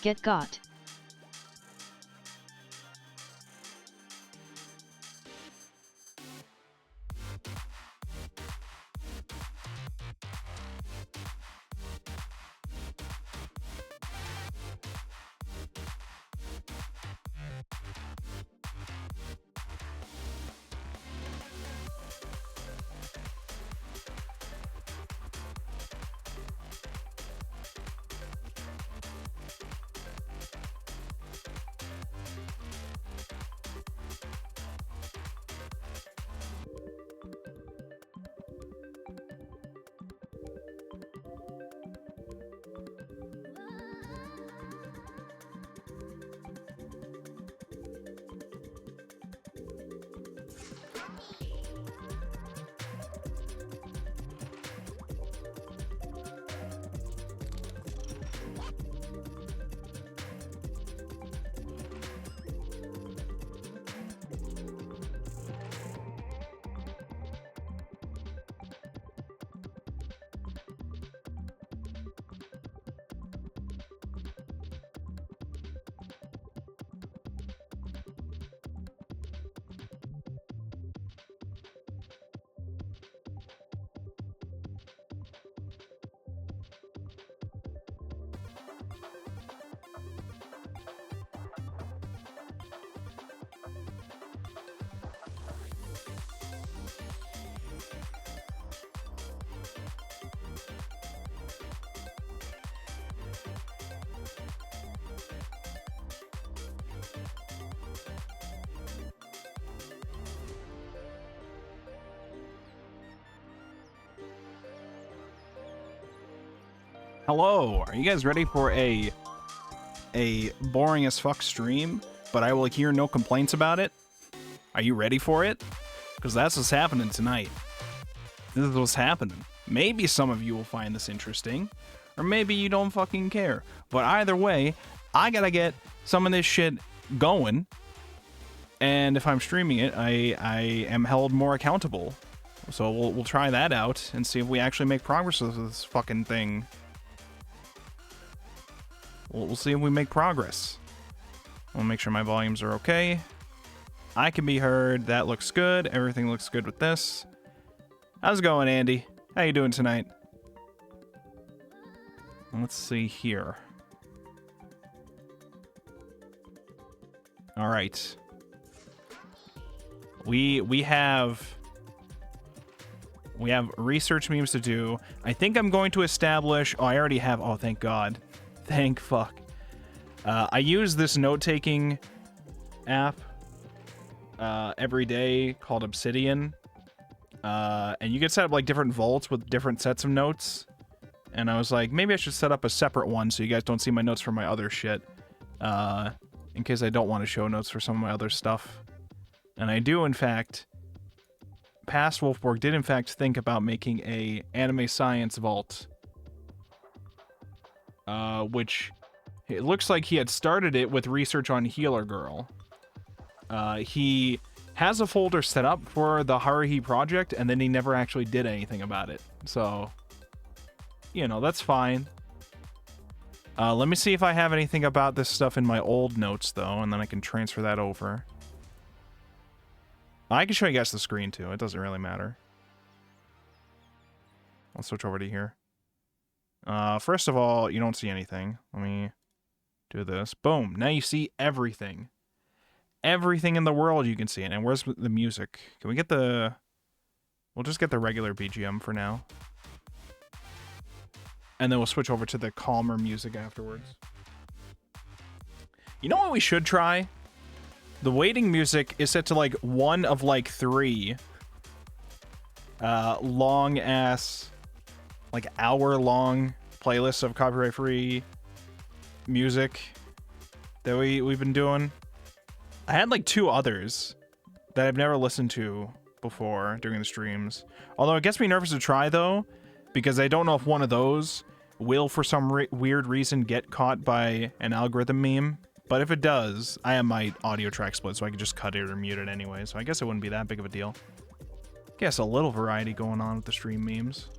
get got. Hello, are you guys ready for a boring as fuck stream, but I will hear no complaints about it? Are you ready for it? Because that's what's happening tonight. This is what's happening. Maybe some of you will find this interesting, or maybe you don't fucking care. But either way, I gotta get some of this shit going, and if I'm streaming it, I am held more accountable. So we'll try that out and see if we actually make progress with this fucking thing. We'll see if we make progress. We'll make sure my volumes are okay. I can be heard. That looks good. Everything looks good with this. How's it going, Andy? How you doing tonight? Let's see here. All right. We have research memes to do. I think I'm going to establish... Oh, I already have... Oh, thank God. Thank fuck. I use this note-taking app every day called Obsidian. And you can set up like different vaults with different sets of notes. And I was like, maybe I should set up a separate one so you guys don't see my notes for my other shit. In case I don't want to show notes for some of my other stuff. And I do, in fact... Past Wolfborg did, in fact, think about making a anime science vault. Which it looks like he had started it with research on Healer Girl. He has a folder set up for the Haruhi project, and then he never actually did anything about it. So, you know, that's fine. Let me see if I have anything about this stuff in my old notes, though, and then I can transfer that over. I can show you guys the screen, too. It doesn't really matter. I'll switch over to here. First of all, you don't see anything. Let me do this. Boom. Now you see everything. Everything in the world you can see it. And where's the music? Can we get the... We'll just get the regular BGM for now. And then we'll switch over to the calmer music afterwards. You know what we should try? The waiting music is set to like 1 of like 3 long ass, like hour-long playlists of copyright-free music that we've been doing. I had like 2 others that I've never listened to before during the streams. Although it gets me nervous to try though, because I don't know if one of those will for some weird reason get caught by an algorithm meme. But if it does, I have my audio track split, so I can just cut it or mute it anyway. So I guess it wouldn't be that big of a deal. Guess a little variety going on with the stream memes.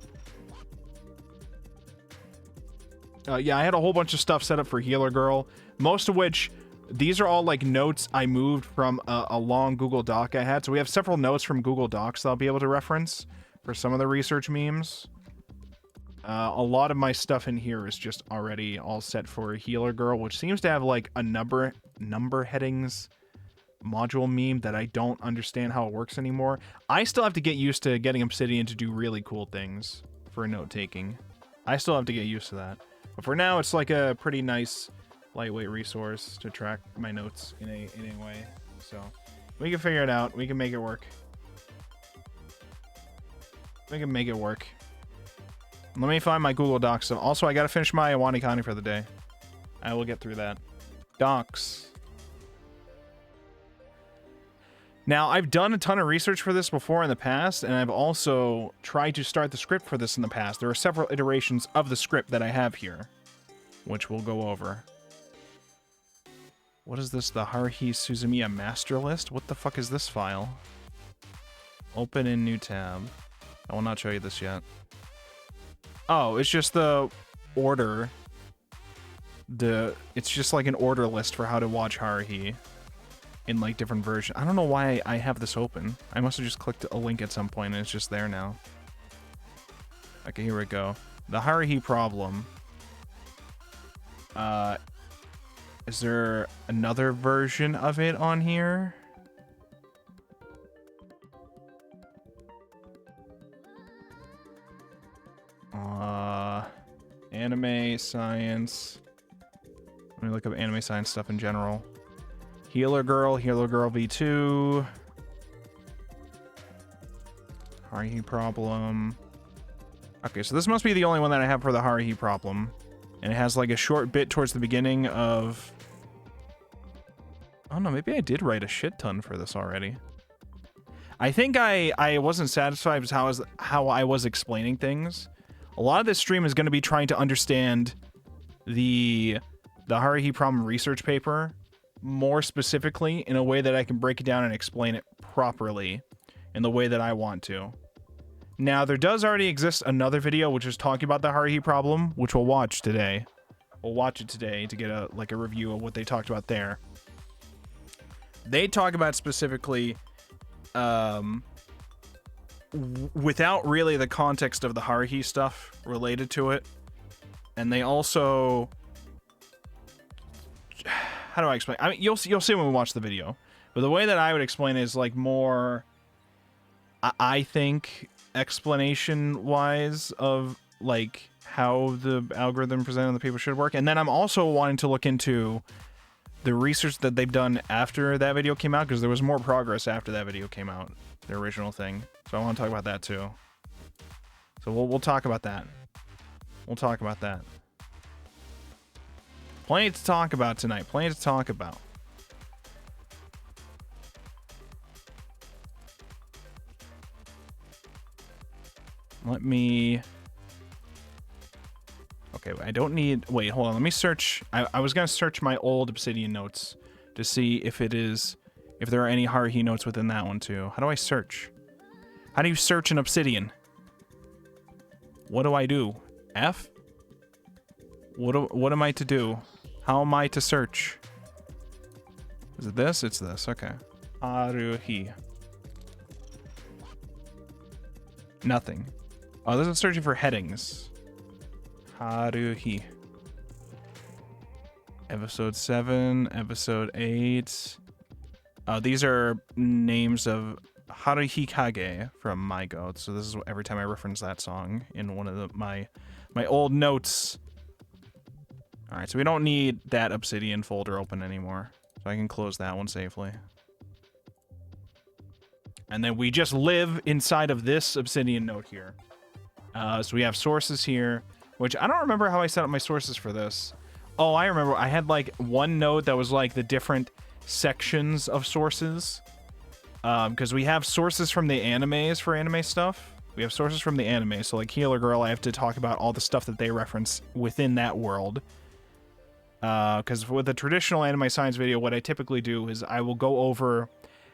Yeah, I had a whole bunch of stuff set up for Healer Girl, most of which, these are all like notes I moved from a long Google Doc I had. So we have several notes from Google Docs that I'll be able to reference for some of the research memes. A lot of my stuff in here is just already all set for Healer Girl, which seems to have like a number headings module meme that I don't understand how it works anymore. I still have to get used to getting Obsidian to do really cool things for note taking. I still have to get used to that. But for now, it's like a pretty nice lightweight resource to track my notes in a way. So we can figure it out. We can make it work. We can make it work. Let me find my Google Docs. Also, I gotta finish my Iwanikani for the day. I will get through that. Docs. Now, I've done a ton of research for this before in the past, and I've also tried to start the script for this in the past. There are several iterations of the script that I have here, which we'll go over. What is this? The Haruhi Suzumiya master list? What the fuck is this file? Open in new tab. I will not show you this yet. Oh, it's just the order. It's just like an order list for how to watch Haruhi in like different versions. I don't know why I have this open. I must have just clicked a link at some point and it's just there now. Okay, here we go. The Haruhi Problem. Is there another version of it on here? Anime science. Let me look up anime science stuff in general. Healer Girl V2. Haruhi Problem. Okay, so this must be the only one that I have for the Haruhi Problem. And it has like a short bit towards the beginning of... Oh no, maybe I did write a shit ton for this already. I think I wasn't satisfied with how I was explaining things. A lot of this stream is going to be trying to understand the Haruhi Problem research paper more specifically in a way that I can break it down and explain it properly in the way that I want to. Now, there does already exist another video which is talking about the Haruhi Problem, which we'll watch today. We'll watch it today to get a review of what they talked about there. They talk about specifically without really the context of the Haruhi stuff related to it. And they also... How do I explain? I mean, you'll see when we watch the video. But the way that I would explain it is like more... I think explanation-wise of like how the algorithm presented in the paper should work. And then I'm also wanting to look into the research that they've done after that video came out, because there was more progress after that video came out, the original thing. So I want to talk about that too. So we'll talk about that. We'll talk about that. Plenty to talk about tonight. Plenty to talk about. Let me... Okay, I don't need... Wait, hold on. Let me search... I was going to search my old Obsidian notes to see if there are any Haruhi notes within that one too. How do I search? How do you search an Obsidian? What do I do? F? What am I to do? How am I to search? Is it this? It's this. Okay. Haruhi. Nothing. Oh, this is searching for headings. Haruhi. Episode 7, episode 8. These are names of Haruhi Kage from My Goat. So this is every time I reference that song in one of my old notes. All right, so we don't need that Obsidian folder open anymore. So I can close that one safely. And then we just live inside of this Obsidian note here. So we have sources here, which I don't remember how I set up my sources for this. Oh, I remember. I had like one note that was like the different sections of sources. Because we have sources from the animes for anime stuff. We have sources from the anime. So like Healer Girl, I have to talk about all the stuff that they reference within that world. Because with a traditional anime science video, what I typically do is I will go over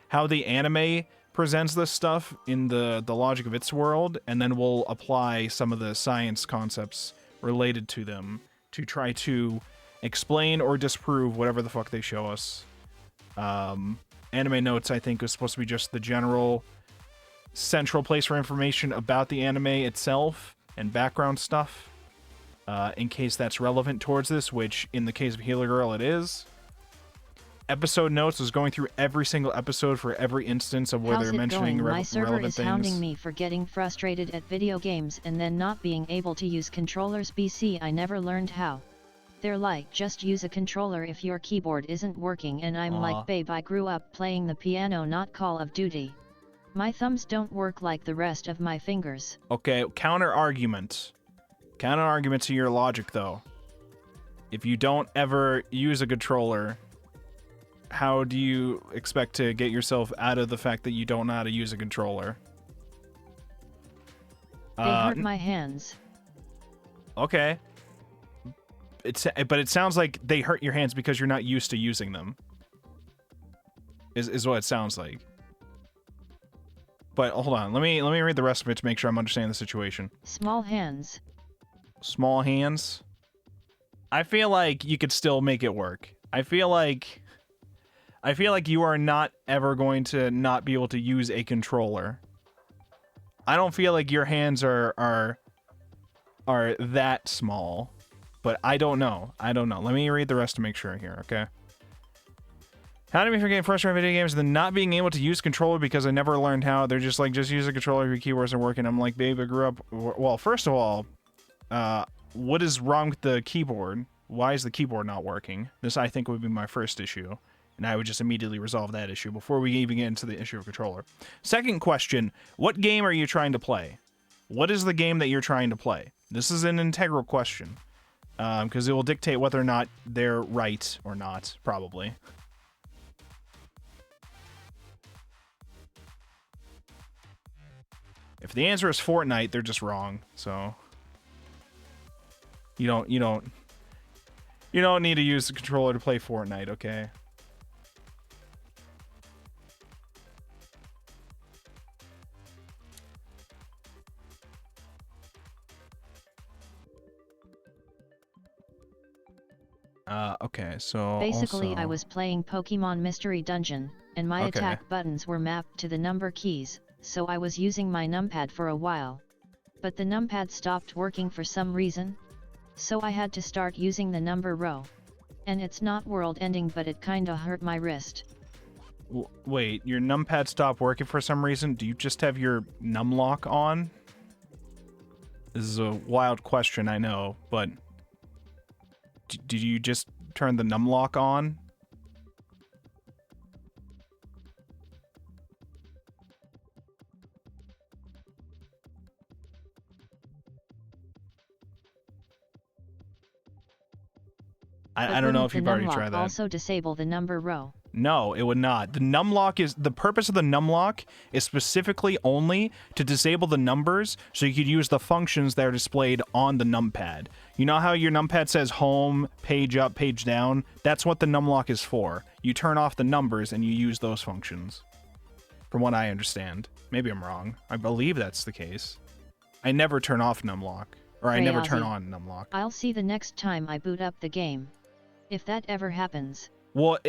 how the anime presents this stuff in the logic of its world, and then we'll apply some of the science concepts related to them to try to explain or disprove whatever the fuck they show us. Anime Notes, I think, is supposed to be just the general central place for information about the anime itself and background stuff, in case that's relevant towards this, which in the case of Healer Girl it is. Episode Notes is going through every single episode for every instance of where they're mentioning relevant things. My server is hounding me for getting frustrated at video games and then not being able to use controllers. BC, I never learned how. They're like, just use a controller if your keyboard isn't working, and I'm like, babe, I grew up playing the piano, not Call of Duty. My thumbs don't work like the rest of my fingers. Okay, counter argument. Counter argument to your logic, though. If you don't ever use a controller, how do you expect to get yourself out of the fact that you don't know how to use a controller? They hurt my hands. Okay. But it sounds like they hurt your hands because you're not used to using them. Is what it sounds like. But hold on, let me read the rest of it to make sure I'm understanding the situation. Small hands. Small hands? I feel like you could still make it work. I feel like you are not ever going to not be able to use a controller. I don't feel like your hands are that small, but I don't know. Let me read the rest to make sure here, okay? How do we forget frustrated video games and then not being able to use controller because I never learned how? They're just like, just use a controller if your keyboards are working. I'm like, babe, I grew up... Well, first of all, what is wrong with the keyboard? Why is the keyboard not working? This, I think, would be my first issue. And I would just immediately resolve that issue before we even get into the issue of controller. Second question, what game are you trying to play? What is the game that you're trying to play? This is an integral question. Because it will dictate whether or not they're right or not, probably. If the answer is Fortnite, they're just wrong. So you don't need to use the controller to play Fortnite, okay? Okay, so basically also... I was playing Pokemon Mystery Dungeon, and my attack buttons were mapped to the number keys, so I was using my numpad for a while. But the numpad stopped working for some reason, so I had to start using the number row. And it's not world-ending, but it kinda hurt my wrist. Wait, your numpad stopped working for some reason? Do you just have your numlock on? This is a wild question, I know, but... Did you just turn the numlock on? I don't know if you've already tried that. Also disable the number row. No, it would not. The numlock is... The purpose of the numlock is specifically only to disable the numbers so you could use the functions that are displayed on the numpad. You know how your numpad says home, page up, page down? That's what the numlock is for. You turn off the numbers and you use those functions. From what I understand. Maybe I'm wrong. I believe that's the case. I never turn off numlock. Or I never turn on numlock. I'll see the next time I boot up the game. If that ever happens. Well,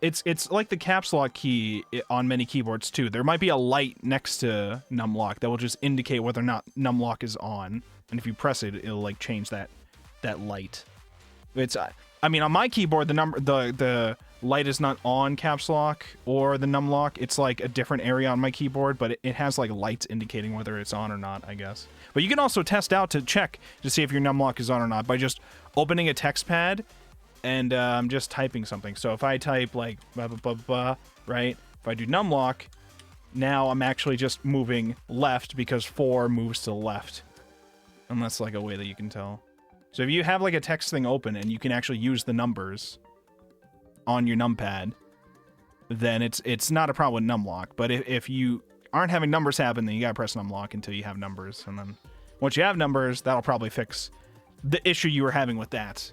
it's like the caps lock key on many keyboards too. There might be a light next to numlock that will just indicate whether or not numlock is on, and if you press it, it'll like change that light. It's I mean on my keyboard the light is not on caps lock or the numlock. It's like a different area on my keyboard, but it has like lights indicating whether it's on or not, I guess. But you can also test out to check to see if your numlock is on or not by just opening a text pad. And I'm just typing something. So if I type like blah, blah, blah, blah, right? If I do numlock, now I'm actually just moving left because 4 moves to the left. And that's like a way that you can tell. So if you have like a text thing open and you can actually use the numbers on your numpad, then it's not a problem with numlock. But if you aren't having numbers happen, then you gotta press numlock until you have numbers. And then once you have numbers, that'll probably fix the issue you were having with that.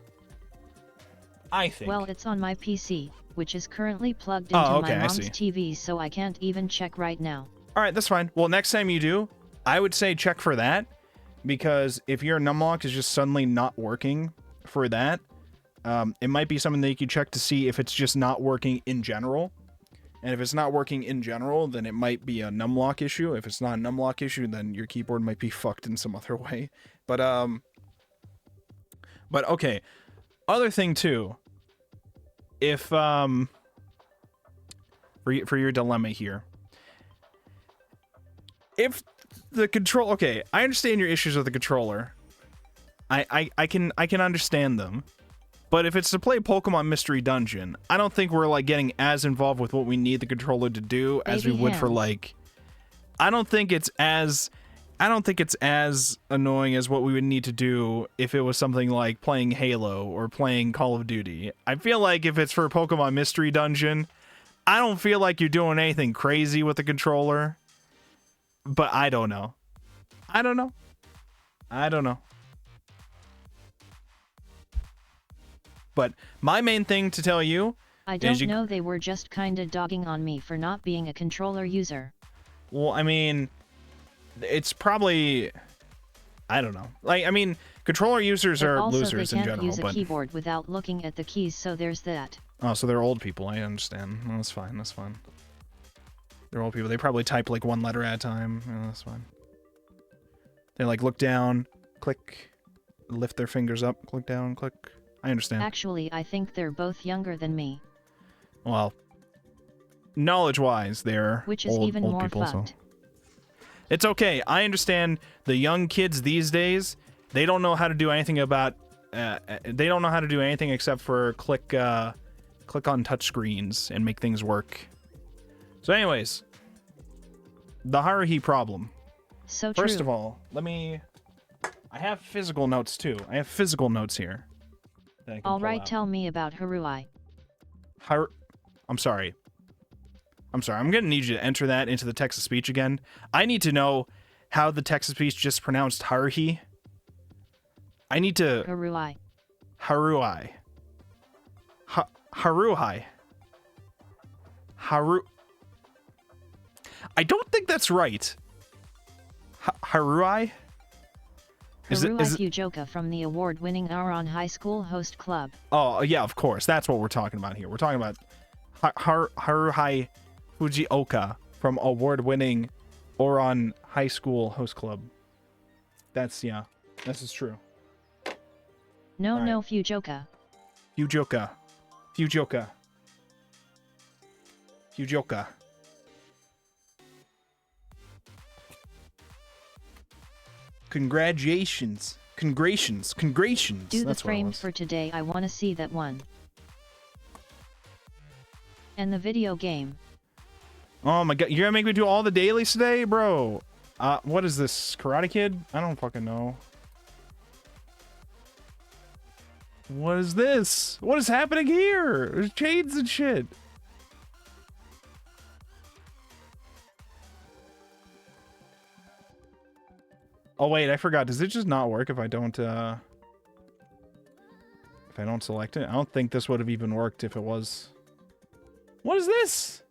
I think. Well, it's on my PC, which is currently plugged into my mom's TV, so I can't even check right now. All right, that's fine. Well, next time you do, I would say check for that, because if your numlock is just suddenly not working, for that. It might be something that you can check to see if it's just not working in general. And if it's not working in general, then it might be a numlock issue. If it's not a numlock issue, then your keyboard might be fucked in some other way. But okay. Other thing too. If for your dilemma here. If the control, okay, I understand your issues with the controller. I can understand them. But if it's to play Pokemon Mystery Dungeon, I don't think we're like getting as involved with what we need the controller to do as we would for like. I don't think it's as annoying as what we would need to do if it was something like playing Halo or playing Call of Duty. I feel like if it's for Pokemon Mystery Dungeon, I don't feel like you're doing anything crazy with the controller. But I don't know. I don't know. But my main thing to tell you, I don't know, they were just kinda dogging on me for not being a controller user. Well, I mean, it's probably, I don't know. Like, I mean, controller users are losers in general. Also, they can't use a keyboard without looking at the keys, so there's that. Oh, so they're old people. I understand. No, that's fine. They're old people. They probably type like one letter at a time. Yeah, that's fine. They like look down, click, lift their fingers up, click down, click. I understand. Actually, I think they're both younger than me. Well, knowledge-wise, they're which is even more people, fucked. So. It's okay. I understand the young kids these days. They don't know how to do anything about. They don't know how to do anything except for click on touchscreens and make things work. So, anyways, the Haruhi problem. So true. First of all, I have physical notes too. I have physical notes here. All right, tell me about Haruhi. I'm sorry. I'm gonna need you to enter that into the text of speech again. I need to know how the text of speech just pronounced Haruhi. I need to... Haruhi. Haruhi. I don't think that's right. Haruhi? Haruhi Fujoka from the award-winning Ouran High School Host Club. Oh, yeah, of course. That's what we're talking about here. We're talking about Haruhi Fujioka from award-winning Ouran High School Host Club. This is true. No, Fujoka. Fujoka. Congratulations. Do the frame for today. I want to see that one. And the video game. Oh my god, you're gonna make me do all the dailies today, bro? What is this, Karate Kid? I don't fucking know. What is this? What is happening here? There's chains and shit. Oh wait, I forgot. Does it just not work if I don't select it? I don't think this would have even worked if it was. What is this?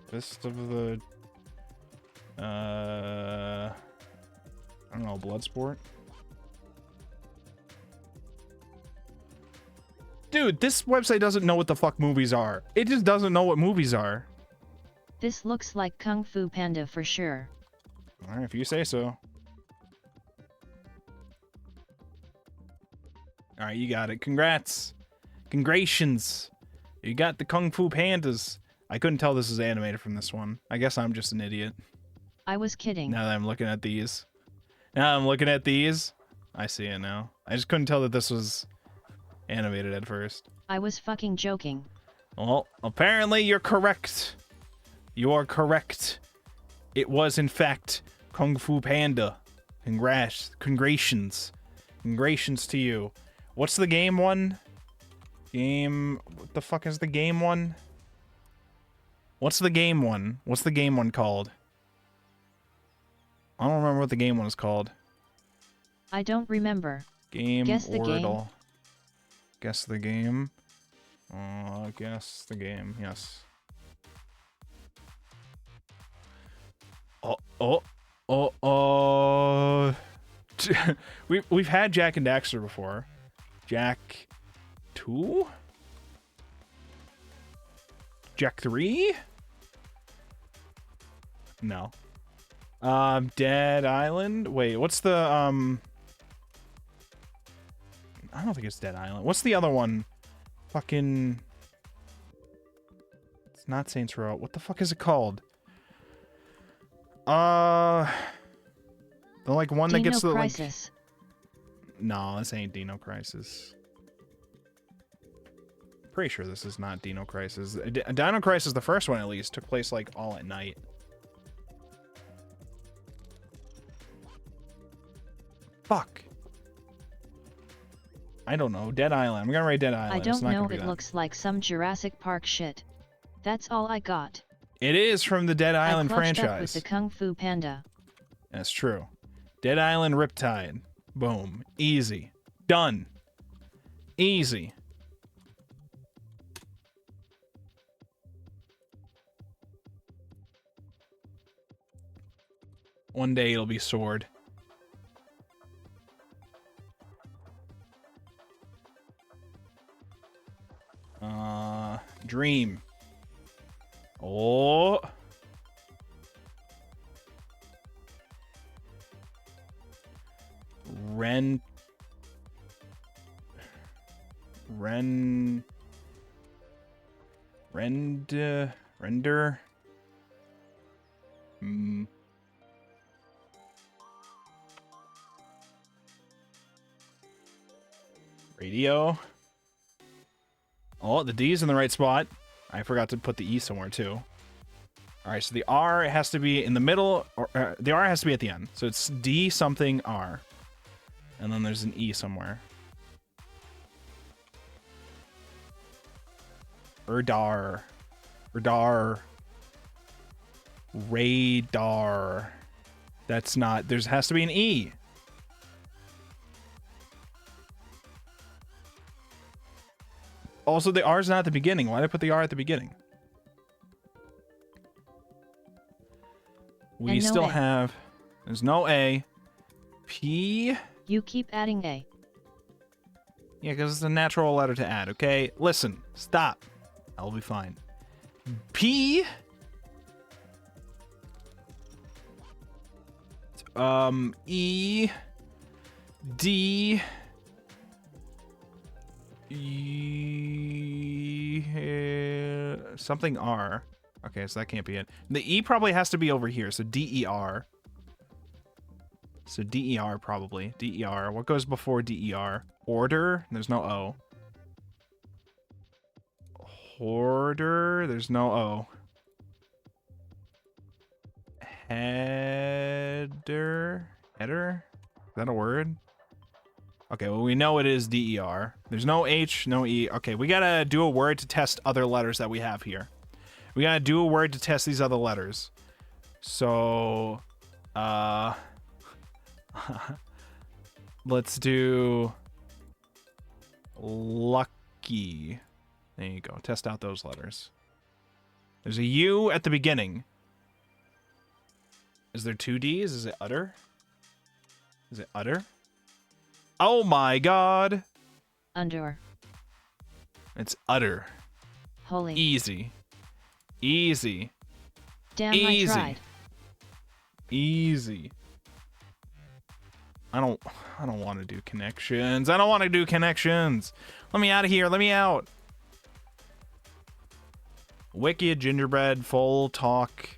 Fist of the I don't know, Bloodsport. Dude, this website doesn't know what the fuck movies are. It just doesn't know what movies are. This looks like Kung Fu Panda for sure. Alright, if you say so. Alright, you got it. Congrats. Congratulations. You got the Kung Fu Pandas. I couldn't tell this was animated from this one. I guess I'm just an idiot. I was kidding. Now that I'm looking at these. I see it now. I just couldn't tell that this was animated at first. I was fucking joking. Well, apparently you're correct. You are correct. It was, in fact, Kung Fu Panda. Congratulations. Congratulations to you. What's the game one? What the fuck is the game one? What's the game one? What's the game one called? I don't remember what the game one is called. I don't remember. Guess the game. Guess the game. Guess the game. Yes. we've had Jack and Daxter before. Jack 2? Jack 3? No. Dead Island? Wait, what's the I don't think it's Dead Island. What's the other one? Fucking It's not Saints Row. What the fuck is it called? The like one that gets the Crisis. Like... No, this ain't Dino Crisis. Pretty sure this is not Dino Crisis. Dino Crisis, the first one at least, took place like all at night. Fuck. I don't know. Dead Island. I'm gonna write Dead Island. I don't know. It looks like some Jurassic Park shit. That's all I got. It is from the Dead Island franchise. Up with the Kung Fu Panda. That's true. Dead Island Riptide. Boom. Easy. Done. Easy. One day it'll be Sword. Dream. Oh. Render. Radio. Oh, the D's in the right spot. I forgot to put the E somewhere too. All right, so the R has to be in the middle, or the R has to be at the end. So it's D something R, and then there's an E somewhere. Radar. That's not. There has to be an E. Also, the R's not at the beginning. Why did I put the R at the beginning? We still have... There's no A. P... You keep adding A. Yeah, because it's a natural letter to add, okay? Listen. Stop. I'll be fine. P... E... D... Something R. Okay, so that can't be it. The E probably has to be over here, so D-E-R. So D-E-R probably. D-E-R. What goes before D-E-R? Order? There's no O. Hoarder? There's no O. Header? Header? Is that a word? Okay, well, we know it is D-E-R. There's no H, no E. Okay, we gotta do a word to test other letters that we have here. We gotta do a word to test these other letters. So, let's do lucky. There you go. Test out those letters. There's a U at the beginning. Is there two D's? Is it utter? Is it utter? Oh my god. Under. It's utter. Holy. Easy. Easy. Damn, easy. I tried. Easy. I don't want to do connections. I don't want to do connections. Let me out of here. Let me out. Wicked, gingerbread, full talk,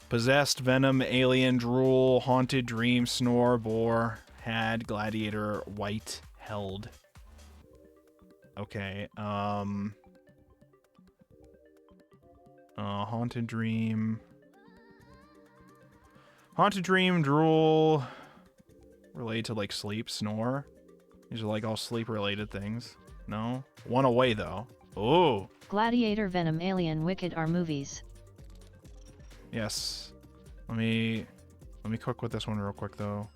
possessed, venom, alien, drool, haunted, dream, snore, bore, had, gladiator, white, held. Okay, haunted dream, drool, related to like sleep, snore. These are like all sleep related things. No? One away though. Oh. Gladiator, Venom, Alien, Wicked are movies. Yes. Let me cook with this one real quick though.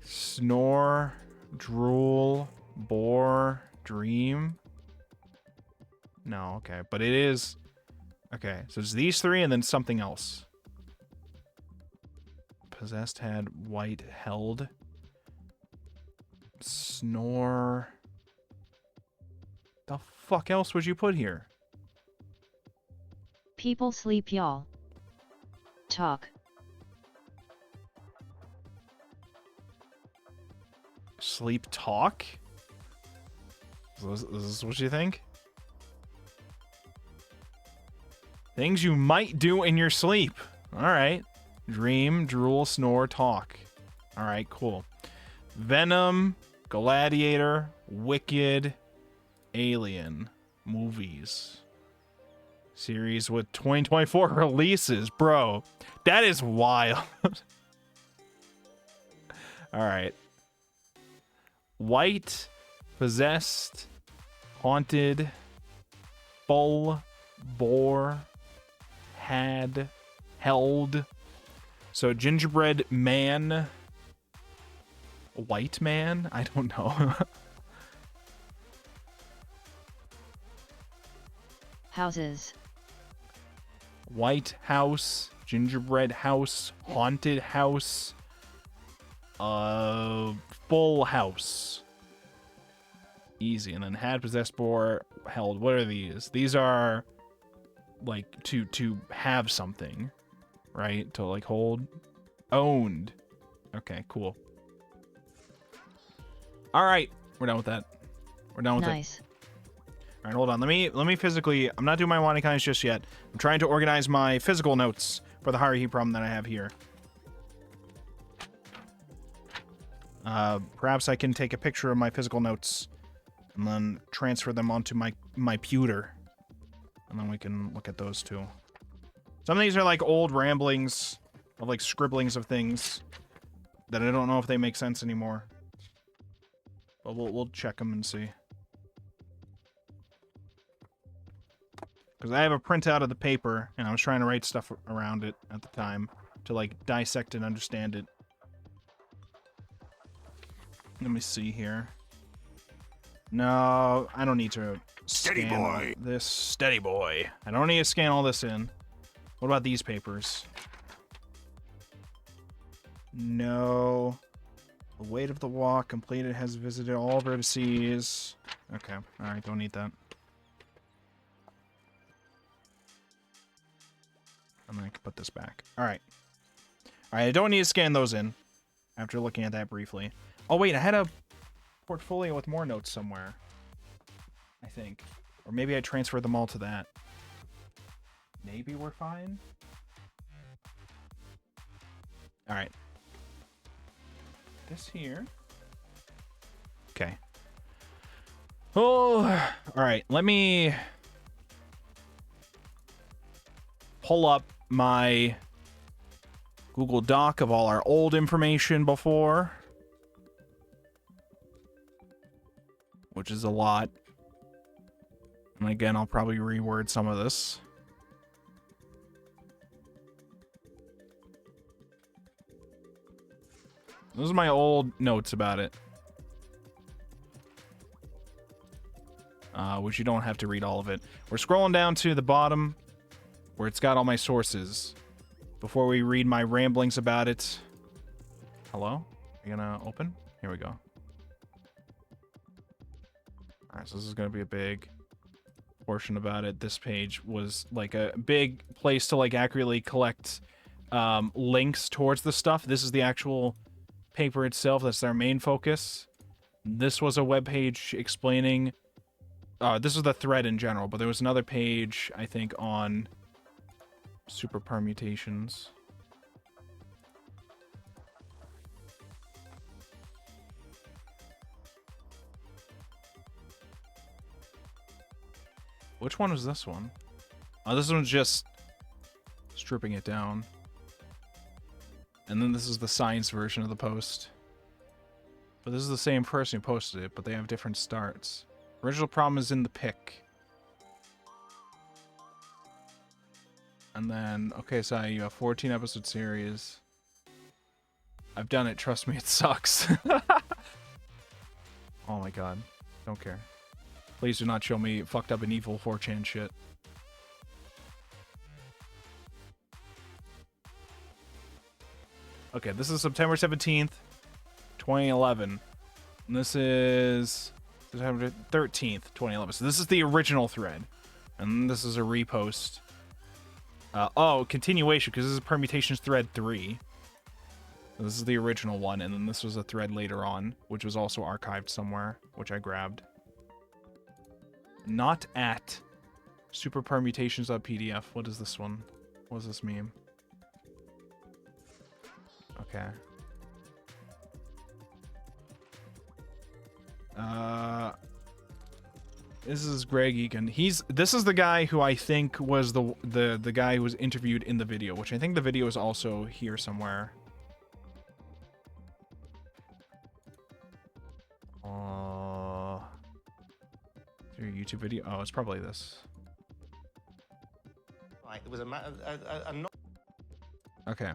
Snore, drool, bore, dream. No, okay, but it is okay. So it's these three and then something else. Possessed, had, white, held. Snore. The fuck else would you put here? People sleep, y'all. Talk. Sleep talk? Is this what you think? Things you might do in your sleep. Alright. Dream, drool, snore, talk. Alright, cool. Venom, Gladiator, Wicked, Alien. Movies. Series with 2024 releases. Bro, that is wild. Alright. White, Possessed, Haunted, Full, Bore, Had, Held. So gingerbread man, white man? I don't know. Houses. White house, gingerbread house, haunted house, full house. Easy. And then had, possessed, bore, held. What are these? These are like to have something, right? To like hold. Owned. Okay, cool. All right, we're done with that. We're done with it. Nice. All right, hold on. Let me physically. I'm not doing my Wanikai's just yet. I'm trying to organize my physical notes for the Haruhi problem that I have here. Perhaps I can take a picture of my physical notes and then transfer them onto my pewter, and then we can look at those too. Some of these are like old ramblings of like scribblings of things that I don't know if they make sense anymore. But we'll check them and see. Because I have a printout of the paper, and I was trying to write stuff around it at the time to, like, dissect and understand it. Let me see here. No, I don't need to Steady boy. This. Steady boy. I don't need to scan all this in. What about these papers? No. The weight of the walk completed has visited all vertices. Okay, alright, don't need that. And then I can put this back. Alright. Alright, I don't need to scan those in after looking at that briefly. Oh, wait, I had a portfolio with more notes somewhere. I think. Or maybe I transferred them all to that. Maybe we're fine? Alright. This here. Okay. Oh, alright. Let me pull up my Google Doc of all our old information before. Which is a lot. And again, I'll probably reword some of this. Those are my old notes about it. Which you don't have to read all of it. We're scrolling down to the bottom where it's got all my sources. Before we read my ramblings about it. Hello? Are you gonna open? Here we go. Alright, so this is gonna be a big portion about it. This page was like a big place to like accurately collect links towards the stuff. This is the actual paper itself. That's our main focus. This was a web page explaining this was the thread in general, but there was another page I think on super permutations. Which one was this one? Oh, this one's just stripping it down. And then this is the science version of the post. But this is the same person who posted it, but they have different starts. Original problem is in the pic. And then, okay, so you have 14 episode series. I've done it, trust me, it sucks. Oh my god. Don't care. Please do not show me fucked up and evil 4chan shit. Okay, this is September 17th, 2011. This is September 13th, 2011. So this is the original thread. And this is a repost. Continuation, because this is permutations thread 3. This is the original one, and then this was a thread later on, which was also archived somewhere, which I grabbed. Not at superpermutations.pdf. What is this one? What does this mean? Okay. This is Greg Egan. This is the guy who I think was the guy who was interviewed in the video, which I think the video is also here somewhere. Your YouTube video? Oh, it's probably this. It was Okay.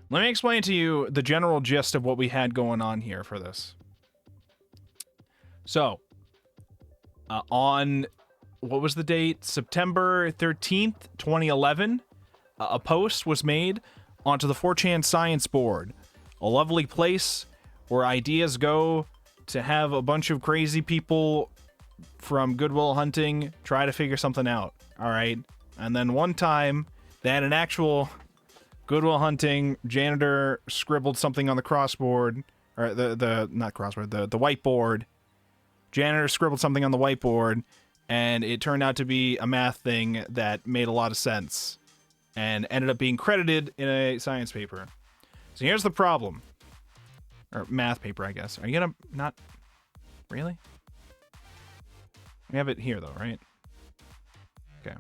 Let me explain to you the general gist of what we had going on here for this. So, on, what was the date? September 13th, 2011, a post was made onto the 4chan Science Board, a lovely place where ideas go to have a bunch of crazy people from Good Will Hunting try to figure something out, all right? And then one time, they had an actual Good Will Hunting janitor scribbled something on the crossboard, or not crossboard, the whiteboard. Janitor scribbled something on the whiteboard, and it turned out to be a math thing that made a lot of sense, and ended up being credited in a science paper. So here's the problem. Or math paper, I guess. Are you gonna not... Really? We have it here, though, right? Okay.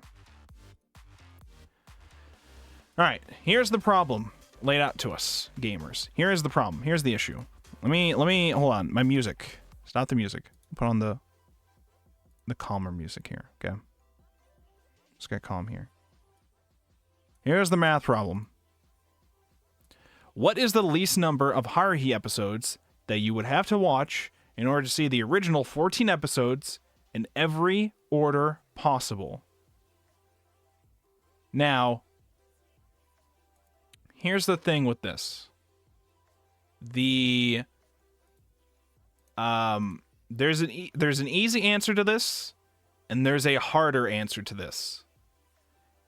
Alright, here's the problem laid out to us, gamers. Here is the problem. Here's the issue. Let me... Hold on. My music. Stop the music. Put on the calmer music here, okay? Let's get calm here. Here's the math problem. What is the least number of Haruhi episodes that you would have to watch in order to see the original 14 episodes in every order possible? Now, here's the thing with this. There's an easy answer to this, and there's a harder answer to this.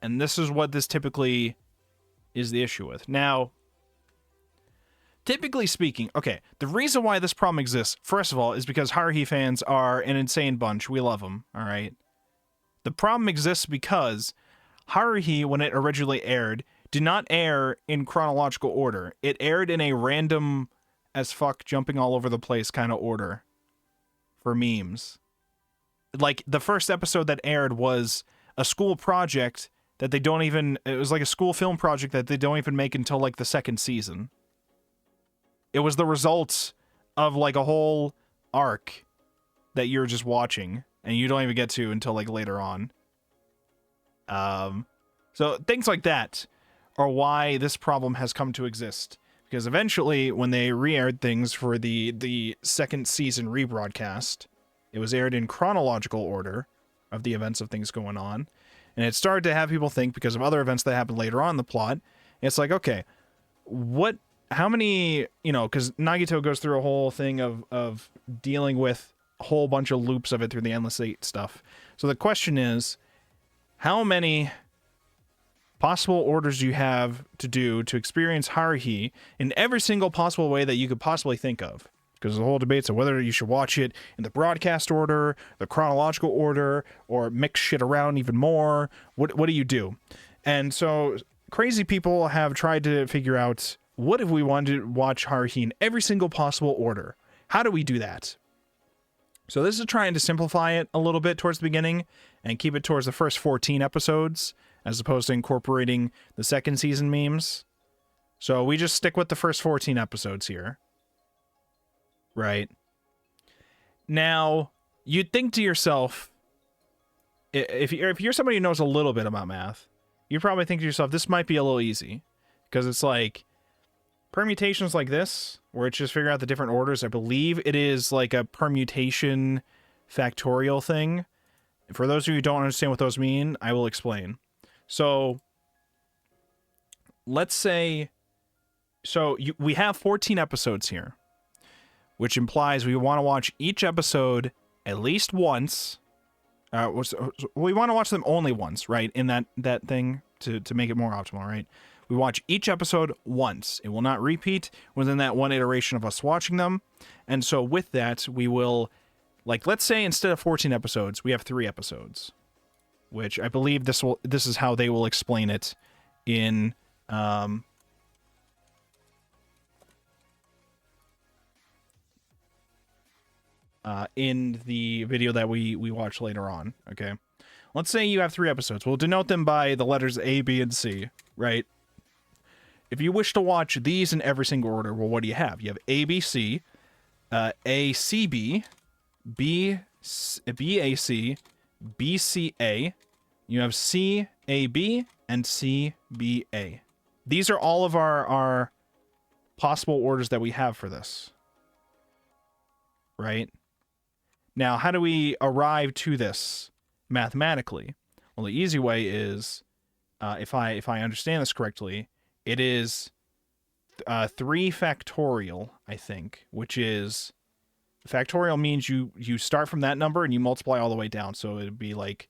And this is what this typically is the issue with. Now, typically speaking, okay, the reason why this problem exists, first of all, is because Haruhi fans are an insane bunch. We love them, all right? The problem exists because Haruhi, when it originally aired, did not air in chronological order. It aired in a random as fuck, jumping all over the place kind of order for memes. Like, the first episode that aired was a school project that they don't even... It was like a school film project that they don't even make until, like, the second season. It was the results of, like, a whole arc that you're just watching, and you don't even get to until, like, later on. So, things like that are why this problem has come to exist. Because eventually, when they re-aired things for the second season rebroadcast, it was aired in chronological order of the events of things going on. And it started to have people think, because of other events that happened later on in the plot, it's like, okay, how many, because Nagito goes through a whole thing of dealing with a whole bunch of loops of it through the Endless 8 stuff. So the question is, how many possible orders you have to do to experience Haruhi in every single possible way that you could possibly think of? Because the whole debates of whether you should watch it in the broadcast order, the chronological order, or mix shit around even more. What do you do? And so crazy people have tried to figure out, what if we wanted to watch Haruhi in every single possible order? How do we do that? So this is trying to simplify it a little bit towards the beginning and keep it towards the first 14 episodes, as opposed to incorporating the second season memes. So we just stick with the first 14 episodes here. Right. Now, you'd think to yourself, if you're somebody who knows a little bit about math, you probably think to yourself, this might be a little easy. Because it's like, permutations like this, where it's just figuring out the different orders, I believe it is like a permutation factorial thing. For those of you who don't understand what those mean, I will explain. So, let's say, we have 14 episodes here. which implies we want to watch each episode at least once. We want to watch them only once, right? In that thing to make it more optimal, right? We watch each episode once. It will not repeat within that one iteration of us watching them. And so with that, we will, like, let's say instead of 14 episodes, we have 3 episodes, which I believe this is how they will explain it in the video that we watch later on. Okay, let's say you have 3 episodes. We'll denote them by the letters A, B, and C, right? If you wish to watch these in every single order, well, what do you have? You have A, B, C, A, C, B, B, A, C, B, C, A. You have C, A, B, and C, B, A. These are all of our possible orders that we have for this, right? Now, how do we arrive to this mathematically? Well, the easy way is, if I understand this correctly, it is 3 factorial, I think, which is, factorial means you start from that number and you multiply all the way down. So it'd be like,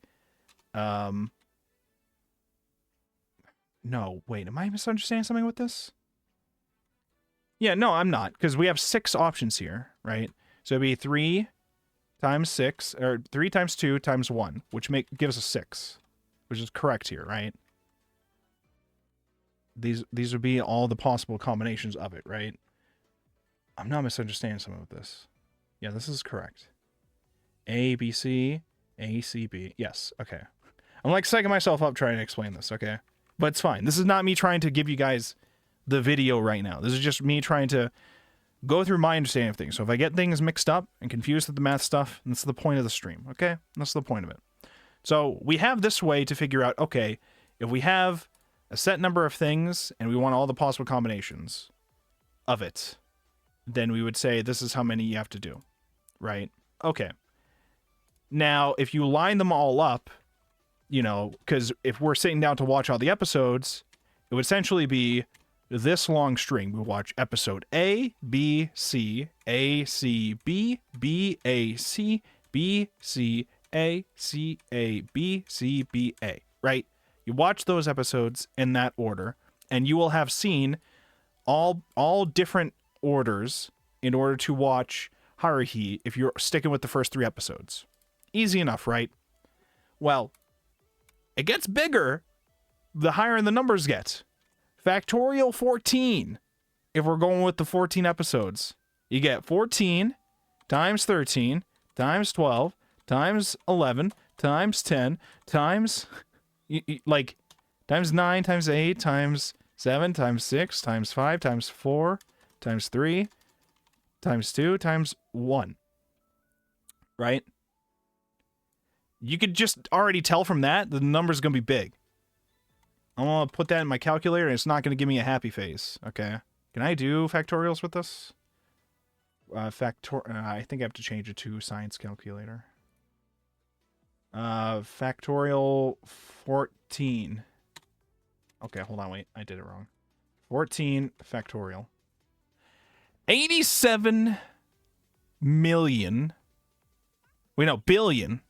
no, wait, am I misunderstanding something with this? Yeah, no, I'm not, because we have 6 options here, right? So it'd be 3 times 6, or 3 times 2 times 1, which gives us 6, which is correct here, right? These would be all the possible combinations of it, right? I'm not misunderstanding some of this. Yeah, this is correct. A, B, C, A, C, B. Yes, okay. I'm like psyching myself up trying to explain this, okay? But it's fine. This is not me trying to give you guys the video right now. This is just me trying to go through my understanding of things. So if I get things mixed up and confused with the math stuff, that's the point of the stream, okay? That's the point of it. So we have this way to figure out, okay, if we have a set number of things and we want all the possible combinations of it, then we would say this is how many you have to do, right? Okay. Now, if you line them all up, you know, because if we're sitting down to watch all the episodes, it would essentially be this long string. We watch episode A, B, C, A, C, B, B, A, C, B, C, A, C, A, B, C, B, A, right? You watch those episodes in that order, and you will have seen all different orders in order to watch Haruhi if you're sticking with the first 3 episodes. Easy enough, right? Well, it gets bigger the higher the numbers get. Factorial 14, if we're going with the 14 episodes. You get 14 times 13 times 12 times 11 times 10 times... like, times 9, times 8, times 7, times 6, times 5, times 4, times 3, times 2, times 1. Right? You could just already tell from that the number's going to be big. I'm going to put that in my calculator, and it's not going to give me a happy face. Okay? Can I do factorials with this? I think I have to change it to science calculator. Factorial 14. Okay, hold on, wait. I did it wrong. 14 factorial. 87 million. Wait, no, billion.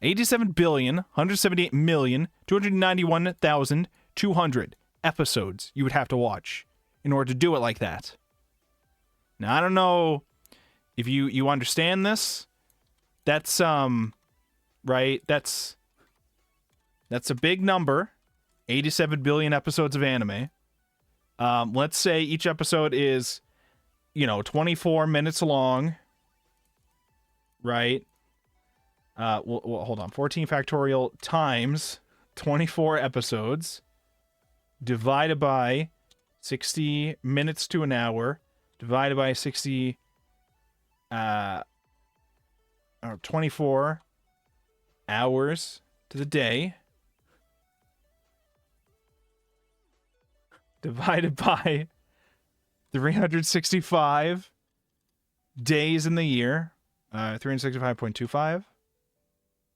87 billion, 178 million, 291,200 episodes you would have to watch in order to do it like that. Now, I don't know if you understand this. That's, right? That's a big number. 87 billion episodes of anime. Let's say each episode is, 24 minutes long. Right? Well, hold on. 14 factorial times 24 episodes divided by 60 minutes to an hour divided by 60 or 24 hours to the day divided by 365 days in the year. 365.25.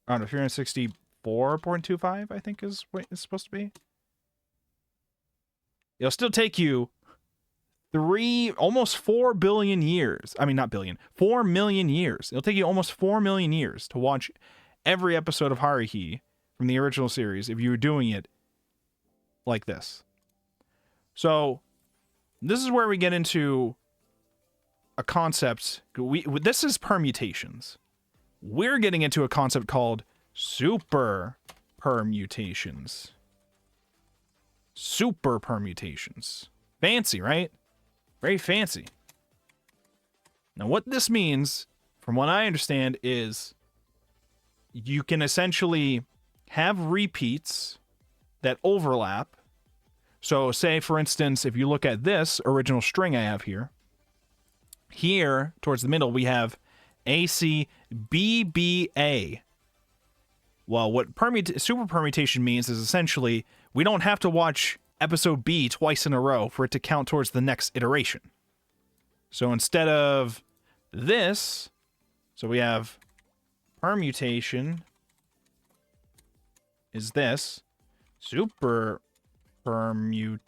I don't know, 364.25, I think is what it's supposed to be. It'll still take you almost 4 billion years. I mean, not billion, 4 million years. It'll take you almost 4 million years to watch every episode of Haruhi from the original series if you were doing it like this. So this is where we get into a concept. This is permutations. We're getting into a concept called super permutations. Super permutations. Fancy, right? Very fancy. Now, what this means, from what I understand, is you can essentially have repeats that overlap. So, say, for instance, if you look at this original string I have here, towards the middle, we have ACBBA. Well, what super permutation means is essentially we don't have to watch episode B twice in a row for it to count towards the next iteration. So instead of this, so we have permutation is this. Super permutation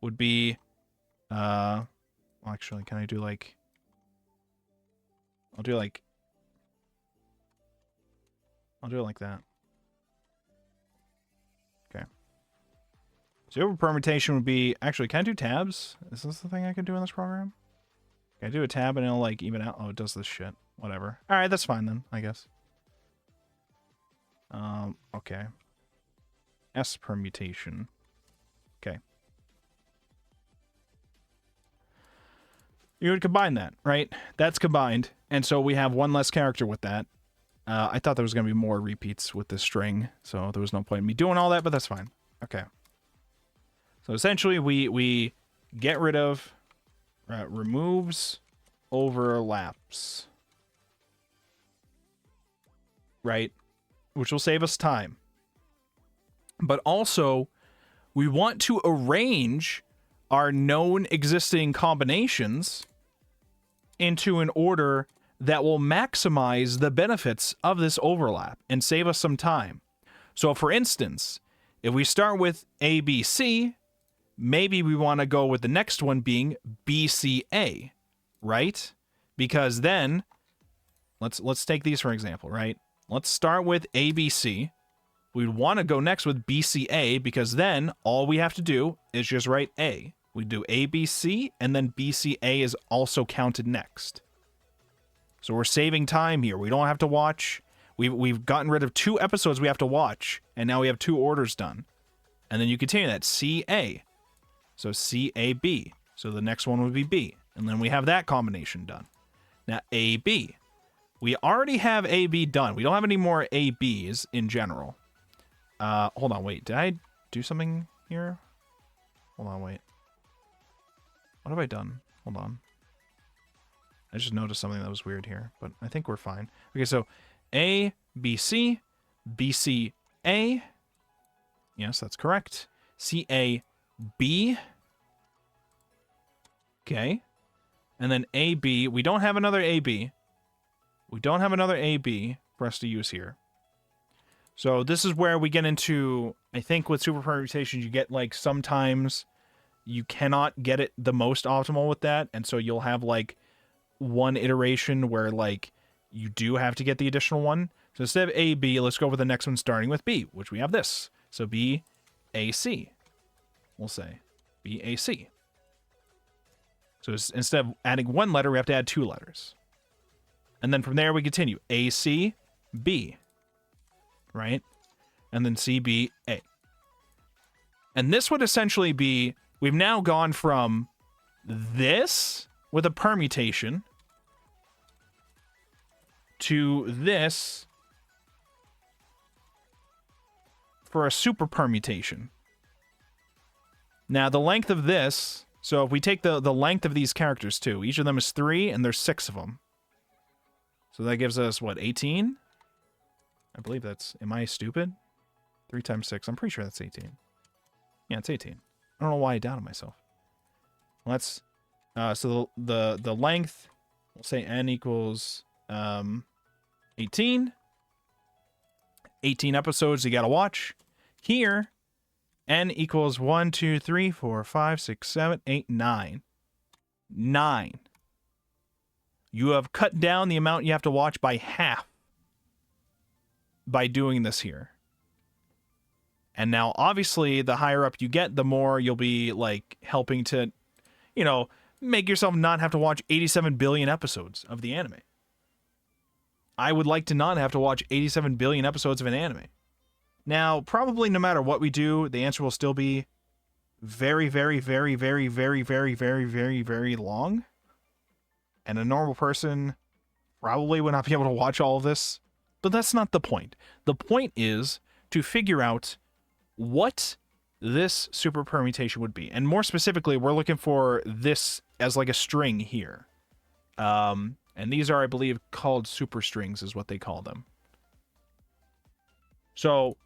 would be, well, actually, can I do like, I'll do it like that. Okay. Super permutation would be, actually, can I do tabs? Is this the thing I can do in this program? Can I do a tab and it'll like even out? Oh, it does this shit. Whatever. All right, that's fine then, I guess. Okay. S permutation. Okay. You would combine that, right? That's combined, and so we have one less character with that. I thought there was going to be more repeats with this string, so there was no point in me doing all that, but that's fine. Okay. So essentially, we get rid of, removes overlaps, right? Which will save us time. But also, we want to arrange our known existing combinations into an order that will maximize the benefits of this overlap and save us some time. So for instance, if we start with ABC, maybe we want to go with the next one being BCA, right? Because then, let's take these for example, right? Let's start with ABC. We'd want to go next with BCA because then all we have to do is just write A. We do ABC and then BCA is also counted next. So we're saving time here. We don't have to watch. We've gotten rid of 2 episodes we have to watch, and now we have 2 orders done. And then you continue that, CA. So CAB. So the next one would be B. And then we have that combination done. Now AB. We already have AB done. We don't have any more ABs in general. Hold on, wait. Did I do something here? Hold on, wait. What have I done? Hold on. I just noticed something that was weird here, but I think we're fine. Okay, so A, B, C, B, C, A. Yes, that's correct. C, A, B. Okay. And then A, B. We don't have another A, B. We don't have another A, B for us to use here. So this is where we get into, I think with super permutations, you get like sometimes you cannot get it the most optimal with that. And so you'll have like one iteration where like you do have to get the additional one. So instead of A, B, let's go over the next one starting with B, which we have this. So B, A, C. We'll say B, A, C. So instead of adding 1 letter, we have to add 2 letters. And then from there we continue. A, C, B. Right? And then C, B, A. And this would essentially be, we've now gone from this with a permutation to this for a super permutation. Now, the length of this, so if we take the length of these characters too, each of them is 3, and there's 6 of them. So that gives us, what, 18? I believe that's, am I stupid? 3 times 6, I'm pretty sure that's 18. Yeah, it's 18. I don't know why I doubted myself. Let's, so the length, we'll say n equals 18. 18 episodes you gotta watch. Here, N equals 1, 2, 3, 4, 5, 6, 7, 8, 9. 9. You have cut down the amount you have to watch by half by doing this here. And now, obviously, the higher up you get, the more you'll be, like, helping to, you know, make yourself not have to watch 87 billion episodes of the anime. I would like to not have to watch 87 billion episodes of an anime. Now, probably no matter what we do, the answer will still be very, very, very, very, very, very, very, very, very long. And a normal person probably would not be able to watch all of this. But that's not the point. The point is to figure out what this super permutation would be. And more specifically, we're looking for this as like a string here. And these are, I believe, called superstrings is what they call them. So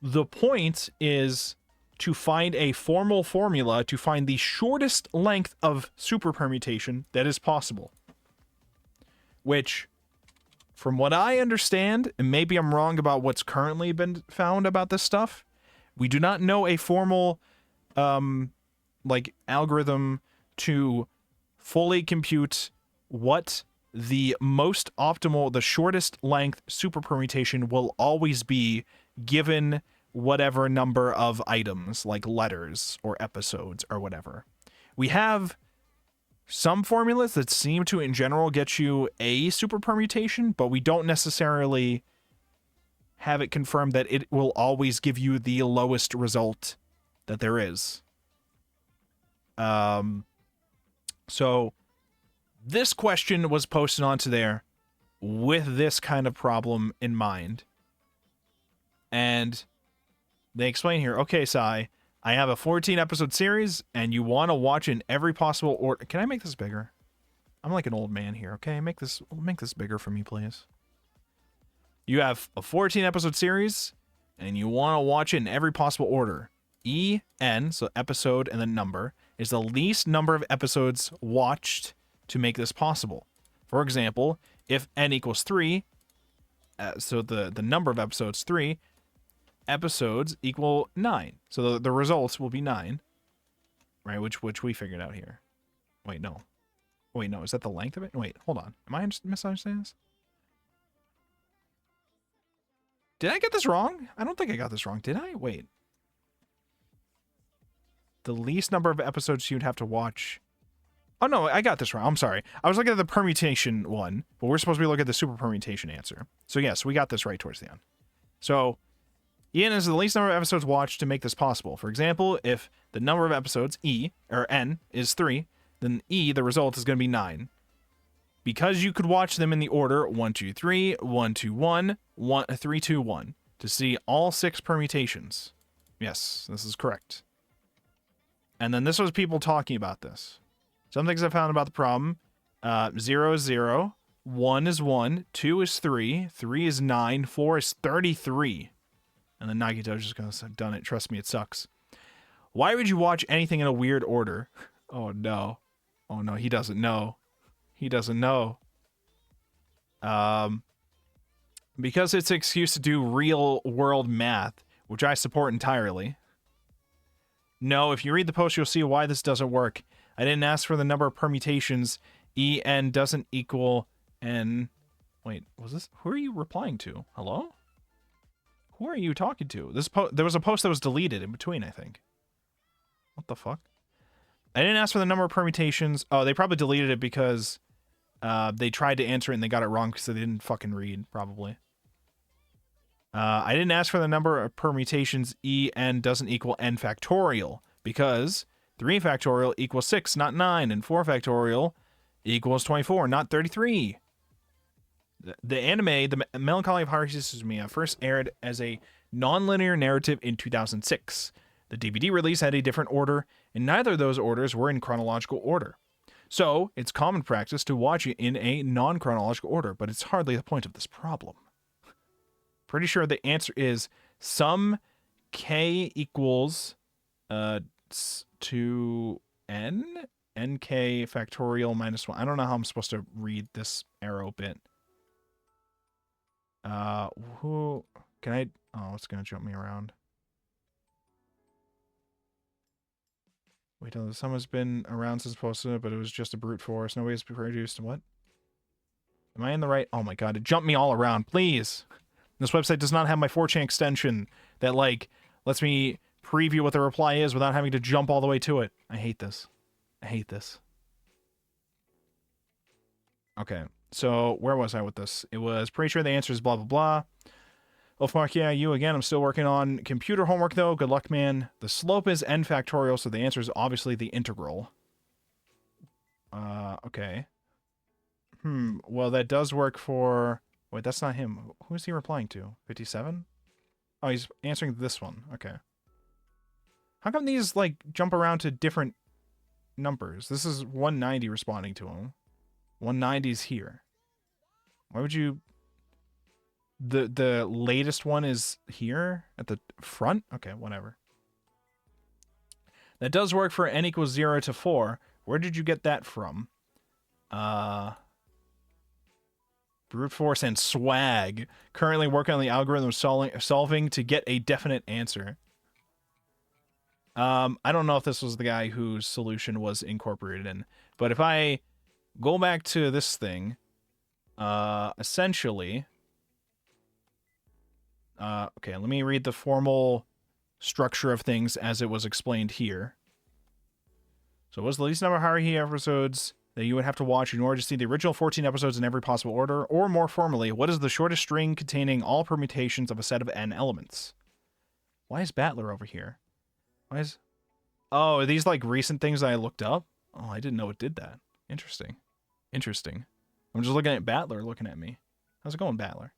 the point is to find a formal formula to find the shortest length of super permutation that is possible. Which, from what I understand, and maybe I'm wrong about what's currently been found about this stuff, we do not know a formal like algorithm to fully compute what the most optimal, the shortest length super permutation will always be given whatever number of items, like letters or episodes or whatever. We have some formulas that seem to, in general, get you a super permutation, but we don't necessarily have it confirmed that it will always give you the lowest result that there is. So this question was posted onto there with this kind of problem in mind. And they explain here, okay, Sai, I have a 14 episode series and you want to watch in every possible order. Can I make this bigger? I'm like an old man here, okay? Make this bigger for me, please. You have a 14 episode series and you want to watch it in every possible order. EN, so episode and then number, is the least number of episodes watched to make this possible. For example, if N equals 3, so the number of episodes 3, episodes equal 9. So the results will be 9, right? Which we figured out here. Wait, no. Wait, no. Is that the length of it? Wait, hold on. Am I misunderstanding this? Did I get this wrong? I don't think I got this wrong. Did I? Wait. The least number of episodes you'd have to watch. Oh, no, I got this wrong. I'm sorry. I was looking at the permutation one, but we're supposed to be looking at the super permutation answer. So, yes, we got this right towards the end. So, EN is the least number of episodes watched to make this possible. For example, if the number of episodes, E, or N, is 3, then E, the result, is going to be 9. Because you could watch them in the order 1, 2, 3, 1, 2, 1, 3, 2, 1 to see all 6 permutations. Yes, this is correct. And then this was people talking about this. Some things I found about the problem. 0 is 0, 1 is 1, 2 is 3, 3 is 9, 4 is 33. And then Nagito's just going to say, done it. Trust me, it sucks. Why would you watch anything in a weird order? Oh, no. Oh, no, he doesn't know. He doesn't know. Because it's an excuse to do real-world math, which I support entirely. No, if you read the post, you'll see why this doesn't work. I didn't ask for the number of permutations. EN doesn't equal N. Wait, was this? Who are you replying to? Hello? Who are you talking to? There was a post that was deleted in between, I think. What the fuck? I didn't ask for the number of permutations. Oh, they probably deleted it because they tried to answer it and they got it wrong because they didn't fucking read, probably. I didn't ask for the number of permutations. EN doesn't equal N factorial because 3 factorial equals 6, not 9, and 4 factorial equals 24, not 33. The anime, The Melancholy of Haruhi Suzumiya, first aired as a non-linear narrative in 2006. The DVD release had a different order, and neither of those orders were in chronological order. So, it's common practice to watch it in a non-chronological order, but it's hardly the point of this problem. Pretty sure the answer is sum k equals 2n, nk factorial minus 1. I don't know how I'm supposed to read this arrow bit. Who can I? Oh, it's gonna jump me around. Wait till the sum has been around since posted, but it was just a brute force. Nobody's produced. What? Am I in the right? Oh my god, it jumped me all around. Please. This website does not have my 4chan extension that, like, lets me preview what the reply is without having to jump all the way to it. I hate this. I hate this. Okay, so where was I with this? It was pretty sure the answer is blah, blah, blah. Wolfborg, yeah, you again. I'm still working on computer homework, though. Good luck, man. The slope is n factorial, so the answer is obviously the integral. Okay. Well, that does work for... Wait, that's not him. Who is he replying to? 57? Oh, he's answering this one. Okay. How come these, like, jump around to different numbers? This is 190 responding to him. 190's here. Why would you... The latest one is here at the front? Okay, whatever. That does work for n equals 0 to 4. Where did you get that from? Brute force and swag. Currently working on the algorithm solving to get a definite answer. I don't know if this was the guy whose solution was incorporated in, but if I go back to this thing, essentially... okay, let me read the formal structure of things as it was explained here. So what's the least number of Haruhi episodes that you would have to watch in order to see the original 14 episodes in every possible order? Or more formally, what is the shortest string containing all permutations of a set of n elements? Why is Battler over here? Why is... Oh, are these like recent things that I looked up? Oh, I didn't know it did that. Interesting. Interesting. I'm just looking at Battler looking at me. How's it going, Battler?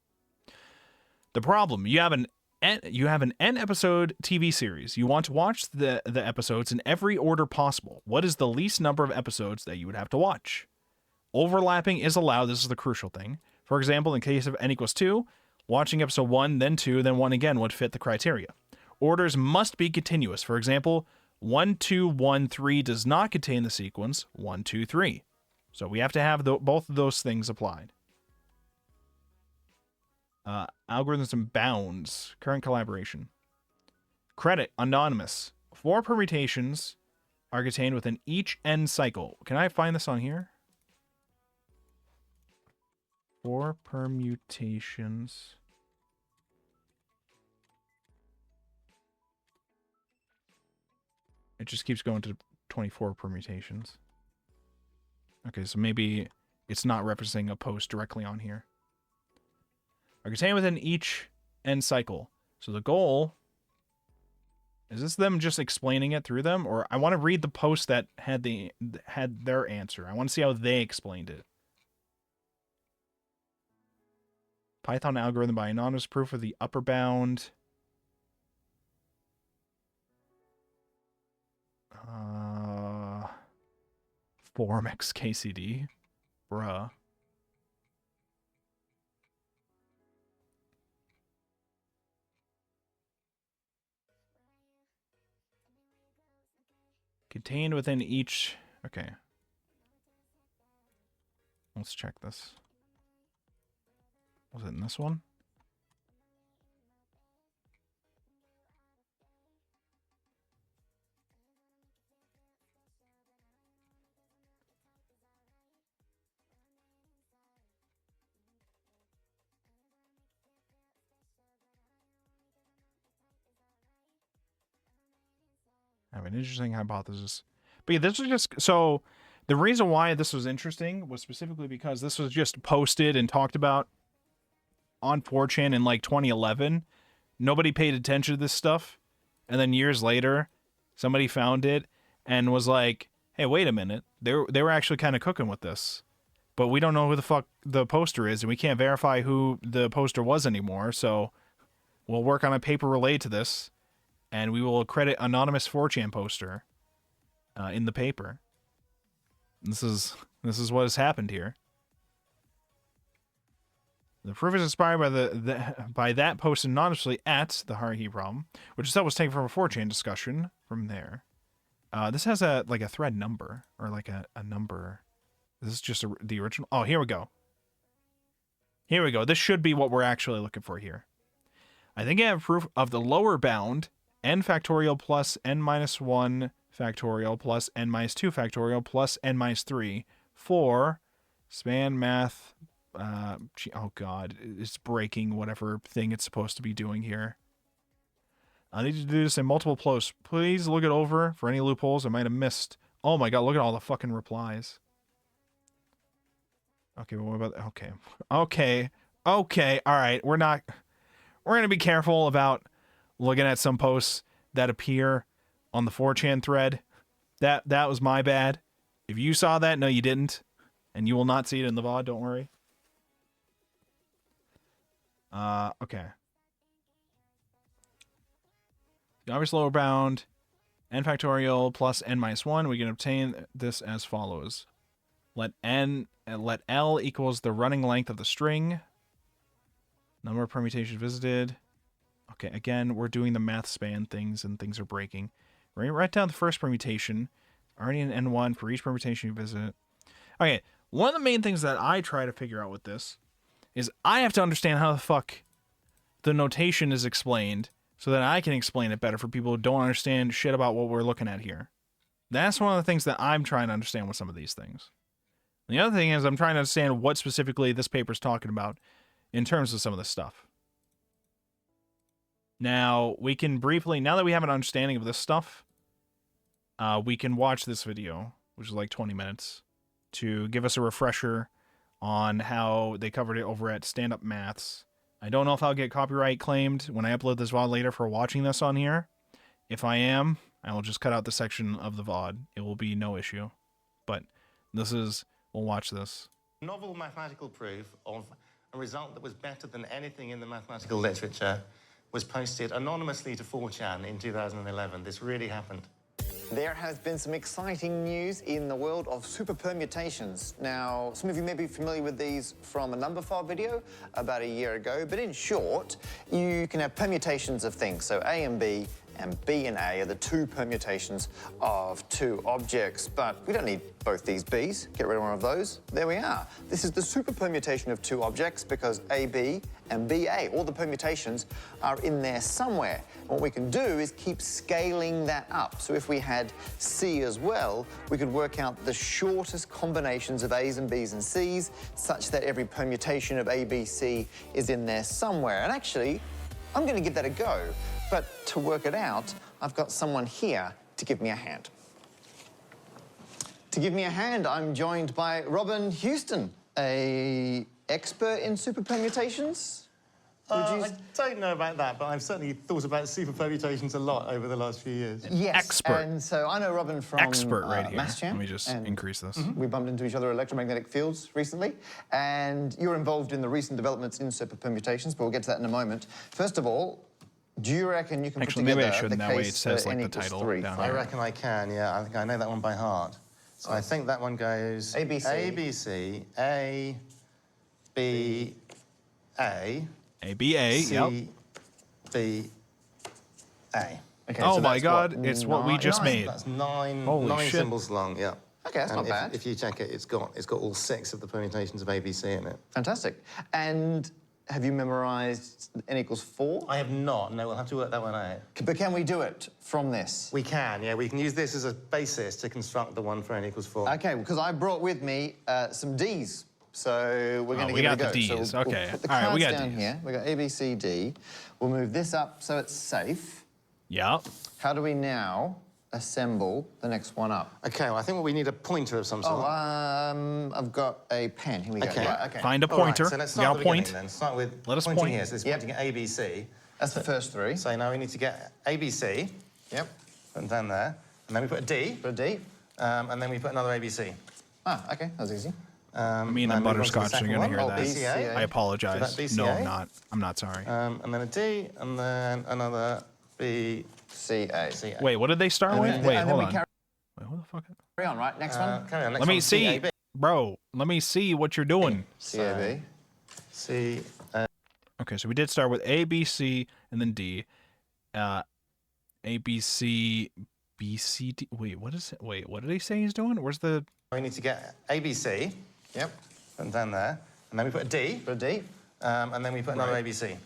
The problem, you have an N episode TV series. You want to watch the episodes in every order possible. What is the least number of episodes that you would have to watch? Overlapping is allowed. This is the crucial thing. For example, in case of n equals 2, watching episode 1, then 2, then 1 again would fit the criteria. Orders must be continuous. For example, 1, 2, 1, 3 does not contain the sequence 1, 2, 3. So we have to have both of those things applied. Algorithms and bounds. Current collaboration. Credit. Anonymous. 4 permutations are contained within each n cycle. Can I find this on here? 4 permutations. It just keeps going to 24 permutations. Okay, so maybe it's not referencing a post directly on here. Are contained within each n cycle. So the goal... Is this them just explaining it through them? Or I want to read the post that had their answer. I want to see how they explained it. Python algorithm by anonymous proof of the upper bound. Form XKCD. Bruh. Contained within each... Okay. Let's check this. Was it in this one? I have an interesting hypothesis. But yeah, this was just... So, the reason why this was interesting was specifically because this was just posted and talked about on 4chan in like 2011. Nobody paid attention to this stuff. And then years later, somebody found it and was like, hey, wait a minute. They were actually kind of cooking with this. But we don't know who the fuck the poster is, and we can't verify who the poster was anymore, so we'll work on a paper related to this. And we will credit anonymous 4chan poster in the paper. This is what has happened here. The proof is inspired by that post anonymously at the Haruhi Problem, which itself was taken from a 4chan discussion from there. This has a thread number or like a number. This is just the original. Oh, here we go. Here we go. This should be what we're actually looking for here. I think I have proof of the lower bound n factorial plus n minus 1 factorial plus n minus 2 factorial plus n minus 3 for span math. Oh god, it's breaking whatever thing it's supposed to be doing here. I need to do this in multiple flows. Please look it over for any loopholes I might have missed. Oh my god, look at all the fucking replies. Okay, but what about... Okay. Alright, we're gonna be careful about looking at some posts that appear on the 4chan thread. That was my bad. If you saw that, no you didn't. And you will not see it in the VOD, don't worry. Okay. The obvious lower bound, n factorial plus n minus 1. We can obtain this as follows. Let L equals the running length of the string. Number of permutations visited. Okay, again, we're doing the math span things and things are breaking. Write down the first permutation. Already in N1 for each permutation you visit. Okay, one of the main things that I try to figure out with this is I have to understand how the fuck the notation is explained so that I can explain it better for people who don't understand shit about what we're looking at here. That's one of the things that I'm trying to understand with some of these things. And the other thing is I'm trying to understand what specifically this paper is talking about in terms of some of this stuff. Now, we can briefly, now that we have an understanding of this stuff, we can watch this video, which is like 20 minutes, to give us a refresher on how they covered it over at Stand Up Maths. I don't know if I'll get copyright claimed when I upload this VOD later for watching this on here. If I am, I will just cut out the section of the VOD. It will be no issue. But this is, we'll watch this. Novel mathematical proof of a result that was better than anything in the mathematical literature was posted anonymously to 4chan in 2011. This really happened. There has been some exciting news in the world of superpermutations. Now, some of you may be familiar with these from a number file video about a year ago, but in short, you can have permutations of things. So A and B and A are the two permutations of two objects, but we don't need both these B's. Get rid of one of those. There we are. This is the superpermutation of two objects because AB and BA, all the permutations are in there somewhere. And what we can do is keep scaling that up. So if we had C as well, we could work out the shortest combinations of A's and B's and C's such that every permutation of A, B, C is in there somewhere. And actually, I'm going to give that a go. But to work it out, I've got someone here to give me a hand. To give me a hand, I'm joined by Robin Houston, an expert in superpermutations. I don't know about that, but I've certainly thought about superpermutations a lot over the last few years. Yes, expert. And so I know Robin from expert right here. MathsChamp. Let me just increase this. We bumped into each other in electromagnetic fields recently, and you're involved in the recent developments in superpermutations, but we'll get to that in a moment. First of all, do you reckon you can put together maybe I shouldn't. the That way it case says for like n the equals title 3? down I here. reckon I can, yeah. I think I know that one by heart. So I think that one goes... ABC. ABC, A, B, A. ABA, C, yep. B, A. Okay, Oh so my that's god, what, it's what we just made. That's nine Holy shit. symbols long, yeah. Okay, that's not bad. If you check it, it's got all 6 of the permutations of ABC in it. Fantastic. And have you memorized n equals 4? I have not. No, we'll have to work that one out. But can we do it from this? We can, yeah. We can use this as a basis to construct the one for n equals 4. Okay, because I brought with me some D's. So we're going to we give it a got go. the D's, So okay. We'll put the All right, cards we got down D's. here. We've got A, B, C, D. We'll move this up so it's safe. Yep. How do we now assemble the next one up? Okay, well, I think we need a pointer of some sort. I've got a pen. Here we go. Okay. Right, okay. Find a All right, pointer. so let's We start got at a the point. beginning then. Start with Let us pointing point. here. So this is Yep. pointing at ABC. That's the first 3. So now we need to get ABC, Yep. put down there, and then we put a D, Put a D. and then we put another ABC. Ah, okay. That's easy. Me and the butterscotch are going to hear Oh, that. BCA. I apologize. So that BCA? No, I'm not. I'm not sorry. And then a D, and then another B, C-A. C, A. Wait, what did they start And with? then- Wait, and then hold we on. Wait, what the fuck? Carry on, right? Next one. Carry on. Next Let me one's see. CAB. Bro, let me see what you're doing. C-A-B. C, Okay, so we did start with A, B, C, and then D. A, B, C, B, C, D. Wait, what is it? Wait, what did he say he's doing? Where's the... we need to get ABC, Yep. put down there, and then we put a D, Put a D. and then we put another Right. ABC.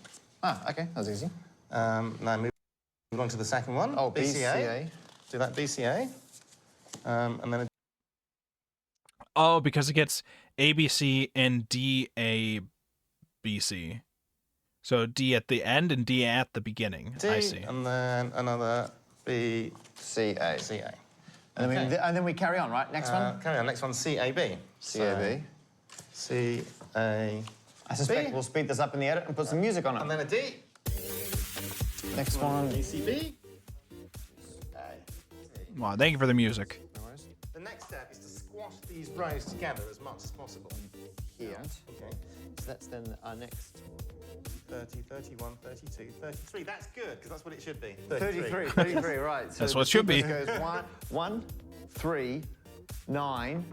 Ah, okay. That's easy. Now move on to the second one. Oh, BCA. BCA. Do that BCA. And then Oh, because it gets ABC and DABC. So D at the end and D at the beginning. D, I see. and then another B, C, A. C, A. And, Okay. then we carry on, right? Next one? Carry on. Next one, C, A, B. C, A, B. C, A, I suspect B. we'll speed this up in the edit and put some music on it. And then a D. Next one. B, C, B. Wow, thank you for the music. The next step is to squash these rows together as much as possible. Here. Okay. So that's then our next... 30, 31, 32, 33. That's good, because that's what it should be. 33, right. So That's what it should be. Goes 1, 3, 9,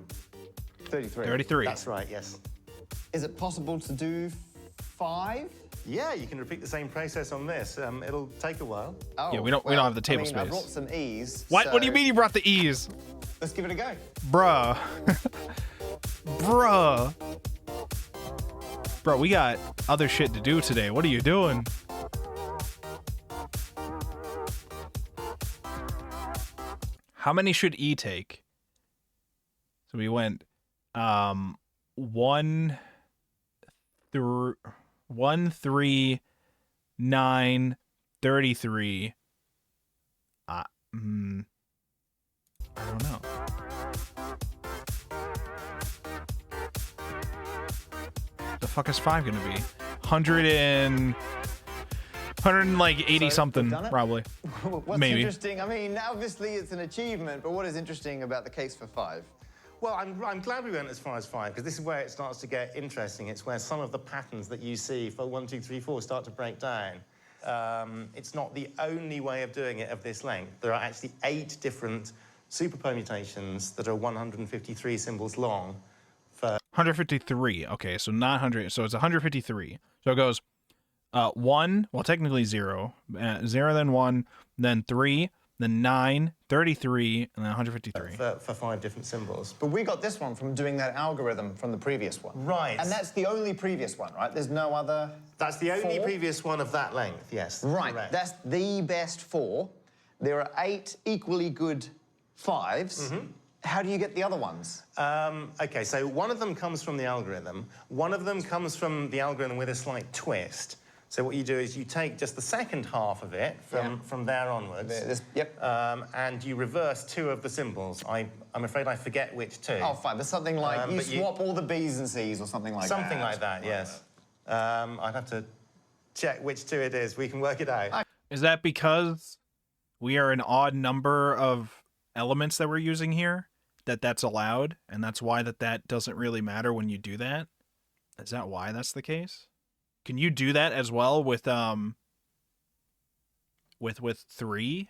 33. 33. That's right, yes. Is it possible to do 5? Yeah, you can repeat the same process on this. It'll take a while. Oh, Yeah, we don't have the table I space. brought some E's. What? So What do you mean you brought the E's? Let's give it a go. Bruh. Bruh. Bro, we got other shit to do today. What are you doing? How many should E take? So we went 1 3 9 33. I don't know. The fuck is 5 gonna be? 180 something, done it? probably. What's Maybe. interesting, I mean, obviously it's an achievement, but what is interesting about the case for 5? Well, I'm glad we went as far as 5, because this is where it starts to get interesting. It's where some of the patterns that you see for 1, 2, 3, 4 start to break down. It's not the only way of doing it of this length. There are actually 8 different super permutations that are 153 symbols long. 153. Okay, so not 100. So it's 153. So it goes 1, well, technically 0. 0, then 1, then 3, then 9, 33, and then 153. For 5 different symbols. But we got this one from doing that algorithm from the previous one. Right. And that's the only previous one, right? There's no other... That's the only 4? previous one of that length, yes. Right, Correct. that's the best 4. There are 8 equally good 5s. How do you get the other ones? OK, so one of them comes from the algorithm. One of them comes from the algorithm with a slight twist. So what you do is you take just the second half of it from there onwards. And you reverse 2 of the symbols. I'm afraid I forget which 2. Oh, fine. There's something like you swap all the B's and C's or something like that. Something like that, yes. I'd have to check which 2 it is. We can work it out. Is that because we are an odd number of elements that we're using here? That's allowed? And that's why that doesn't really matter when you do that? Is that why that's the case? Can you do that as well with 3?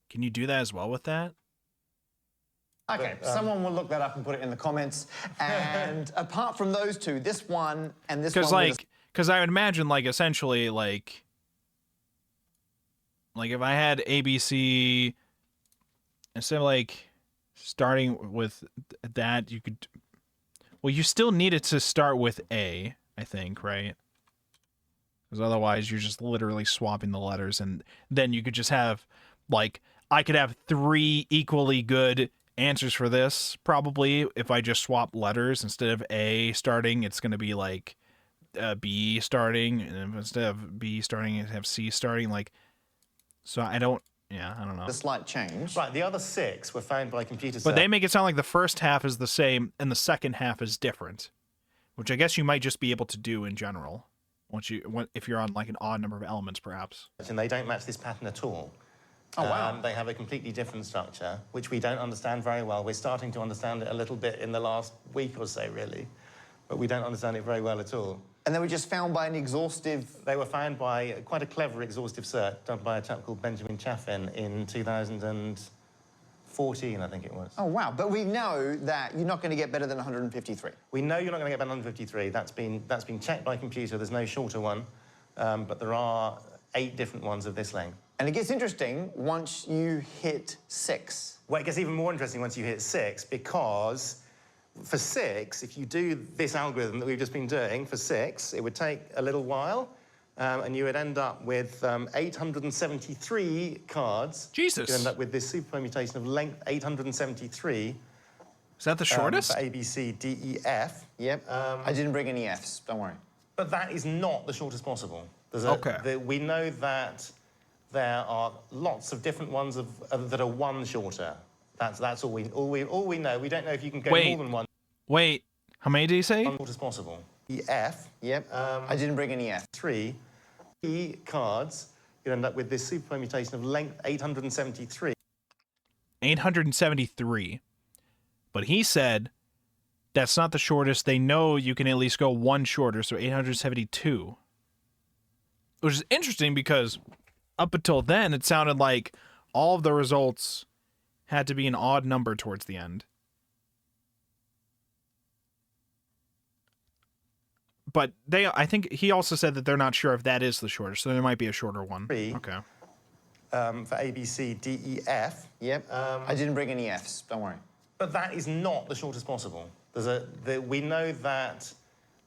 Can you do that as well with that? Okay, someone will look that up and put it in the comments. And apart from those 2, this one and this one... Because I would imagine, like, essentially, like if I had ABC, instead of, like, starting with that, you could... Well, you still need it to start with A, I think, right? Because otherwise you're just literally swapping the letters, and then you could just have, like, I could have 3 equally good answers for this, probably, if I just swap letters. Instead of A starting, it's going to be, like, B starting, and instead of B starting, it have C starting, like, so I don't know. The slight change. Right, the other 6 were found by computer But they make it sound like the first half is the same and the second half is different, which I guess you might just be able to do in general if you're on, like, an odd number of elements, perhaps. And they don't match this pattern at all. Oh, wow. They have a completely different structure, which we don't understand very well. We're starting to understand it a little bit in the last week or so, really. But we don't understand it very well at all. And they were just found by an exhaustive... They were found by quite a clever exhaustive search done by a chap called Benjamin Chaplin in 2014, I think it was. Oh, wow. But we know that you're not going to get better than 153. We know you're not going to get better than 153. That's been checked by computer. There's no shorter one. But there are 8 different ones of this length. And it gets interesting once you hit 6. Well, it gets even more interesting once you hit 6, because for 6, if you do this algorithm that we've just been doing for 6, it would take a little while. and you would end up with 873 cards. Jesus. You end up with this super permutation of length 873. Is that the shortest? For A, B, C, D, E, F. Yep. I didn't bring any Fs, don't worry. But that is not the shortest possible. We know that there are lots of different ones that are one shorter. That's all we know. We don't know if you can go more than one. Wait, how many did you say? One shortest possible. E, F. Yep. I didn't bring any F. 3 E cards. You end up with this super permutation of length 873. 873. But he said that's not the shortest. They know you can at least go one shorter, so 872. Which is interesting because up until then, it sounded like all of the results had to be an odd number towards the end. But I think he also said that they're not sure if that is the shortest, so there might be a shorter one. 3. Okay. For A, B, C, D, E, F. Yep. I didn't bring any Fs, don't worry. But that is not the shortest possible. We know that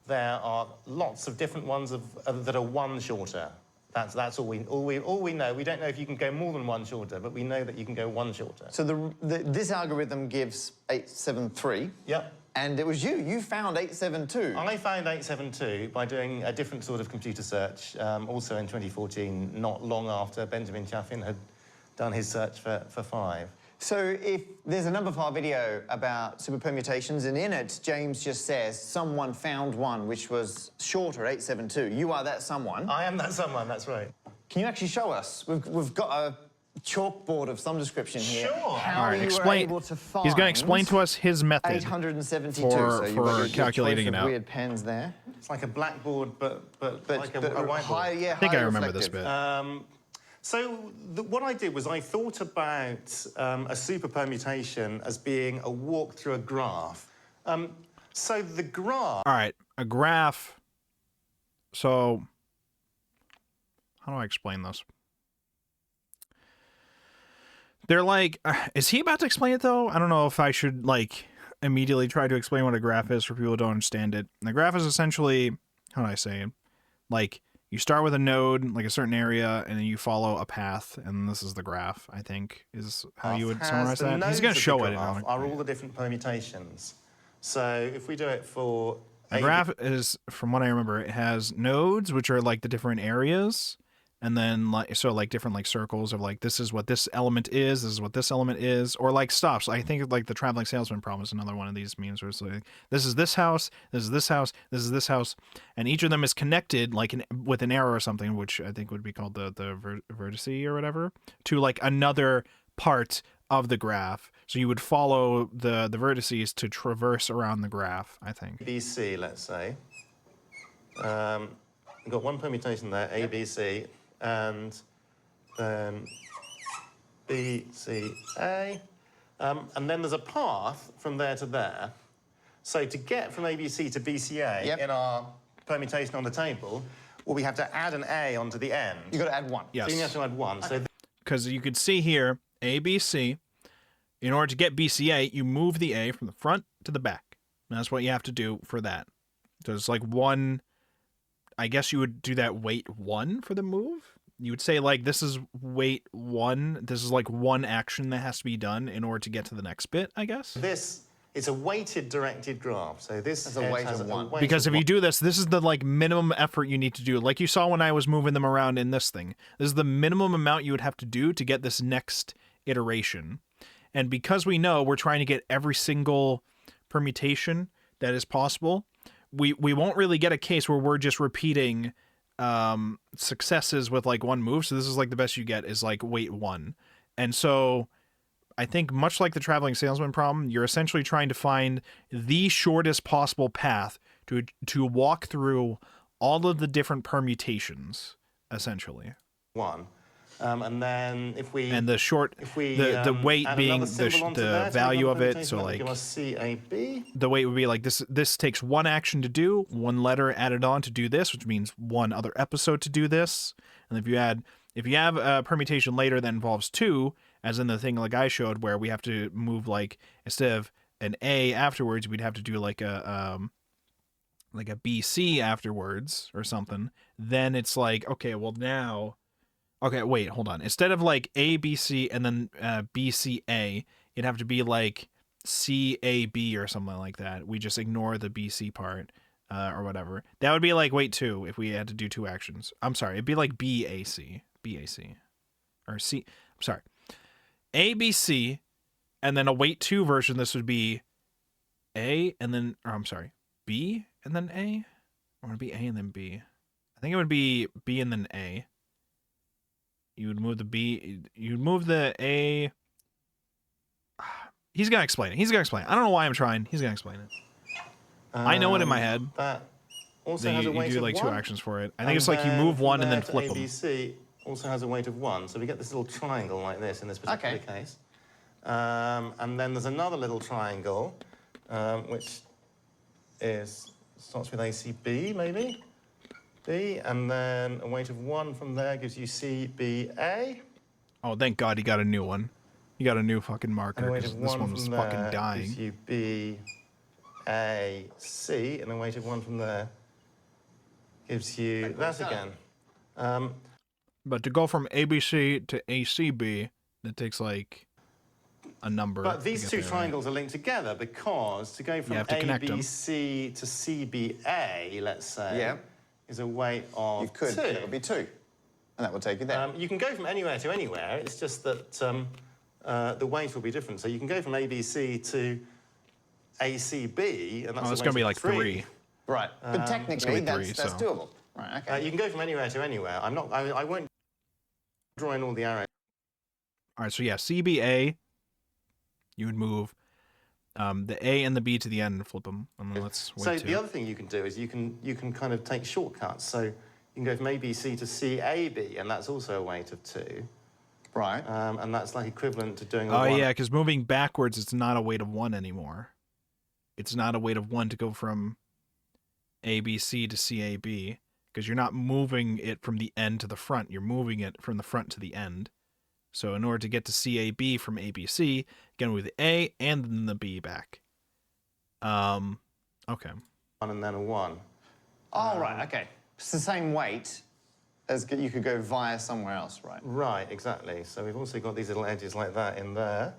there are lots of different ones that are one shorter. That's all we know. We don't know if you can go more than one shorter, but we know that you can go one shorter. So this algorithm gives 873. Yep. And it was you. You found 872. I found 872 by doing a different sort of computer search, also in 2014, not long after Benjamin Chaplin had done his search for 5. So if there's a number file video about super permutations, and in it, James just says, someone found one which was shorter, 872. You are that someone. I am that someone, that's right. Can you actually show us? We've got a chalkboard of some description here. Sure. How you were able to find He's going to explain to us his method 872. for calculating it out. Weird pens there. It's like a blackboard, but like a whiteboard. Yeah, I think I remember this bit. What I did was I thought about a super permutation as being a walk through a graph. So the graph... All right, a graph. So, how do I explain this? They're like, is he about to explain it, though? I don't know if I should, like, immediately try to explain what a graph is for people who don't understand it. And the graph is essentially, how do I say it? Like, you start with a node, like a certain area, and then you follow a path, and this is the graph, I think, is how you would summarize that. He's going to show it. Are all the different permutations. So if we do it for... The graph is, from what I remember, it has nodes, which are like the different areas, and then like different like circles of like, this is what this element is, this is what this element is, or like stops. I think like the traveling salesman problem is another one of these memes where it's like, this is this house, this is this house, this is this house, and each of them is connected like with an arrow or something, which I think would be called the vertice or whatever, to like another part of the graph. So you would follow the vertices to traverse around the graph, I think. ABC, let's say. We've got one permutation there, A, B, C, and then B, C, A. And then there's a path from there to there. So to get from ABC to BCA in our permutation on the table, well, we have to add an A onto the end. You've got to add 1. Yes. So you have to add 1. Because you could see here, A, B, C. In order to get BCA, you move the A from the front to the back. And that's what you have to do for that. So it's like one, I guess you would do that weight 1 for the move. You would say like, this is weight 1. This is like one action that has to be done in order to get to the next bit, I guess. This is a weighted directed graph. So this is a weight of 1. Because if you do this, this is the like minimum effort you need to do. Like you saw when I was moving them around in this thing. This is the minimum amount you would have to do to get this next iteration. And because we know we're trying to get every single permutation that is possible, we won't really get a case where we're just repeating successes with like one move. So this is like the best you get is like weight 1. And so I think much like the traveling salesman problem, you're essentially trying to find the shortest possible path to walk through all of the different permutations, essentially. 1. And then if we... And the short, the weight being the value of it, so like... CAB. The weight would be like, this takes one action to do, one letter added on to do this, which means one other episode to do this. And if you have a permutation later that involves 2, as in the thing like I showed where we have to move like, instead of an A afterwards, we'd have to do like a like a BC afterwards or something, then it's like, okay, well now, okay, wait, hold on. Instead of like ABC and then BCA, it'd have to be like CAB or something like that. We just ignore the BC part or whatever. That would be like wait 2 if we had to do 2 actions. I'm sorry, it'd be like BAC, or C. I'm sorry, ABC, and then a wait 2 version. This would be A and then, or I'm sorry, B and then A, or would it be A and then B? I think it would be B and then A. You would move the B. You'd move the A. He's gonna explain it. I don't know why I'm trying. He's gonna explain it. I know it in my head. That also Then has a you weight do of like 2 1. actions for it. I think it's like you move from 1 and there then to flip them. ABC also has a weight of 1, so we get this little triangle like this in this particular case. And then there's another little triangle, which starts with ACB, maybe? B, and then a weight of 1 from there gives you CBA. Oh, thank God he got a new one. He got a new fucking marker, because this one was fucking dying. Gives you BAC, and a weight of 1 from there gives you that again. But to go from ABC to ACB, that takes like a number. But these two there, triangles are linked together because to go from ABC to CBA, let's say, is a weight of 2. It would be 2, and that will take you there. You can go from anywhere to anywhere. It's just that the weight will be different. So you can go from ABC to ACB, and that's it's going to be like 3. Right, but technically that's so. doable. Right, okay. You can go from anywhere to anywhere. I won't draw in all the arrows. All right, so yeah, CBA, you would move the A and the B to the end and flip them. And then let's wait. So the other thing you can do is you can kind of take shortcuts. So you can go from ABC to CAB, and that's also a weight of 2. Right. And that's like equivalent to doing. Oh yeah, because moving backwards, it's not a weight of 1 anymore. It's not a weight of 1 to go from ABC to CAB, because you're not moving it from the end to the front. You're moving it from the front to the end. So in order to get to CAB from ABC, again with the A and then the B back. Okay. 1 and then a 1. Oh, right, okay. It's the same weight as you could go via somewhere else, right? Right, exactly. So we've also got these little edges like that in there.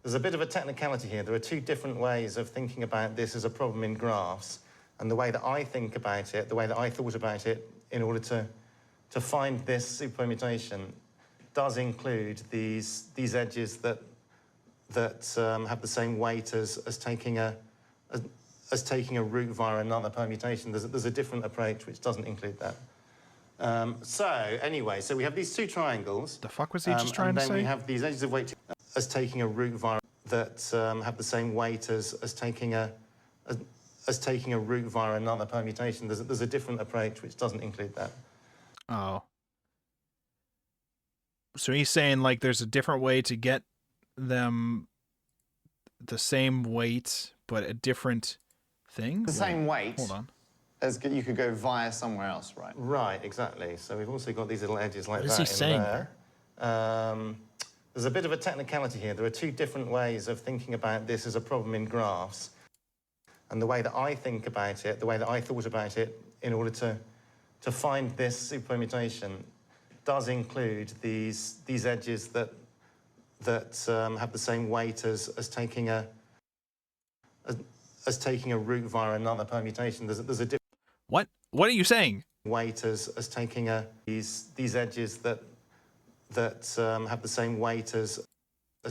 There's a bit of a technicality here. There are 2 different ways of thinking about this as a problem in graphs. And the way that I think about it, the way that I thought about it in order to find this superpermutation does include these edges that have the same weight as taking a root via another permutation. There's a different approach which doesn't include that. So anyway, so we have these 2 triangles. The fuck was he just trying to say? And then we have these edges of weight as taking a root via that have the same weight as taking a root via another permutation. There's a different approach which doesn't include that. Oh. So he's saying like there's a different way to get them the same weight, but a different thing? The same weight. Hold on. As you could go via somewhere else, right? Right, exactly. So we've also got these little edges like that in he saying? there. There's a bit of a technicality here. There are 2 different ways of thinking about this as a problem in graphs. And the way that I think about it, the way that I thought about it in order to find this superpermutation does include these edges that have the same weight as taking a root via another permutation. There's a different What are you saying? weight as taking these edges that have the same weight as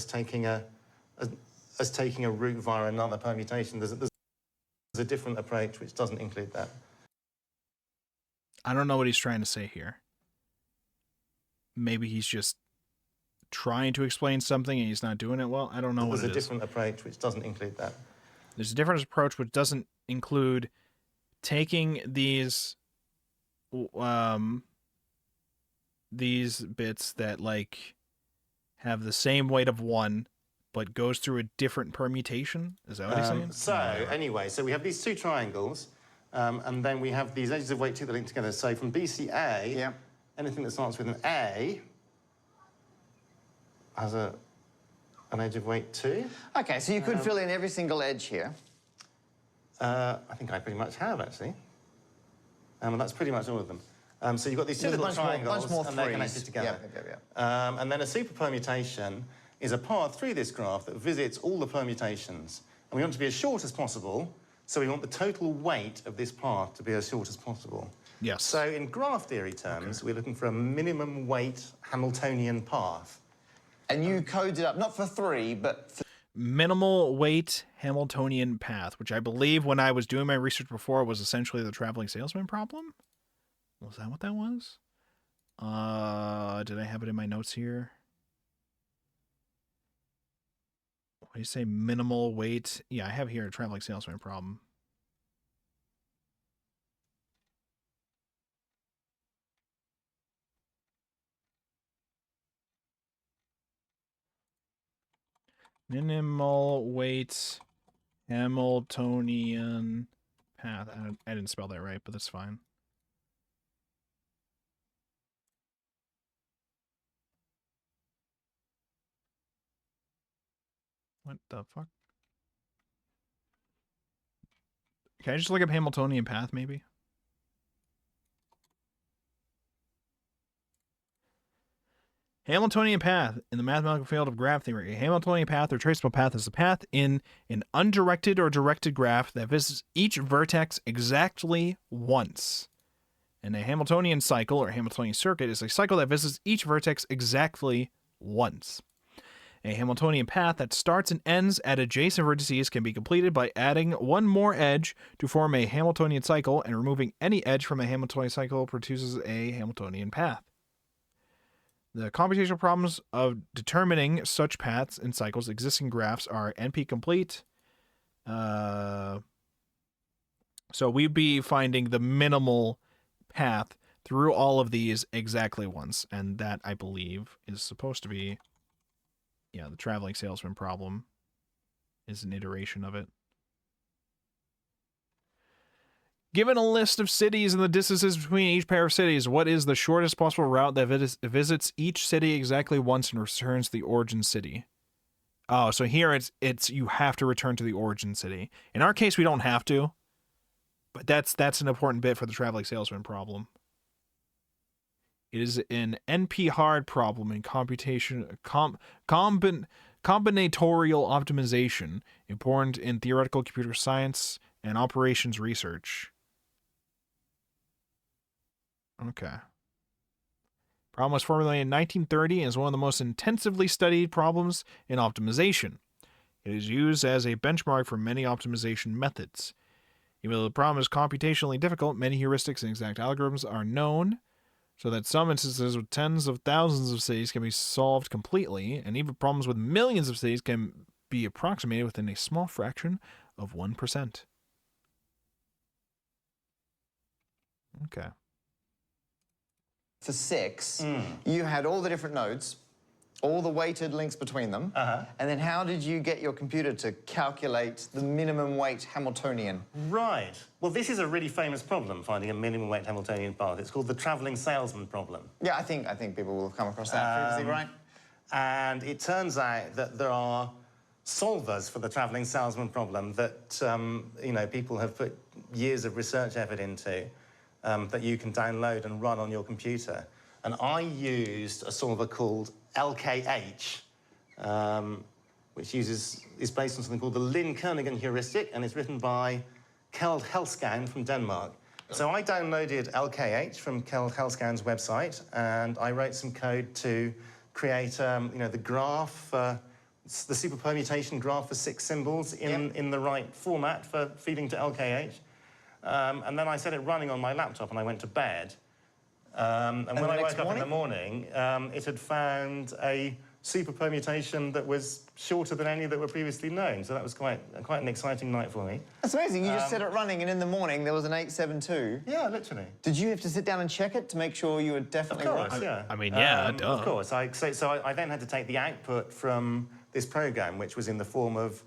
taking a root via another permutation. There's a different approach which doesn't include that. I don't know what he's trying to say here. Maybe he's just trying to explain something and he's not doing it well. I don't know what it is. There's a different approach which doesn't include that. There's a different approach which doesn't include taking these bits that like have the same weight of 1 but goes through a different permutation. Is that what he's saying? So anyway, so we have these 2 triangles, and then we have these edges of weight 2 that link together. So from BCA, anything that starts with an A has an edge of weight 2. Okay, so you could fill in every single edge here. I think I pretty much have, actually. And that's pretty much all of them. So you've got these two little triangles, and they're connected together. And then a super permutation is a path through this graph that visits all the permutations. And we want it to be as short as possible, so we want the total weight of this path to be as short as possible. Yes. So in graph theory terms, we're looking for a minimum weight Hamiltonian path. And you coded up, not for 3, but for... Minimal weight Hamiltonian path, which I believe when I was doing my research before was essentially the traveling salesman problem. Was that what that was? Did I have it in my notes here? What do you say? Minimal weight? Yeah, I have here a traveling salesman problem. Minimal weight Hamiltonian path. I didn't spell that right, but that's fine. What the fuck? Can I just look up Hamiltonian path, maybe? Hamiltonian path in the mathematical field of graph theory. A Hamiltonian path or traceable path is a path in an undirected or directed graph that visits each vertex exactly once. And a Hamiltonian cycle or Hamiltonian circuit is a cycle that visits each vertex exactly once. A Hamiltonian path that starts and ends at adjacent vertices can be completed by adding one more edge to form a Hamiltonian cycle, and removing any edge from a Hamiltonian cycle produces a Hamiltonian path. The computational problems of determining such paths in cycles existing graphs are NP-complete. So we'd be finding the minimal path through all of these exactly once, and that, I believe, is supposed to be... Yeah, the traveling salesman problem is an iteration of it. Given a list of cities and the distances between each pair of cities, what is the shortest possible route that visits each city exactly once and returns to the origin city? Oh, so here it's you have to return to the origin city. In our case, we don't have to, but that's an important bit for the traveling salesman problem. It is an NP-hard problem in combinatorial optimization, important in theoretical computer science and operations research. Okay. Problem was formulated in 1930 and is one of the most intensively studied problems in optimization. It is used as a benchmark for many optimization methods. Even though the problem is computationally difficult, many heuristics and exact algorithms are known, so that some instances with tens of thousands of cities can be solved completely, and even problems with millions of cities can be approximated within a small fraction of 1%. Okay. For 6, you had all the different nodes, all the weighted links between them, and then how did you get your computer to calculate the minimum weight Hamiltonian? Right. Well, this is a really famous problem, finding a minimum weight Hamiltonian path. It's called the traveling salesman problem. Yeah, I think people will have come across that previously, right? And it turns out that there are solvers for the traveling salesman problem that people have put years of research effort into, that you can download and run on your computer. And I used a solver called LKH, which is based on something called the Lynn-Kernighan heuristic, and it's written by Kjeld Helskan from Denmark. So I downloaded LKH from Kjeld Helskan's website, and I wrote some code to create, the graph, the super permutation graph for 6 symbols in the right format for feeding to LKH. And then I set it running on my laptop, and I went to bed. And when I woke up in the morning, it had found a super permutation that was shorter than any that were previously known. So that was quite an exciting night for me. That's amazing. You just set it running, and in the morning there was an 872. Yeah, literally. Did you have to sit down and check it to make sure you were definitely right? Of course, yeah. I mean, yeah, duh. Of course. So I then had to take the output from this program, which was in the form of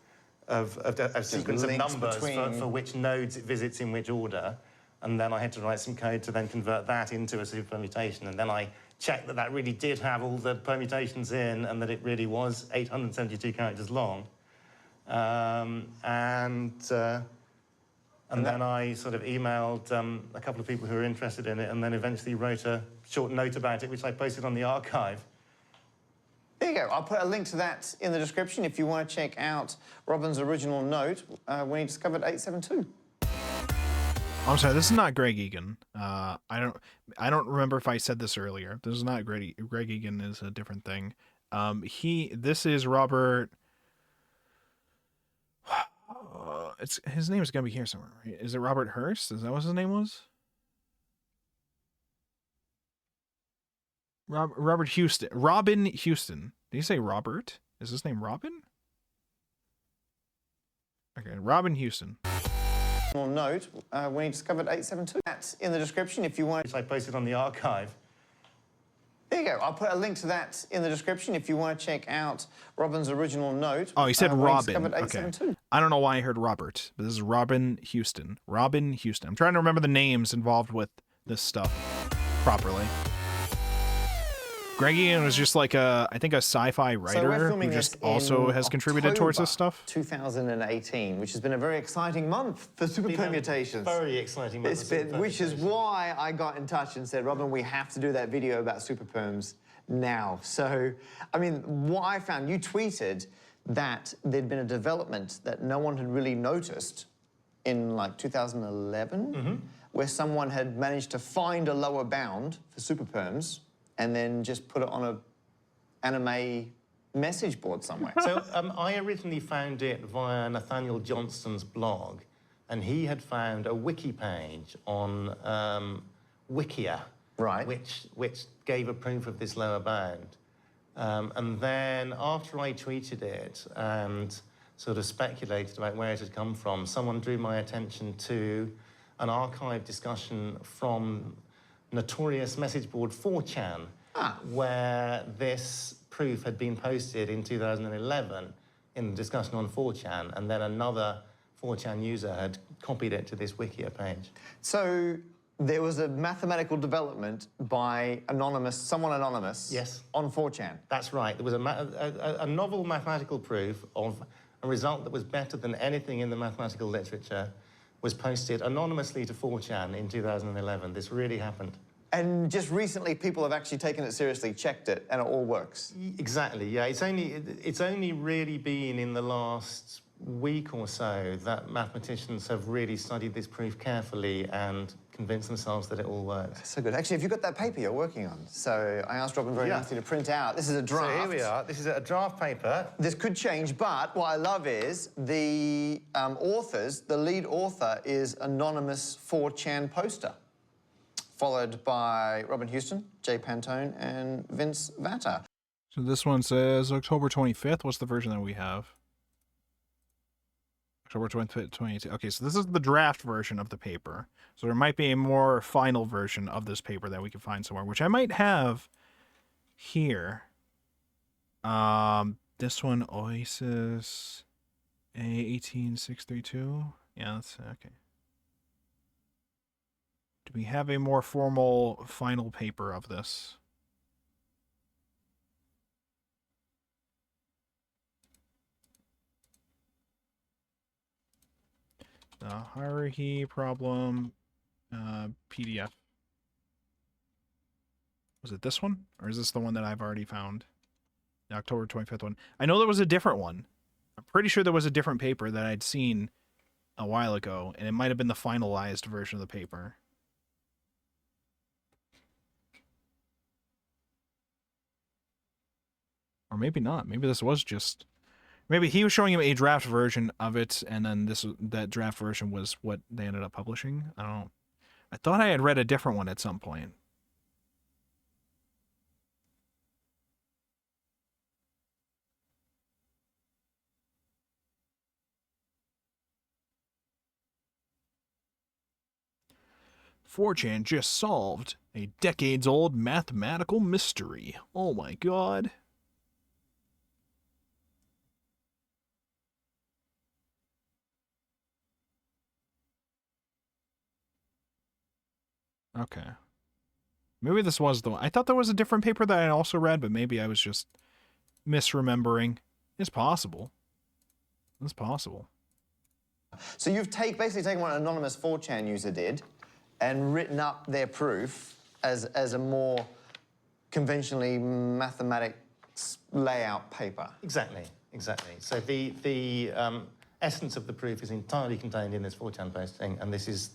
a sequence of numbers for which nodes it visits in which order. And then I had to write some code to then convert that into a super permutation. And then I checked that that really did have all the permutations in and that it really was 872 characters long. And then I sort of emailed a couple of people who were interested in it, and then eventually wrote a short note about it, which I posted on the archive. There you go. I'll put a link to that in the description if you want to check out Robin's original note when he discovered 872. I'm sorry, this is not Greg Egan. I don't remember if I said this earlier. This is not Greg Egan is a different thing. This is Robert. His name is gonna be here somewhere, right? Is it Robert Hurst? Is that what his name was? Robert Houston. Robin Houston. Did you say Robert? Is his name Robin? Okay, Robin Houston. Note when he discovered 872. That's in the description if you want. Which I posted on the archive. There you go. I'll put a link to that in the description if you want to check out Robin's original note. Oh, he said Robin. Okay. I don't know why I heard Robert, but this is Robin Houston. Robin Houston. I'm trying to remember the names involved with this stuff properly. Greg Egan was just like I think a sci-fi writer who just also has contributed towards this stuff. 2018, which has been a very exciting month for super permutations. Very exciting month. It's been, which is why I got in touch and said, Robin, we have to do that video about super perms now. So, I mean, what I found, you tweeted that there'd been a development that no one had really noticed in like 2011, where someone had managed to find a lower bound for super perms and then just put it on a anime message board somewhere. So I originally found it via Nathaniel Johnston's blog, and he had found a wiki page on Wikia, right, which gave a proof of this lower bound. And then after I tweeted it and sort of speculated about where it had come from, someone drew my attention to an archive discussion from notorious message board 4chan, where this proof had been posted in 2011 in the discussion on 4chan, and then another 4chan user had copied it to this Wikia page. So there was a mathematical development by someone anonymous, yes, on 4chan. That's right. There was a novel mathematical proof of a result that was better than anything in the mathematical literature was posted anonymously to 4chan in 2011. This really happened. And just recently, people have actually taken it seriously, checked it, and it all works. Exactly, yeah. It's only really been in the last week or so that mathematicians have really studied this proof carefully and convinced themselves that it all works. So good. Actually, have you got that paper you're working on? So I asked Robin very nicely to print out. This is a draft. So here we are. This is a draft paper. This could change, but what I love is the authors, the lead author is anonymous 4chan poster, followed by Robin Houston, Jay Pantone, and Vince Vatter. So this one says October 25th. What's the version that we have? October 25th, 2018. Okay, so this is the draft version of the paper. So there might be a more final version of this paper that we can find somewhere, which I might have here. This one, Oasis A18632. Yeah, that's okay. Do we have a more formal final paper of this? The Haruhi Problem PDF. Was it this one? Or is this the one that I've already found? The October 25th one. I know there was a different one. I'm pretty sure there was a different paper that I'd seen a while ago, and it might have been the finalized version of the paper. Or maybe not. Maybe this was just... Maybe he was showing him a draft version of it, and then that draft version was what they ended up publishing. I don't know. I thought I had read a different one at some point. "4chan just solved a decades-old mathematical mystery. Oh my god." Okay. Maybe this was the one. I thought there was a different paper that I also read, but maybe I was just misremembering. It's possible. It's possible. So you've basically taken what an anonymous 4chan user did and written up their proof as a more conventionally mathematics layout paper. Exactly. So the essence of the proof is entirely contained in this 4chan posting, and this is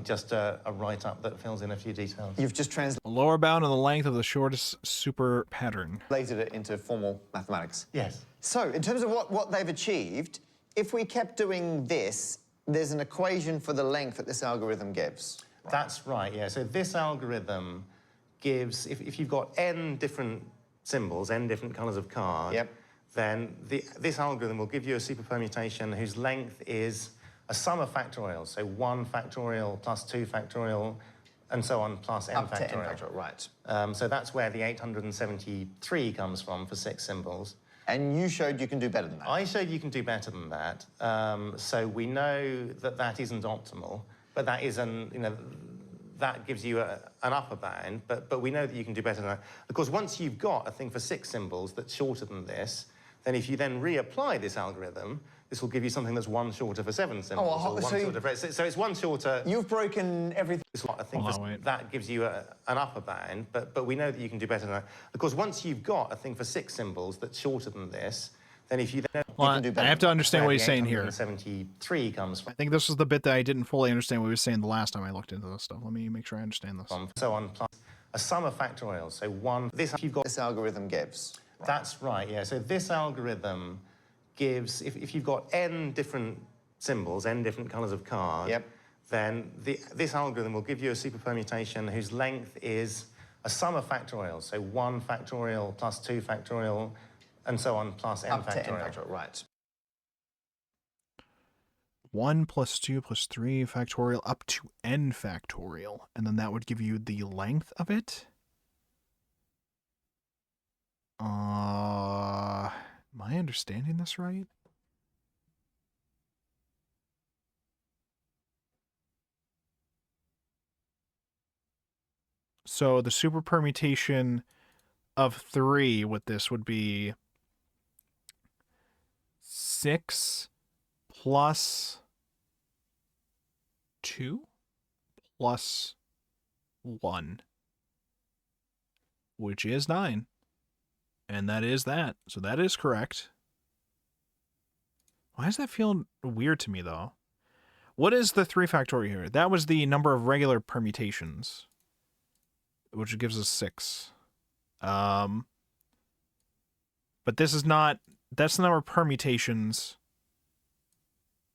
just a write-up that fills in a few details. You've just translated Lower bound on the length of the shortest super pattern. it into formal mathematics. Yes. So, in terms of what they've achieved, if we kept doing this, there's an equation for the length that this algorithm gives. Right. That's right, yeah. So this algorithm gives, if you've got n different symbols, n different colours of card, yep. then this algorithm will give you a superpermutation whose length is a sum of factorials. So 1 factorial plus 2 factorial, and so on, plus n Up factorial. to n factorial, right. So that's where the 873 comes from for 6 symbols. And you showed you can do better than that. I showed you can do better than that. So we know that that isn't optimal, but that is that gives you an upper bound, but we know that you can do better than that. Of course, once you've got a thing for 6 symbols that's shorter than this, then if you then reapply this algorithm, this will give you something that's 1 shorter for 7 symbols. Oh, so it's 1 shorter. You've broken everything. I think that gives you an upper bound, but we know that you can do better than that. Of course, once you've got a thing for 6 symbols that's shorter than this, then if you then well, you can do better. I have to understand what he's saying here. 73 comes from. I think this is the bit that I didn't fully understand what he was saying the last time I looked into this stuff. Let me make sure I understand this. So on plus a sum of factorials. So 1. This you've got. This algorithm gives. Right. That's right. Yeah. So this algorithm gives, if you've got n different symbols, n different colours of card, yep. then this algorithm will give you a superpermutation whose length is a sum of factorials. So 1 factorial plus 2 factorial, and so on, plus n Up factorial. to n factorial, right. 1 plus 2 plus 3 factorial up to n factorial. And then that would give you the length of it. Am I understanding this right? So the superpermutation of 3 with this would be 6 plus 2 plus 1, which is 9. And that is that. So that is correct. Why does that feel weird to me, though? What is the 3 factorial here? That was the number of regular permutations, which gives us 6. But this is not... That's the number of permutations,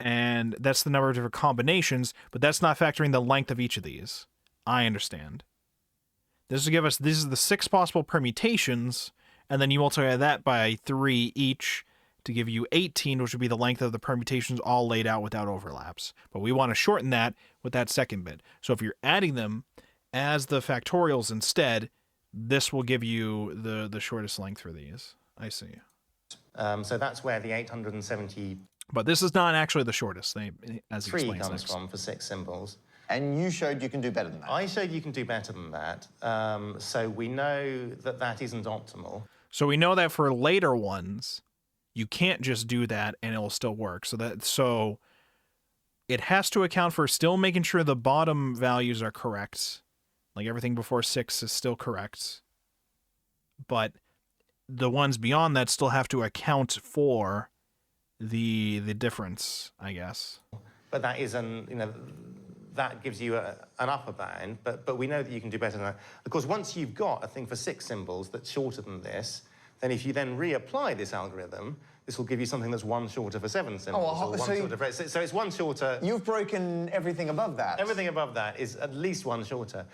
and that's the number of different combinations, but that's not factoring the length of each of these. I understand. This will give us... This is the 6 possible permutations, and then you multiply that by 3 each to give you 18, which would be the length of the permutations all laid out without overlaps. But we want to shorten that with that second bit. So if you're adding them as the factorials instead, this will give you the shortest length for these. I see. So that's where the 873 But this is not actually the shortest, as he explains comes next. from for 6 symbols. And you showed you can do better than that. I showed you can do better than that. So we know that that isn't optimal. So we know that for later ones, you can't just do that and it'll still work. So it has to account for still making sure the bottom values are correct. Like everything before 6 is still correct. But the ones beyond that still have to account for the difference, I guess. But that isn't, that gives you an upper bound, but we know that you can do better than that. Of course, once you've got a thing for 6 symbols that's shorter than this, then if you then reapply this algorithm, this will give you something that's 1 shorter for 7 symbols. So it's 1 shorter. You've broken everything above that. Everything above that is at least 1 shorter.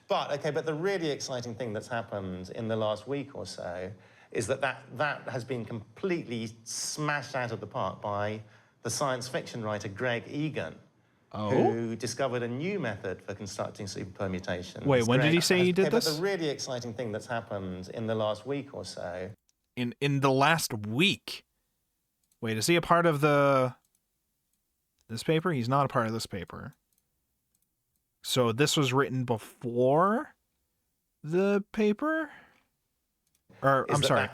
But the really exciting thing that's happened in the last week or so is that has been completely smashed out of the park by the science fiction writer Greg Egan, who discovered a new method for constructing superpermutations. Wait, when did he say he did this? But the really exciting thing that's happened in the last week or so... In the last week? Wait, is he a part of this paper? He's not a part of this paper. So this was written before the paper? Or, I'm sorry.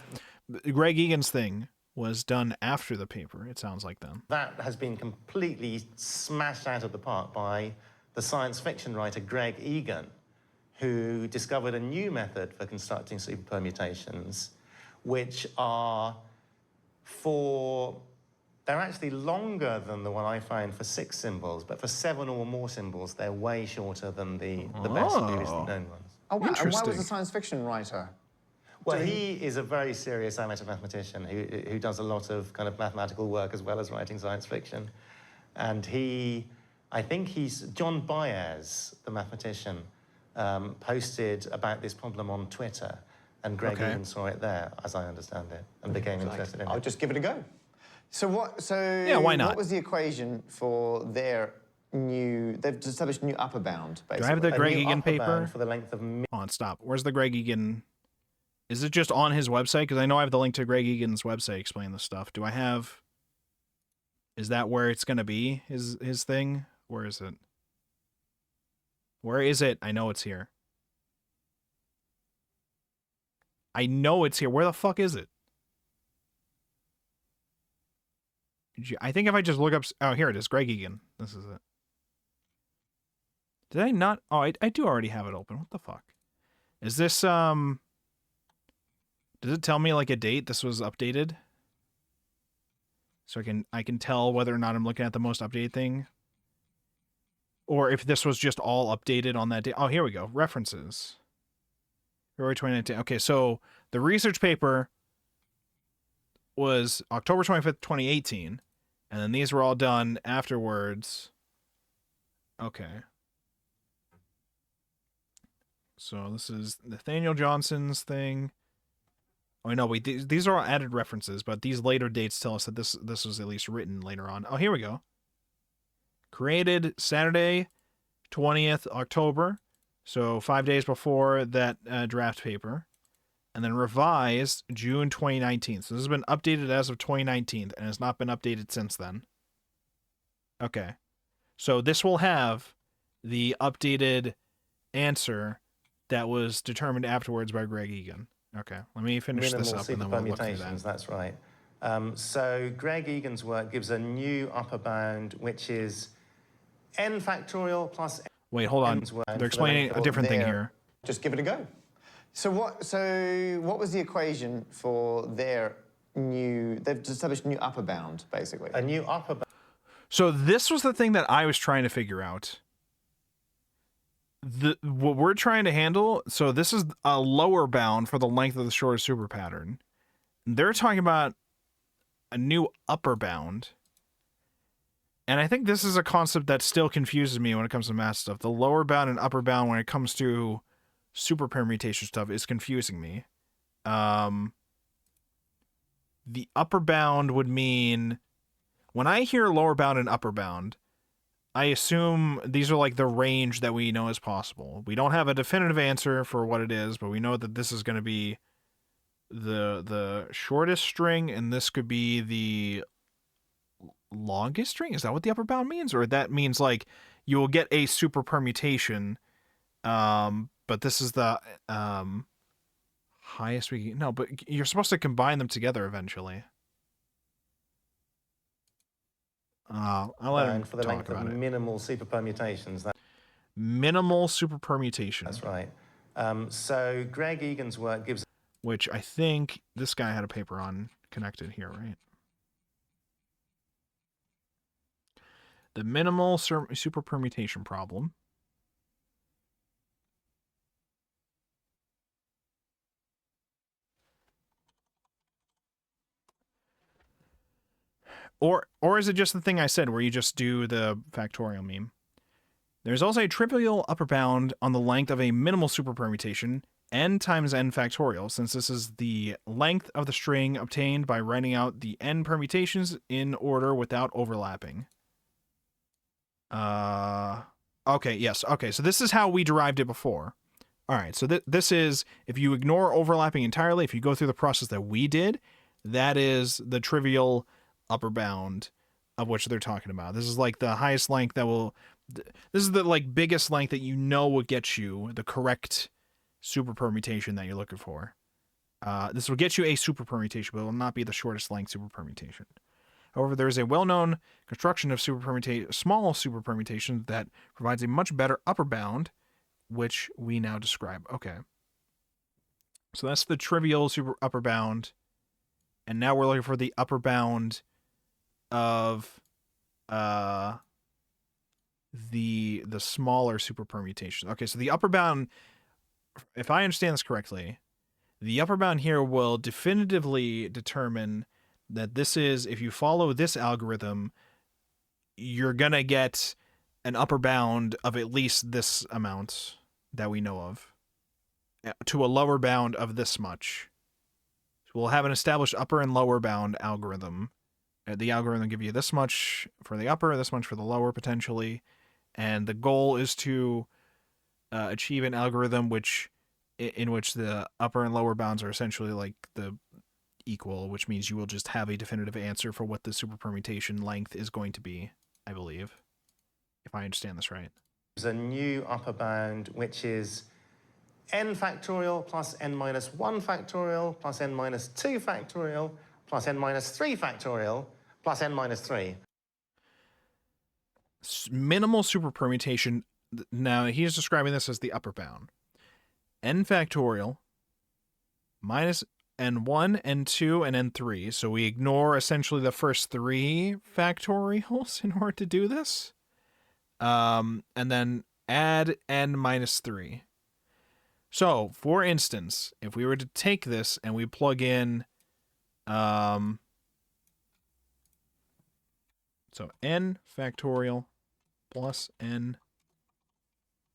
Greg Egan's thing was done after the paper, it sounds like then. That has been completely smashed out of the park by the science fiction writer Greg Egan, who discovered a new method for constructing superpermutations, which are they're actually longer than the one I found for 6 symbols, but for 7 or more symbols, they're way shorter than the best previously known ones. Oh, wow. And why was a science fiction writer? Well, he is a very serious amateur mathematician who does a lot of kind of mathematical work as well as writing science fiction. And John Baez, the mathematician, posted about this problem on Twitter, and Greg Egan saw it there, as I understand it, and became interested in it. I'll just give it a go. Yeah, why not? What was the equation for they've established a new upper bound, basically. Do I have the Greg Egan paper? For the length of Hold on, stop. Where's the Greg Egan? Is it just on his website? Because I know I have the link to Greg Egan's website explaining this stuff. Do I have... Is that where it's going to be, his thing? Where is it? Where is it? I know it's here. I know it's here. Where the fuck is it? I think if I just look up... Oh, here it is. Greg Egan. This is it. Did I not... Oh, I do already have it open. What the fuck? Is this, Does it tell me, like, a date this was updated? So I can tell whether or not I'm looking at the most updated thing? Or if this was just all updated on that day. Oh, here we go. References. February 2019. Okay, so the research paper was October 25th, 2018. And then these were all done afterwards. Okay. So this is Nathaniel Johnson's thing. Oh, no, wait. These are all added references, but these later dates tell us that this was at least written later on. Oh, here we go. Created Saturday, 20th October. So 5 days before that draft paper. And then revised June 2019. So this has been updated as of 2019 and has not been updated since then. Okay. So this will have the updated answer that was determined afterwards by Greg Egan. Okay, let me finish this up and then we'll look through that. That's right. So Greg Egan's work gives a new upper bound, which is n factorial plus... Wait, hold on. They're explaining a different thing here. Just give it a go. So what was the equation for they've established a new upper bound, basically? A new upper bound. So this was the thing that I was trying to figure out. What we're trying to handle, so this is a lower bound for the length of the shortest super pattern. They're talking about a new upper bound. And I think this is a concept that still confuses me when it comes to math stuff. The lower bound and upper bound when it comes to super permutation stuff is confusing me. The upper bound would mean... When I hear lower bound and upper bound, I assume these are like the range that we know is possible. We don't have a definitive answer for what it is, but we know that this is going to be the shortest string, and this could be the longest string. Is that what the upper bound means? Or that means like you will get a super permutation, but this is the highest we can... No, but you're supposed to combine them together eventually. I'll let him for the talk length about of it. Minimal super permutations. Minimal super permutation. That's right. So Greg Egan's work gives... Which I think this guy had a paper on connected here, right? The minimal super permutation problem. Or is it just the thing I said where you just do the factorial meme? There's also a trivial upper bound on the length of a minimal super permutation, n times n factorial, since this is the length of the string obtained by writing out the n permutations in order without overlapping. Okay, yes. Okay, so this is how we derived it before. All right, so this is, if you ignore overlapping entirely, if you go through the process that we did, that is the trivial upper bound of which they're talking about. This is like the highest length that will... This is the like biggest length that you know will get you the correct super permutation that you're looking for. This will get you a super permutation, but it will not be the shortest length super permutation. However, there is a well-known construction of small super permutations that provides a much better upper bound, which we now describe. Okay. So that's the trivial super upper bound. And now we're looking for the upper bound of the smaller super permutations. Okay, so the upper bound, if I understand this correctly, the upper bound here will definitively determine that this is, if you follow this algorithm, you're going to get an upper bound of at least this amount that we know of to a lower bound of this much. So we'll have an established upper and lower bound algorithm. The algorithm will give you this much for the upper, this much for the lower potentially. And the goal is to achieve an algorithm in which the upper and lower bounds are essentially like the equal, which means you will just have a definitive answer for what the super permutation length is going to be, I believe, if I understand this right. There's a new upper bound, which is n factorial plus n minus 1 factorial plus n minus 2 factorial plus n minus 3 factorial plus n minus 3. Minimal super permutation. Now, he's describing this as the upper bound. N factorial minus n1, n2, and n3. So we ignore essentially the first 3 factorials in order to do this. And then add n minus 3. So, for instance, if we were to take this and we plug in, so n factorial plus n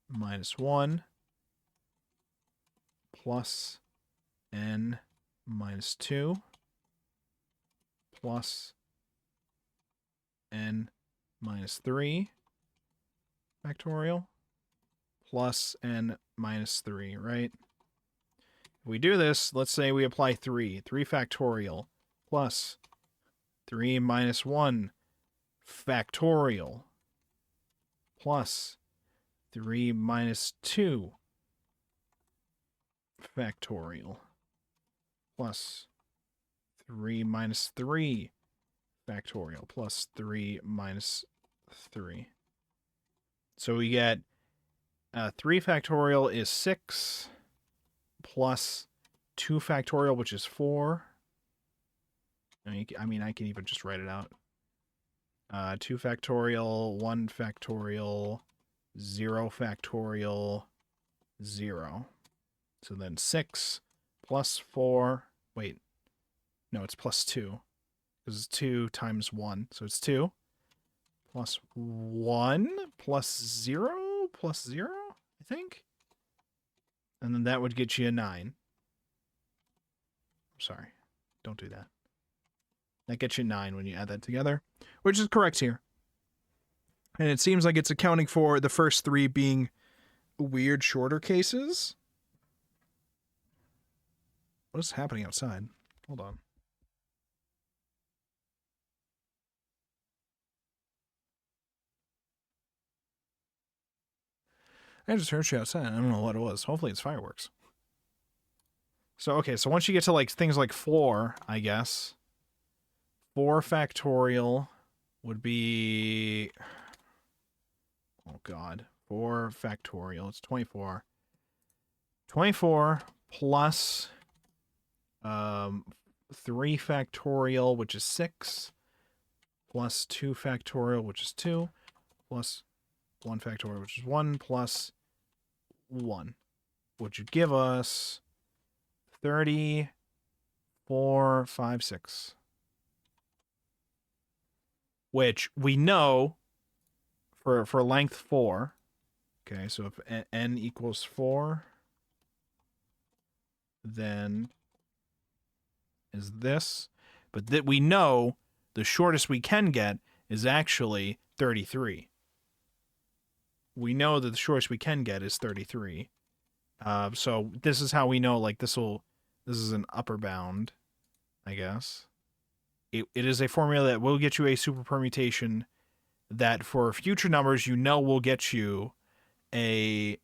minus 1 plus n minus 2 plus n minus 3 factorial plus n minus 3, right? If we do this, let's say we apply 3 factorial plus 3 minus 1 factorial plus 3 minus 2 factorial plus 3 minus 3 factorial plus 3 minus 3. So we get 3 factorial is 6 plus 2 factorial, which is 4. I mean, I can even just write it out. 2 factorial, 1 factorial, 0 factorial, 0. So then 6 plus 4. Wait. No, it's plus 2. Because it's 2 times 1. So it's 2 plus 1 plus 0 plus 0, I think. And then that would get you a 9. I'm sorry. Don't do that. That gets you 9 when you add that together, which is correct here. And it seems like it's accounting for the first 3 being weird shorter cases. What is happening outside? Hold on. I just heard you outside. I don't know what it was. Hopefully it's fireworks. So, okay, so once you get to like things like 4, I guess, 4 factorial would be, oh god, 4 factorial, it's 24. 24 plus 3 factorial, which is 6, plus 2 factorial, which is 2, plus 1 factorial, which is 1, plus 1, which would give us 34, 5, 6. Which we know for length 4. Okay, so if n equals 4, then is this. But that we know the shortest we can get is actually 33. We know that the shortest we can get is 33. So this is how we know, like, this is an upper bound, I guess. It is a formula that will get you a super permutation that for future numbers you know will get you a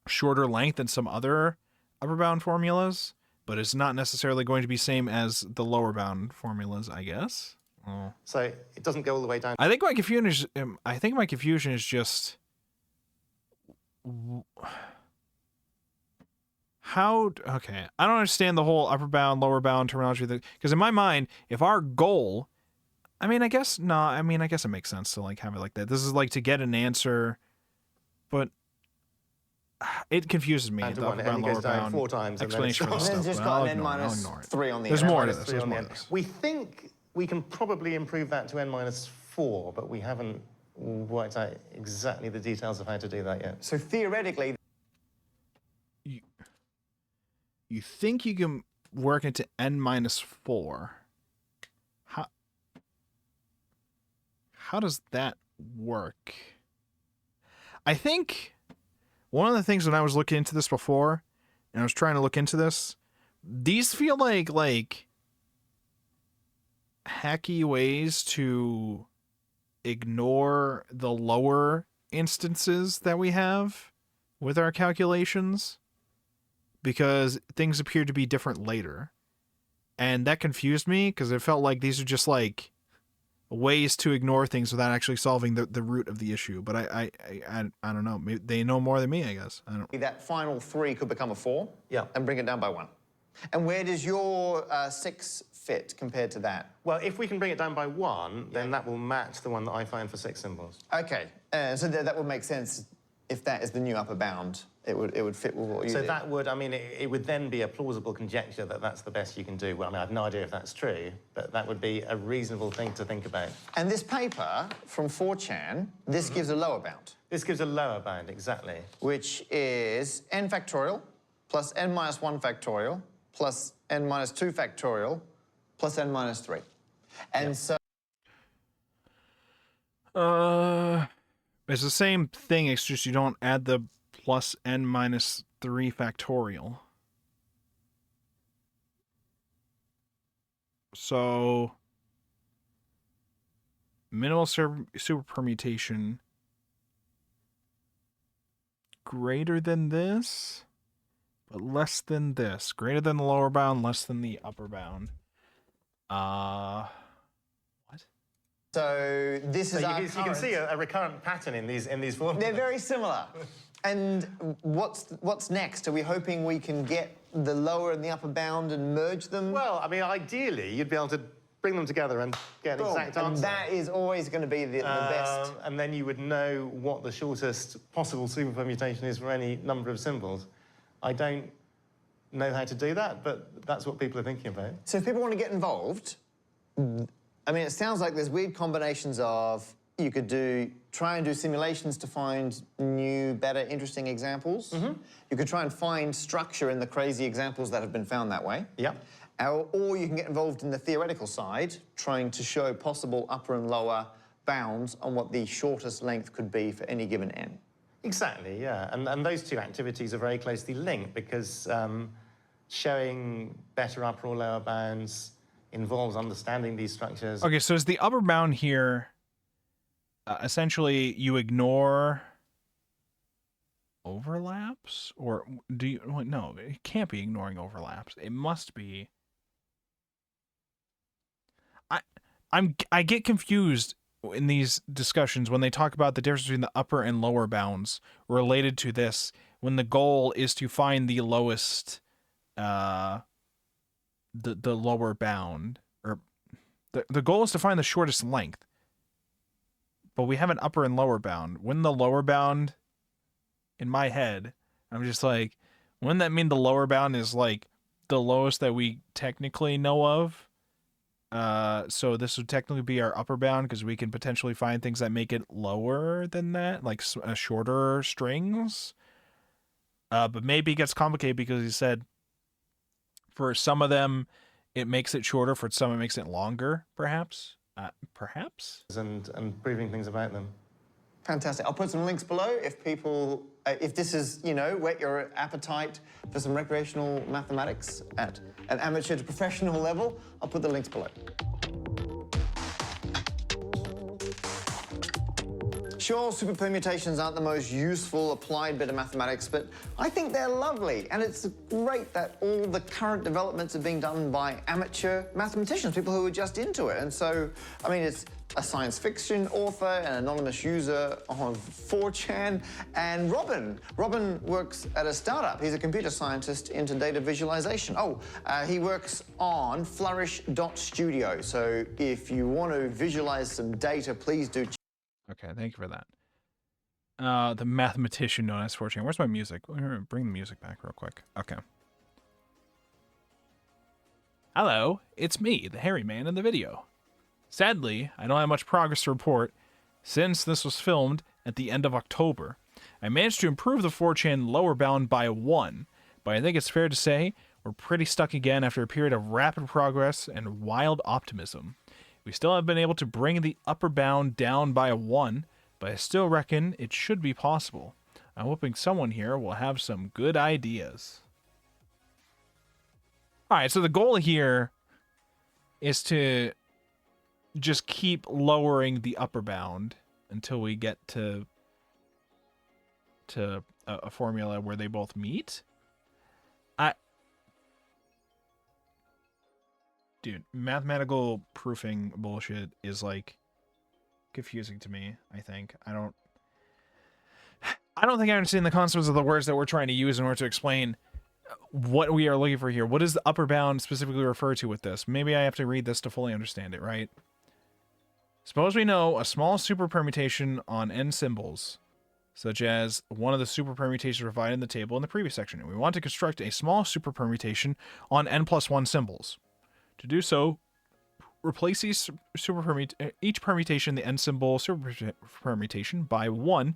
shorter length than some other upper bound formulas, but it's not necessarily going to be same as the lower bound formulas, I guess. Oh. So it doesn't go all the way down. I think my confusion is just okay. I don't understand the whole upper bound, lower bound terminology because in my mind, if our goal, I guess it makes sense to like have it like that. This is like to get an answer, but it confuses me. And The upper bound, lower bound 4 times explanation for this stuff. just got an n-3 on the There's end. more to this. There's more to this. We think we can probably improve that to n-4, but we haven't worked out exactly the details of how to do that yet. So theoretically, you think you can work it to n-4? How does that work? I think one of the things when I was looking into this before, and I was trying to look into this, these feel like hacky ways to ignore the lower instances that we have with our calculations because things appear to be different later. And that confused me because it felt like these are just like ways to ignore things without actually solving the root of the issue. But I don't know. Maybe they know more than me, I guess. I don't. that final 3 could become a 4. Yeah. And bring it down by 1. And where does your 6 fit compared to that? Well, if we can bring it down by 1, then that will match the one that I find for 6 symbols. Okay, so that would make sense if that is the new upper bound. It would fit with what you So did. that would, it would then be a plausible conjecture that that's the best you can do. Well, I have no idea if that's true, but that would be a reasonable thing to think about. And this paper from 4chan, this gives a lower bound. This gives a lower bound, exactly. Which is n factorial plus n minus 1 factorial plus n minus 2 factorial plus n minus 3. And so... It's the same thing, it's just you don't add the plus n minus 3 factorial. So, minimal superpermutation greater than this, but less than this. Greater than the lower bound, less than the upper bound. What? So this is So our you can see a recurrent pattern in these formulas. They're very similar. And what's next? Are we hoping we can get the lower and the upper bound and merge them? Well, ideally, you'd be able to bring them together and get an exact answer. And that is always going to be the best. And then you would know what the shortest possible superpermutation is for any number of symbols. I don't know how to do that, but that's what people are thinking about. So if people want to get involved, it sounds like there's weird combinations of you could try and do simulations to find new, better, interesting examples. Mm-hmm. You could try and find structure in the crazy examples that have been found that way. Yeah. Or you can get involved in the theoretical side, trying to show possible upper and lower bounds on what the shortest length could be for any given n. Exactly, yeah. And those two activities are very closely linked because showing better upper or lower bounds involves understanding these structures. Okay, so is the upper bound here essentially you ignore overlaps? Or do you... Well, no, it can't be ignoring overlaps. It must be... I get confused in these discussions when they talk about the difference between the upper and lower bounds related to this, when the goal is to find the lowest, the lower bound, or the goal is to find the shortest length. But we have an upper and lower bound. When the lower bound, in my head, I'm just like, wouldn't that mean the lower bound is like the lowest that we technically know of? So this would technically be our upper bound because we can potentially find things that make it lower than that, like shorter strings. But maybe it gets complicated because he said for some of them it makes it shorter, for some it makes it longer, perhaps. Perhaps? And proving things about them. Fantastic. I'll put some links below if people, if this is, whet your appetite for some recreational mathematics at an amateur to professional level. I'll put the links below. Sure, super permutations aren't the most useful applied bit of mathematics, but I think they're lovely. And it's great that all the current developments are being done by amateur mathematicians, people who are just into it. And so, I mean, it's a science fiction author, an anonymous user on 4chan, and Robin. Robin works at a startup. He's a computer scientist into data visualization. He works on Flourish.studio. So if you want to visualize some data, please do. Okay, thank you for that. The mathematician known as 4chan. Where's my music? Bring the music back real quick. Okay. Hello, it's me, the hairy man in the video. Sadly, I don't have much progress to report since this was filmed at the end of October. I managed to improve the 4chan lower bound by 1, but I think it's fair to say we're pretty stuck again after a period of rapid progress and wild optimism. We still have been able to bring the upper bound down by 1, but I still reckon it should be possible. I'm hoping someone here will have some good ideas. Alright, so the goal here is to just keep lowering the upper bound until we get to a formula where they both meet. Dude, mathematical proofing bullshit is like confusing to me, I think. I don't think I understand the concepts of the words that we're trying to use in order to explain what we are looking for here. What does the upper bound specifically refer to with this? Maybe I have to read this to fully understand it, right? Suppose we know a small super permutation on n symbols, such as one of the super permutations provided in the table in the previous section, and we want to construct a small super permutation on n+1 symbols. To do so, replace each permutation, the n symbol super permutation, by 1,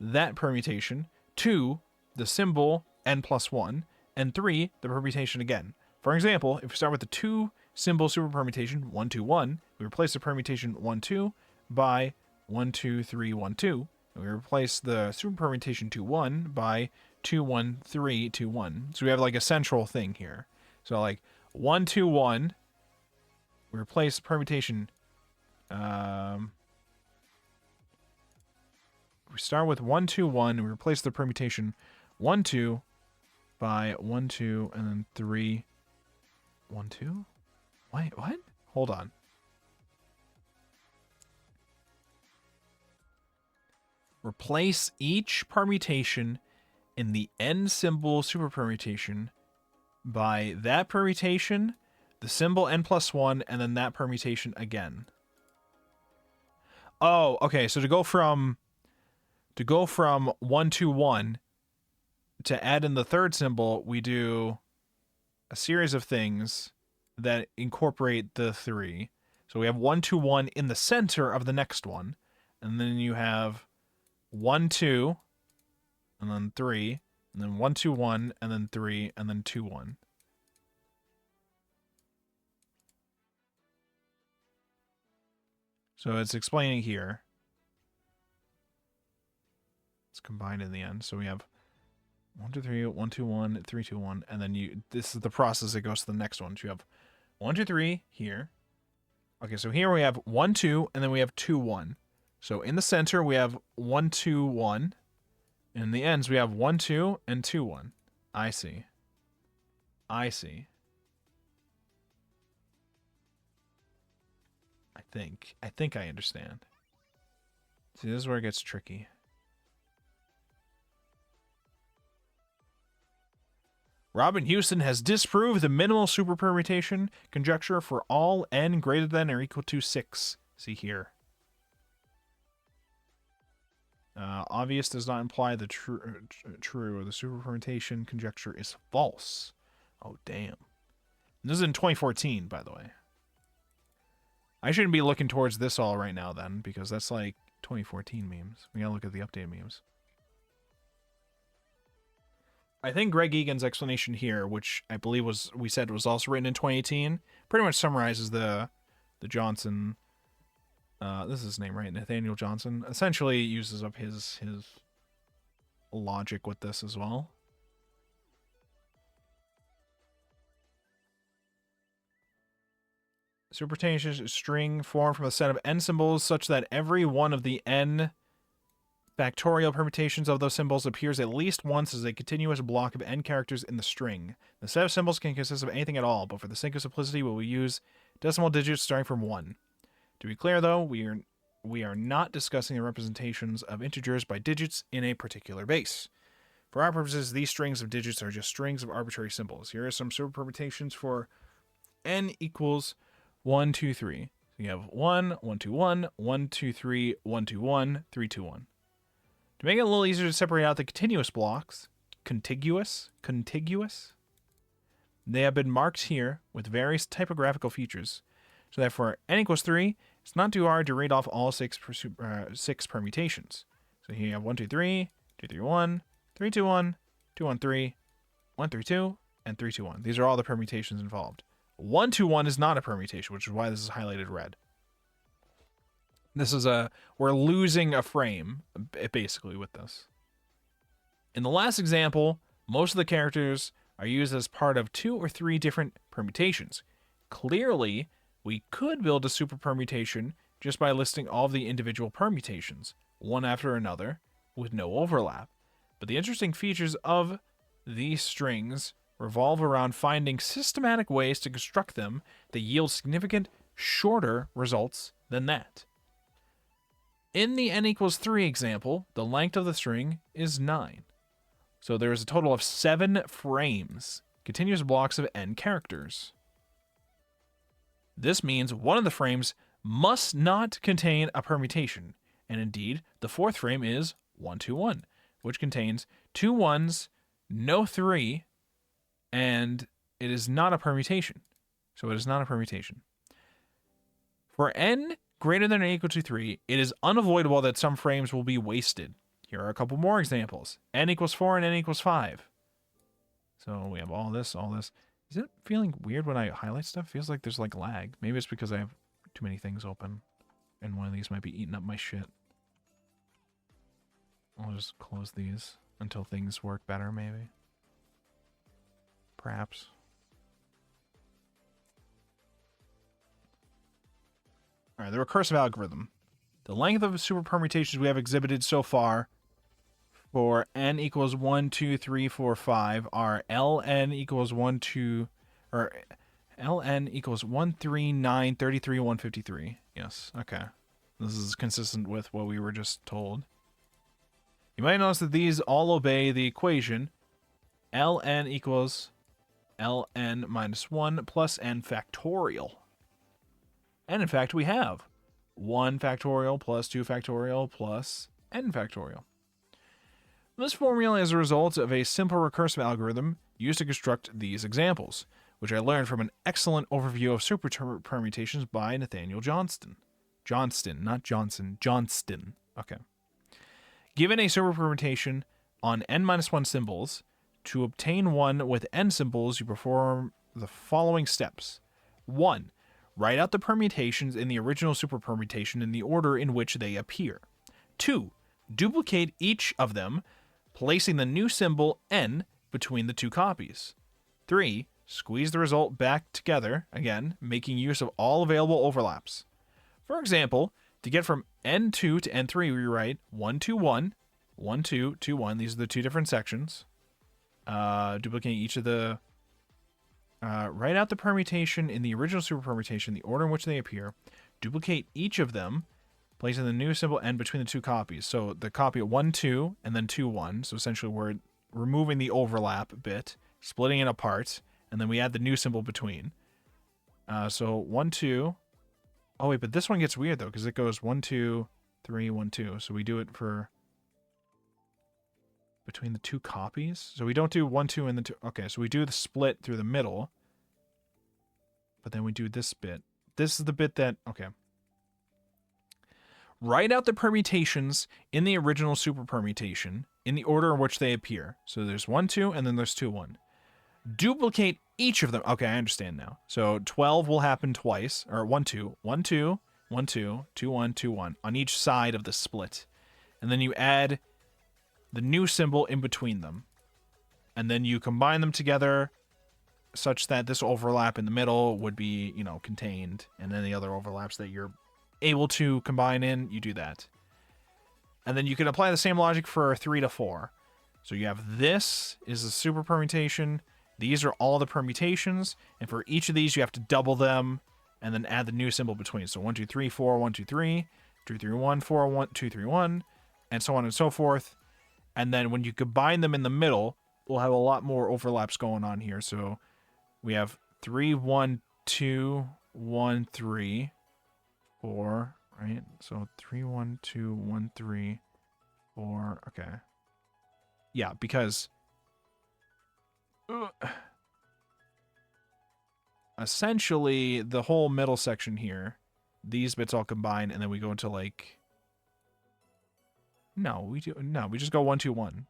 that permutation, 2, the symbol n+1, and 3, the permutation again. For example, if we start with the 2 symbol super permutation 1 2 1, we replace the permutation 1 2 by 1 2 3 1 2, and we replace the super permutation 2 1 by 2 1 3 2 1. So we have like a central thing here. So like 1 2 1, we replace the permutation. We start with 1 2 1, and we replace the permutation 1 2 by 1 2 and then 3 1 2. Wait, what? Hold on. Replace each permutation in the n symbol super permutation by that permutation, the symbol n+1, and then that permutation again. Oh, okay. So to go from 1 2 1 to add in the third symbol, we do a series of things that incorporate the 3. So we have 1 2 1 in the center of the next one, and then you have 1 2, and then 3, and then 1 2 1, and then 3, and then 2 1. So it's explaining here. It's combined in the end. So we have 1 2 3 1 2 1 3 2 1, and then this is the process that goes to the next one. So you have 1 2 3 here. Okay, so here we have 1 2, and then we have 2 1. So in the center we have 1 2 1, and in the ends we have 1 2 and 2 1. I see. I think I understand. See, this is where it gets tricky. Robin Houston has disproved the minimal superpermutation conjecture for all n greater than or equal to 6. See here. Obvious does not imply the true or the superpermutation conjecture is false. Oh, damn. This is in 2014, by the way. I shouldn't be looking towards this all right now, then, because that's like 2014 memes. We gotta look at the updated memes. I think Greg Egan's explanation here, which I believe was also written in 2018, pretty much summarizes the Johnson. This is his name, right? Nathaniel Johnson. Essentially uses up his logic with this as well. Superpermutation string formed from a set of n symbols such that every one of the n factorial permutations of those symbols appears at least once as a continuous block of n characters in the string. The set of symbols can consist of anything at all, but for the sake of simplicity, we will use decimal digits starting from 1. To be clear, though, we are not discussing the representations of integers by digits in a particular base. For our purposes, these strings of digits are just strings of arbitrary symbols. Here are some super permutations for n equals 1, 2, 3. So you have 1, 1, 2, 1, 1, 2, 3, 1, 2, 1, 3, 2, 1. To make it a little easier to separate out the continuous blocks, contiguous, they have been marked here with various typographical features, so that for n equals 3, it's not too hard to read off all 6 permutations. So here you have 1, 2, 3, 2, 3, 1, 3, 2, 1, 2, 1, 3, 1, 3, 2, and 3, 2, 1. These are all the permutations involved. 1, 2, 1 is not a permutation, which is why this is highlighted red. This is we're losing a frame, basically, with this. In the last example, most of the characters are used as part of 2 or 3 different permutations. Clearly, we could build a super permutation just by listing all of the individual permutations, one after another, with no overlap. But the interesting features of these strings revolve around finding systematic ways to construct them that yield significant shorter results than that. In the n equals 3 example, the length of the string is 9. So there is a total of 7 frames, continuous blocks of n characters. This means one of the frames must not contain a permutation, and indeed, the 4th frame is 1, 2, 1, which contains 2 1s, no 3, and it is not a permutation. So it is not a permutation. For n greater than or equal to 3, it is unavoidable that some frames will be wasted. Here are a couple more examples. N equals 4 and n equals 5. So we have all this, all this. Is it feeling weird when I highlight stuff? It feels like there's like lag. Maybe it's because I have too many things open and one of these might be eating up my shit. I'll just close these until things work better, maybe. Perhaps. Alright, the recursive algorithm. The length of the super permutations we have exhibited so far for n equals 1, 2, 3, 4, 5 are ln equals 1, 2, or ln equals 1, 3, 9, 33, 153. Yes, okay. This is consistent with what we were just told. You might notice that these all obey the equation ln equals ln minus 1 plus n factorial. And in fact, we have 1 factorial plus 2 factorial plus n factorial. This formula is a result of a simple recursive algorithm used to construct these examples, which I learned from an excellent overview of super permutations by Nathaniel Johnston. Johnston, not Johnson. Johnston. Okay. Given a super permutation on n-1 symbols, to obtain one with n symbols, you perform the following steps. 1. Write out the permutations in the original super permutation in the order in which they appear. 2. Duplicate each of them, placing the new symbol n between the 2 copies. 3. Squeeze the result back together, again, making use of all available overlaps. For example, to get from n2 to n3, we write 1, 2, 1, 1, 2, 2, 1. These are the 2 different sections. Duplicate each of the... write out the permutation in the original super permutation, the order in which they appear. Duplicate each of them, placing the new symbol n between the 2 copies. So the copy of 1, 2, and then 2, 1. So essentially we're removing the overlap bit, splitting it apart, and then we add the new symbol between. So 1, 2. Oh wait, but this one gets weird though, because it goes 1, 2, 3, 1, 2. So we do it for between the 2 copies. So we don't do 1, 2, and then 2. Okay, so we do the split through the middle, but then we do this bit. This is the bit that, okay. Write out the permutations in the original super permutation in the order in which they appear. So there's 1, 2, and then there's 2, 1. Duplicate each of them. Okay, I understand now. So 12 will happen twice, or 1, 2, 1, 2, 1, 2, 2, 1, 2, 1 on each side of the split. And then you add the new symbol in between them. And then you combine them together such that this overlap in the middle would be, you know, contained. And then the other overlaps that you're able to combine in, you do that. And then you can apply the same logic for 3 to 4. So you have this is a super permutation. These are all the permutations. And for each of these, you have to double them and then add the new symbol between. So 1, 2, 3, 4, 1, 2, 3, 2, 3, 1, 4, 1, 2, 3, 1, and so on and so forth. And then when you combine them in the middle, we'll have a lot more overlaps going on here. So we have 3, 1, 2, 1, 3, 4, right? So 3, 1, 2, 1, 3, 4. Okay. Yeah, because essentially the whole middle section here, these bits all combine, and then we go into like we just go 1, 2, 1.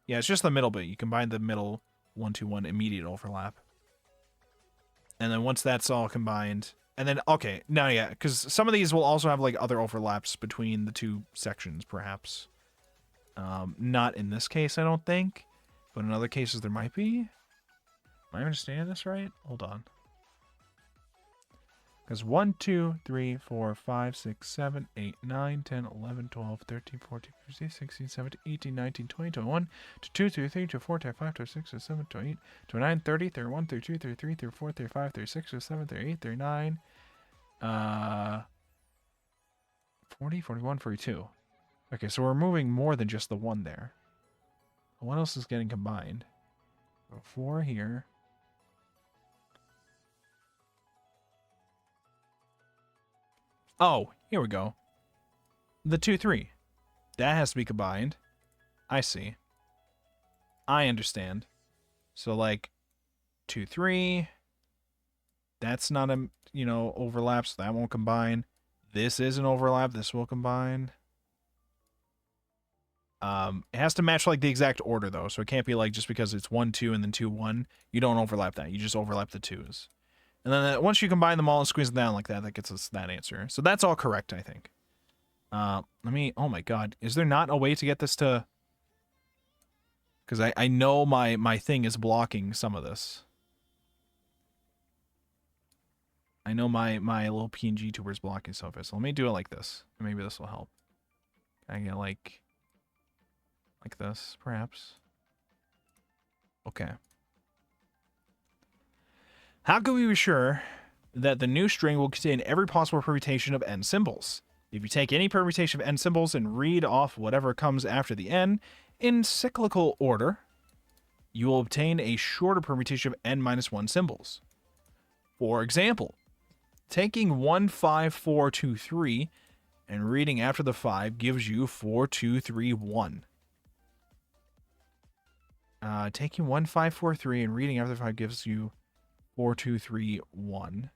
Yeah, it's just the middle bit. You combine the middle 1, 2, 1 immediate overlap. And then once that's all combined, and then okay, no, yeah, because some of these will also have like other overlaps between the two sections, perhaps. Not in this case, I don't think, but in other cases there might be. Am I understanding this right? Hold on. Because 1, 2, 3, 4, 5, 6, 7, 8, 9, 10, 11, 12, 13, 14, 15, 16, 17, 18, 19, 20, 21, 22, 23, 24, 25, 26, 27, 28, 29, 30, 31, 32, 33, 34, 35, 36, 37, 38, 39, 40, 41, 42. Okay, so we're moving more than just the 1 there. What else is getting combined? So 4 here. Oh, here we go. The 2, 3. That has to be combined. I see. I understand. So like 2, 3. That's not a, overlap, so that won't combine. This is an overlap. This will combine. It has to match like the exact order though, so it can't be like just because it's 1, 2 and then 2, 1. You don't overlap that. You just overlap the 2s. And then once you combine them all and squeeze them down like that, that gets us that answer. So that's all correct, I think. Oh my god. Is there not a way to get this to... Because I know my thing is blocking some of this. I know my little PNG tuber is blocking some of it. So let me do it like this. And maybe this will help. I get like this, perhaps. Okay. How can we be sure that the new string will contain every possible permutation of n symbols? If you take any permutation of n symbols and read off whatever comes after the n in cyclical order, you will obtain a shorter permutation of n-1 symbols. For example, taking 1, 5, 4, 2, 3 and reading after the 5 gives you 4, 2, 3, 1. Taking 1, 5, 4, 3 and reading after the 5 gives you 4, 2, 3, 1.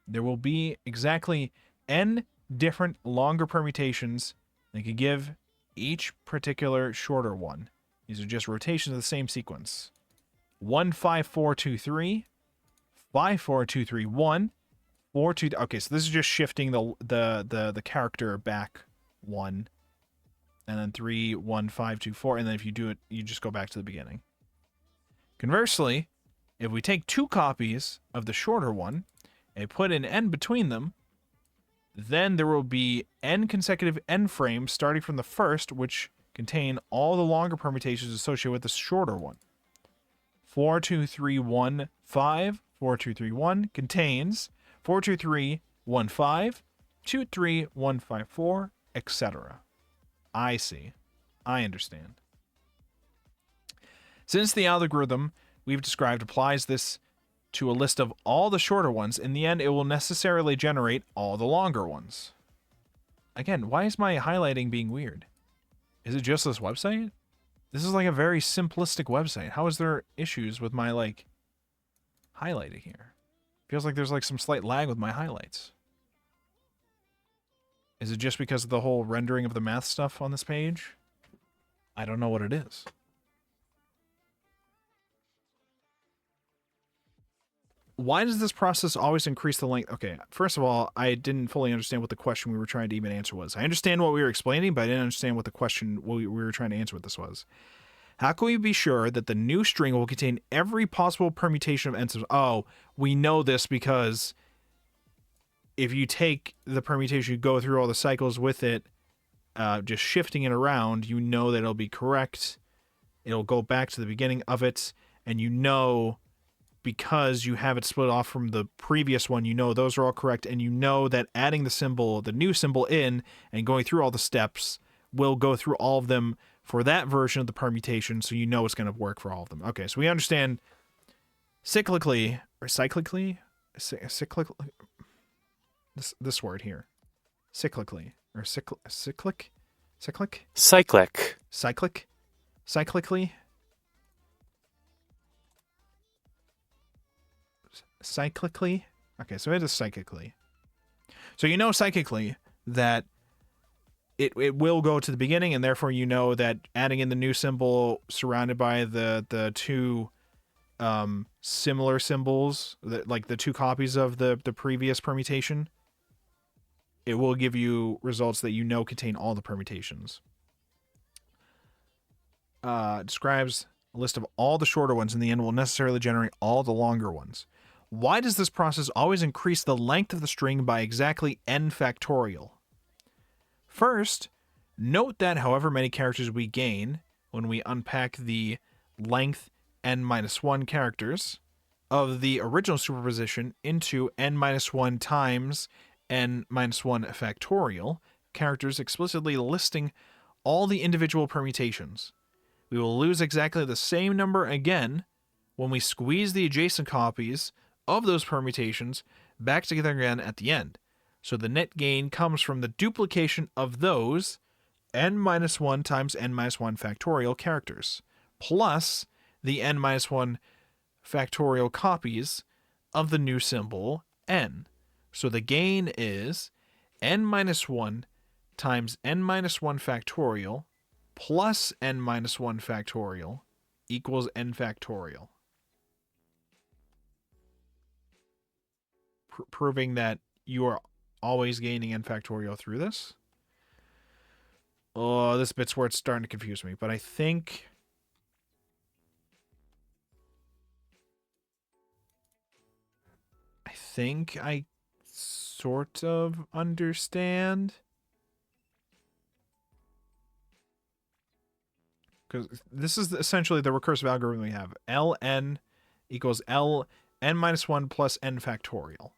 There will be exactly n different longer permutations that can give each particular shorter one. These are just rotations of the same sequence. 1, 5, 4, 2, 3. 5, 4, 2, 3, 1. 4, 2... Okay, so this is just shifting the character back 1. And then 3, 1, 5, 2, 4. And then if you do it, you just go back to the beginning. Conversely, if we take 2 copies of the shorter one and put an n between them, then there will be n consecutive n frames starting from the first, which contain all the longer permutations associated with the shorter one. 4, 2, 3, 1, 5, 4, 2, 3, 1 contains 4, 2, 3, 1, 5, 2, 3, 1, 5, 4, etc. I see. I understand. Since the algorithm we've described applies this to a list of all the shorter ones, in the end it will necessarily generate all the longer ones. Again, why is my highlighting being weird? Is it just this website? This is like a very simplistic website. How is there issues with my like highlighting here? Feels like there's like some slight lag with my highlights. Is it just because of the whole rendering of the math stuff on this page? I don't know what it is. Why does this process always increase the length? Okay, first of all, I didn't fully understand what the question we were trying to even answer was. I understand what we were explaining, but I didn't understand what the question we were trying to answer what this was. How can we be sure that the new string will contain every possible permutation of n symbols? Oh, we know this because if you take the permutation, you go through all the cycles with it, just shifting it around, you know that it'll be correct. It'll go back to the beginning of it, and you know, because you have it split off from the previous one, you know those are all correct, and you know that adding the new symbol in and going through all the steps will go through all of them for that version of the permutation, so you know it's going to work for all of them. Okay, so we understand cyclically, this word here. Cyclically, or cyclically? Cyclically? Okay, so it is psychically. So you know psychically that it will go to the beginning, and therefore you know that adding in the new symbol surrounded by the two similar symbols, like the two copies of the previous permutation, it will give you results that you know contain all the permutations. Describes a list of all the shorter ones, and the end will necessarily generate all the longer ones. Why does this process always increase the length of the string by exactly n factorial? First, note that however many characters we gain when we unpack the length n-1 characters of the original superposition into n-1 times n-1 factorial characters explicitly listing all the individual permutations, we will lose exactly the same number again when we squeeze the adjacent copies of those permutations back together again at the end. So the net gain comes from the duplication of those n-1 times n-1 factorial characters, plus the n-1 factorial copies of the new symbol n. So the gain is n-1 times n-1 factorial plus n-1 factorial equals n factorial. Proving that you are always gaining n factorial through this. Oh, this bit's where it's starting to confuse me, but I think I sort of understand. Because this is essentially the recursive algorithm we have. Ln equals Ln-1 plus n factorial.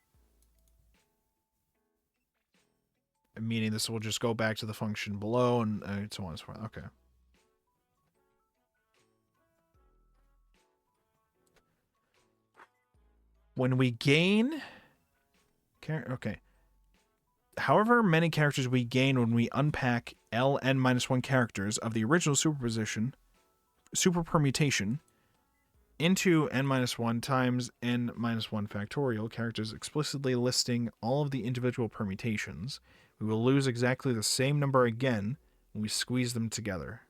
Meaning this will just go back to the function below and so on and so forth. Okay. When we gain... Okay. However many characters we gain when we unpack Ln-1 characters of the original superposition, superpermutation, into n-1 times n-1 factorial characters explicitly listing all of the individual permutations, we will lose exactly the same number again when we squeeze them together.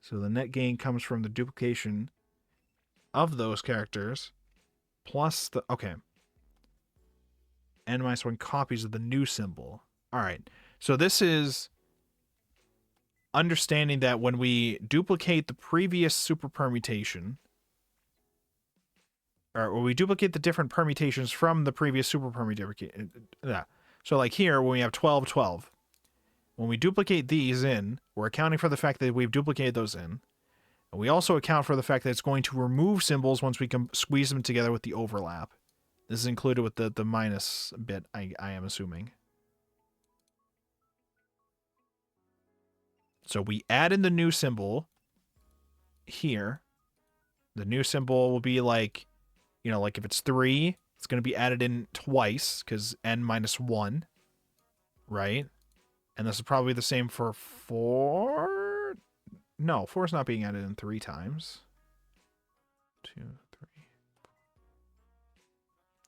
So the net gain comes from the duplication of those characters plus the... Okay. n-1 copies of the new symbol. Alright. So this is understanding that when we duplicate the previous superpermutation, or when we duplicate the different permutations from the previous superpermutation... So like here, when we have 12, 12, when we duplicate these in, we're accounting for the fact that we've duplicated those in. And we also account for the fact that it's going to remove symbols once we can squeeze them together with the overlap. This is included with the minus bit, I am assuming. So we add in the new symbol here. The new symbol will be like, you know, like if it's 3, it's going to be added in twice because n-1, right? And this is probably the same for 4. No, 4 is not being added in 3 times. 2, 3.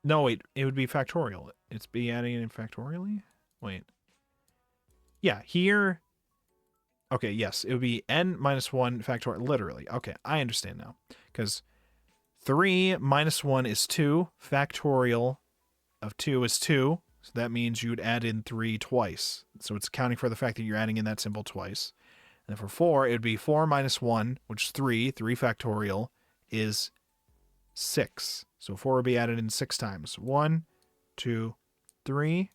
No, wait, it would be factorial. It's be adding it in factorially? Wait. Yeah, here. Okay, yes, it would be n-1 factorial, literally. Okay, I understand now. Because 3 minus 1 is 2. Factorial of 2 is 2. So that means you would add in 3 twice. So it's accounting for the fact that you're adding in that symbol twice. And then for 4, it would be 4 minus 1, which is 3. 3 factorial is 6. So 4 would be added in 6 times. 1, 2, 3,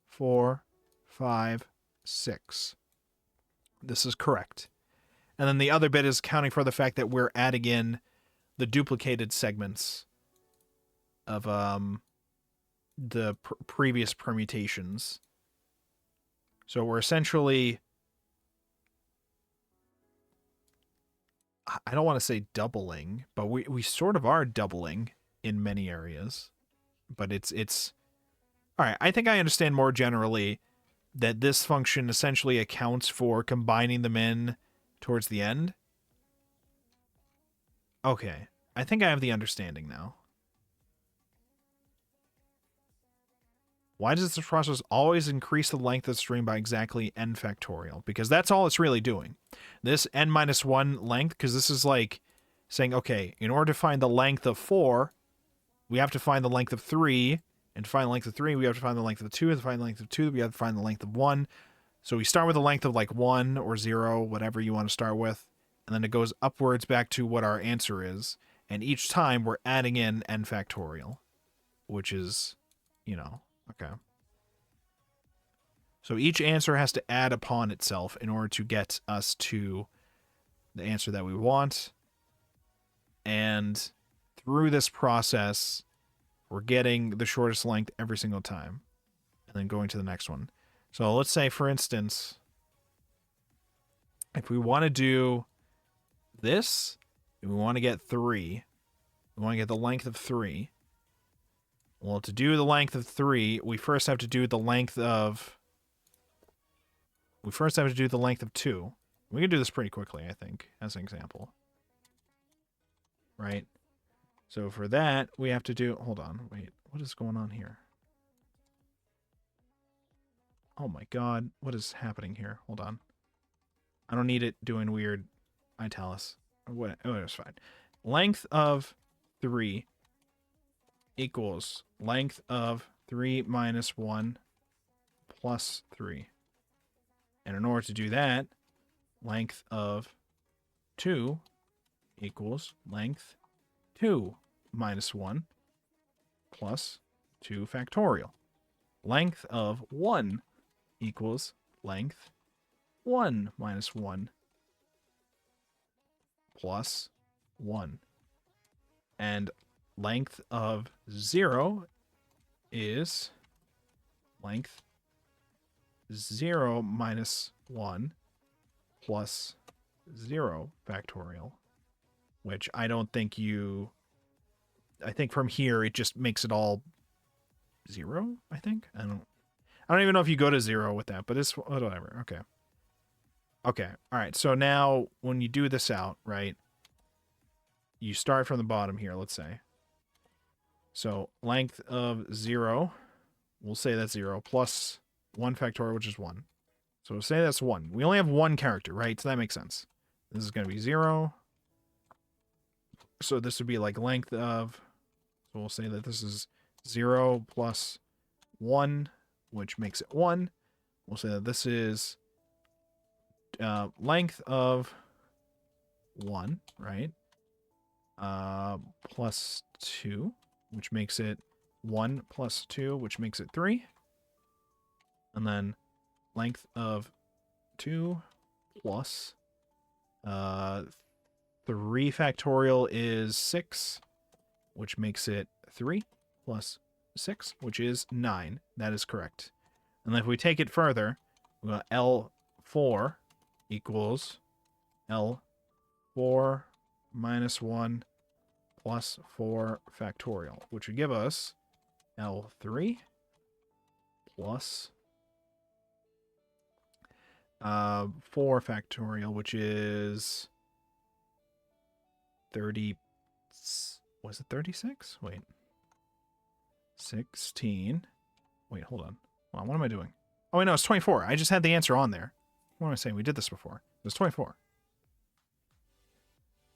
4, 5, 6. This is correct. And then the other bit is counting for the fact that we're adding in the duplicated segments of the previous permutations. So we're essentially, I don't want to say doubling, but we sort of are doubling in many areas. But it's all right. I think I understand more generally that this function essentially accounts for combining them in towards the end. Okay, I think I have the understanding now. Why does this process always increase the length of the string by exactly n factorial? Because that's all it's really doing. This n minus 1 length, because this is like saying, okay, in order to find the length of 4, we have to find the length of 3. And to find the length of 3, we have to find the length of 2. And to find the length of 2, we have to find the length of 1. So we start with a length of like 1 or 0, whatever you want to start with. And then it goes upwards back to what our answer is. And each time we're adding in n factorial, which is, you know, okay. So each answer has to add upon itself in order to get us to the answer that we want. And through this process, we're getting the shortest length every single time. And then going to the next one. So let's say, for instance, if we want to do this, and we want to get 3, we want to get the length of 3. Well, to do the length of 3, we first have to do the length of... We first have to do the length of 2. We can do this pretty quickly, I think, as an example. Right? So for that, we have to do... Hold on, wait. What is going on here? Oh my god, what is happening here? Hold on. I don't need it doing weird italics. What? Oh, it's fine. Length of 3 equals length of 3 minus 1 plus 3. And in order to do that, length of 2 equals length 2 minus 1 plus 2 factorial. Length of 1 equals length 1 minus 1 plus 1. And length of 0 is length 0 minus 1 plus 0 factorial, which I don't think you... I think from here it just makes it all 0, I think. I don't even know if you go to 0 with that, but it's whatever. Okay. Okay. All right. So now when you do this out, right, you start from the bottom here, let's say. So length of 0, we'll say that's 0, plus 1 factorial, which is 1. So we'll say that's 1. We only have one character, right? So that makes sense. This is going to be 0. So this would be like length of, so we'll say that this is 0 plus 1, which makes it 1. We'll say that this is length of 1, right? Plus 2, which makes it 1 plus 2, which makes it 3. And then length of 2 plus 3 factorial is 6, which makes it 3 plus 6, which is 9. That is correct. And then if we take it further, we got L4 equals L4 minus 1 plus 4 factorial, which would give us L3 plus 4 factorial, which is 30. Was it 36? Wait. 16. Wait, hold on. Well, what am I doing? Oh, wait, no, it's 24. I just had the answer on there. What am I saying? We did this before. It was 24.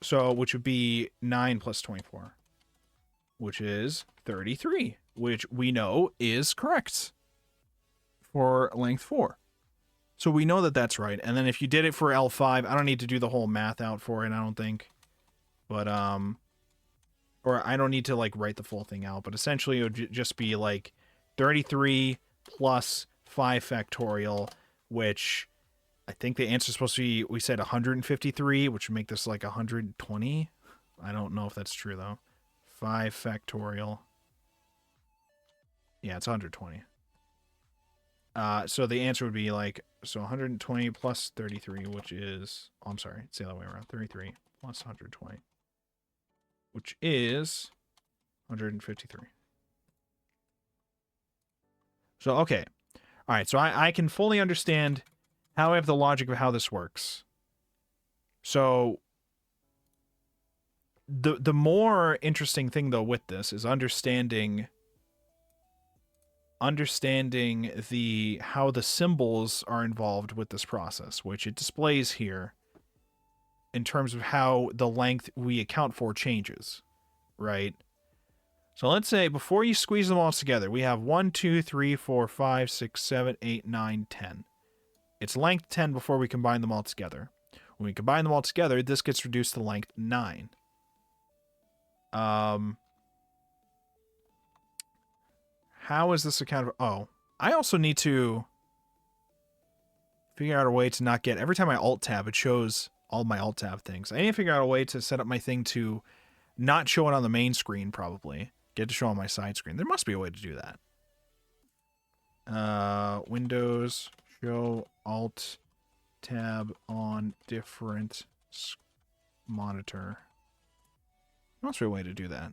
So, which would be 9 plus 24, which is 33, which we know is correct for length 4. So we know that that's right. And then if you did it for L5, I don't need to do the whole math out for it, I don't think. But, or I don't need to, like, write the full thing out. But essentially, it would just be, like, 33 plus 5 factorial, which I think the answer is supposed to be, we said 153, which would make this like 120. I don't know if that's true, though. 5 factorial. Yeah, it's 120. So the answer would be like, so 120 plus 33, which is, oh, I'm sorry, it's the other way around. 33 plus 120, which is 153. So, okay. All right, so I can fully understand how I have the logic of how this works. So the more interesting thing, though, with this is understanding the how the symbols are involved with this process, which it displays here in terms of how the length we account for changes, right? So let's say before you squeeze them all together, we have 1, 2, 3, 4, 5, 6, 7, 8, 9, 10. It's length 10 before we combine them all together. When we combine them all together, this gets reduced to length 9. How is this accounted for? Oh, I also need to figure out a way to not get, every time I alt tab, it shows all my alt tab things. I need to figure out a way to set up my thing to not show it on the main screen, probably. Get it to show on my side screen. There must be a way to do that. Windows, show alt tab on different monitor. There must be a way to do that.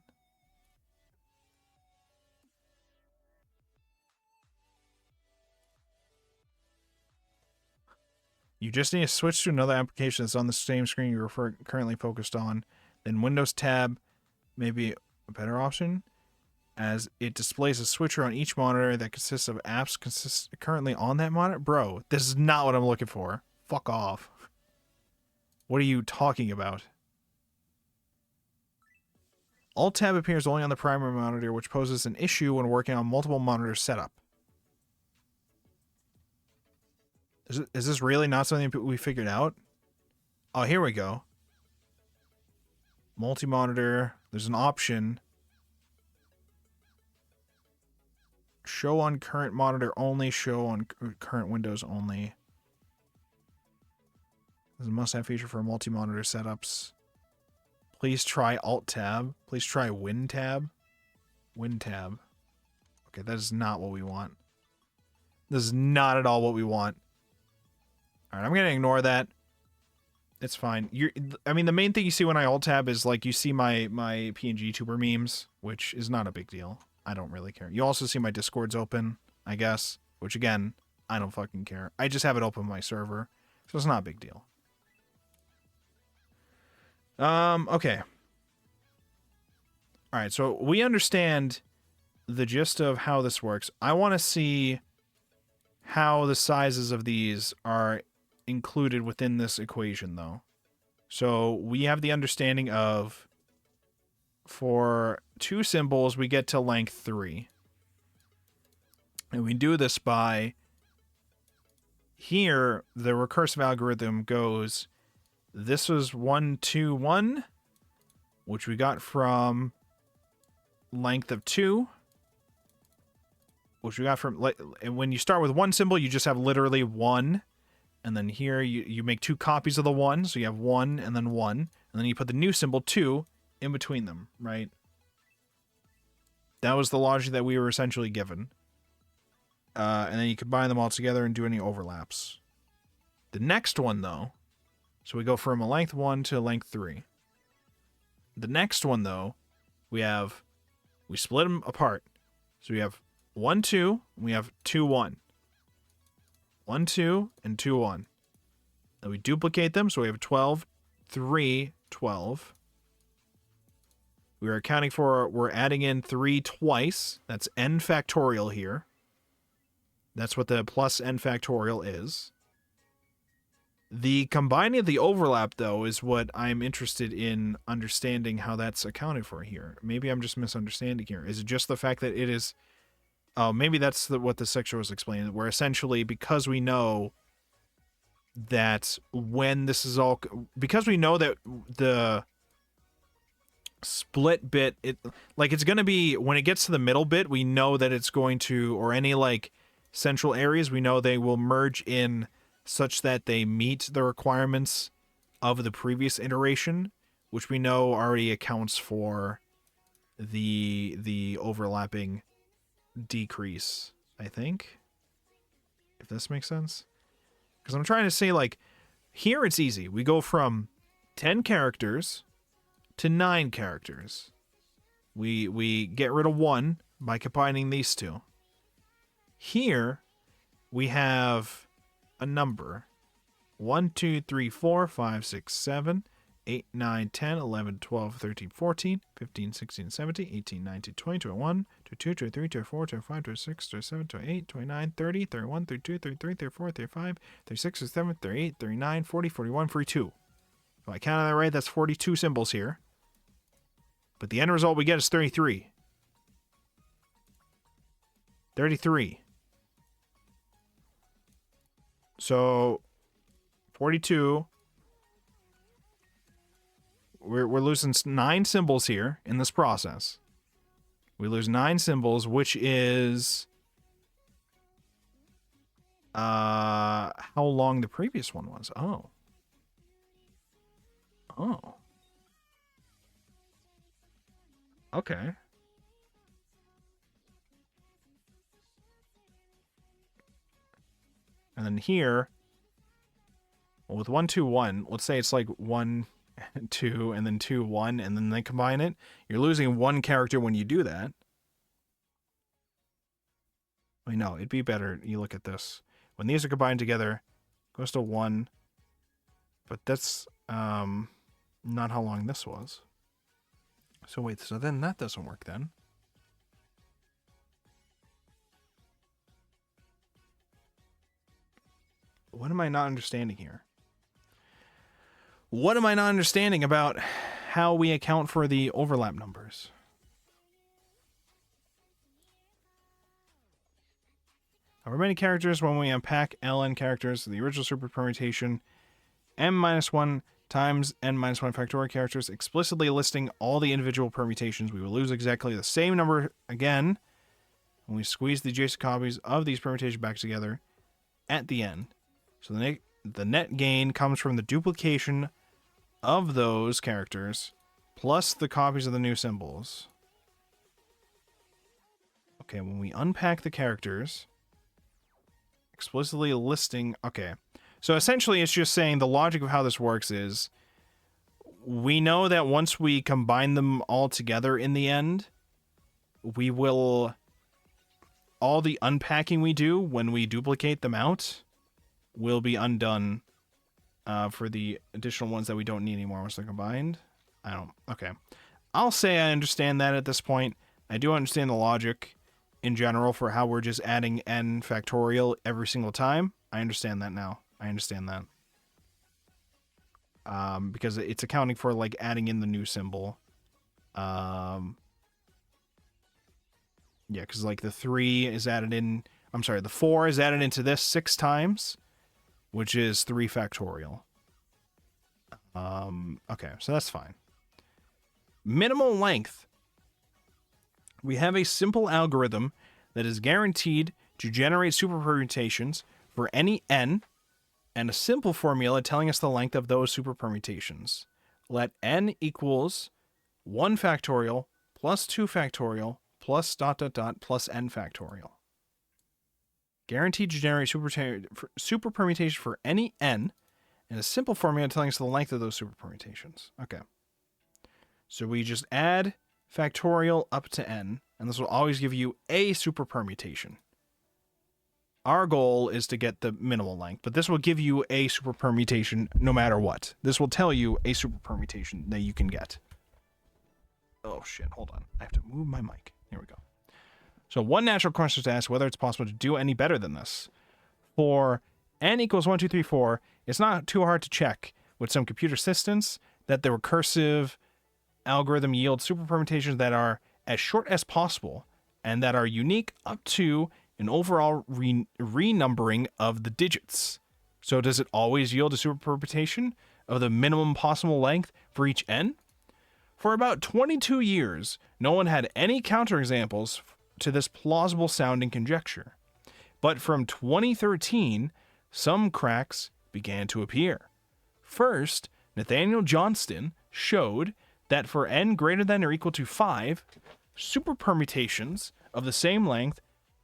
You just need to switch to another application that's on the same screen you're currently focused on. Then Windows tab may be a better option, as it displays a switcher on each monitor that consists of apps currently on that monitor. Bro, this is not what I'm looking for. Fuck off. What are you talking about? Alt tab appears only on the primary monitor, which poses an issue when working on multiple monitor setup. Is this really not something we figured out? Oh, here we go. Multi-monitor. There's an option. Show on current monitor only. Show on current Windows only. This is a must-have feature for multi-monitor setups. Please try Alt-Tab. Please try Win-Tab. Win-Tab. Okay, that is not what we want. This is not at all what we want. Alright, I'm going to ignore that. It's fine. I mean, the main thing you see when I Alt-Tab is, like, you see my PNG tuber memes, which is not a big deal. I don't really care. You also see my Discords open, I guess, which, again, I don't fucking care. I just have it open on my server, so it's not a big deal. Okay. Alright, so we understand the gist of how this works. I want to see how the sizes of these are included within this equation, though. So we have the understanding of, for two symbols, we get to length 3. And we do this by, here, the recursive algorithm goes, this was 1, 2, 1, which we got from length of 2, which we got from, and when you start with one symbol, you just have literally 1. And then here you make 2 copies of the 1, so you have 1 and then 1. And then you put the new symbol 2 in between them, right? That was the logic that we were essentially given. And then you combine them all together and do any overlaps. The next one, though, so we go from a length 1 to a length 3. The next one, though, we split them apart. So we have 1, 2, and we have 2, 1. 1, 2, and 2, 1. Then we duplicate them, so we have 12, 3, 12. We're adding in 3 twice. That's n factorial here. That's what the plus n factorial is. The combining of the overlap, though, is what I'm interested in understanding how that's accounted for here. Maybe I'm just misunderstanding here. Is it just the fact that it is... Oh, maybe that's what the section was explaining, where essentially, because we know that when this is all... Because we know that the split bit, it's going to be... When it gets to the middle bit, we know that it's going to... Or any, central areas, we know they will merge in such that they meet the requirements of the previous iteration, which we know already accounts for the overlapping decrease, I think. If this makes sense. Because I'm trying to say, like, here it's easy. We go from 10 characters to 9 characters. We get rid of 1 by combining these two. Here, we have a number. 1, 2, 3, 4, 5, 6, 7, 8, 9, 10, 11, 12, 13, 14, 15, 16, 17, 18, 19, 20, 21, 22, 23, 24, 25, 26, 27, 28, 29, 30, 31, 32, 33, 34, 35, 36, 37, 38, 39, 40, 41, 42. If I count that right, that's 42 symbols here. But the end result we get is 33. 33. So, 42. We're losing 9 symbols here in this process. We lose 9 symbols, which is how long the previous one was. Oh. Okay. And then here, well, with 1, 2, 1, let's say it's like 1, 2, and then 2, 1, and then they combine it. You're losing 1 character when you do that. I know, it'd be better. You look at this. When these are combined together, it goes to 1. But that's not how long this was. So wait, so then that doesn't work then. What am I not understanding here? What am I not understanding about how we account for the overlap numbers? However many characters when we unpack ln characters, the original super permutation, m-1 times n-1 factorial characters, explicitly listing all the individual permutations. We will lose exactly the same number again when we squeeze the adjacent copies of these permutations back together at the end. So the net gain comes from the duplication of those characters plus the copies of the new symbols. Okay, when we unpack the characters, explicitly listing... Okay, so essentially it's just saying the logic of how this works is we know that once we combine them all together in the end, we will... All the unpacking we do when we duplicate them out will be undone for the additional ones that we don't need anymore once they're combined. Okay. I'll say I understand that at this point. I do understand the logic in general for how we're just adding n factorial every single time. I understand that now. I understand that. Because it's accounting for, like, adding in the new symbol. Yeah, because, like, the 3 is added in... I'm sorry, the 4 is added into this 6 times, which is 3 factorial. Okay, so that's fine. Minimal length. We have a simple algorithm that is guaranteed to generate super permutations for any n, and a simple formula telling us the length of those super permutations. Let n equals 1 factorial plus 2 factorial plus ... plus n factorial. Guaranteed to generate super permutation for any n, and a simple formula telling us the length of those super permutations. Okay. So we just add factorial up to n, and this will always give you a super permutation. Our goal is to get the minimal length, but this will give you a super permutation no matter what. This will tell you a super permutation that you can get. Oh shit, hold on. I have to move my mic. Here we go. So one natural question is to ask whether it's possible to do any better than this. For n equals 1, 2, 3, 4, it's not too hard to check with some computer assistance that the recursive algorithm yields super permutations that are as short as possible and that are unique up to an overall renumbering of the digits. So does it always yield a super permutation of the minimum possible length for each n? For about 22 years, no one had any counterexamples to this plausible sounding conjecture. But from 2013, some cracks began to appear. First, Nathaniel Johnston showed that for n greater than or equal to 5, superpermutations of the same length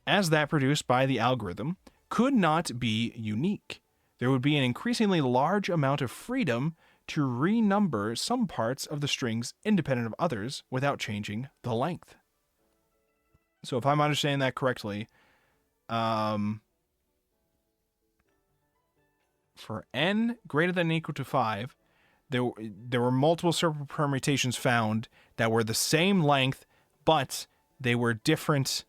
as that produced by the algorithm could not be unique. There would be an increasingly large amount of freedom to renumber some parts of the strings independent of others without changing the length. So if I'm understanding that correctly, for n greater than or equal to 5, there were multiple superpermutations found that were the same length, but they were different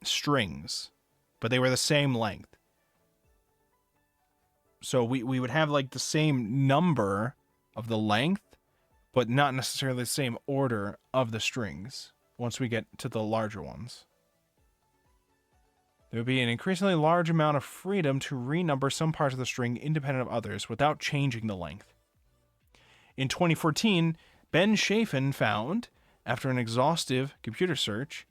strings, but they were the same length. So we would have like the same number of the length, but not necessarily the same order of the strings once we get to the larger ones. There would be an increasingly large amount of freedom to renumber some parts of the string independent of others without changing the length. In 2014, Ben Chafin found, after an exhaustive computer search,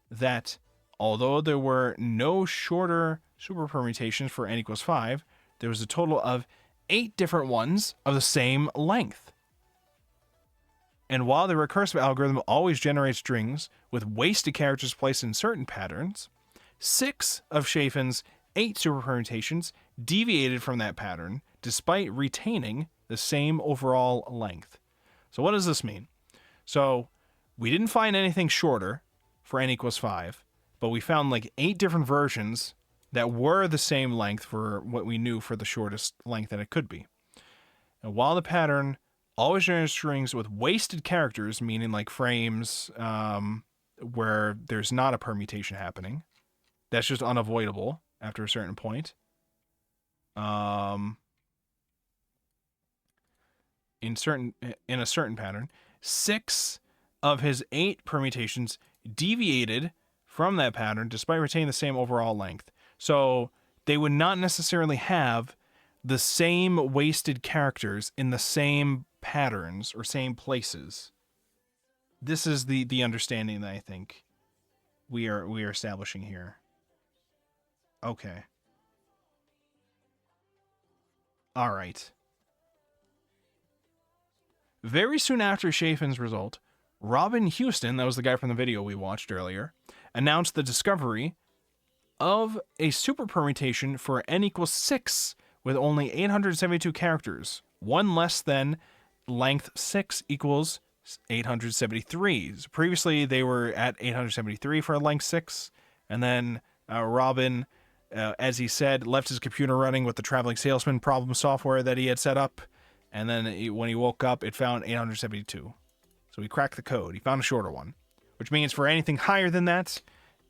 that although there were no shorter superpermutations for n equals 5, there was a total of 8 different ones of the same length. And while the recursive algorithm always generates strings with wasted characters placed in certain patterns, 6 of Chafin's 8 superpermutations deviated from that pattern despite retaining the same overall length. So what does this mean? So we didn't find anything shorter for n equals 5, but we found like 8 different versions that were the same length for what we knew for the shortest length that it could be. And while the pattern always generates strings with wasted characters, meaning like frames where there's not a permutation happening, that's just unavoidable after a certain point. In a certain pattern, 6 of his 8 permutations deviated from that pattern despite retaining the same overall length. So they would not necessarily have the same wasted characters in the same patterns or same places. This is the understanding that I think we are establishing here. Okay. All right. Very soon after Chafin's result, Robin Houston, that was the guy from the video we watched earlier, announced the discovery of a superpermutation for n equals 6 with only 872 characters, one less than length 6 equals 873. So previously, they were at 873 for length 6, and then Robin, as he said, left his computer running with the traveling salesman problem software that he had set up, and then when he woke up, it found 872. So he cracked the code. He found a shorter one, which means for anything higher than that,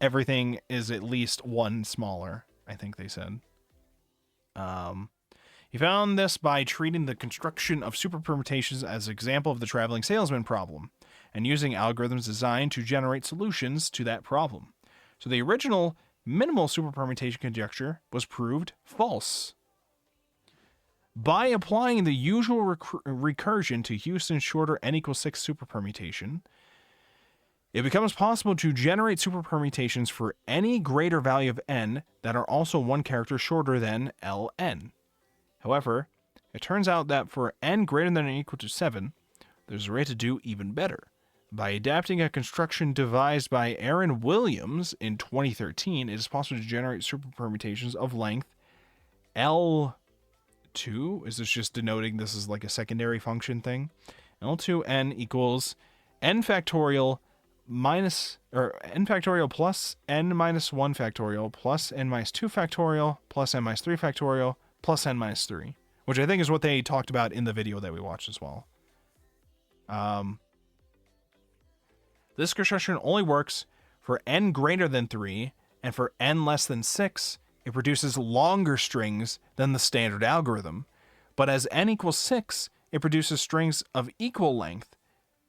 everything is at least one smaller, I think they said. He found this by treating the construction of superpermutations as an example of the traveling salesman problem, and using algorithms designed to generate solutions to that problem. So the original minimal superpermutation conjecture was proved false. By applying the usual recursion to Houston's shorter n equals 6 superpermutation, it becomes possible to generate superpermutations for any greater value of n that are also one character shorter than ln. However, it turns out that for n greater than or equal to 7, there's a way to do even better. By adapting a construction devised by Aaron Williams in 2013, it is possible to generate superpermutations of length L2. Is this just denoting this is like a secondary function thing? L2n equals n factorial minus, or n factorial plus n minus 1 factorial plus n minus 2 factorial plus n minus 3 factorial plus n minus 3, which I think is what they talked about in the video that we watched as well. This construction only works for n greater than 3, and for n less than 6, it produces longer strings than the standard algorithm. But as n equals 6, it produces strings of equal length,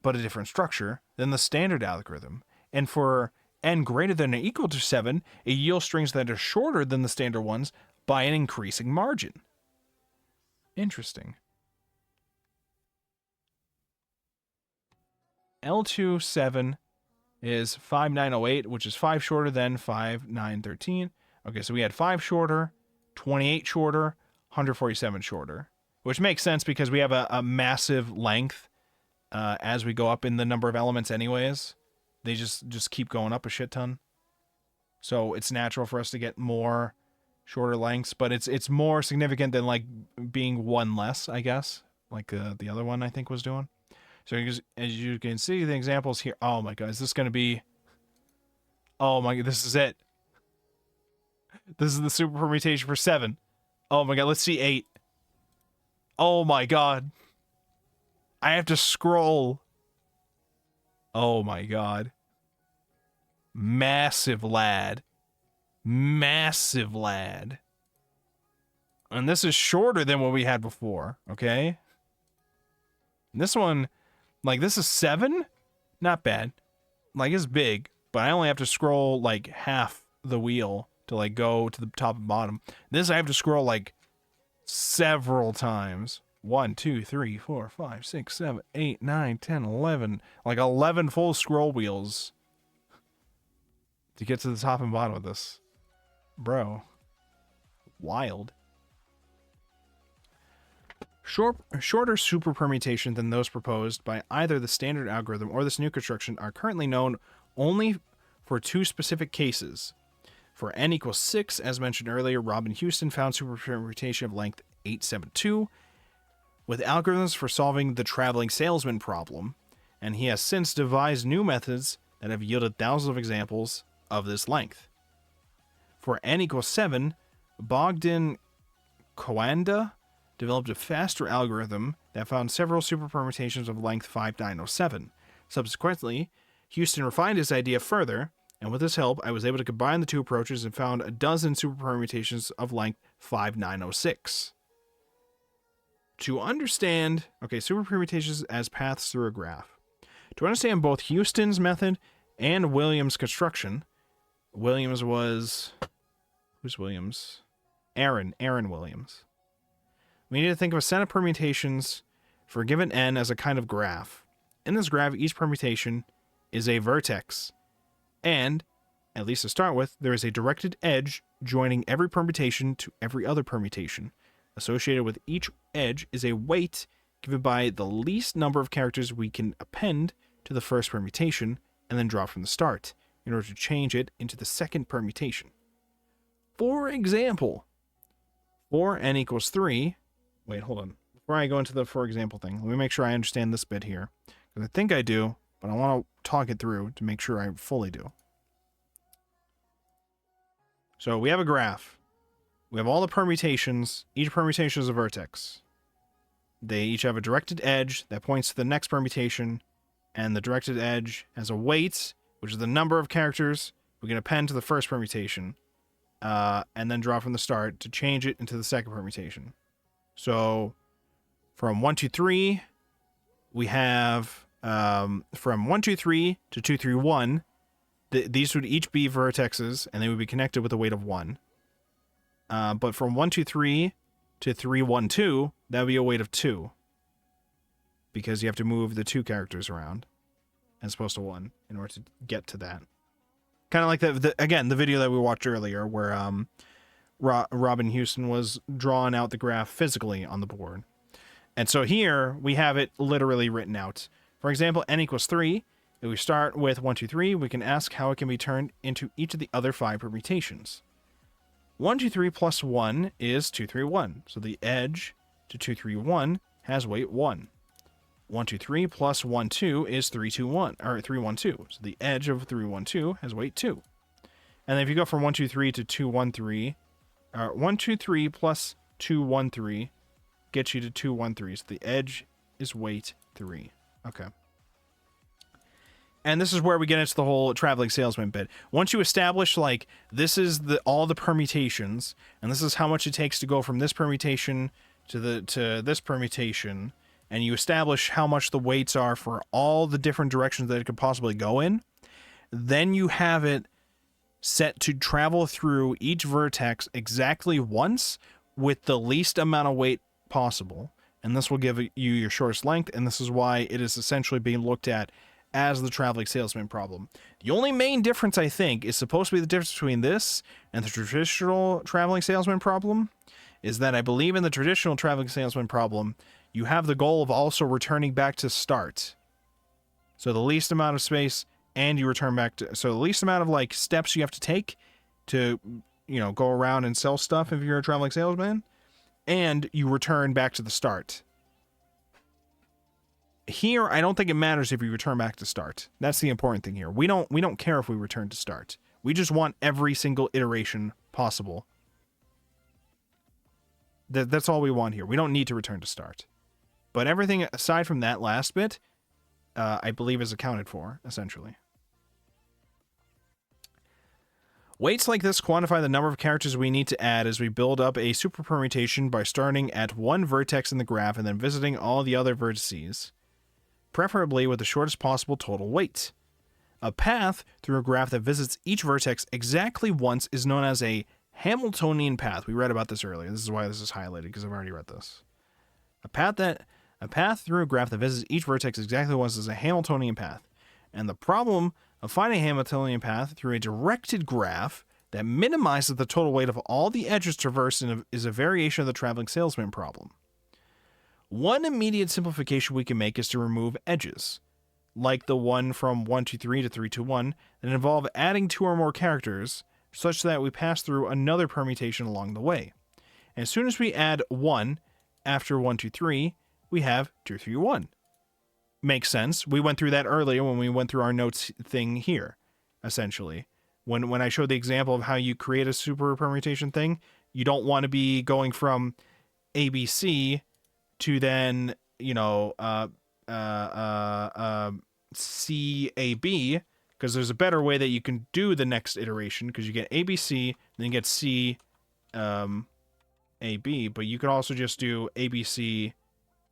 but a different structure, than the standard algorithm. And for n greater than or equal to 7, it yields strings that are shorter than the standard ones by an increasing margin. Interesting. L27 is 5908, which is 5 shorter than 5913. Okay, so we had 5 shorter, 28 shorter, 147 shorter, which makes sense because we have a massive length as we go up in the number of elements anyways. They just keep going up a shit ton. So it's natural for us to get more shorter lengths, but it's more significant than like being one less, I guess, like the other one I think was doing. So as you can see the examples here. Oh my god, is this going to be... Oh my god, this is it. This is the super permutation for 7. Oh my god, let's see 8. Oh my god. I have to scroll. Oh my god. Massive lad. Massive lad. And this is shorter than what we had before, okay? And this one, like, this is 7? Not bad. Like, it's big, but I only have to scroll, like, half the wheel to, like, go to the top and bottom. This I have to scroll, like, several times. 1, 2, 3, 4, 5, 6, 7, 8, 9, 10, 11. Like, 11 full scroll wheels to get to the top and bottom of this. Bro. Wild. Shorter super permutation than those proposed by either the standard algorithm or this new construction are currently known only for 2 specific cases. For n equals 6, as mentioned earlier, Robin Houston found super permutation of length 872 with algorithms for solving the traveling salesman problem, and he has since devised new methods that have yielded thousands of examples of this length. For n equals 7, Bogdan Kowanda developed a faster algorithm that found several super permutations of length 5907. Subsequently, Houston refined his idea further, and with his help, I was able to combine the 2 approaches and found a dozen super permutations of length 5906. To understand, super permutations as paths through a graph. To understand both Houston's method and Williams' construction, Williams was... Who's Williams? Aaron Williams. We need to think of a set of permutations for a given n as a kind of graph. In this graph, each permutation is a vertex. And, at least to start with, there is a directed edge joining every permutation to every other permutation. Associated with each edge is a weight given by the least number of characters we can append to the first permutation and then draw from the start in order to change it into the second permutation. For example, for n equals 3... Wait, hold on. Before I go into the for example thing, let me make sure I understand this bit here. Because I think I do, but I want to talk it through to make sure I fully do. So we have a graph. We have all the permutations. Each permutation is a vertex. They each have a directed edge that points to the next permutation, and the directed edge has a weight, which is the number of characters we can append to the first permutation, and then draw from the start to change it into the second permutation. So from 1, 2, 3, we have from 1, 2, 3 to 2, 3, 1. These would each be vertexes, and they would be connected with a weight of 1. But from 1, 2, 3 to 3, 1, 2, that would be a weight of 2. Because you have to move the 2 characters around as opposed to 1 in order to get to that. Kind of like the video that we watched earlier where Robin Houston was drawing out the graph physically on the board. And so here we have it literally written out. For example, n equals 3. If we start with 1, 2, 3, we can ask how it can be turned into each of the other 5 permutations. 1, 2, 3 plus 1 is 2, 3, 1. So the edge to 2, 3, 1 has weight 1. 1, 2, 3 plus 1, 2 is 3, 2, 1, or 3, 1, 2. So the edge of 3, 1, 2 has weight 2. And then if you go from 1, 2, 3 to 2, 1, 3, 1, 2, 3 plus 2, 1, 3 gets you to 2, 1, 3. So the edge is weight 3. Okay. And this is where we get into the whole traveling salesman bit. Once you establish, like, this is all the permutations, and this is how much it takes to go from this permutation to this permutation, and you establish how much the weights are for all the different directions that it could possibly go in, then you have it set to travel through each vertex exactly once with the least amount of weight possible. And this will give you your shortest length, and this is why it is essentially being looked at as the traveling salesman problem. The only main difference, I think, is supposed to be the difference between this and the traditional traveling salesman problem, is that I believe in the traditional traveling salesman problem, you have the goal of also returning back to start. So the least amount of space, and you return back to... So the least amount of, like, steps you have to take to, you know, go around and sell stuff if you're a traveling salesman, and you return back to the start. Here, I don't think it matters if you return back to start. That's the important thing here. We don't care if we return to start. We just want every single iteration possible. That's all we want here. We don't need to return to start. But everything aside from that last bit, I believe is accounted for, essentially. Weights like this quantify the number of characters we need to add as we build up a super permutation by starting at one vertex in the graph and then visiting all the other vertices, preferably with the shortest possible total weight. A path through a graph that visits each vertex exactly once is known as a Hamiltonian path. We read about this earlier. This is why this is highlighted, because I've already read this. A path through a graph that visits each vertex exactly once is a Hamiltonian path. And the problem of finding a Hamiltonian path through a directed graph that minimizes the total weight of all the edges traversed is a variation of the traveling salesman problem. One immediate simplification we can make is to remove edges, like the one from 123 to 321, that involve adding 2 or more characters, such that we pass through another permutation along the way. And as soon as we add 1 after 123, we have 231. Makes sense. We went through that earlier when we went through our notes thing here, essentially. When I showed the example of how you create a super permutation thing, you don't want to be going from ABC to then, you know, CAB, because there's a better way that you can do the next iteration, because you get ABC, then you get C, AB, but you could also just do ABC,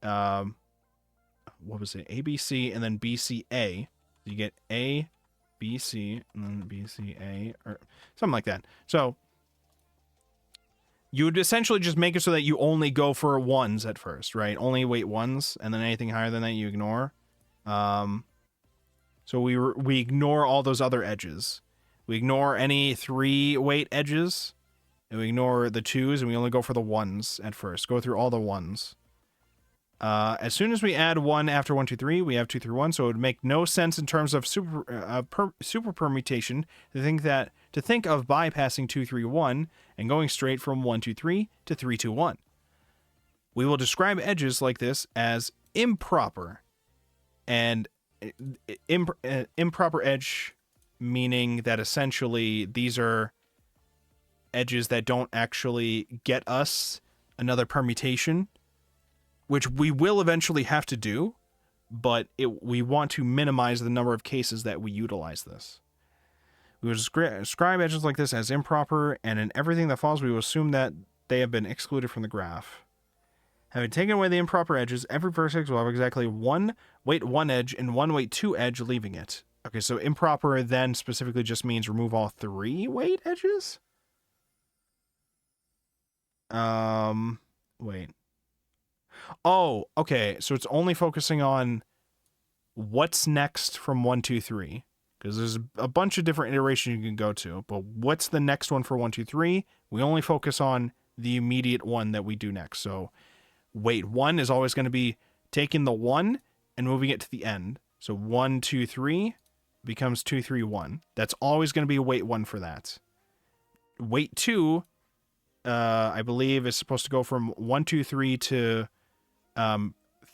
what was it? ABC and then BCA. You get A, BC, and then BCA, or something like that. So you would essentially just make it so that you only go for ones at first, right? Only weight ones, and then anything higher than that you ignore. So we ignore all those other edges. We ignore any 3 weight edges, and we ignore the 2s, and we only go for the 1s at first. Go through all the 1s. As soon as we add 1 after 123, we have 2 through 1, so it would make no sense in terms of super permutation to think of bypassing 2, 3, 1 and going straight from 1, 2, 3 to 3, 2, 1. We will describe edges like this as improper, and improper edge meaning that essentially these are edges that don't actually get us another permutation, which we will eventually have to do, but we want to minimize the number of cases that we utilize this. We will describe edges like this as improper, and in everything that follows, we will assume that they have been excluded from the graph. Having taken away the improper edges, every vertex will have exactly 1 weight 1 edge and 1 weight 2 edge leaving it. Okay, so improper then specifically just means remove all 3 weight edges? Wait. Oh, okay, so it's only focusing on what's next from 1, 2, 3. Because there's a bunch of different iterations you can go to, but what's the next one for 1, 2, 3? We only focus on the immediate one that we do next. So weight 1 is always going to be taking the 1 and moving it to the end. So 1, 2, 3 becomes 2, 3, 1. That's always going to be weight 1 for that. Weight 2, I believe, is supposed to go from 1, 2, 3 to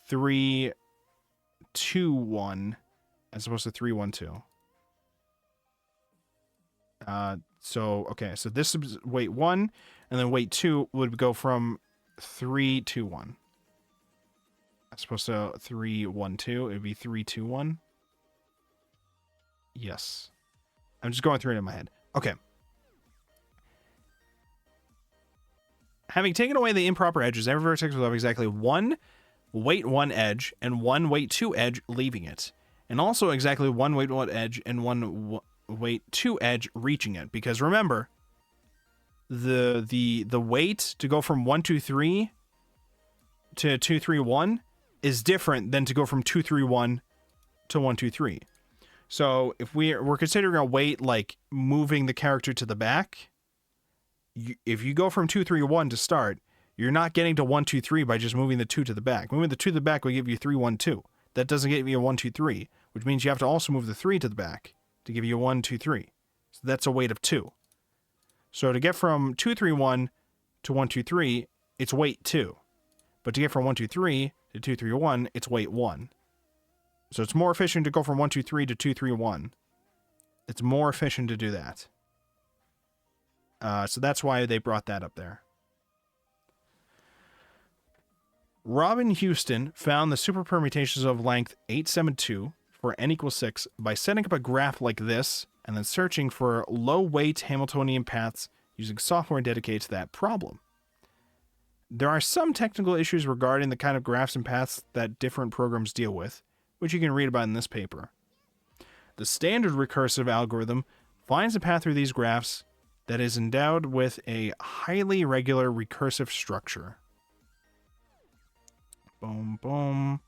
3, 2, 1, as opposed to 3, 1, 2. So this is weight 1, and then weight 2 would go from 3, 2, 1. As opposed to 3, 1, 2. It would be 3, 2, 1. Yes. I'm just going through it in my head. Okay. Having taken away the improper edges, every vertex will have exactly 1 weight 1 edge and 1 weight 2 edge leaving it. And also exactly 1 weight 1 edge and 1 weight 2 edge reaching it. Because remember, the weight to go from 1, 2, 3 to 2, 3, 1 is different than to go from 2, 3, 1 to 1, 2, 3. So if we're considering a weight like moving the character to the back, if you go from 2, 3, 1 to start, you're not getting to 1, 2, 3 by just moving the 2 to the back. Moving the 2 to the back will give you 3, 1, 2. That doesn't give you a 1, 2, 3, which means you have to also move the 3 to the back to give you a 1, 2, 3. So that's a weight of 2. So to get from 2, 3, 1 to 1, 2, 3, it's weight 2. But to get from 1, 2, 3 to 2, 3, 1, it's weight 1. So it's more efficient to go from 1, 2, 3 to 2, 3, 1. It's more efficient to do that. So that's why they brought that up there. Robin Houston found the super permutations of length 872 for n equals 6 by setting up a graph like this and then searching for low-weight Hamiltonian paths using software dedicated to that problem. There are some technical issues regarding the kind of graphs and paths that different programs deal with, which you can read about in this paper. The standard recursive algorithm finds a path through these graphs that is endowed with a highly regular recursive structure. Boom, boom,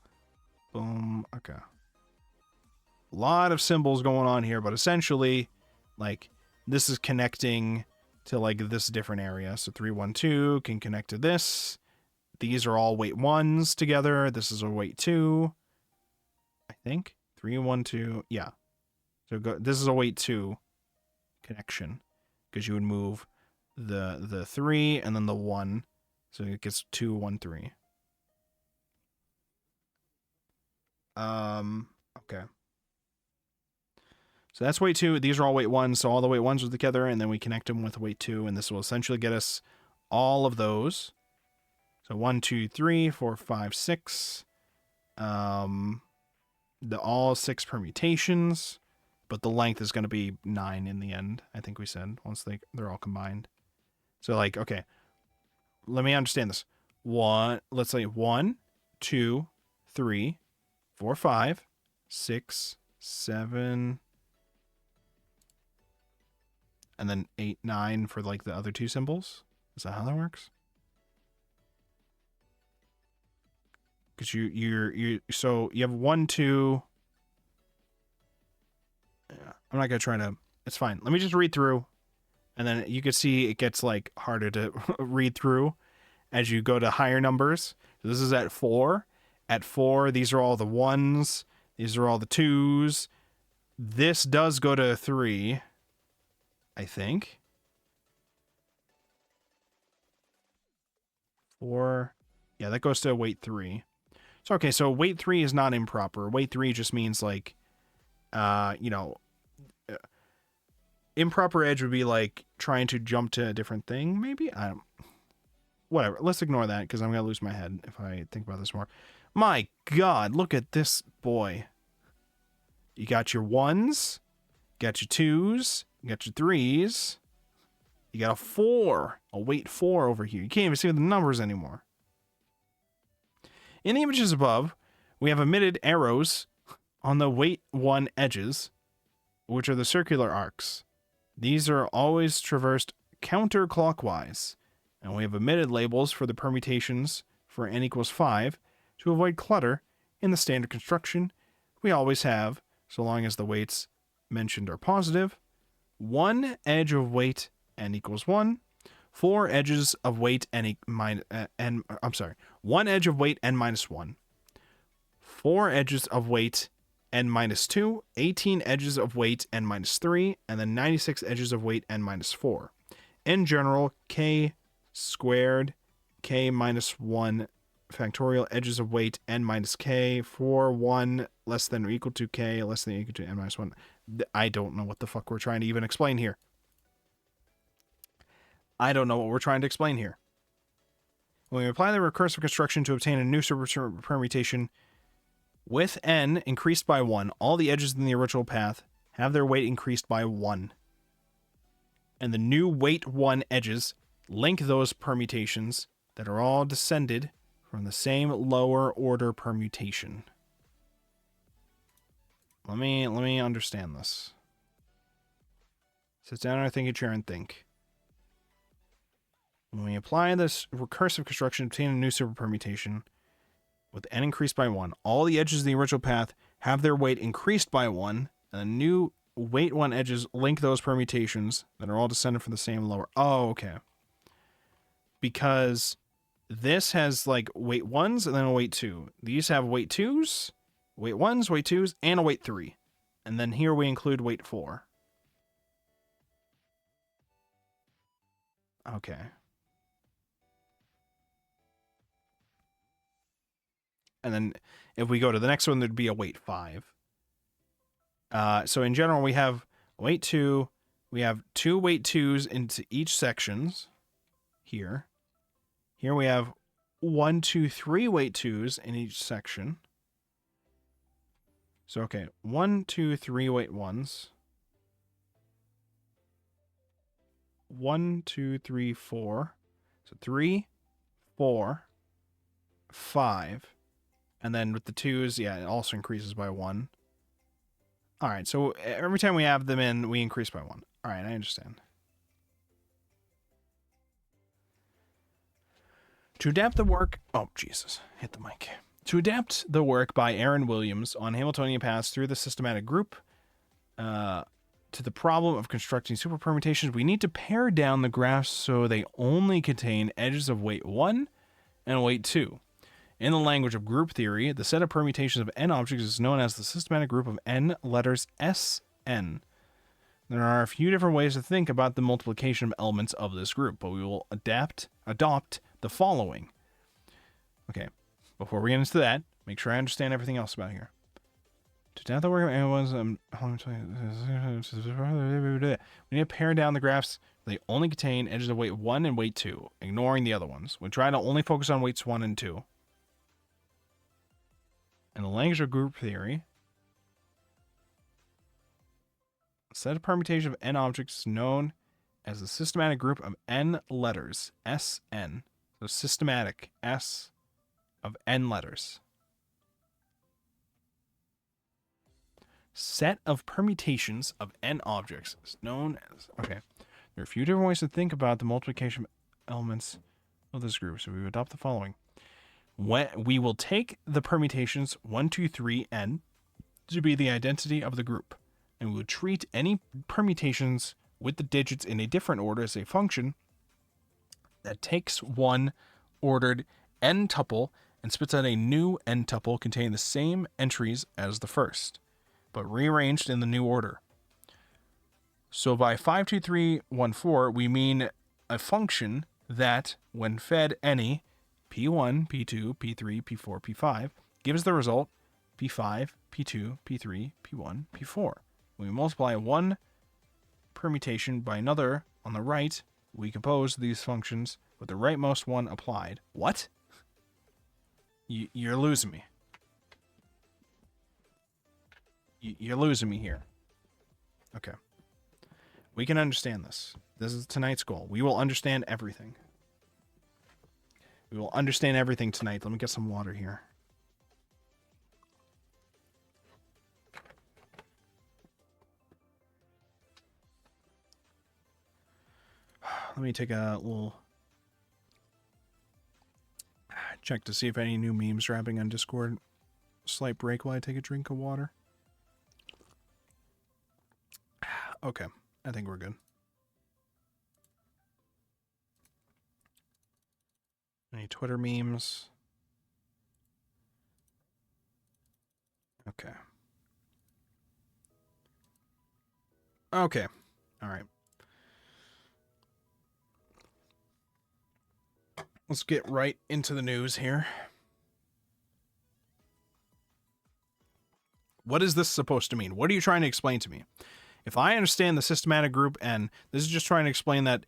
boom. Okay. A lot of symbols going on here, but essentially, like, this is connecting to, like, this different area. So 3, 1, 2 can connect to this. These are all weight 1s together. This is a weight 2. I think. 3, 1, 2. Yeah. So this is a weight 2 connection. Because you would move the 3 and then the 1. So it gets 2, 1, 3. Okay. So that's weight 2. These are all weight 1. So all the weight 1s are together, and then we connect them with weight 2, and this will essentially get us all of those. So 1, 2, 3, 4, 5, 6. The all 6 permutations, but the length is going to be 9 in the end, I think we said, once they're all combined. So, like, okay, let me understand this. Let's say 1, 2, 3, 4, 5, 6, 7, and then 8, 9 for, like, the other 2 symbols. Is that how that works? Because so you have 1, 2. I'm not gonna try to. It's fine. Let me just read through, and then you can see it gets like harder to read through as you go to higher numbers. So this is at 4. At 4, these are all the 1s. These are all the 2s. This does go to 3, I think. 4. Yeah, that goes to weight 3. So, okay, so weight 3 is not improper. Weight 3 just means, like, improper edge would be, like, trying to jump to a different thing, maybe? Whatever. Let's ignore that, because I'm going to lose my head if I think about this more. My God, look at this boy. You got your 1s, got your 2s, you got your 3s, you got a 4, a weight 4 over here. You can't even see the numbers anymore. In the images above, we have emitted arrows on the weight 1 edges, which are the circular arcs. These are always traversed counterclockwise, and we have emitted labels for the permutations for n equals 5 to avoid clutter in the standard construction. We always have, so long as the weights mentioned are positive, 1 edge of weight n equals 1, 4 edges of weight one edge of weight n minus 1, 4 edges of weight n minus 2, 18 edges of weight n minus 3, and then 96 edges of weight n minus 4. In general, k squared, k minus 1 factorial edges of weight n minus k, 4, 1 less than or equal to k less than or equal to n minus 1. I don't know what the fuck we're trying to even explain here. I don't know what we're trying to explain here. When we apply the recursive construction to obtain a new super permutation with n increased by 1, all the edges in the original path have their weight increased by 1. And the new weight 1 edges link those permutations that are all descended from the same lower order permutation. Let me understand this. Sit down in our thinking chair and think. When we apply this recursive construction to obtain a new superpermutation with n increased by 1, all the edges of the original path have their weight increased by 1, And the new weight 1 edges link those permutations that are all descended from the same lower. Oh, okay. Because this has like weight 1s and then a weight 2. These have weight 2s, weight 1s, weight 2s, and a weight 3. And then here we include weight 4. Okay. And then if we go to the next one, there'd be a weight 5. So in general, we have weight 2. We have 2 weight 2s into each sections here. Here we have 1, 2, 3 weight 2s in each section. So, okay, 1, 2, 3 weight 1s. 1, 2, 3, 4. So 3, 4, 5. And then with the 2s, yeah, it also increases by 1. All right, so every time we have them in, we increase by 1. All right, I understand. To adapt the work... Oh, Jesus. Hit the mic. To adapt the work by Aaron Williams on Hamiltonian paths through the systematic group to the problem of constructing superpermutations, we need to pare down the graphs so they only contain edges of weight 1 and weight 2. In the language of group theory, the set of permutations of n objects is known as the systematic group of n letters Sn. There are a few different ways to think about the multiplication of elements of this group, but we will adopt the following. Okay, before we get into that, make sure I understand everything else about here. To adapt the work of anyone's, we need to pare down the graphs. They only contain edges of weight 1 and weight 2, ignoring the other ones. We try to only focus on weights 1 and 2. In the language of group theory, a set of permutation of n objects is known as the systematic group of n letters, Sn. So systematic, S of n letters. Set of permutations of n objects is known as... Okay. There are a few different ways to think about the multiplication of elements of this group, so we adopt the following. We will take the permutations 1, 2, 3, n to be the identity of the group, and we will treat any permutations with the digits in a different order as a function that takes one ordered n tuple and spits out a new n tuple containing the same entries as the first, but rearranged in the new order. So by 5, 2, 3, 1, 4, we mean a function that, when fed any P1, P2, P3, P4, P5, gives the result P5, P2, P3, P1, P4. When we multiply one permutation by another on the right, we compose these functions with the rightmost one applied. What? You're losing me. You're losing me here. Okay. We can understand this. This is tonight's goal. We will understand everything. We will understand everything tonight. Let me get some water here. Let me take a little check to see if any new memes are happening on Discord. Slight break while I take a drink of water. Okay, I think we're good. Any Twitter memes? Okay. Okay. All right. Let's get right into the news here. What is this supposed to mean? What are you trying to explain to me? If I understand the systematic group N, this is just trying to explain that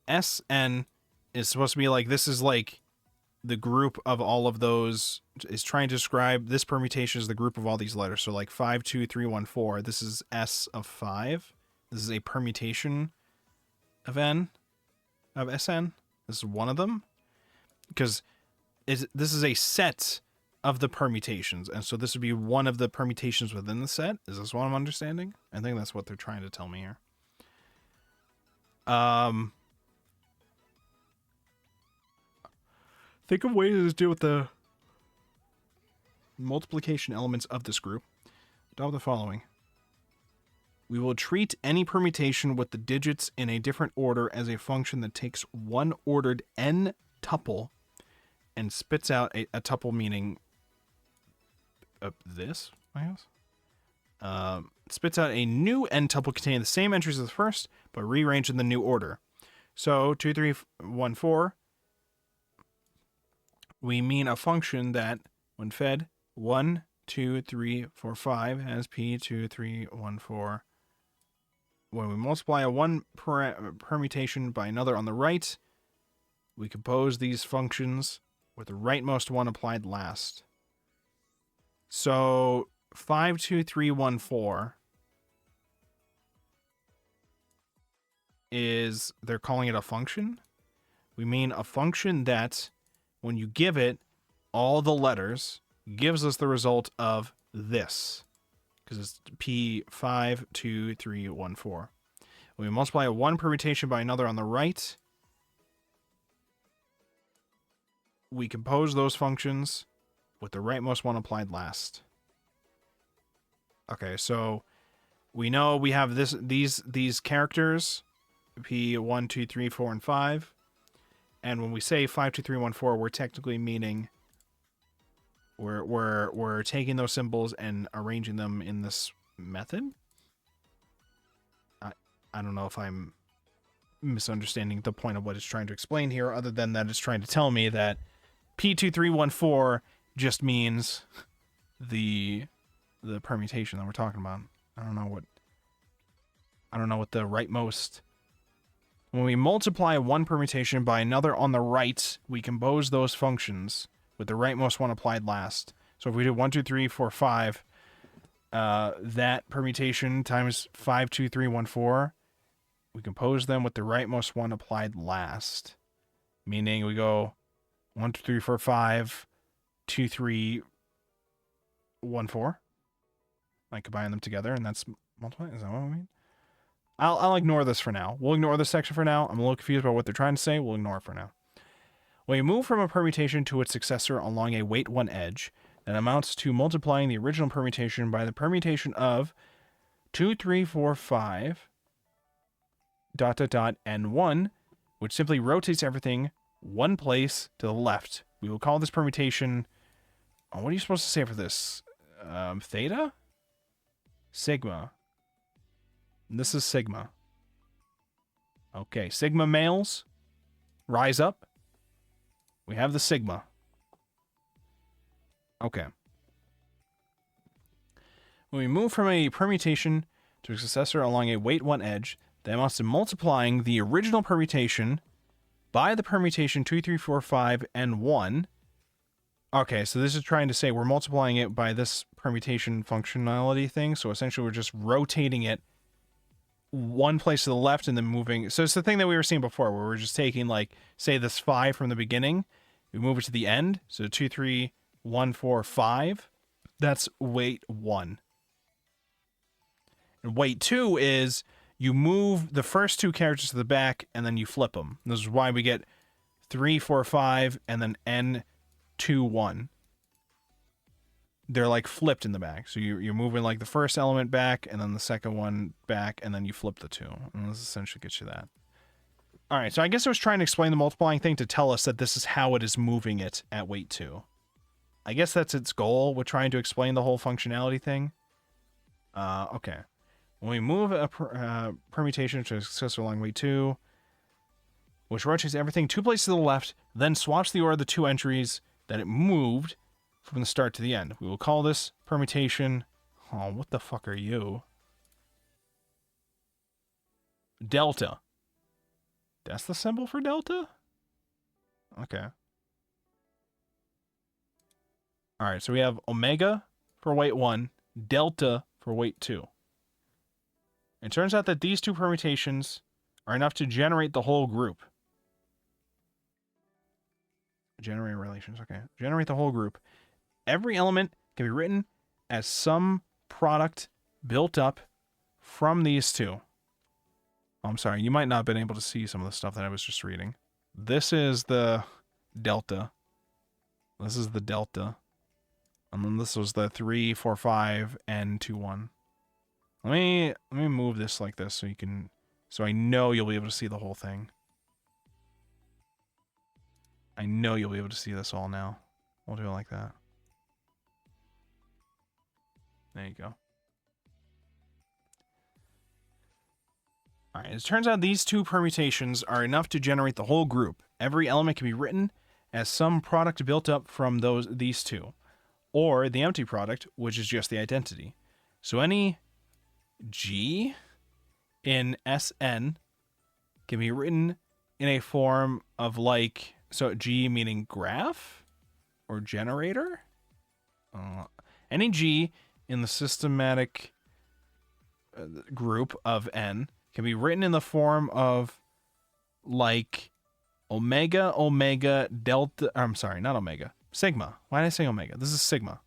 Sn is supposed to be like, this is like the group of all of those, is trying to describe this permutation as the group of all these letters. So like 5, 2, 3, 1, 4. This is S of 5. This is a permutation of N, of Sn. This is one of them. Because this is a set of the permutations, and so this would be one of the permutations within the set. Is this what I'm understanding? I think that's what they're trying to tell me here. Think of ways to deal with the multiplication elements of this group. Adopt the following. We will treat any permutation with the digits in a different order as a function that takes one ordered n tuple and spits out a tuple, meaning this, I guess. Spits out a new n tuple containing the same entries as the first, but rearranged in the new order. So 2, 3, 1, 4, we mean a function that, when fed 1, 2, 3, 4, 5, has p 2, 3, 1, 4. When we multiply a one permutation by another on the right, we compose these functions with the rightmost one applied last. So 5, 2, 3, 1, 4 is, they're calling it a function. We mean a function that, when you give it all the letters, gives us the result of this. Because it's P 5, 2, 3, 1, 4. When we multiply a one permutation by another on the right, we compose those functions with the rightmost one applied last. Okay, so we know we have these characters, P 1, 2, 3, 4, and 5. And when we say 5, 2, 3, 1, 4, we're technically meaning we're taking those symbols and arranging them in this method. I don't know if I'm misunderstanding the point of what it's trying to explain here, other than that it's trying to tell me that P2314 just means the permutation that we're talking about. I don't know what the rightmost. When we multiply one permutation by another on the right, we compose those functions with the rightmost one applied last. So if we do 1, 2, 3, 4, 5, that permutation times 5, 2, 3, 1, 4, we compose them with the rightmost one applied last. Meaning we go 1, 2, 3, 4, 5, 2, 3, 1, 4. I combine them together, and that's multiply. Is that what I mean? I'll ignore this for now. We'll ignore this section for now. I'm a little confused about what they're trying to say. We'll ignore it for now. When we move from a permutation to its successor along a weight 1 edge, that amounts to multiplying the original permutation by the permutation of 2, 3, 4, 5, ... and 1, which simply rotates everything one place to the left. We will call this permutation... Oh, what are you supposed to say for this? Theta? Sigma. This is sigma. Okay, sigma males, rise up. We have the sigma. Okay. When we move from a permutation to a successor along a weight 1 edge, that amounts to multiplying the original permutation by the permutation 2, 3, 4, 5, and 1. Okay, so this is trying to say we're multiplying it by this permutation functionality thing. So essentially we're just rotating it one place to the left and then moving. So it's the thing that we were seeing before, where we're just taking, like, say this 5 from the beginning, we move it to the end. So 2, 3, 1, 4, 5. That's weight 1. And weight 2 is you move the first two characters to the back and then you flip them. This is why we get 3, 4, 5 and then N, 2, 1. They're like flipped in the back. So you're moving like the first element back and then the second one back and then you flip the two. And this essentially gets you that. All right, so I guess I was trying to explain the multiplying thing to tell us that this is how it is moving it at weight 2. I guess that's its goal with trying to explain the whole functionality thing. Okay. When we move a permutation to a successor along weight 2, which rotates everything 2 places to the left, then swaps the order of the 2 entries that it moved from the start to the end. We will call this permutation... Oh, what the fuck are you? Delta. That's the symbol for delta? Okay. Alright, so we have omega for weight 1, delta for weight 2. It turns out that these two permutations are enough to generate the whole group. Generate relations, okay. Generate the whole group. Every element can be written as some product built up from these two. Oh, I'm sorry, you might not have been able to see some of the stuff that I was just reading. This is the delta. This is the delta. And then this was the 3, 4, 5, and 2, 1. Let me move this like this so I know you'll be able to see the whole thing. I know you'll be able to see this all now. We'll do it like that. There you go. Alright, it turns out these two permutations are enough to generate the whole group. Every element can be written as some product built up from these two, or the empty product, which is just the identity. So any G in Sn can be written in a form of like, so G meaning graph or generator. Any G in the systematic group of N can be written in the form of like omega, omega, delta. I'm sorry, not omega. Sigma. Why did I say omega? This is sigma.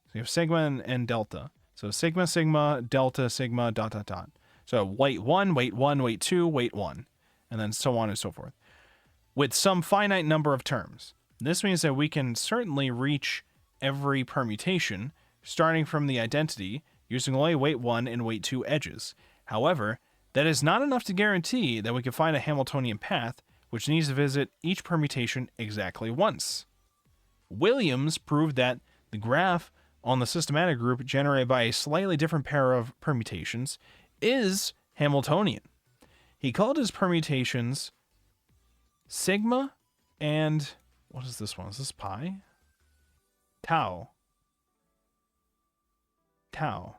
So you have sigma and delta. So sigma, sigma, delta, sigma, dot, dot, dot. So weight 1, weight 1, weight 2, weight 1. And then so on and so forth. With some finite number of terms. This means that we can certainly reach every permutation, starting from the identity, using only weight 1 and weight 2 edges. However, that is not enough to guarantee that we can find a Hamiltonian path, which needs to visit each permutation exactly once. Williams proved that the graph on the systematic group generated by a slightly different pair of permutations is Hamiltonian. He called his permutations sigma and, what is this one? Is this pi? Tau. Tau.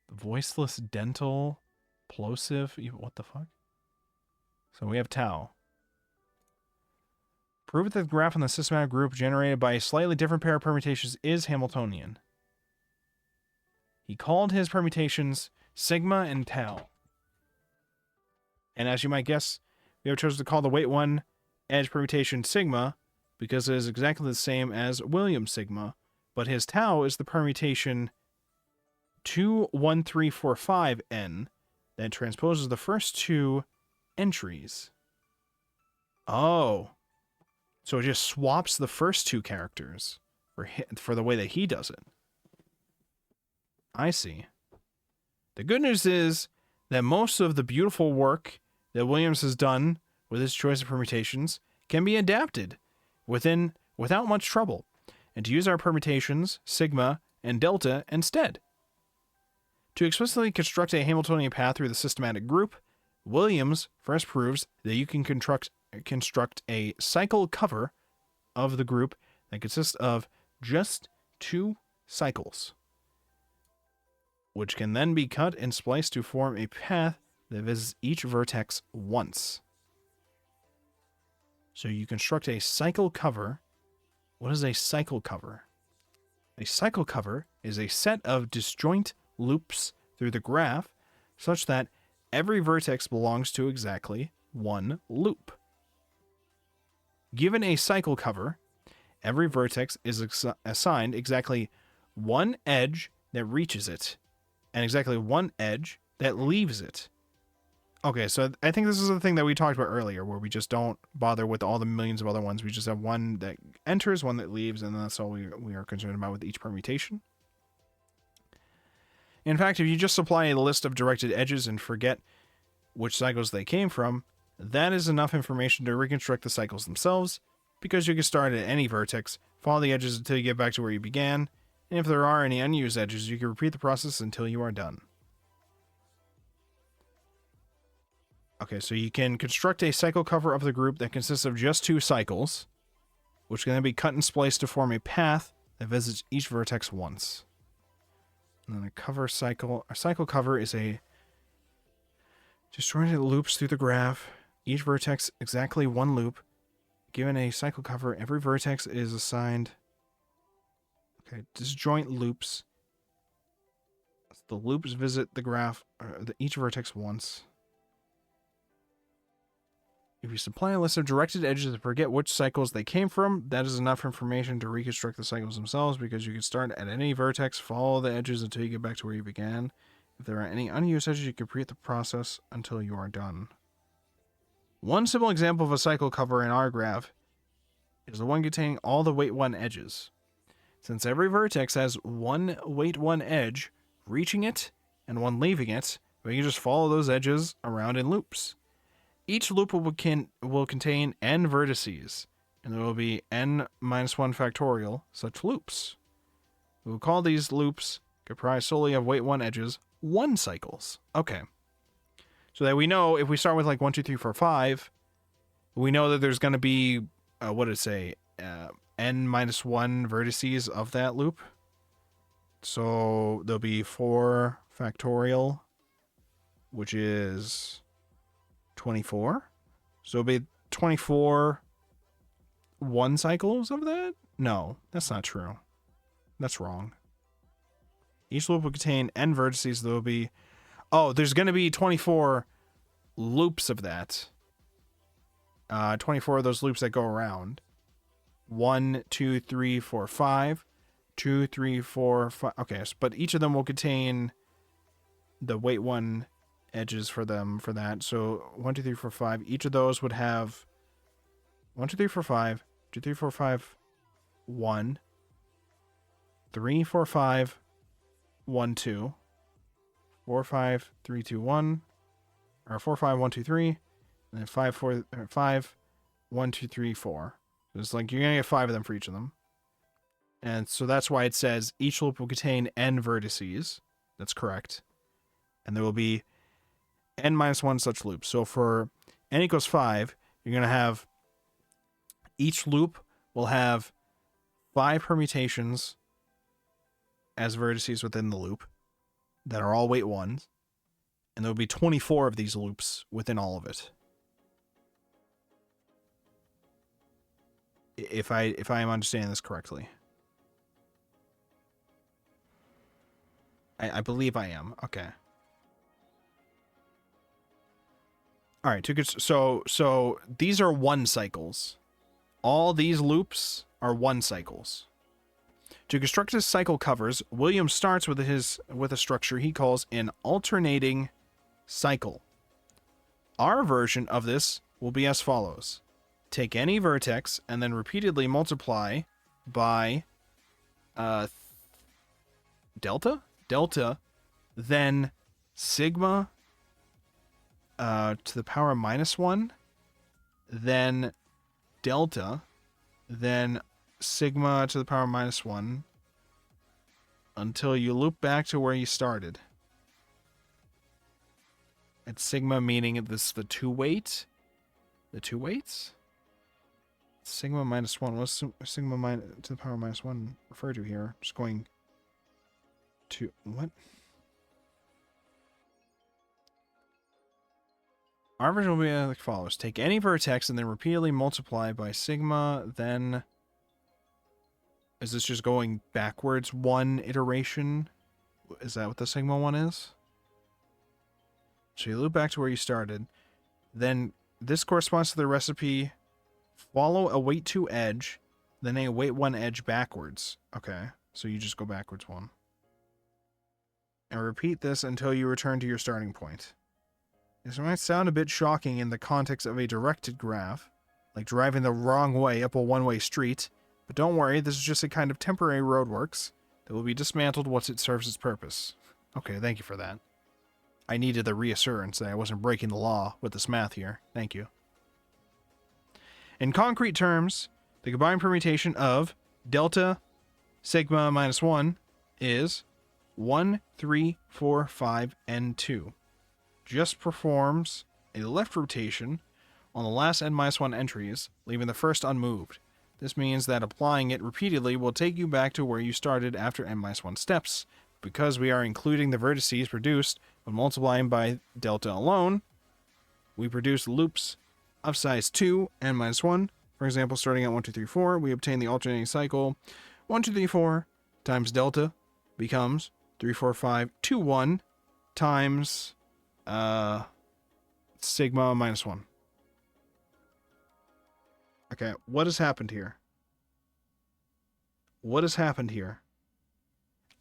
The voiceless dental plosive. What the fuck? So we have tau. Prove that the graph on the systematic group generated by a slightly different pair of permutations is Hamiltonian. He called his permutations sigma and tau. And as you might guess, we have chosen to call the weight 1 edge permutation sigma because it is exactly the same as Williams sigma, but his tau is the permutation 21345N that transposes the first two entries. Oh. So it just swaps the first two characters for the way that he does it. I see. The good news is that most of the beautiful work that Williams has done with his choice of permutations can be adapted without much trouble, and to use our permutations, sigma and delta, instead. To explicitly construct a Hamiltonian path through the systematic group, Williams first proves that you can construct a cycle cover of the group that consists of just 2 cycles, which can then be cut and spliced to form a path that visits each vertex once. So you construct a cycle cover. What is a cycle cover? A cycle cover is a set of disjoint loops through the graph such that every vertex belongs to exactly one loop. Given a cycle cover, every vertex is assigned exactly one edge that reaches it and exactly one edge that leaves it. Okay, so I think this is the thing that we talked about earlier, where we just don't bother with all the millions of other ones. We just have one that enters, one that leaves, and that's all we are concerned about with each permutation. In fact, if you just supply a list of directed edges and forget which cycles they came from, that is enough information to reconstruct the cycles themselves, because you can start at any vertex, follow the edges until you get back to where you began, and if there are any unused edges, you can repeat the process until you are done. Okay, so you can construct a cycle cover of the group that consists of just 2 cycles, which can then be cut and spliced to form a path that visits each vertex once. And then a cycle cover is a disjointed loops through the graph, each vertex exactly one loop. Given a cycle cover, every vertex is assigned disjoint loops. The loops visit the graph, each vertex once. If you supply a list of directed edges and forget which cycles they came from, that is enough information to reconstruct the cycles themselves, because you can start at any vertex, follow the edges until you get back to where you began. If there are any unused edges, you can repeat the process until you are done. One simple example of a cycle cover in our graph is the one containing all the weight 1 edges. Since every vertex has one weight 1 edge reaching it and one leaving it, we can just follow those edges around in loops. Each loop will contain n vertices, and there will be n minus 1 factorial such loops. We will call these loops, comprised solely of weight 1 edges, 1 cycles. Okay. So that we know, if we start with like 1, 2, 3, 4, 5, we know that there's going to be, what did it say, n minus 1 vertices of that loop. So there'll be 4 factorial, which is 24. So it'll be 24 1 cycles of that? No, that's not true. That's wrong. Each loop will contain n vertices. There will be... Oh, there's going to be 24 loops of that. 24 of those loops that go around. 1, 2, 3, 4, 5. 2, 3, 4, 5. Okay, but each of them will contain the weight 1 edges for them for that. So 1, 2, 3, 4, 5. Each of those would have 1, 2, 3, 4, 5. 2, 3, 4, 5. 1. 3, 4, 5. 1, 2. 4, 5, 3, 2, 1. Or 4, 5, 1, 2, 3. And then 5, 4, 5. 1, 2, 3, 4. It's like you're going to get 5 of them for each of them. And so that's why it says each loop will contain n vertices. That's correct. And there will be n minus 1 such loops. So for n equals 5, you're going to have each loop will have 5 permutations as vertices within the loop that are all weight 1s. And there will be 24 of these loops within all of it. If I am understanding this correctly. I believe I am. Okay. All right. So these are 1 cycles. All these loops are 1 cycles. To construct his cycle covers, William starts with a structure he calls an alternating cycle. Our version of this will be as follows. Take any vertex and then repeatedly multiply by delta, then sigma to the power of minus 1, then delta, then sigma to the power of minus 1, until you loop back to where you started. At sigma meaning this the 2 weight? The 2 weights? Sigma minus 1. What's sigma to the power of minus 1 refer to here? Just going to... What? Our version will be like follows. Take any vertex and then repeatedly multiply by sigma, then... Is this just going backwards 1 iteration? Is that what the sigma one is? So you loop back to where you started. Then this corresponds to the recipe. Follow a weight 2 edge, then a weight 1 edge backwards. Okay, so you just go backwards 1. And repeat this until you return to your starting point. This might sound a bit shocking in the context of a directed graph, like driving the wrong way up a one-way street, but don't worry, this is just a kind of temporary roadworks that will be dismantled once it serves its purpose. Okay, thank you for that. I needed the reassurance that I wasn't breaking the law with this math here. Thank you. In concrete terms, the combined permutation of delta sigma minus 1 is 1, 3, 4, 5, and 2. Just performs a left rotation on the last n minus 1 entries, leaving the first unmoved. This means that applying it repeatedly will take you back to where you started after n minus 1 steps. Because we are including the vertices produced when multiplying by delta alone, we produce loops of size 2, n minus 1. For example, starting at 1, 2, 3, 4, we obtain the alternating cycle. 1, 2, 3, 4 times delta becomes 3, 4, 5, 2, 1 times sigma minus 1. Okay, what has happened here? What has happened here?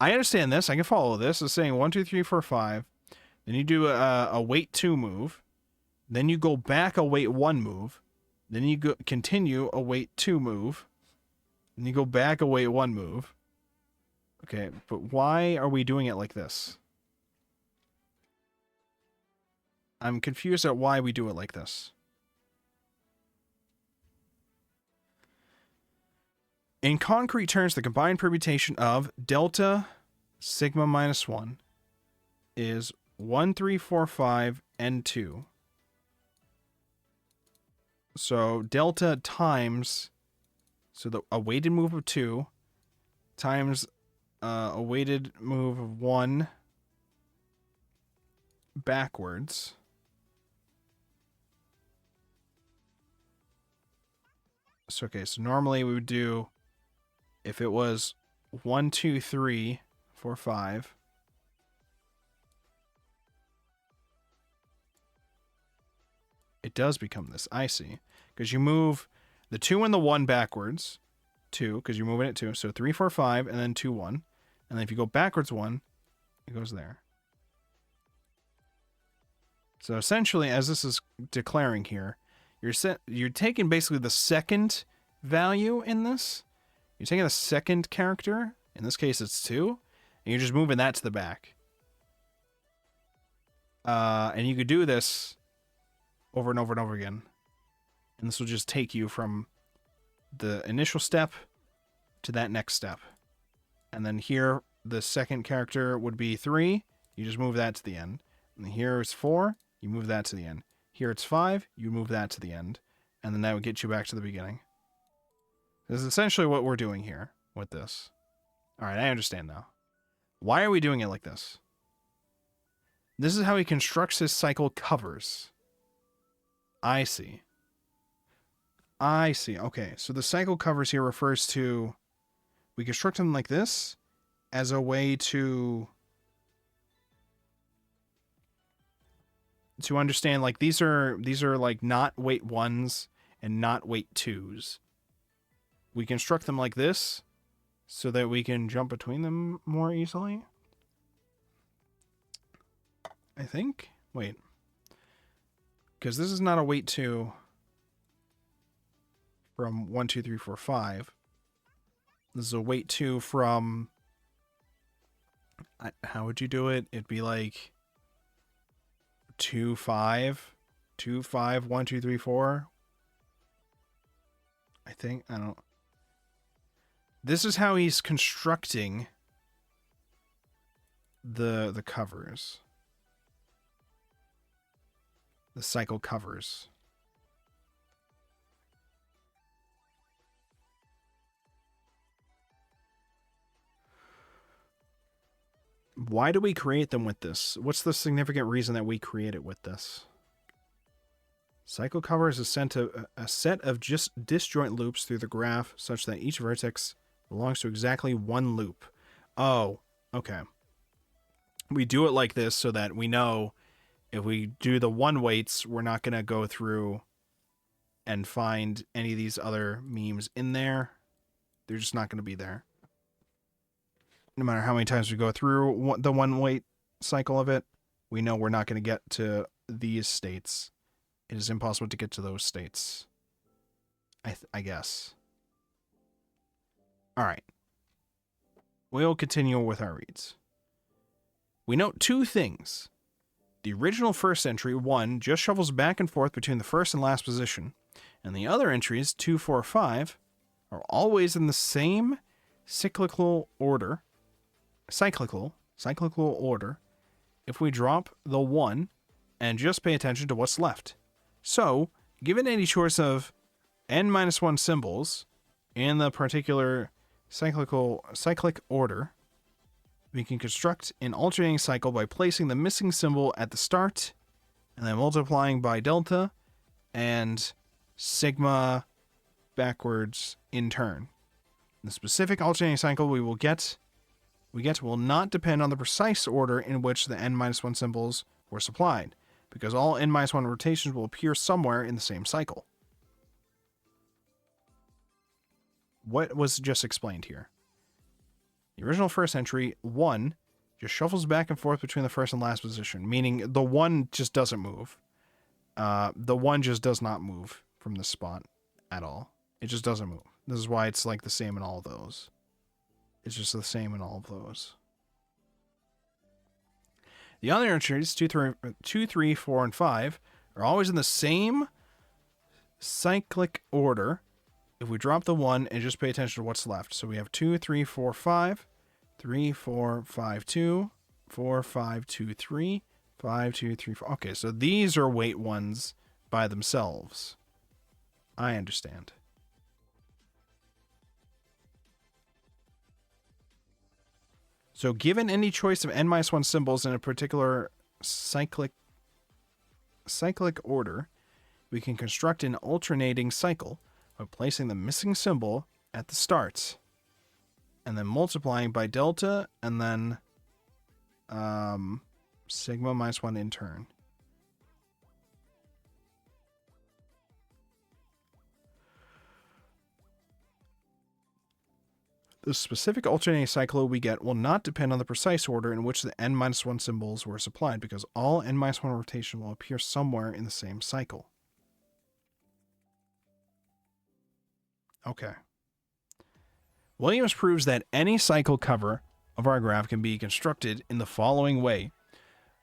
I understand this. I can follow this. It's saying 1, 2, 3, 4, 5. Then you do a weight 2 move. Then you go back a weight 1 move. Then you continue a weight 2 move. Then you go back a weight 1 move. Okay, but why are we doing it like this? I'm confused at why we do it like this. In concrete terms, the combined permutation of delta sigma minus 1 is 1, 3, 4, 5, and 2. So delta times, so a weighted move of 2 times a weighted move of 1 backwards. So, okay, so normally we would do, if it was 1, 2, 3, 4, 5, it does become this. I see. Because you move the 2 and the 1 backwards. 2, because you're moving it 2. So 3, 4, 5, and then 2, 1. And then if you go backwards 1, it goes there. So essentially, as this is declaring here, you're taking basically the second value in this. You're taking the second character. In this case, it's 2. And you're just moving that to the back. And you could do this over and over and over again. And this will just take you from the initial step to that next step. And then here, the second character would be 3. You just move that to the end. And here it's 4. You move that to the end. Here it's 5. You move that to the end. And then that would get you back to the beginning. This is essentially what we're doing here with this. Alright, I understand now. Why are we doing it like this? This is how he constructs his cycle covers. I see. I see. Okay, so the cycle covers here refers to... We construct them like this as a way to understand, like, these are like not weight 1s and not weight 2s. We construct them like this so that we can jump between them more easily. I think. Wait. Because this is not a weight 2 from 1, 2, 3, 4, 5. This is a weight 2 from... How would you do it? It'd be like 2, 5. 2, 5, 1, 2, 3, 4. I think. I don't... This is how he's constructing the covers. The cycle covers. Why do we create them with this? What's the significant reason that we create it with this? Cycle covers is sent a set of just disjoint loops through the graph such that each vertex belongs to exactly one loop. Oh, okay. We do it like this so that we know if we do the 1 weights, we're not going to go through and find any of these other memes in there. They're just not going to be there. No matter how many times we go through the 1 weight cycle of it, we know we're not going to get to these states. It is impossible to get to those states. I guess. Alright. We'll continue with our reads. We note 2 things. The original first entry, 1, just shuffles back and forth between the first and last position, and the other entries, 2, 4, 5, are always in the same cyclical order. If we drop the 1 and just pay attention to what's left. So, given any choice of n-1 symbols in the particular cyclic order, we can construct an alternating cycle by placing the missing symbol at the start and then multiplying by delta and sigma backwards in turn. The specific alternating cycle we get will not depend on the precise order in which the n-1 symbols were supplied, because all n-1 rotations will appear somewhere in the same cycle. What was just explained here? The original first entry, 1, just shuffles back and forth between the first and last position, meaning the 1 just doesn't move. The 1 just does not move from this spot at all. It just doesn't move. This is why it's like the same in all of those. It's just the same in all of those. The other entries, 2, 3, 4, and 5, are always in the same cyclic order if we drop the 1 and just pay attention to what's left. So we have 2, 3, 4, 5, 3, 4, 5, 2, 4, 5, 2, 3, 5, 2, 3, 4. Okay, so these are weight ones by themselves. I understand. So given any choice of n-1 symbols in a particular cyclic order, we can construct an alternating cycle by placing the missing symbol at the start and then multiplying by delta and then sigma minus 1 in turn. The specific alternating cycle we get will not depend on the precise order in which the n-1 symbols were supplied, because all n-1 rotation will appear somewhere in the same cycle. Okay. Williams proves that any cycle cover of our graph can be constructed in the following way.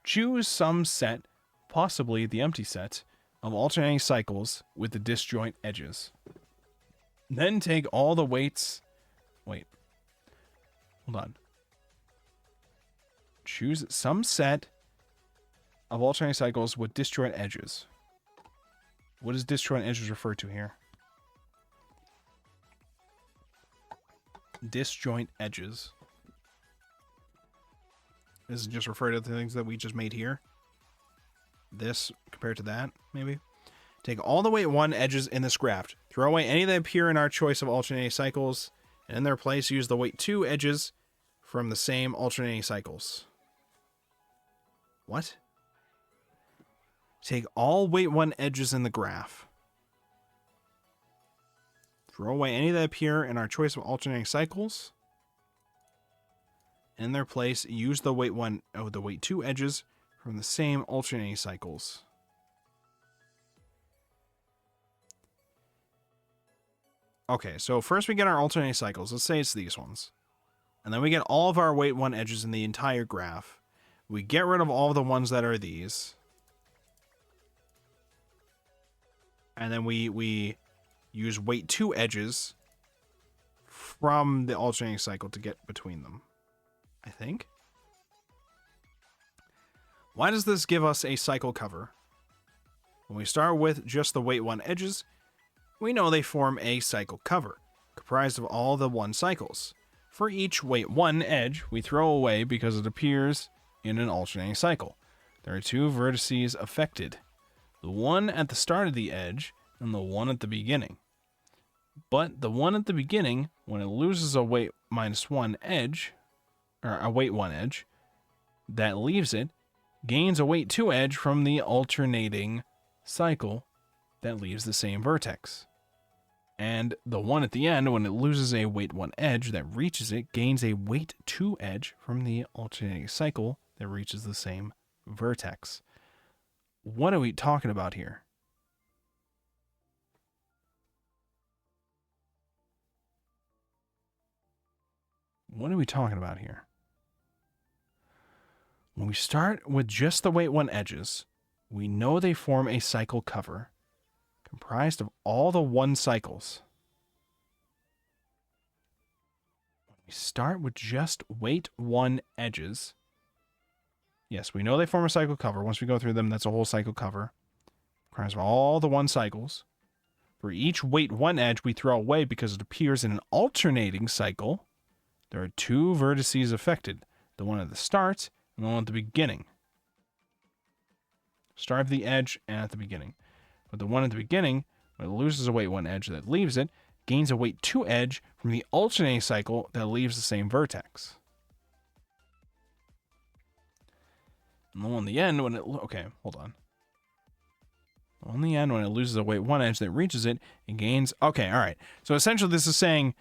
Choose some set, possibly the empty set, of alternating cycles with the disjoint edges. Then take all the weights... Wait. Hold on. Choose some set of alternating cycles with disjoint edges. What does disjoint edges refer to here? Disjoint edges. This is just refer to the things that we just made here. This compared to that, maybe. Take all the weight 1 edges in this graph. Throw away any that appear in our choice of alternating cycles. And in their place, use the weight 2 edges from the same alternating cycles. What? Take all weight 1 edges in the graph. Throw away any that appear in our choice of alternating cycles. In their place, use the weight 2 edges from the same alternating cycles. Okay, so first we get our alternating cycles. Let's say it's these ones. And then we get all of our weight 1 edges in the entire graph. We get rid of all of the ones that are these. And then we use weight 2 edges from the alternating cycle to get between them, I think. Why does this give us a cycle cover? When we start with just the weight 1 edges, we know they form a cycle cover, comprised of all the 1 cycles. For each weight 1 edge, we throw away because it appears in an alternating cycle. There are 2 vertices affected, the one at the start of the edge and the one at the beginning. But the one at the beginning, when it loses a weight -1 edge, or a weight 1 edge, that leaves it, gains a weight 2 edge from the alternating cycle that leaves the same vertex. And the one at the end, when it loses a weight 1 edge that reaches it, gains a weight 2 edge from the alternating cycle that reaches the same vertex. What are we talking about here? What are we talking about here? When we start with just the weight 1 edges, we know they form a cycle cover comprised of all the 1 cycles. When we start with just weight 1 edges, yes, we know they form a cycle cover. Once we go through them, that's a whole cycle cover. Comprised of all the 1 cycles. For each weight 1 edge we throw away because it appears in an alternating cycle, there are 2 vertices affected, the one at the start and the one at the beginning. Start of the edge and at the beginning. But the one at the beginning, when it loses a weight 1 edge that leaves it, gains a weight 2 edge from the alternating cycle that leaves the same vertex. And the one in the end, when it... Okay, hold on. The one in the end, when it loses a weight 1 edge that reaches it, it gains... Okay, all right. So essentially this is saying...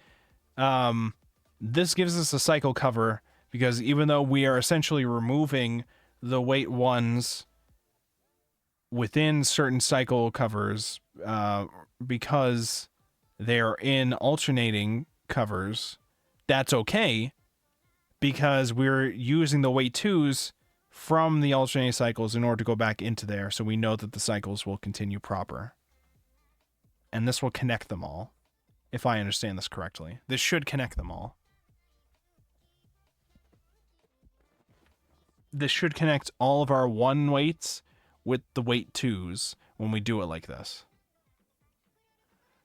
this gives us a cycle cover because even though we are essentially removing the weight 1s within certain cycle covers because they're in alternating covers, that's okay because we're using the weight 2s from the alternating cycles in order to go back into there, so we know that the cycles will continue proper. And this will connect them all, if I understand this correctly. This should connect them all. This should connect all of our 1 weights with the weight 2s when we do it like this.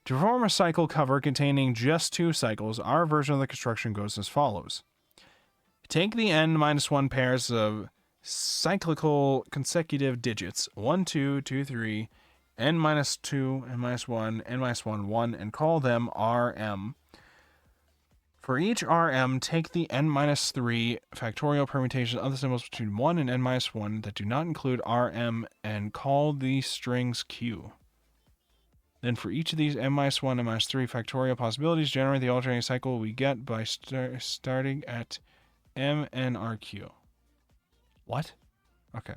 To perform a cycle cover containing just 2 cycles, our version of the construction goes as follows. Take the n-1 pairs of cyclical consecutive digits 1, 2, 2, 3, n-2, n-1, n-1, 1, and call them Rm. For each Rm, take the n-3 factorial permutations of the symbols between 1 and n-1 that do not include Rm and call these strings Q. Then for each of these n-1, n-3 factorial possibilities, generate the alternating cycle we get by starting at MNRQ. What? Okay.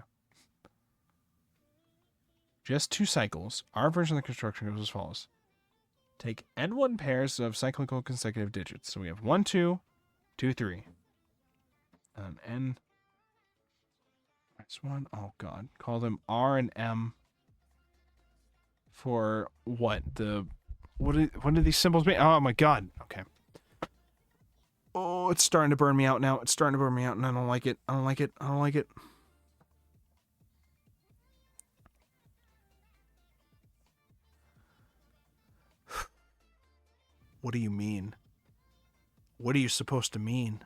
Just 2 cycles. Our version of the construction goes as follows. Take n1 pairs of cyclical consecutive digits. So we have 1, 2, 2, 3. And n minus 1. Oh, God. Call them R and M for what? What do these symbols mean? Oh, my God. Okay. Oh, it's starting to burn me out now. It's starting to burn me out, and I don't like it. I don't like it. I don't like it. What do you mean? What are you supposed to mean?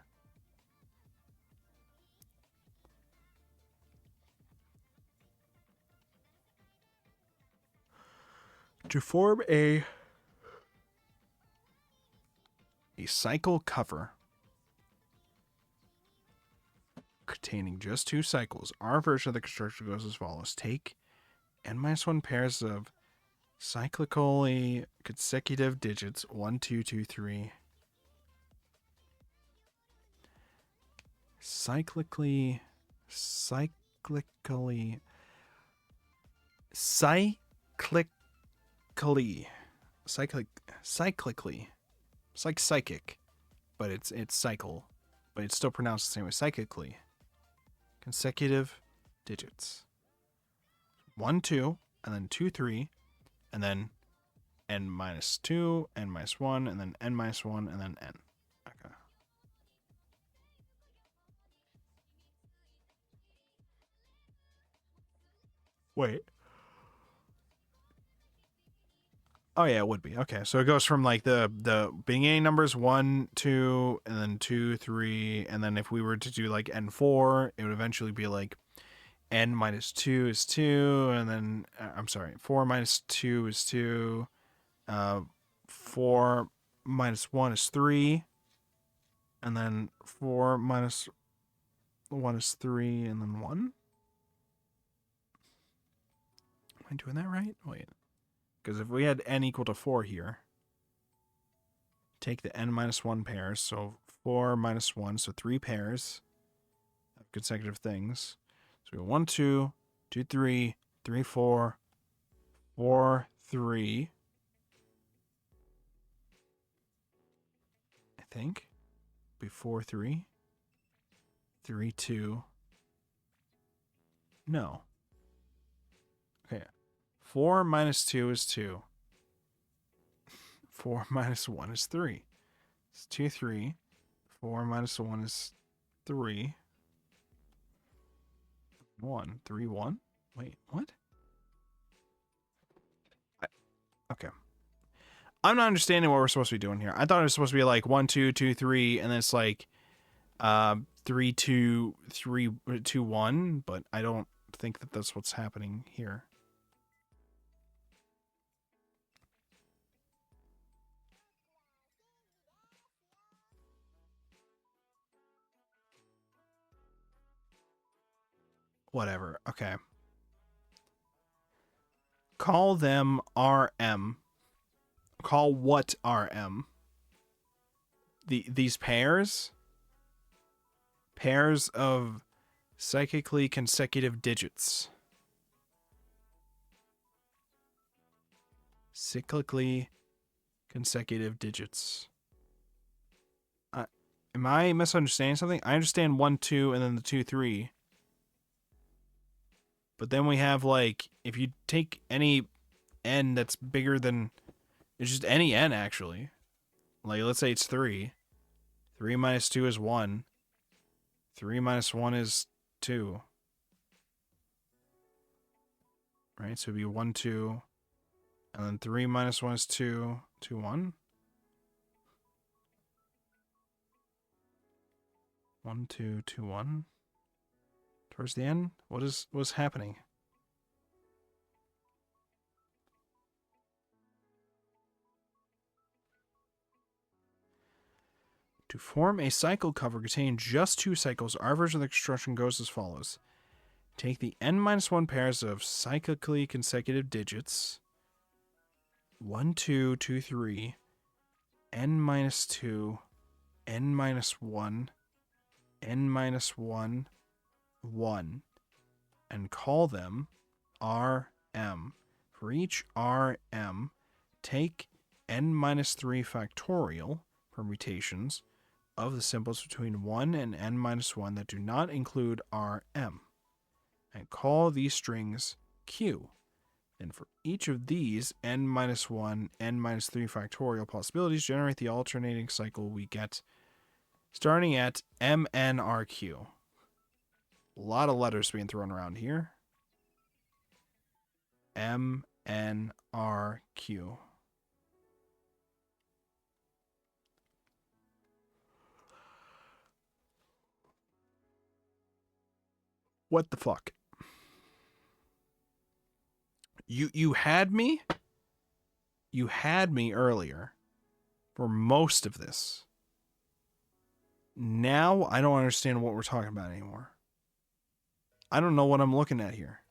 To form a cycle cover containing just 2 cycles, our version of the construction goes as follows. Take n-1 pairs of cyclically consecutive digits 1, 2, 2, 3. Cyclically it's like psychic, but it's cycle, but it's still pronounced the same way. Psychically consecutive digits 1, 2, and then 2, 3, and then n-2, n-1, and then n-1, and then n. Okay. Wait. Oh yeah, it would be. Okay, so it goes from like the beginning numbers 1, 2, and then 2, 3, and then if we were to do like n4, it would eventually be like n-2 is 2, and then I'm sorry, 4 minus 2 is 2, 4 minus 1 is 3, and then 4 minus 1 is 3, and then 1. Am I doing that right? Wait. Because if we had n equal to 4 here, take the n-1 pairs, so 4 minus 1, so 3 pairs of consecutive things. So we have 1, 2, 2, 3, 3, 4, 4, 3. I think. Before 3. 3, 2. No. Okay. 4 minus 2 is 2. 4 minus 1 is 3. It's 2, 3. 4 minus 1 is 3. 1. 3, 1? Wait, what? Okay. I'm not understanding what we're supposed to be doing here. I thought it was supposed to be like 1, 2, 2, 3, and then it's like 3, 2, 3, 2, 1, but I don't think that that's what's happening here. Whatever. Okay. Call them RM. Call what RM? These pairs? Pairs of cyclically consecutive digits. Cyclically consecutive digits. Am I misunderstanding something? I understand 1, 2, and then the 2, 3. But then we have, like, if you take any n that's bigger than... It's just any n, actually. Like, let's say it's 3. 3 minus 2 is 1. 3 minus 1 is 2. Right? So it'd be 1, 2. And then 3 minus 1 is 2. 2, 1. 1, 2, 2, 1. Towards the end? What's happening? To form a cycle cover containing just 2 cycles, our version of the construction goes as follows. Take the n-1 pairs of cyclically consecutive digits 1, 2, 2, 3, n-2, n-1, n-1, 1, and call them Rm. For each Rm, take n-3 factorial permutations of the symbols between 1 and n-1 that do not include Rm, and call these strings Q. And for each of these n-1, n-3 factorial possibilities, generate the alternating cycle we get starting at MNRQ. A lot of letters being thrown around here. MNRQ. What the fuck? You had me? You had me earlier for most of this. Now I don't understand what we're talking about anymore. I don't know what I'm looking at here.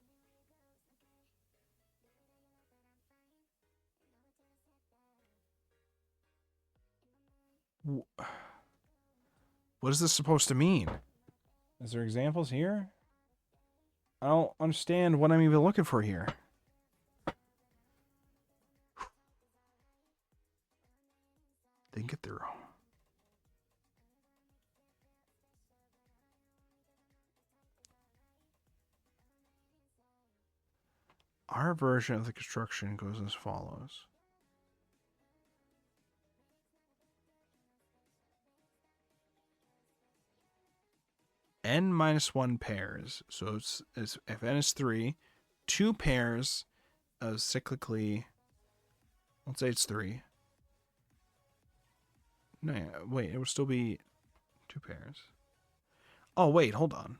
What is this supposed to mean? Is there examples here? I don't understand what I'm even looking for here. Think it through. Our version of the construction goes as follows. n-1 pairs. So it's if n is 3, 2 pairs of cyclically, let's say it's 3. No, wait, it would still be 2 pairs. Oh, wait, hold on.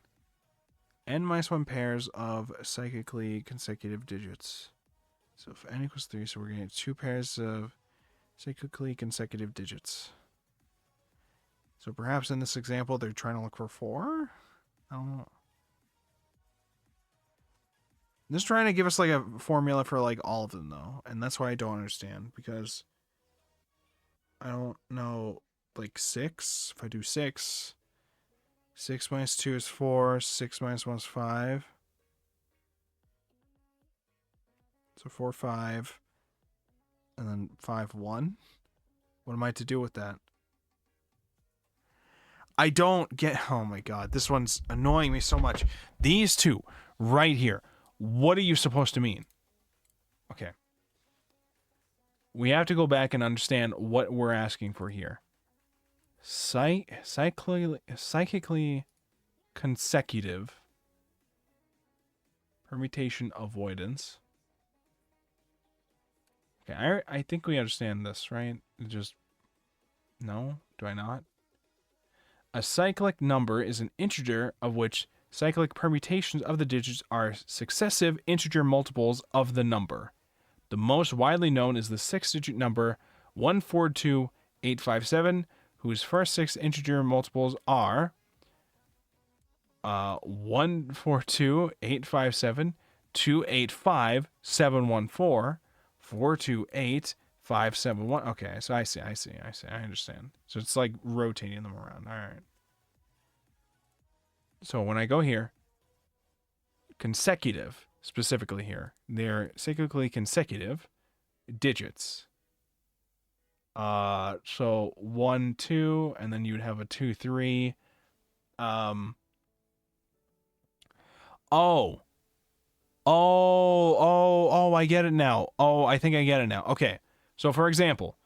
n-1 pairs of cyclically consecutive digits. So if n equals 3, so we're getting 2 pairs of cyclically consecutive digits. So perhaps in this example, they're trying to look for 4? I don't know. They're just trying to give us like a formula for like all of them though. And that's why I don't understand, because I don't know, like 6. If I do 6, 6 minus 2 is 4, 6 minus 1 is 5. So 4, 5, and then 5, 1. What am I to do with that? I don't get... Oh my god, this one's annoying me so much. These two, right here. What are you supposed to mean? Okay. We have to go back and understand what we're asking for here. Cyclically consecutive permutation avoidance. Okay, I think we understand this, right? Just... No? Do I not? A cyclic number is an integer of which cyclic permutations of the digits are successive integer multiples of the number. The most widely known is the 6-digit number 142857, whose first 6 integer multiples are 142857, 285, 714, 428571. Okay, so I see. I understand. So it's like rotating them around. All right. So when I go here, consecutive, specifically here, they're cyclically consecutive digits. So 1, 2, and then you'd have a 2, 3. Oh. I get it now. I think I get it now. Okay. So for example,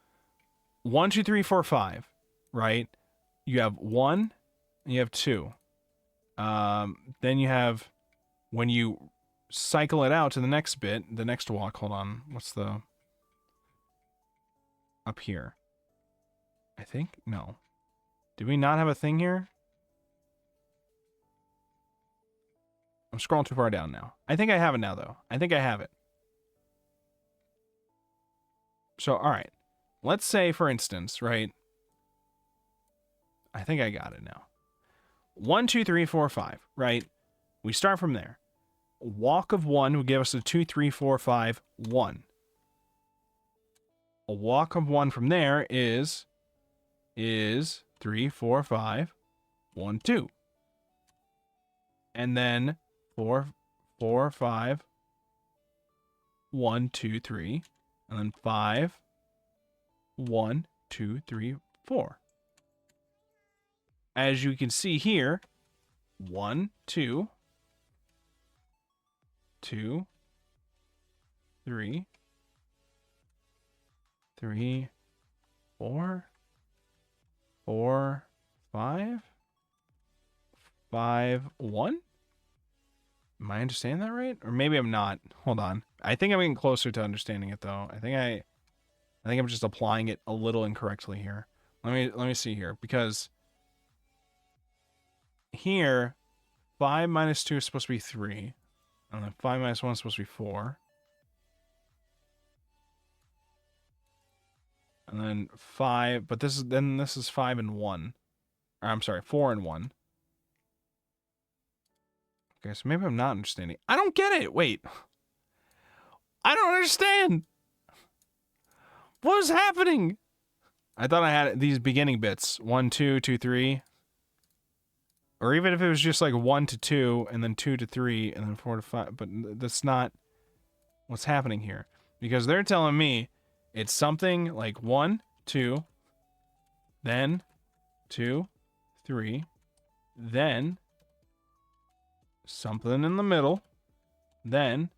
1, 2, 3, 4, 5, right? You have 1, and you have 2. Then you have, when you cycle it out to the next bit, the next walk, hold on. What's the, up here? I think, no. Did we not have a thing here? I'm scrolling too far down now. I think I have it now, though. I think I have it. So, all right. Let's say, for instance, right? I think I got it now. 1, 2, 3, 4, 5, right? We start from there. A walk of 1 would give us a 2, 3, 4, 5, 1. A walk of 1 from there is 3, 4, 5, 1, 2. And then 4, 4, 5, 1, 2, 3. And then 5, 1, 2, 3, 4. As you can see here, 1, 2, 2, 3, 3, 4, 4, 5, 5, 1? Am I understanding that right? Or maybe I'm not. Hold on. I think I'm getting closer to understanding it though. I think I'm just applying it a little incorrectly here. Let me see here, because here 5 minus 2 is supposed to be 3. And then 5 minus 1 is supposed to be 4. And then 5, but this is 5 and 1. Or, I'm sorry, 4 and 1. Okay, so maybe I'm not understanding. I don't get it. Wait. I don't understand. What is happening? I thought I had these beginning bits. 1, 2, 2, 3. Or even if it was just like 1 to 2, and then 2 to 3, and then 4 to 5. But that's not what's happening here. Because they're telling me it's something like 1, 2, then 2, 3, then something in the middle, then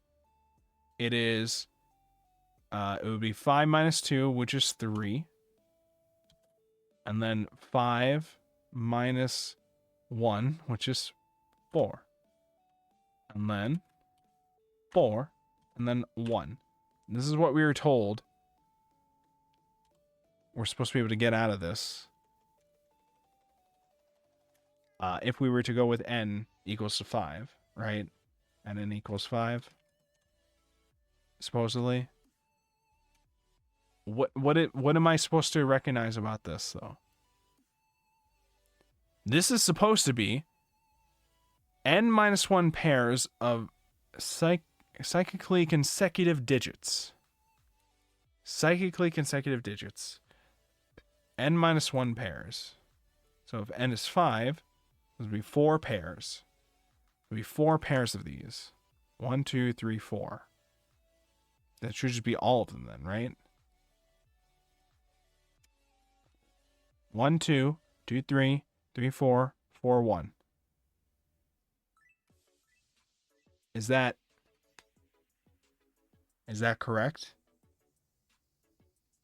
it is, it would be 5 minus 2, which is 3, and then 5 minus 1, which is 4, and then 4, and then 1. This is what we were told we're supposed to be able to get out of this. If we were to go with n equals to 5, right? And n equals 5, supposedly. What am I supposed to recognize about this, though? This is supposed to be n minus 1 pairs of psychically consecutive digits. Psychically consecutive digits. N minus 1 pairs. So if n is 5, this would be 4 pairs. It would be 4 pairs of these. 1, 2, 3, 4. That should just be all of them then, right? 1, 2, 2, 3, 3, 4, 4, 1. Is that correct?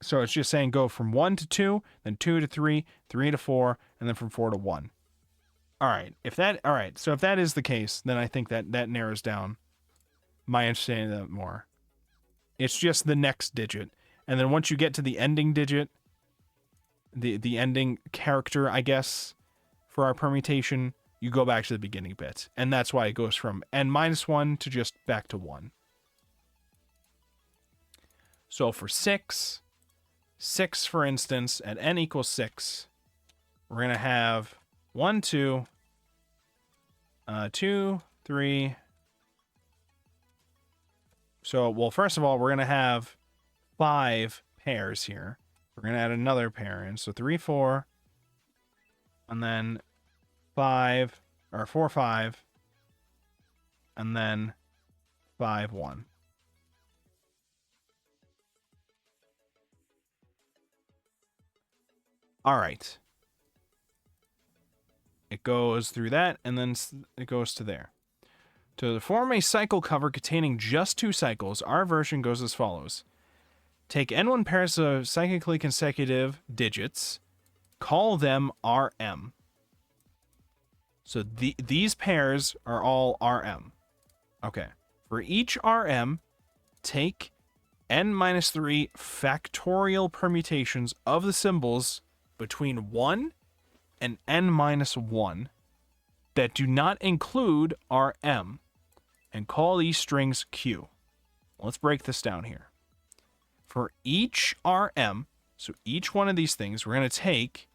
So it's just saying go from 1 to 2, then 2 to 3, 3 to 4, and then from 4 to 1. All right. So if that is the case, then I think that narrows down my understanding of that more. It's just the next digit. And then once you get to the ending digit, the ending character, I guess, for our permutation, you go back to the beginning bit. And that's why it goes from n minus 1 to just back to 1. So for 6, for instance, at n equals 6, we're going to have 1, 2, 2, 3. So, well, first of all, we're going to have 5 pairs here. We're going to add another pair in. So 3, 4, and then 5, or 4, 5, and then 5, 1. All right. It goes through that, and then it goes to there. To form a cycle cover containing just 2 cycles, our version goes as follows. Take n1 pairs of cyclically consecutive digits, call them Rm. So these pairs are all Rm. Okay. For each Rm, take n minus 3 factorial permutations of the symbols between 1 and n minus 1 that do not include Rm, and call these strings Q. Let's break this down here. For each Rm, so each one of these things, we're going to take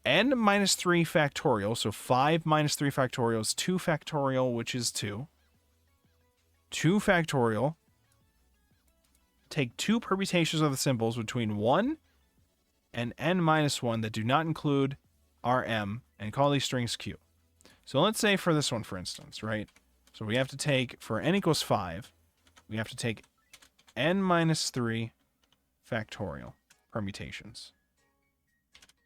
n minus 3 factorial, so 5 minus 3 factorial is 2 factorial, which is 2. 2 factorial. Take 2 permutations of the symbols between 1 and n minus 1 that do not include Rm, and call these strings Q. So let's say for this one, for instance, right? So we have to take, for n equals 5, we have to take n minus 3 factorial permutations,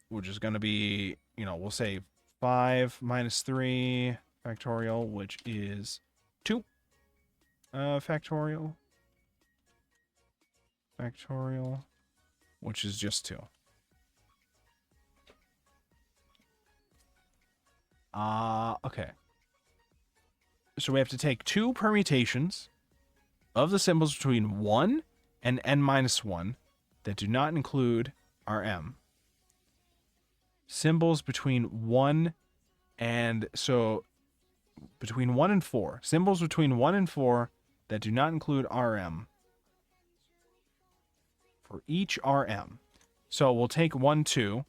which is going to be, we'll say 5 minus 3 factorial, which is 2 factorial, which is just 2. Okay. So we have to take 2 permutations of the symbols between 1 and n minus 1 that do not include Rm. Symbols between 1 and, so between 1 and 4. Symbols between 1 and 4 that do not include Rm. For each Rm. So we'll take 1, 2.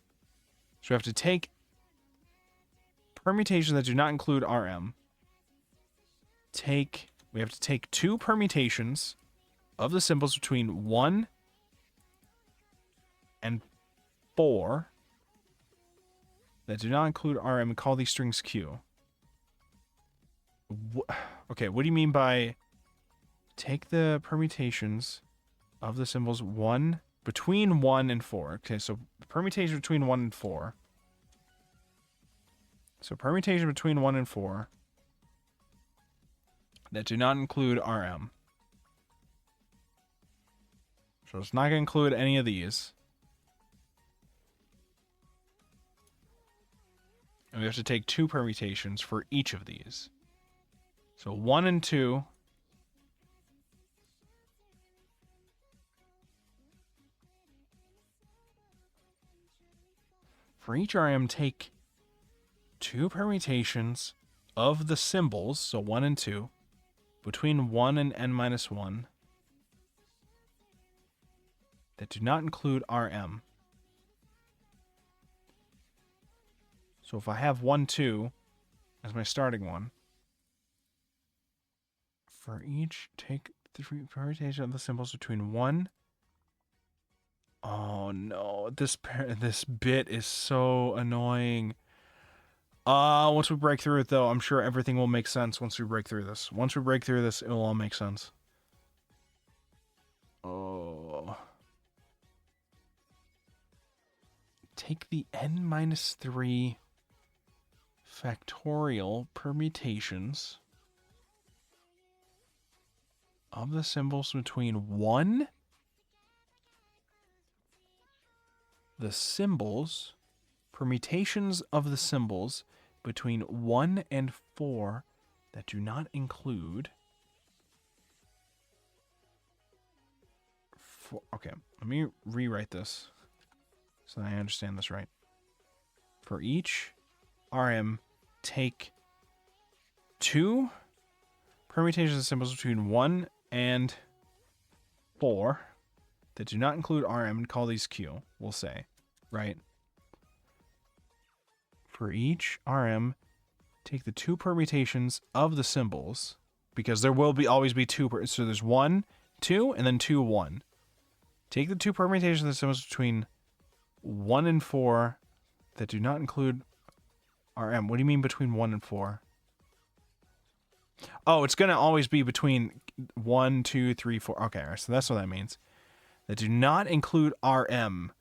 So we have to take permutations that do not include Rm. We have to take 2 permutations of the symbols between 1 and 4 that do not include Rm, and call these strings Q. Okay, what do you mean by take the permutations of the symbols between 1 and 4? Okay, so permutation between 1 and 4. So permutation between 1 and 4 that do not include Rm. So it's not going to include any of these. And we have to take 2 permutations for each of these. So 1 and 2. For each Rm, take 2 permutations of the symbols, so 1 and 2, between 1 and n minus 1 that do not include Rm. So if I have 1, 2 as my starting one, for each, take 3 permutations of the symbols between 1. Oh no, this bit is so annoying. Once we break through it, though, I'm sure everything will make sense once we break through this. Once we break through this, it will all make sense. Oh. Take the n minus 3 factorial permutations of the symbols between 1. The symbols, permutations of the symbols between 1 and 4 that do not include... Okay, let me rewrite this so that I understand this right. For each Rm, take 2 permutations of symbols between 1 and 4 that do not include Rm, and call these Q, we'll say, right? For each Rm, take the 2 permutations of the symbols, because there will always be 2, so there's 1, 2, and then 2, 1. Take the 2 permutations of the symbols between 1 and 4 that do not include Rm. What do you mean between 1 and 4? Oh, it's going to always be between 1, 2, 3, 4. Okay, so that's what that means. That do not include Rm.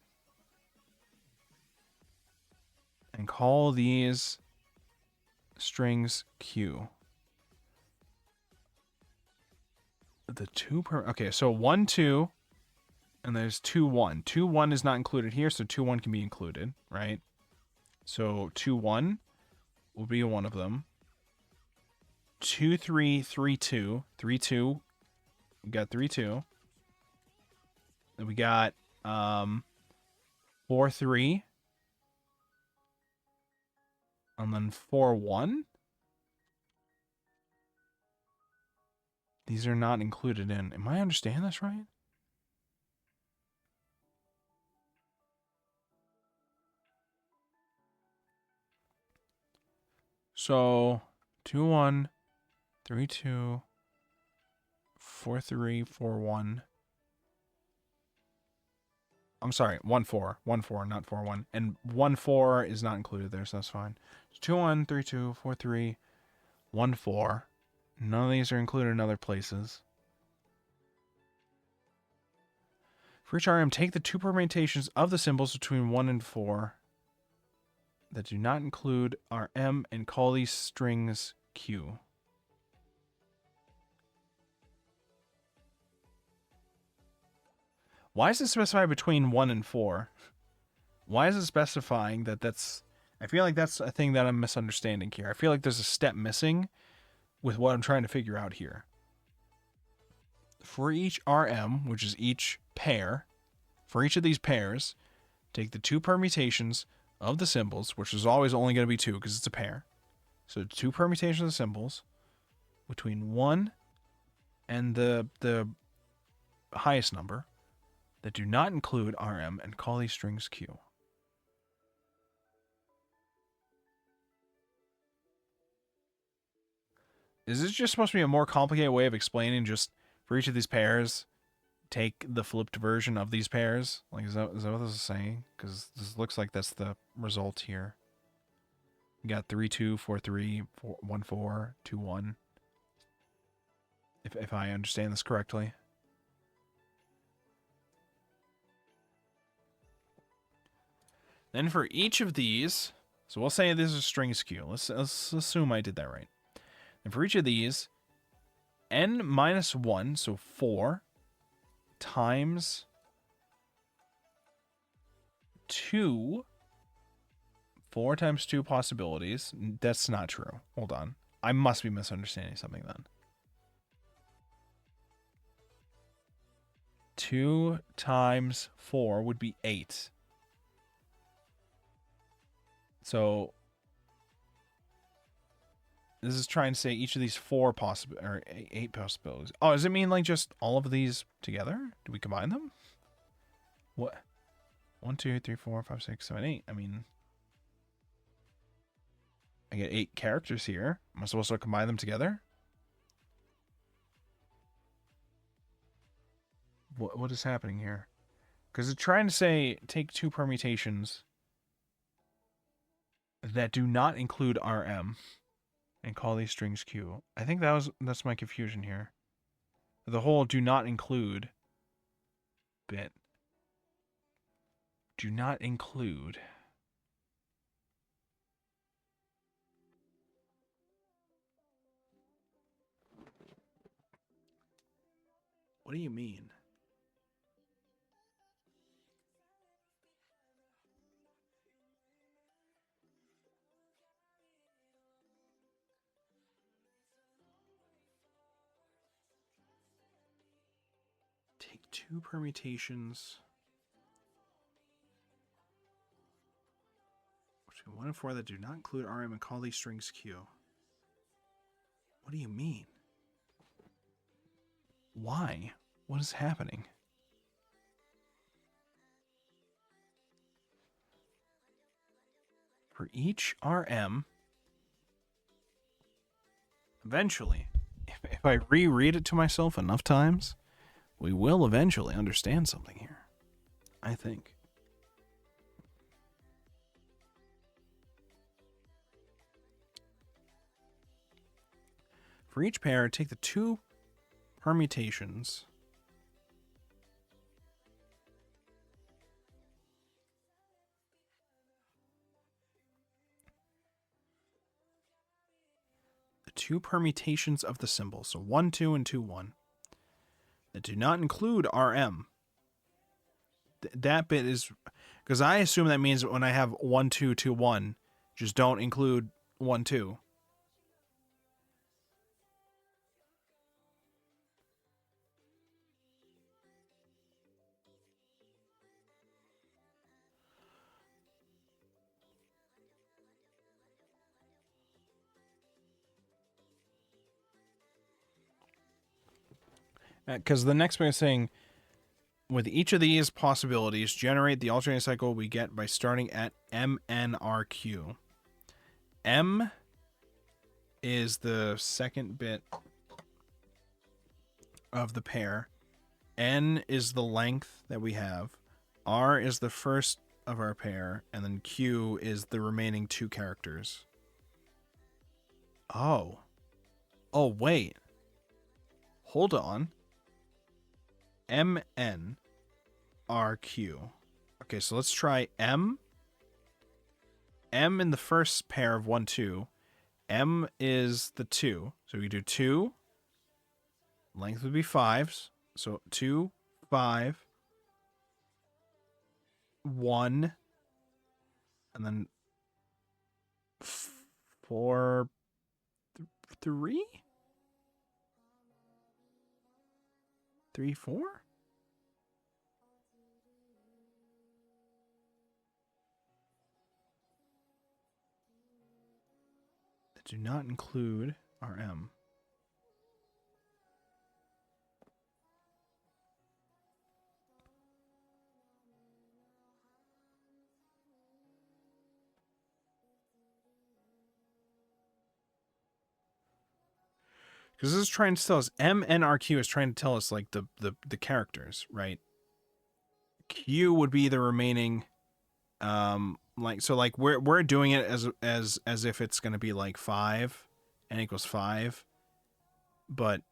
and call these strings Q. The okay, so 1, 2, and there's 2, 1. 2, 1 is not included here, so 2, 1 can be included, right? So 2, 1 will be one of them. 2, 3, 3, 2. 3, 2. We got 3, 2. Then we got 4, 3. And then 4, 1. These are not included in. Am I understanding this right? So 2, 1, 3, 2, 4, 3, 4, 1. I'm sorry, 1, 4. 1, 4, not 4, 1. And 1, 4 is not included there, so that's fine. So 2, 1, 3, 2, 4, 3, 1, 4. None of these are included in other places. For each RM, take the 2 permutations of the symbols between 1 and 4 that do not include RM and call these strings Q. Why is it specified between 1 and 4? Why is it specifying that that's... I feel like that's a thing that I'm misunderstanding here. I feel like there's a step missing with what I'm trying to figure out here. For each RM, which is each pair, for each of these pairs, take the 2 permutations of the symbols, which is always only going to be 2 because it's a pair. So 2 permutations of the symbols between 1 and the highest number that do not include RM and call these strings Q. Is this just supposed to be a more complicated way of explaining just for each of these pairs, take the flipped version of these pairs? Like, is that what this is saying? Because this looks like that's the result here. You got 3, 2, 4, 3, 4, 1, 4, 2, 1. If I understand this correctly. Then for each of these, so we'll say this is strings Q. Let's assume I did that right. And for each of these, n minus 1, so 4, times 2, 4 times 2 possibilities. That's not true. Hold on. I must be misunderstanding something then. 2 times 4 would be 8. So this is trying to say each of these 4 or 8 possibilities. Oh, does it mean like just all of these together? Do we combine them? What? 1, 2, 3, 4, 5, 6, 7, 8. I mean, I get 8 characters here. Am I supposed to combine them together? What is happening here? Because it's trying to say take 2 permutations that do not include RM and call these strings Q. I think that's my confusion here. The whole do not include bit. Do not include. What do you mean? Take 2 permutations between 1 and 4 that do not include RM and call these strings Q. What do you mean? Why? What is happening? For each RM, eventually, if I reread it to myself enough times, we will eventually understand something here. I think. For each pair, take the 2 permutations 2 permutations of the symbol. So 1, 2, and 2, 1. That do not include RM. That bit is... Because I assume that means when I have 1, 2, 2, 1, just don't include 1, 2. Because the next one is saying, with each of these possibilities, generate the alternating cycle we get by starting at MNRQ. M is the second bit of the pair. N is the length that we have. R is the first of our pair. And then Q is the remaining 2 characters. Oh. Oh, wait. Hold on. MN. RQ. Okay, so let's try M. M in the first pair of 1, 2. M is the 2. So we do 2. Length would be 5s. So 2, 5, 1, and then 4, 3? 3, 4? Do not include RM. Because this is trying to tell us, MNRQ is trying to tell us like the characters, right? Q would be the remaining, like we're doing it as if it's going to be like 5, n equals 5, but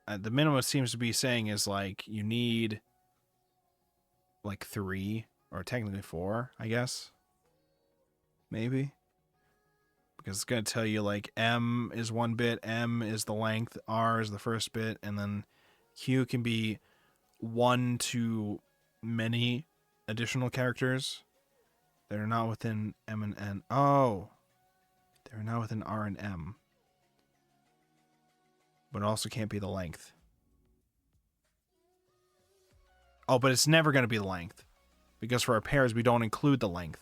the minimum it seems to be saying is like you need like 3 or technically 4, I guess, maybe, because it's going to tell you like M is 1 bit, M is the length, R is the first bit, and then Q can be 1 to many additional characters that are not within M and N. Oh, they're not within R and M, but it also can't be the length. Oh, but it's never going to be the length, because for our pairs we don't include the length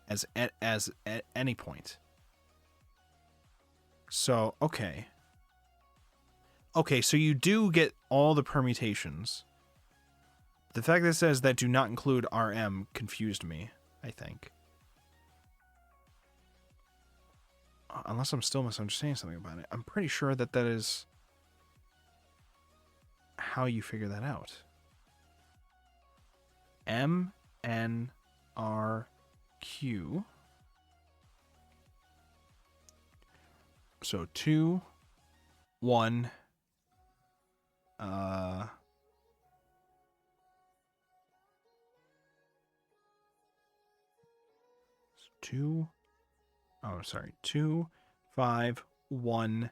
as at any point. So okay, so you do get all the permutations. The fact that it says that do not include RM confused me, I think. Unless I'm still misunderstanding something about it. I'm pretty sure that is how you figure that out. MNRQ. So 2, 1, 2, 5, 1,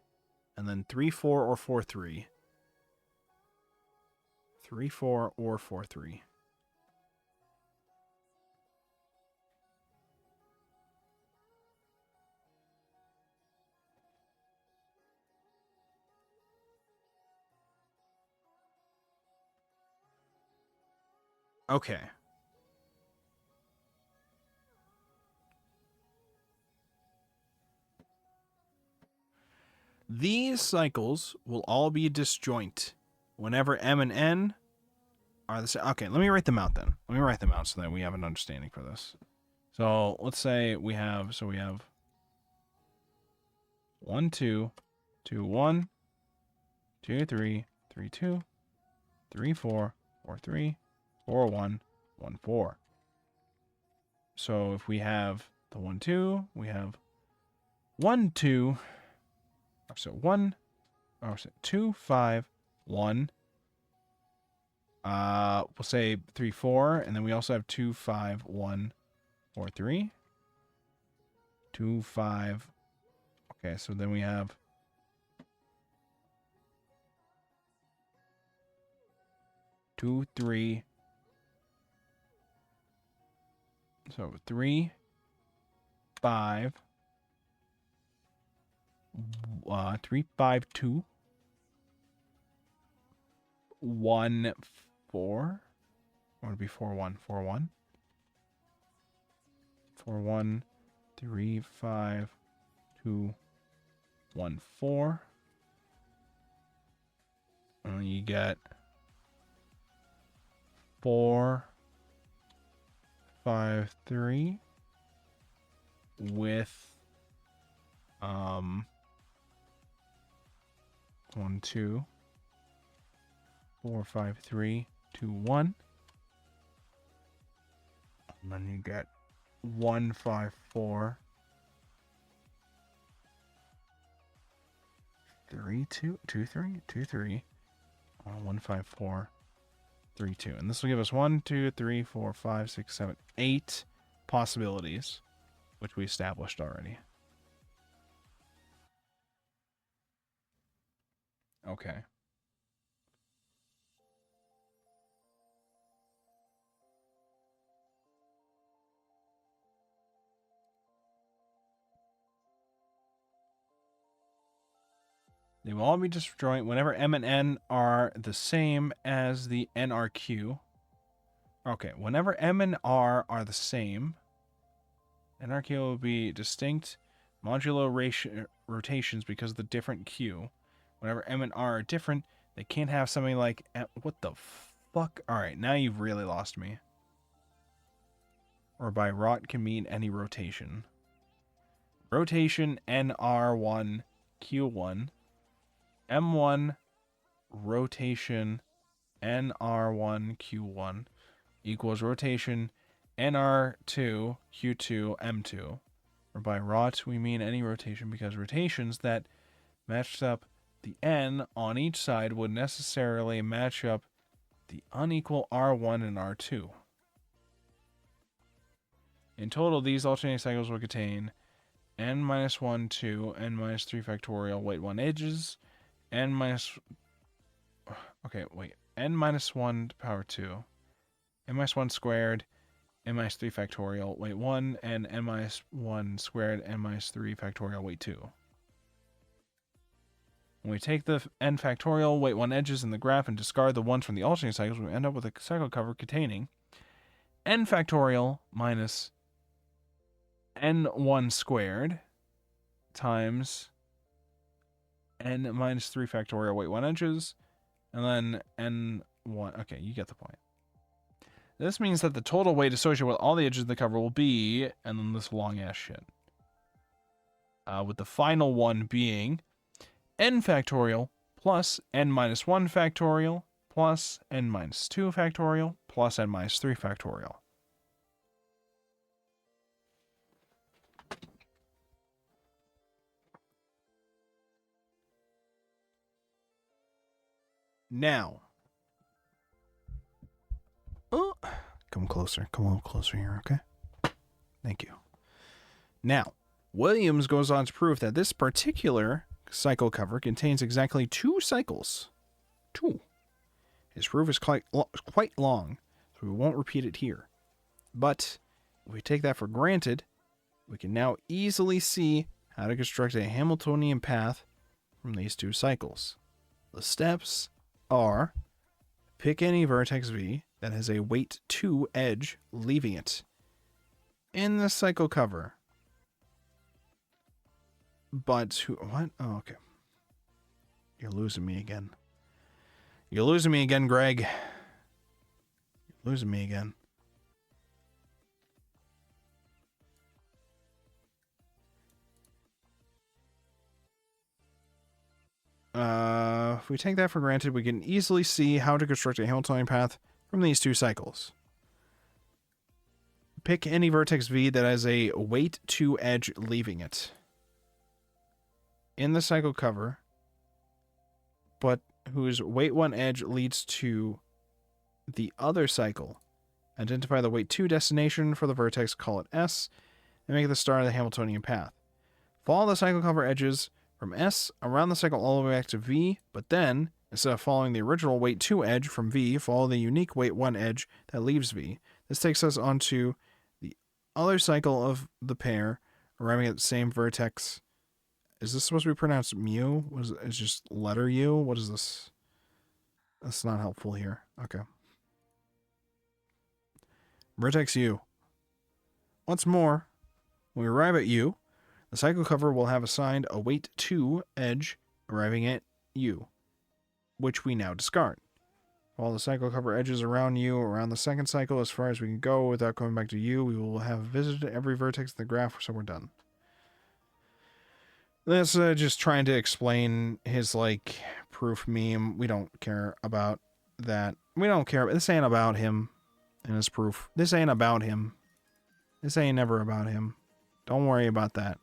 and then 3, 4, or 4, 3. 3, 4, or 4, 3. Okay. These cycles will all be disjoint whenever M and N are the same. Okay, let me write them out then. Let me write them out so that we have an understanding for this. So let's say we have 1, 2, 2, 1, 2, 3, 3, 2, 3, 4, 4, 3, 4, 1, 1, 4. So if we have the 1, 2, we have 1, 2. So 2, 5, 1. We'll say 3, 4, and then we also have 2, 5, 1, 4, 3. 2, 5. Okay, so then we have 2, 3. So 3, 5. 3, 5, 2. 1, 4. I want to be 4, 1, 4, 1. 4, 1, 3, 5, 2, 1, 4. And you get 4, 5, 3 with 1, 2, 4, 5, 3, 2, 1. And then you get 1, 5, 4, 3, 2, 2, 3, 2, 3. 1, 5, 4, 3, 2. And this will give us 1, 2, 3, 4, 5, 6, 7, 8 possibilities, which we established already. Okay. They will all be disjoint whenever M and N are the same as the NRQ. Okay, whenever M and R are the same, NRQ will be distinct modulo rotations because of the different Q. Whenever M and R are different, they can't have something like... What the fuck? Alright, now you've really lost me. Or by rot can mean any rotation. Rotation NR1, Q1. M1 rotation NR1 Q1 equals rotation NR2 Q2 M2. Or by rot, we mean any rotation because rotations that matched up the N on each side would necessarily match up the unequal R1 and R2. In total, these alternating cycles will contain N minus 1, 2, N minus 3 factorial, weight 1 edges, N minus... Okay, wait. N minus 1 to power 2. N minus 1 squared, N minus 3 factorial, weight 1, and N minus 1 squared, N minus 3 factorial, weight 2. When we take the N factorial, weight 1 edges in the graph and discard the ones from the alternating cycles, we end up with a cycle cover containing N factorial minus N1 squared times N minus 3 factorial, weight 1 edges, and then N1. Okay, you get the point. This means that the total weight associated with all the edges of the cover will be, and then this long-ass shit. With the final one being N factorial plus N minus 1 factorial plus N minus 2 factorial plus N minus 3 factorial. Now, come closer. Come a little closer here, okay? Thank you. Now, Williams goes on to prove that this particular cycle cover contains exactly 2 cycles. 2. His proof is quite long, so we won't repeat it here. But if we take that for granted, we can now easily see how to construct a Hamiltonian path from these 2 cycles. The steps are: pick any vertex V that has a weight 2 edge leaving it in the cycle cover. But what? Oh, okay. You're losing me again. You're losing me again, Greg. You're losing me again. If we take that for granted, we can easily see how to construct a Hamiltonian path from these 2 cycles. Pick any vertex V that has a weight 2 edge leaving it in the cycle cover, but whose weight 1 edge leads to the other cycle. Identify the weight 2 destination for the vertex, call it S, and make it the start of the Hamiltonian path. Follow the cycle cover edges from S around the cycle all the way back to V, but then Instead of following the original weight 2 edge from V, follow the unique weight 1 edge that leaves V. This takes us onto the other cycle of the pair, arriving at the same vertex. Is this supposed to be pronounced mu? Is just letter U? What is this? That's not helpful here. Okay. Vertex U. Once more, when we arrive at U, the cycle cover will have assigned a weight 2 edge arriving at U, which we now discard. Follow the cycle cover edges around U, around the second cycle as far as we can go without going back to U. We will have visited every vertex in the graph, so we're done. That's just trying to explain his, like, proof meme. We don't care about that. We don't care. This ain't about him and his proof. This ain't about him. This ain't never about him. Don't worry about that.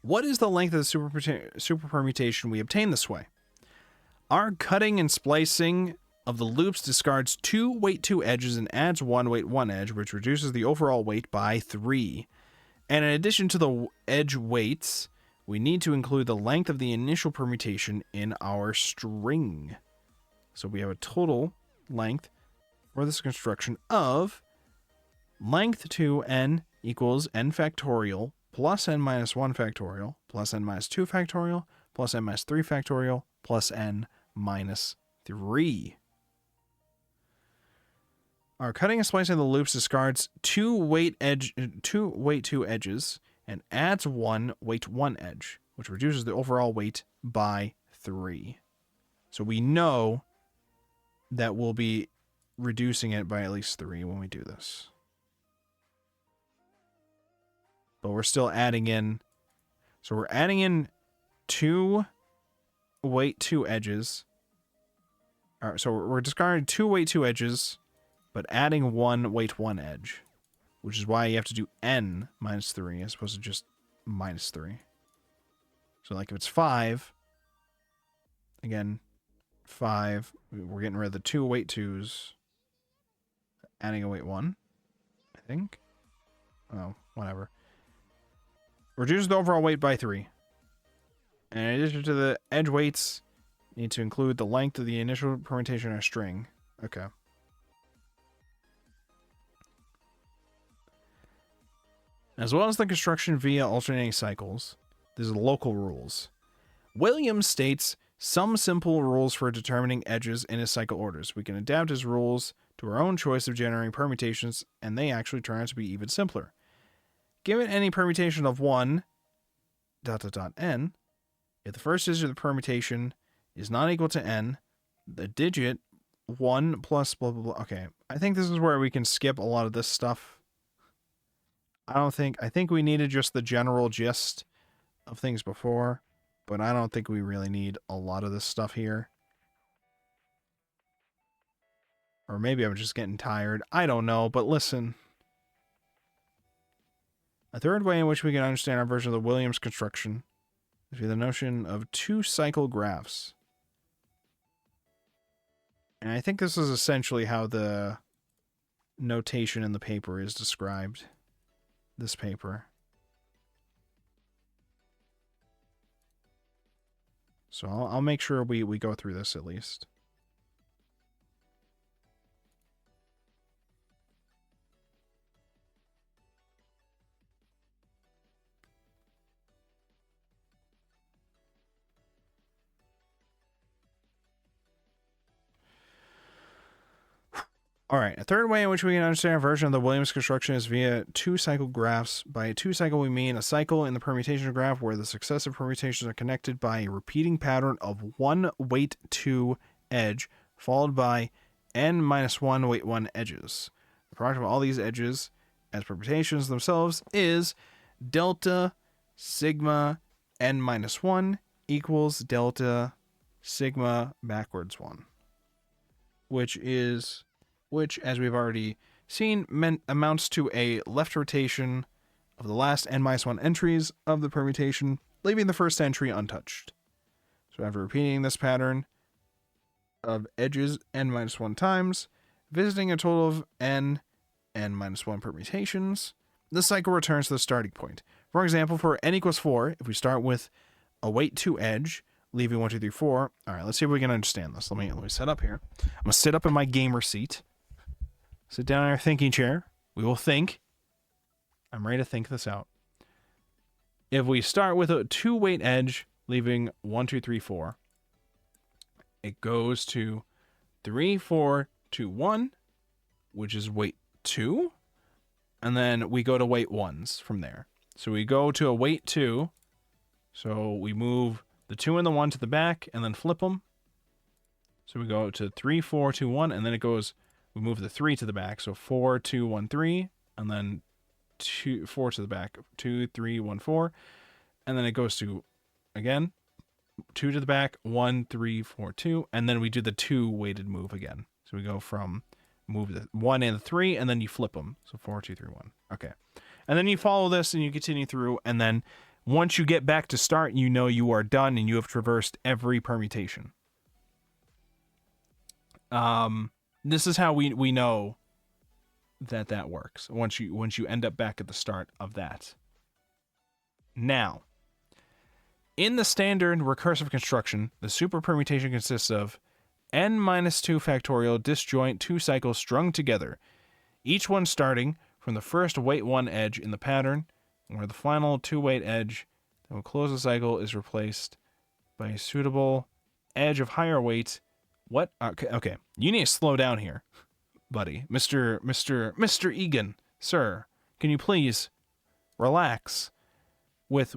What is the length of the super permutation we obtain this way? Our cutting and splicing of the loops discards 2 weight 2 edges and adds 1 weight 1 edge, which reduces the overall weight by 3. And in addition to the edge weights, we need to include the length of the initial permutation in our string. So we have a total length for this construction of length to n equals n factorial plus n minus 1 factorial plus n minus 2 factorial plus n minus 3 factorial plus n minus 3. Our cutting and splicing of the loops discards 2 weight 2 edges and adds 1 weight 1 edge, which reduces the overall weight by 3. So we know that we'll be reducing it by at least 3 when we do this. But we're still adding in. So we're adding in 2 weight 2 edges. All right, so we're discarding 2 weight 2 edges, but adding 1 weight 1 edge, which is why you have to do n minus 3 as opposed to just minus 3. So like if it's 5, again, 5, we're getting rid of the 2 weight 2s, adding a weight 1, I think. Oh, whatever. Reduce the overall weight by 3. And in addition to the edge weights, you need to include the length of the initial permutation in a string. Okay. As well as the construction via alternating cycles, there's local rules. Williams states some simple rules for determining edges in his cycle orders. We can adapt his rules to our own choice of generating permutations, and they actually turn out to be even simpler. Given any permutation of 1, ... n, if the first digit of the permutation is not equal to n, the digit 1 plus blah, blah, blah. Okay, I think this is where we can skip a lot of this stuff. I think we needed just the general gist of things before, but I don't think we really need a lot of this stuff here. Or maybe I'm just getting tired. I don't know, but listen. A third way in which we can understand our version of the Williams construction is via the notion of 2-cycle graphs. And I think this is essentially how the notation in the paper is described. This paper. So I'll make sure we go through this at least. All right, a third way in which we can understand our version of the Williams construction is via 2-cycle graphs. By a 2-cycle, we mean a cycle in the permutation graph where the successive permutations are connected by a repeating pattern of 1 weight 2 edge, followed by n minus 1 weight 1 edges. The product of all these edges as permutations themselves is delta sigma n minus 1 equals delta sigma backwards 1, which, as we've already seen, amounts to a left rotation of the last n minus 1 entries of the permutation, leaving the first entry untouched. So after repeating this pattern of edges n minus 1 times, visiting a total of n minus 1 permutations, this cycle returns to the starting point. For example, for n equals 4, if we start with a weight 2 edge, leaving 1, 2, 3, 4. All right, let's see if we can understand this. Let me set up here. I'm going to sit up in my gamer seat. Sit down in our thinking chair. We will think. I'm ready to think this out. If we start with a 2 weight edge, leaving 1, 2, 3, 4, it goes to 3, 4, 2, 1, which is weight 2, and then we go to weight 1s from there. So we go to a weight 2, so we move the 2 and the 1 to the back, and then flip them. So we go to 3, 4, 2, 1, and then it goes, we move the 3 to the back, so 4, 2, 1, 3, and then 2, 4 to the back, 2, 3, 1, 4, and then it goes to, again, 2 to the back, 1, 3, 4, 2, and then we do the 2 weighted move again. So we go from move the 1 and the 3, and then you flip them. So 4, 2, 3, 1. Okay. And then you follow this and you continue through, and then once you get back to start, you know you are done and you have traversed every permutation. This is how we know that works. Once you end up back at the start of that. Now, in the standard recursive construction, the super permutation consists of n minus 2 factorial disjoint 2 cycles strung together, each one starting from the first weight 1 edge in the pattern, where the final 2 weight edge that will close the cycle is replaced by a suitable edge of higher weight. What? Okay. You need to slow down here, buddy. Mr. Egan, sir, can you please relax with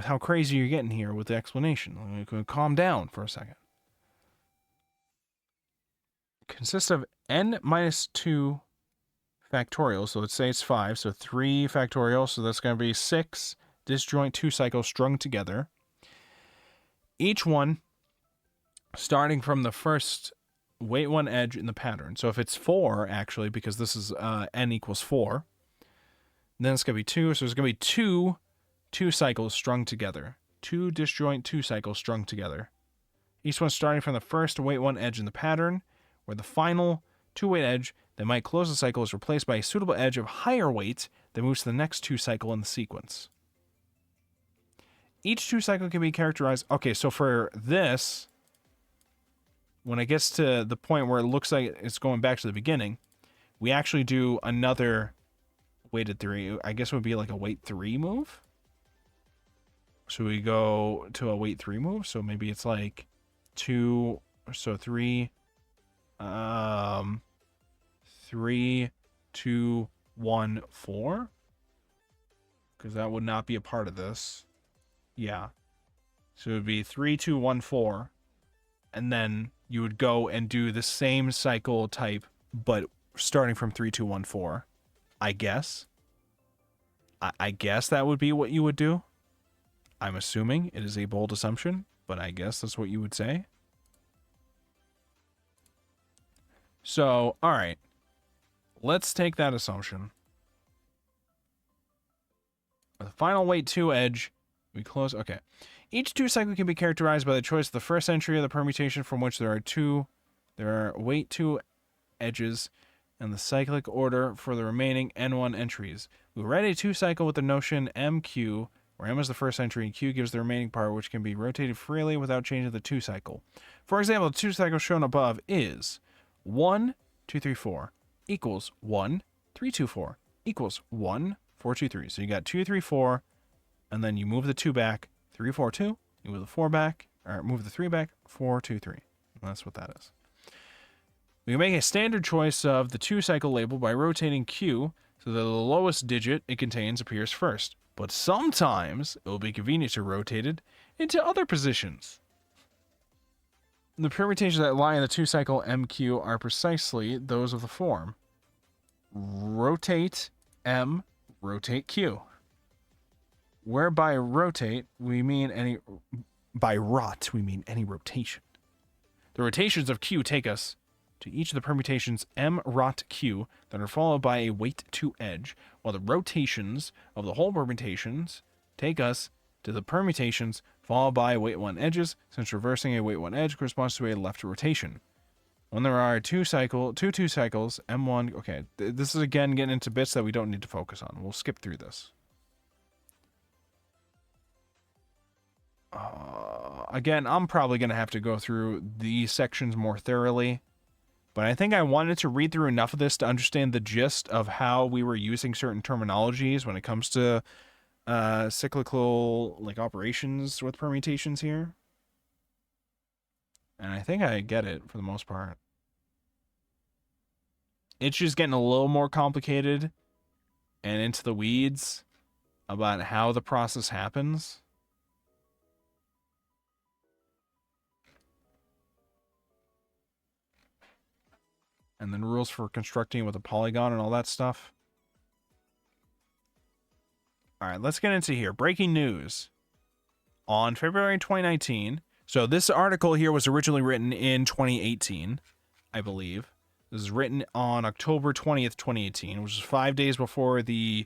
how crazy you're getting here with the explanation? Calm down for a second. Consists of n minus 2 factorial, so let's say it's 5, so 3 factorial, so that's going to be 6 disjoint 2 cycles strung together. Each one starting from the first weight 1 edge in the pattern. So if it's 4, actually, because this is n equals 4, then it's going to be 2, so there's going to be 2 cycles strung together. 2 disjoint 2 cycles strung together. Each one starting from the first weight 1 edge in the pattern, where the final 2 weight edge that might close the cycle is replaced by a suitable edge of higher weight that moves to the next 2 cycle in the sequence. Each 2 cycle can be characterized... Okay, so for this, when it gets to the point where it looks like it's going back to the beginning, we actually do another weighted 3. I guess it would be like a weight 3 move. So we go to a weight 3 move, so maybe it's like 2, so 3... 3, 2, 1, 4, because that would not be a part of this. Yeah, so it would be 3, 2, 1, 4, and then you would go and do the same cycle type, but starting from 3, 2, 1, 4. I guess. I guess that would be what you would do. I'm assuming it is a bold assumption, but I guess that's what you would say. So, all right, let's take that assumption. The final weight 2 edge, we close. Okay. Each 2 cycle can be characterized by the choice of the first entry of the permutation from which there are weight 2 edges, and the cyclic order for the remaining n1 entries. We write a 2 cycle with the notion MQ, where M is the first entry and Q gives the remaining part, which can be rotated freely without changing the 2 cycle. For example, the 2 cycle shown above is 1, 2, 3, 4 equals 1, 3, 2, 4 equals 1, 4, 2, 3. So you got 2, 3, 4, and then you move the 2 back, 3, 4, 2. You move the 4 back, or move the 3 back, 4, 2, 3. And that's what that is. We can make a standard choice of the 2 cycle label by rotating Q so that the lowest digit it contains appears first. But sometimes it will be convenient to rotate it into other positions. The permutations that lie in the 2 cycle MQ are precisely those of the form rotate M, rotate Q. Where by rotate we mean any rotation. The rotations of Q take us to each of the permutations M rot Q that are followed by a weight 2 edge, while the rotations of the whole permutations take us to the permutations followed by weight 1 edges, since reversing a weight 1 edge corresponds to a left rotation. When there are two cycles, M1, okay, this is again getting into bits that we don't need to focus on. We'll skip through this. Again, I'm probably going to have to go through these sections more thoroughly, but I think I wanted to read through enough of this to understand the gist of how we were using certain terminologies when it comes to cyclical like operations with permutations here. And I think I get it for the most part. It's just getting a little more complicated and into the weeds about how the process happens. And then rules for constructing with a polygon and all that stuff. All right, let's get into here. Breaking news. On February 2019, so this article here was originally written in 2018, I believe. This is written on October 20th, 2018, which is 5 days before the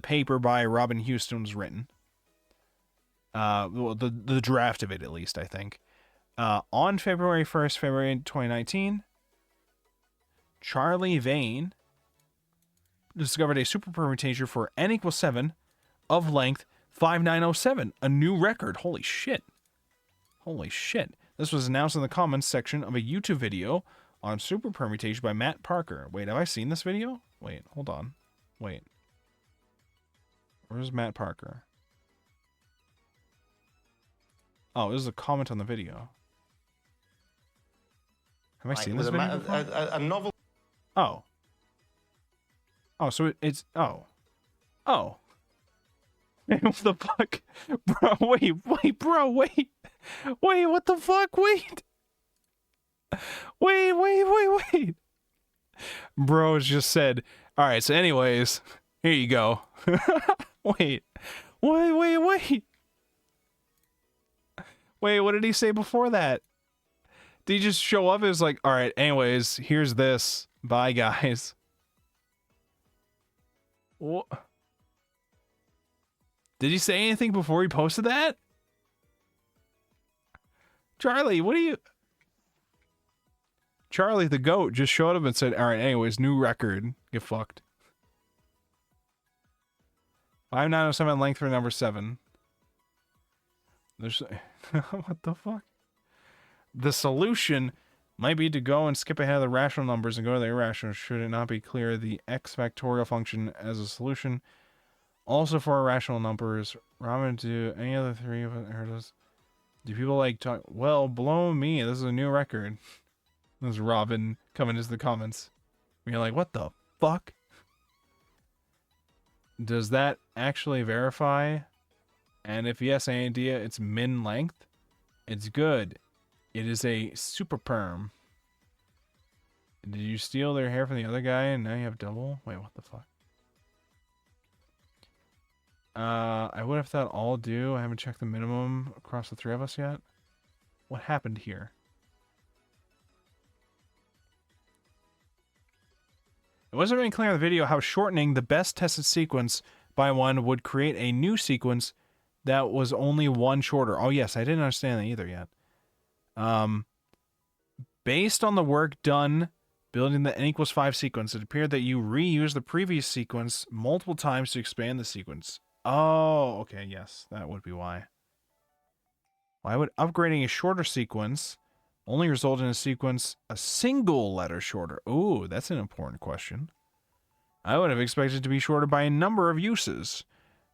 paper by Robin Houston was written. The draft of it, at least, I think. On February 1st, February 2019, Charlie Vane discovered a super permutation for n equals 7 of length 5907, a new record. Holy shit. Holy shit. This was announced in the comments section of a YouTube video on super permutation by Matt Parker. Wait, have I seen this video? Wait, hold on. Wait. Where's Matt Parker? Oh, this is a comment on the video. Have I seen this video before? A novel. Oh. Oh, so it's... Oh. Oh. What the fuck? Bro, wait, bro, wait. Wait, what the fuck? Wait. Wait. Bro just said, all right, so anyways, here you go. Wait, what did he say before that? Did he just show up as like, all right, anyways, here's this. Bye, guys. What? Did he say anything before he posted that? Charlie, what are you... Charlie the goat just showed up and said, all right, anyways, new record. Get fucked. 5907 length for number 7. There's... What the fuck? The solution might be to go and skip ahead of the rational numbers and go to the irrational. Should it not be clear the x factorial function as a solution? Also for irrational numbers, Robin, do any other three of it? Do people like talk? Well, blow me. This is a new record. This is Robin coming into the comments. You're like, what the fuck? Does that actually verify? And if yes, any idea it's min length? It's good. It is a super perm. Did you steal their hair from the other guy and now you have double? Wait, what the fuck? I would have thought all do. I haven't checked the minimum across the three of us yet. What happened here? It wasn't really clear in the video how shortening the best tested sequence by one would create a new sequence that was only one shorter. Oh yes, I didn't understand that either yet. Based on the work done building the n equals 5 sequence, it appeared that you reuse the previous sequence multiple times to expand the sequence. Oh, okay, yes, that would be why. Why would upgrading a shorter sequence only result in a sequence a single letter shorter? Ooh, that's an important question. I would have expected to be shorter by a number of uses.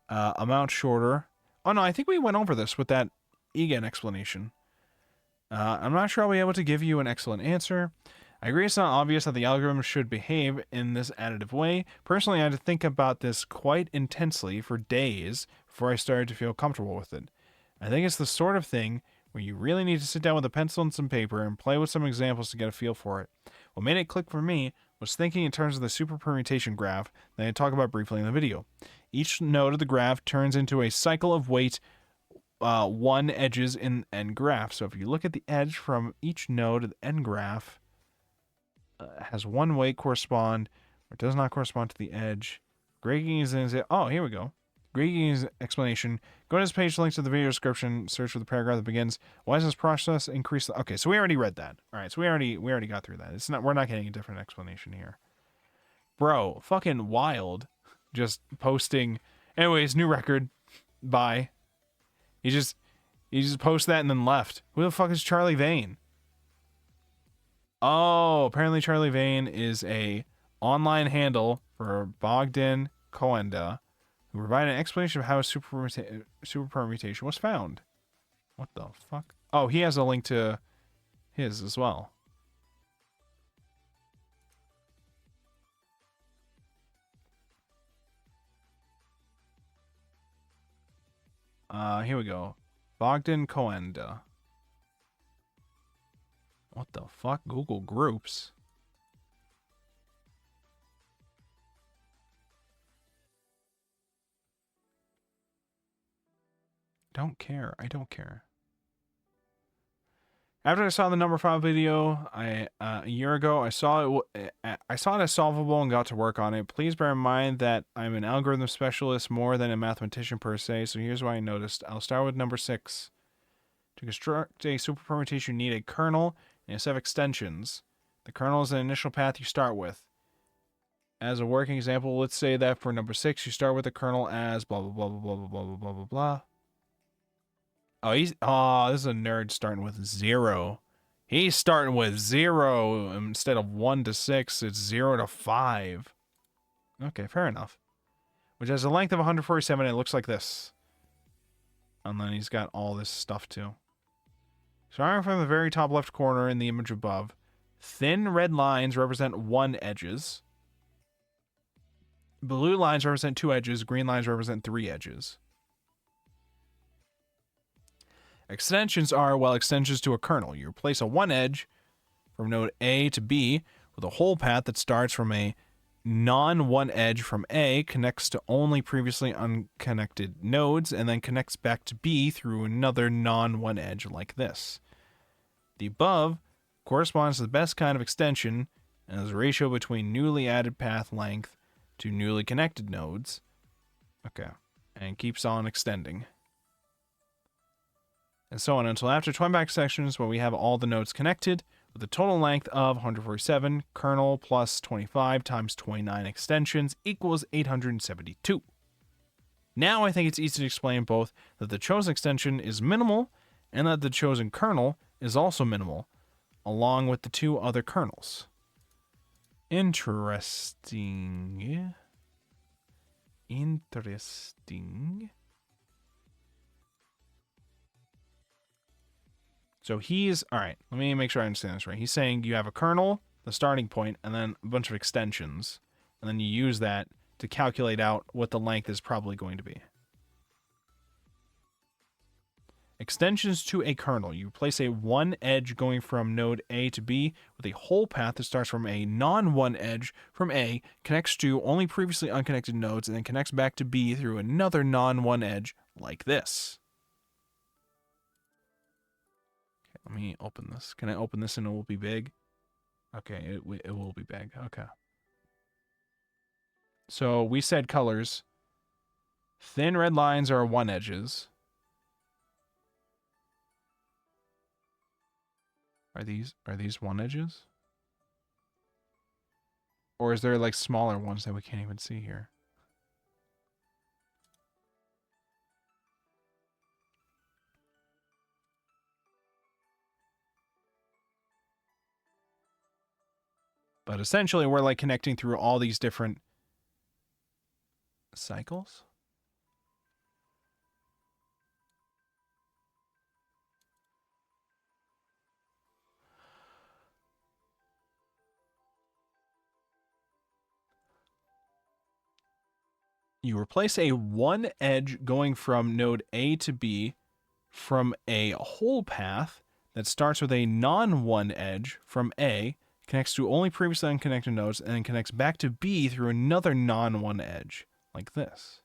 Amount shorter. Oh no, I think we went over this with that EGAN explanation. I'm not sure I'll be able to give you an excellent answer. I agree it's not obvious that the algorithm should behave in this additive way. Personally, I had to think about this quite intensely for days before I started to feel comfortable with it. I think it's the sort of thing where you really need to sit down with a pencil and some paper and play with some examples to get a feel for it. What made it click for me was thinking in terms of the super permutation graph that I talk about briefly in the video. Each node of the graph turns into a cycle of weight 1 edges in n graph. So if you look at the edge from each node of the n graph, has one weight correspond, or does not correspond to the edge. Grading is in, oh, here we go. Greeting's explanation. Go to this page, link to the video description, search for the paragraph that begins. Why does this process increase the... Okay, so we already read that. All right, so we already got through that. It's not, we're not getting a different explanation here. Bro, fucking wild. Just posting... Anyways, new record. Bye. He just posted that and then left. Who the fuck is Charlie Vane? Oh, apparently Charlie Vane is a online handle for Bogdan Coenda, who provided an explanation of how a super permutation was found. What the fuck? Oh, he has a link to his as well. Here we go. Bogdan Coenda. What the fuck? Google Groups. Don't care. I don't care. After I saw the number 5 video, a year ago, I saw it as solvable and got to work on it. Please bear in mind that I'm an algorithm specialist more than a mathematician per se, so here's what I noticed. I'll start with number 6. To construct a super permutation, you need a kernel and a set of extensions. The kernel is the initial path you start with. As a working example, let's say that for number 6, you start with the kernel as blah, blah, blah, blah, blah, blah, blah, blah, blah, blah. Oh, this is a nerd starting with 0. He's starting with 0 instead of 1 to 6. It's 0 to 5. Okay, fair enough. Which has a length of 147. It looks like this. And then he's got all this stuff too. Starting from the very top left corner in the image above, thin red lines represent 1 edges. Blue lines represent 2 edges. Green lines represent 3 edges. Extensions are, well, extensions to a kernel. You replace a 1 edge from node A to B with a whole path that starts from a non-1 edge from A, connects to only previously unconnected nodes, and then connects back to B through another non-1 edge like this. The above corresponds to the best kind of extension and is a ratio between newly added path length to newly connected nodes. Okay. And keeps on extending. And so on until after 20 back sections where we have all the nodes connected with a total length of 147, kernel plus 25 times 29 extensions equals 872. Now I think it's easy to explain both that the chosen extension is minimal and that the chosen kernel is also minimal, along with the 2 other kernels. Interesting. Interesting. So he's, all right, let me make sure I understand this right. He's saying you have a kernel, the starting point, and then a bunch of extensions. And then you use that to calculate out what the length is probably going to be. Extensions to a kernel. You replace a 1 edge going from node A to B with a whole path that starts from a non-1 edge from A, connects to only previously unconnected nodes, and then connects back to B through another non-1 edge like this. Let me open this. Can I open this and it will be big? Okay, it will be big. Okay. So we said colors. Thin red lines are 1 edges. Are these 1 edges? Or is there like smaller ones that we can't even see here? But essentially, we're like connecting through all these different cycles. You replace a 1 edge going from node A to B from a whole path that starts with a non-1 edge from A, connects to only previously unconnected nodes, and then connects back to B through another non-1 edge, like this.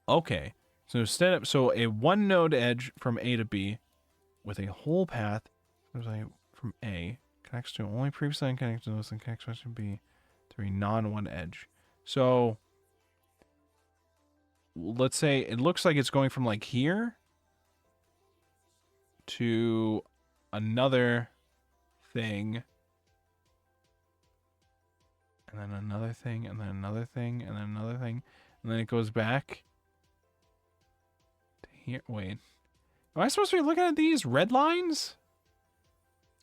Okay, so instead of, so a 1 node edge from A to B with a whole path from A, connects to only previously unconnected nodes, and connects back to B through a non-1 edge. So let's say it looks like it's going from like here to another thing, and then another thing, and then another thing, and then another thing, and then it goes back to here. Wait, am I supposed to be looking at these red lines?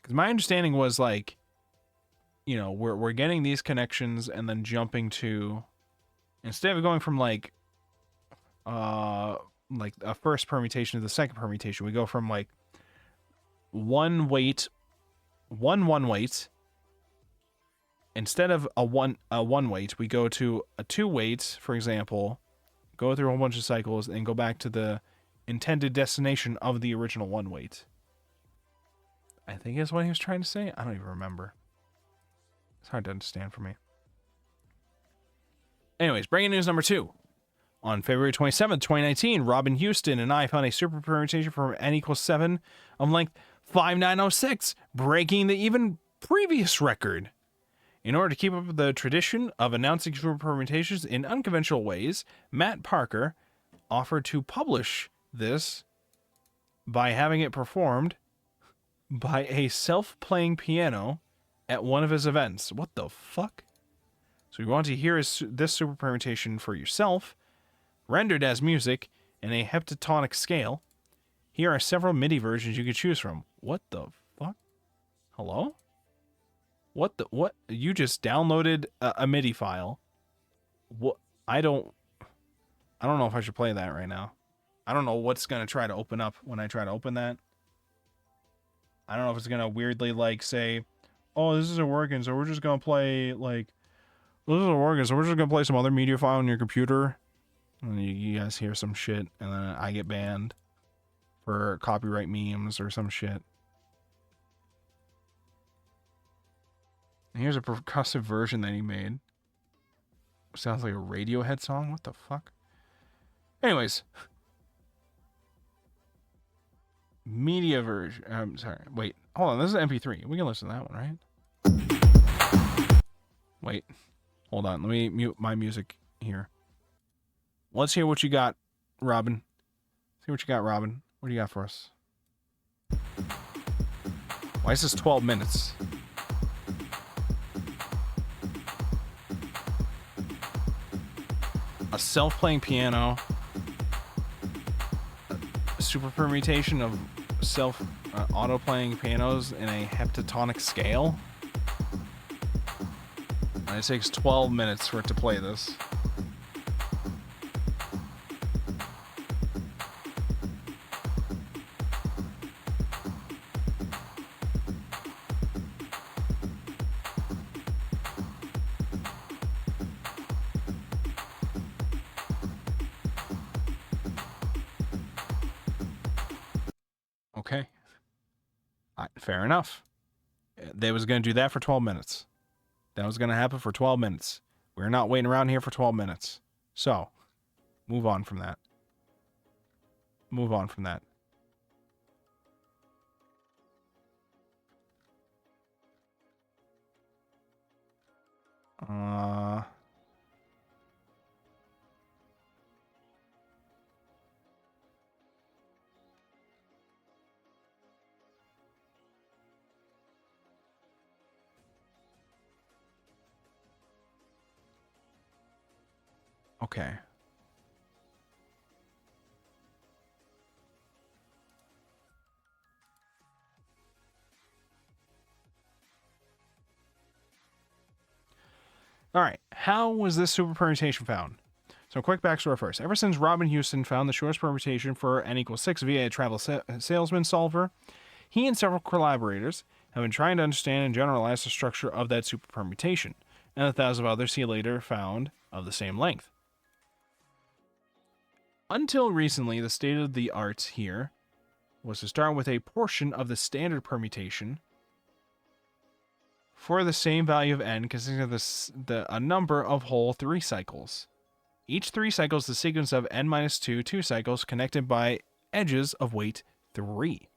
Because my understanding was like, you know, we're getting these connections and then jumping to, instead of going from like a first permutation to the second permutation, we go from like one weight, one weight. Instead of a one weight, we go to a 2 weight, for example, go through a whole bunch of cycles and go back to the intended destination of the original 1 weight. I think is what he was trying to say. I don't even remember. It's hard to understand for me. Anyways, breaking news number 2. On February 27th, 2019, Robin Houston and I found a super permutation for n equals 7 of length 5906, breaking the even previous record. In order to keep up with the tradition of announcing super permutations in unconventional ways, Matt Parker offered to publish this by having it performed by a self-playing piano at one of his events. What the fuck? So you want to hear this super permutation for yourself, rendered as music in a heptatonic scale. Here are several MIDI versions you could choose from. What the fuck? Hello? What? You just downloaded a MIDI file. What? I don't know if I should play that right now. I don't know what's going to try to open up when I try to open that. I don't know if it's going to weirdly like say, oh, this isn't working, so we're just going to play like, well, this isn't working, so we're just going to play some other media file on your computer. And you guys hear some shit, and then I get banned for copyright memes or some shit. And here's a percussive version that he made. Sounds like a Radiohead song. What the fuck? Anyways. Media version. I'm sorry. Wait. Hold on. This is an MP3. We can listen to that one, right? Wait. Hold on. Let me mute my music here. Let's hear what you got, Robin. See what you got, Robin. What do you got for us? Why is this 12 minutes? A self-playing piano. A super permutation of auto-playing pianos in a heptatonic scale. And it takes 12 minutes for it to play this. Okay. Fair enough. They was going to do that for 12 minutes. That was going to happen for 12 minutes. We're not waiting around here for 12 minutes. So, move on from that. Move on from that. Okay. All right. How was this super permutation found? So quick backstory first. Ever since Robin Houston found the shortest permutation for n equals 6 via a travel salesman solver, he and several collaborators have been trying to understand and generalize the structure of that super permutation, and the thousands of others he later found of the same length. Until recently, the state of the art here was to start with a portion of the standard permutation for the same value of n consisting of a number of whole 3 cycles. Each 3 cycles is a sequence of n-2 2 cycles connected by edges of weight 3.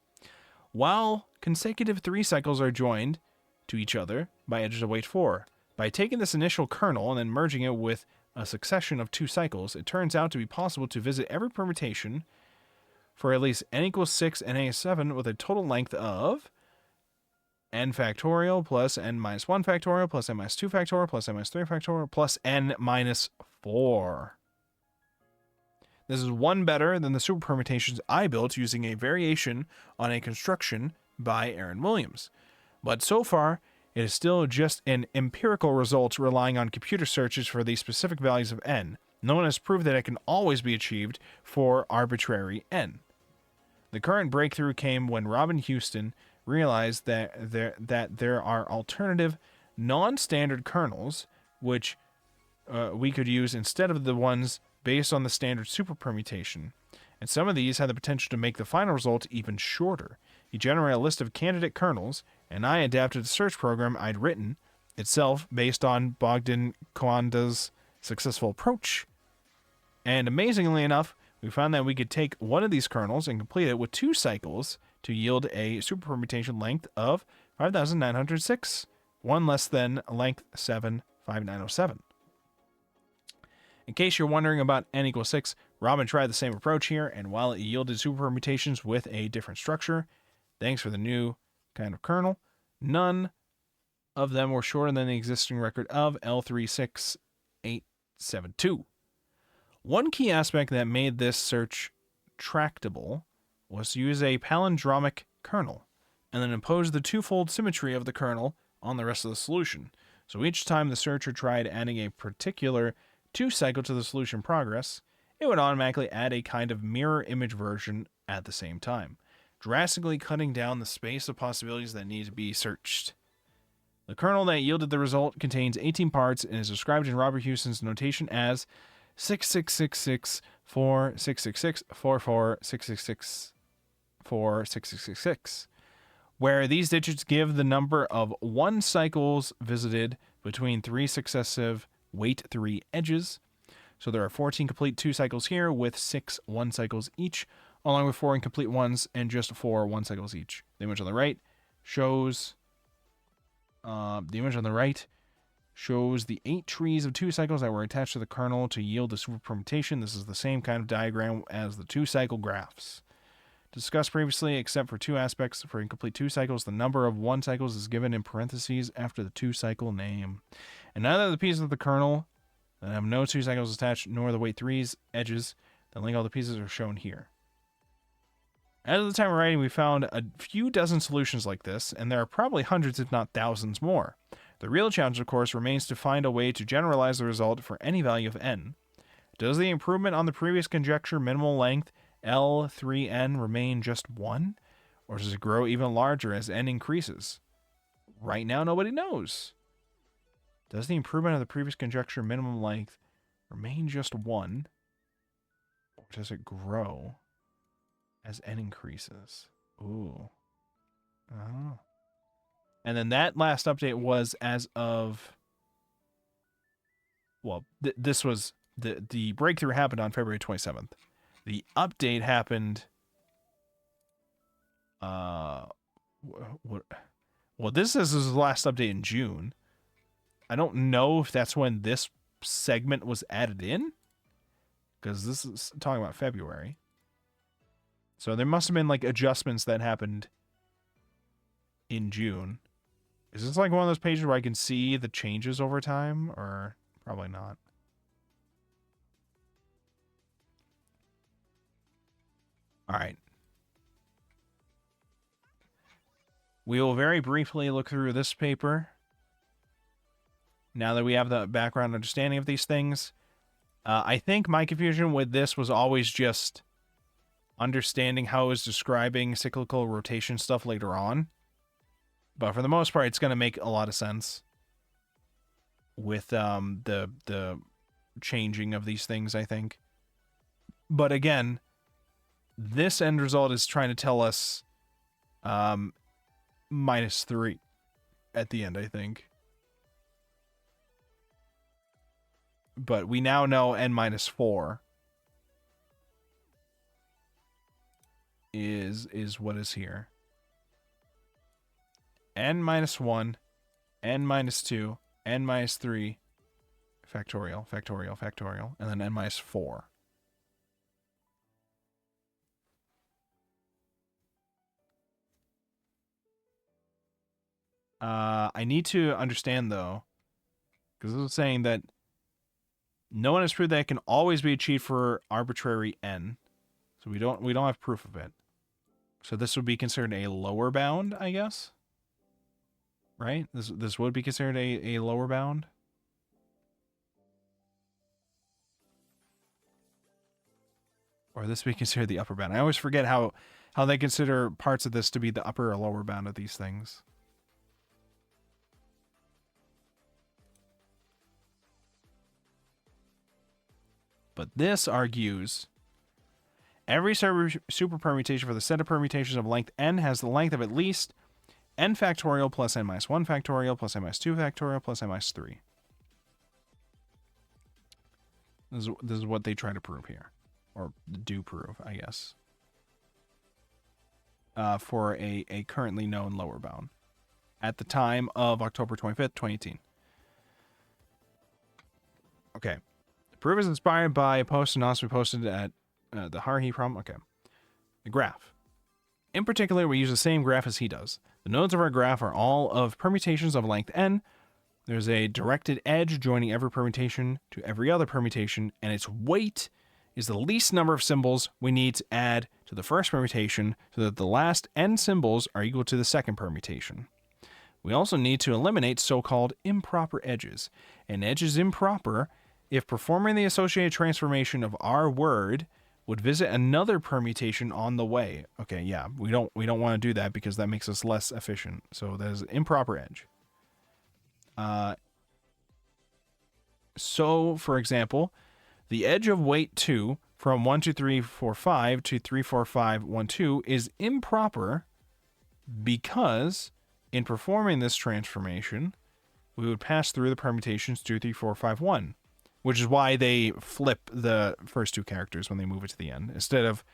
While consecutive 3 cycles are joined to each other by edges of weight 4. By taking this initial kernel and then merging it with a succession of 2 cycles, it turns out to be possible to visit every permutation for at least n equals 6 and n is 7 with a total length of n factorial plus n minus 1 factorial plus n minus 2 factorial plus n minus 3 factorial plus n minus 4. This is one better than the super permutations I built using a variation on a construction by Aaron Williams. But so far, it is still just an empirical result relying on computer searches for the specific values of n. No one has proved that it can always be achieved for arbitrary n. The current breakthrough came when Robin Houston realized that there are alternative, non-standard kernels which we could use instead of the ones based on the standard super permutation, and some of these had the potential to make the final result even shorter. He generated a list of candidate kernels, and I adapted the search program I'd written, itself based on Bogdan Koanda's successful approach. And amazingly enough, we found that we could take one of these kernels and complete it with 2 cycles to yield a super permutation length of 5,906, one less than length 75907. In case you're wondering about n equals 6, Robin tried the same approach here, and while it yielded super permutations with a different structure, thanks for the new kind of kernel, none of them were shorter than the existing record of L36872. One key aspect that made this search tractable was to use a palindromic kernel, and then impose the twofold symmetry of the kernel on the rest of the solution. So each time the searcher tried adding a particular 2 cycle to the solution progress, it would automatically add a kind of mirror image version at the same time, drastically cutting down the space of possibilities that need to be searched. The kernel that yielded the result contains 18 parts and is described in Robert Houston's notation as 6666446664466646, where these digits give the number of 1 cycles visited between 3 successive weight 3 edges. So there are 14 complete 2 cycles here with 6 1 cycles each, along with 4 incomplete ones and just 4 1 cycles each. The image on the right shows the 8 trees of 2 cycles that were attached to the kernel to yield the super permutation. This is the same kind of diagram as the 2 cycle graphs discussed previously, except for 2 aspects. For incomplete 2 cycles, the number of 1 cycles is given in parentheses after the 2 cycle name. And neither of the pieces of the kernel that have no 2 cycles attached, nor the weight 3's edges that link all the pieces are shown here. As of the time of writing, we found a few dozen solutions like this, and there are probably hundreds if not thousands more. The real challenge, of course, remains to find a way to generalize the result for any value of n. Does the improvement on the previous conjecture minimal length L3n remain just 1? Or does it grow even larger as n increases? Right now, nobody knows. Does the improvement of the previous conjecture minimum length remain just 1? Or does it grow as n increases? Ooh. Oh. And then that last update was as of... Well, this was... The breakthrough happened on February 27th. The update happened... Well, this is his last update in June. I don't know if that's when this segment was added in, because this is talking about February. So there must have been like adjustments that happened in June. Is this like one of those pages where I can see the changes over time, or probably not? All right. We will very briefly look through this paper. Now that we have the background understanding of these things, I think my confusion with this was always just understanding how it was describing cyclical rotation stuff later on. But for the most part, it's going to make a lot of sense with the changing of these things, I think. But again, this end result is trying to tell us -3 at the end, I think. But we now know n-4 is what is here. n-1, n-2, n minus 3 factorial, factorial, factorial, and then n minus 4. I need to understand, though, because this is saying that no one has proved that it can always be achieved for arbitrary n. So we don't have proof of it. So this would be considered a lower bound, I guess. Right? This would be considered a lower bound. Or this would be considered the upper bound. I always forget how they consider parts of this to be the upper or lower bound of these things. But this argues every super permutation for the set of permutations of length n has the length of at least n factorial plus n minus 1 factorial plus n minus 2 factorial plus n minus 3. This is what they try to prove here. Or do prove, I guess. For a currently known lower bound. At the time of October 25th, 2018. Okay. The proof is inspired by a post and also posted at the Haruhi Problem. Okay. The graph. In particular, we use the same graph as he does. The nodes of our graph are all of permutations of length n. There's a directed edge joining every permutation to every other permutation, and its weight is the least number of symbols we need to add to the first permutation so that the last n symbols are equal to the second permutation. We also need to eliminate so-called improper edges. An edge is improper if performing the associated transformation of our word would visit another permutation on the way. Okay, yeah, we don't want to do that because that makes us less efficient. So there's an improper edge. So, for example, the edge of weight 2 from 1, 2, 3, 4, 5 to 3, 4, 5, 1, 2 is improper because in performing this transformation, we would pass through the permutations 2, 3, 4, 5, 1, which is why they flip the first two characters when they move it to the end. Instead of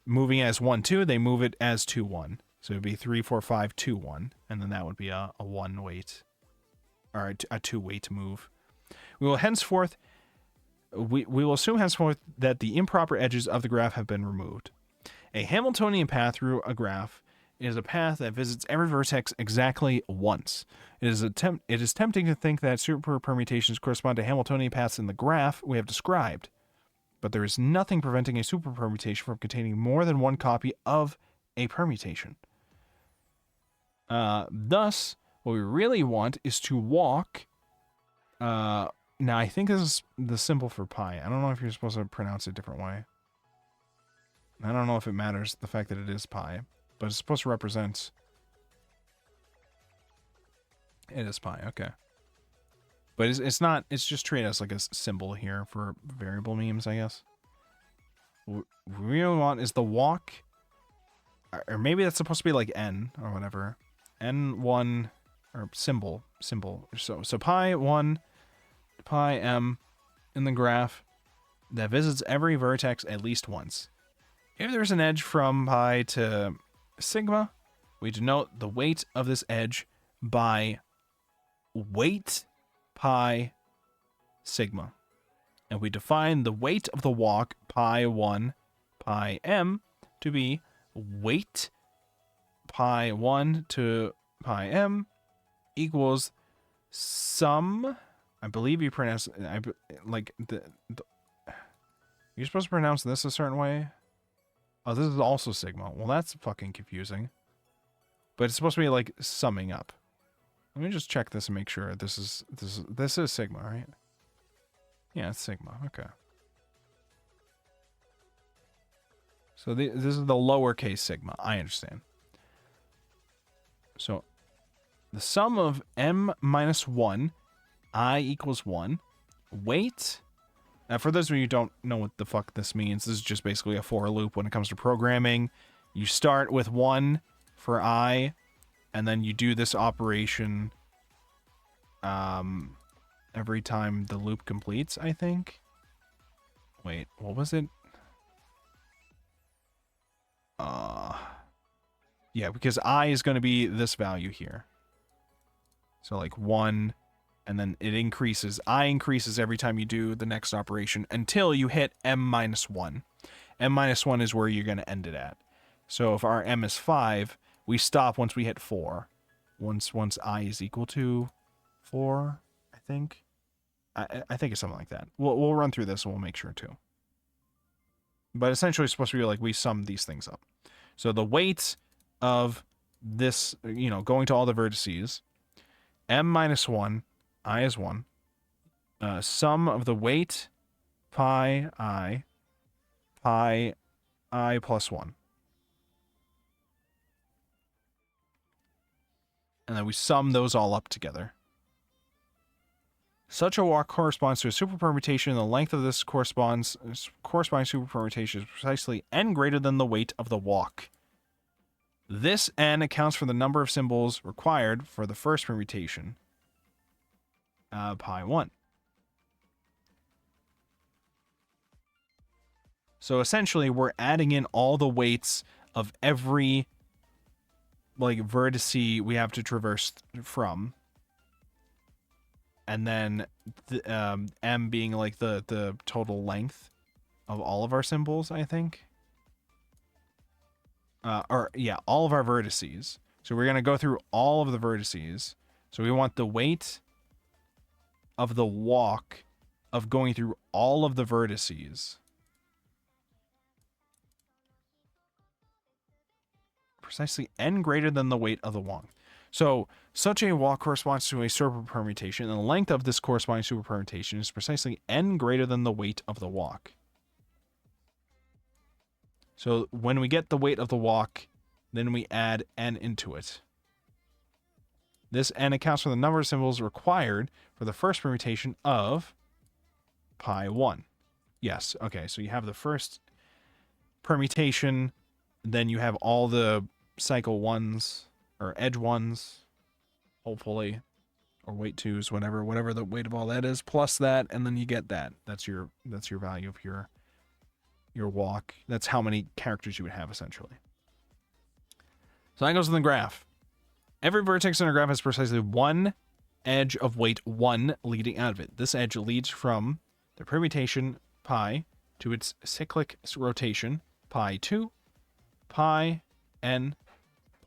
moving as 1, 2, they move it as 2, 1. So it would be 3, 4, 5, 2, 1, and then that would be a 1 weight, or a 2 weight move. We will henceforth, we will assume henceforth that the improper edges of the graph have been removed. A Hamiltonian path through a graph is a path that visits every vertex exactly once. It is tempting to think that super permutations correspond to Hamiltonian paths in the graph we have described, but there is nothing preventing a super permutation from containing more than one copy of a permutation. Thus, what we really want is to walk. Now, I think this is the symbol for pi. I don't know if you're supposed to pronounce it a different way. I don't know if it matters, the fact that it is pi. But it's supposed to represent... It is pi, okay. But it's not... It's just treated as like a symbol here for variable memes, I guess. What we really want is the walk... Or maybe that's supposed to be like n, or whatever. n1... Or symbol. So pi 1... pi m in the graph that visits every vertex at least once. If there's an edge from pi to sigma, we denote the weight of this edge by weight pi sigma. And we define the weight of the walk pi 1 pi m to be weight pi 1 to pi m equals sum... I believe you pronounce you're supposed to pronounce this a certain way. Oh, this is also sigma. Well, that's fucking confusing. But it's supposed to be like summing up. Let me just check this and make sure this is sigma, right? Yeah, it's sigma. Okay. So this is the lowercase sigma. I understand. So the sum of m minus 1 I equals 1. Weight. For those of you who don't know what the fuck this means, this is just basically a for loop when it comes to programming. You start with 1 for I, and then you do this operation every time the loop completes, I think. Wait, what was it? Yeah, because I is going to be this value here. So like 1... And then it increases. I increases every time you do the next operation until you hit m-1. m-1 is where you're going to end it at. So if our m is 5, we stop once we hit 4. Once I is equal to 4, I think. I think it's something like that. We'll run through this and we'll make sure too. But essentially it's supposed to be like we sum these things up. So the weight of this, going to all the vertices, m-1, I is 1. Sum of the weight, pi I plus 1. And then we sum those all up together. Such a walk corresponds to a superpermutation, and the length of this corresponding superpermutation is precisely n greater than the weight of the walk. This n accounts for the number of symbols required for the first permutation, pi 1. So essentially, we're adding in all the weights of every vertice we have to traverse from. And then m being the total length of all of our symbols, I think. All of our vertices. So we're going to go through all of the vertices. So we want the weight of the walk of going through all of the vertices. Precisely n greater than the weight of the walk. So such a walk corresponds to a superpermutation, and the length of this corresponding superpermutation is precisely n greater than the weight of the walk. So when we get the weight of the walk, then we add n into it. This n accounts for the number of symbols required for the first permutation of pi 1. Yes, okay, so you have the first permutation, then you have all the cycle 1s, or edge 1s, hopefully, or weight 2s, whatever the weight of all that is, plus that, and then you get that. That's your value of your walk. That's how many characters you would have, essentially. So that goes in the graph. Every vertex in a graph has precisely one edge of weight 1 leading out of it. This edge leads from the permutation pi to its cyclic rotation pi 2, pi n,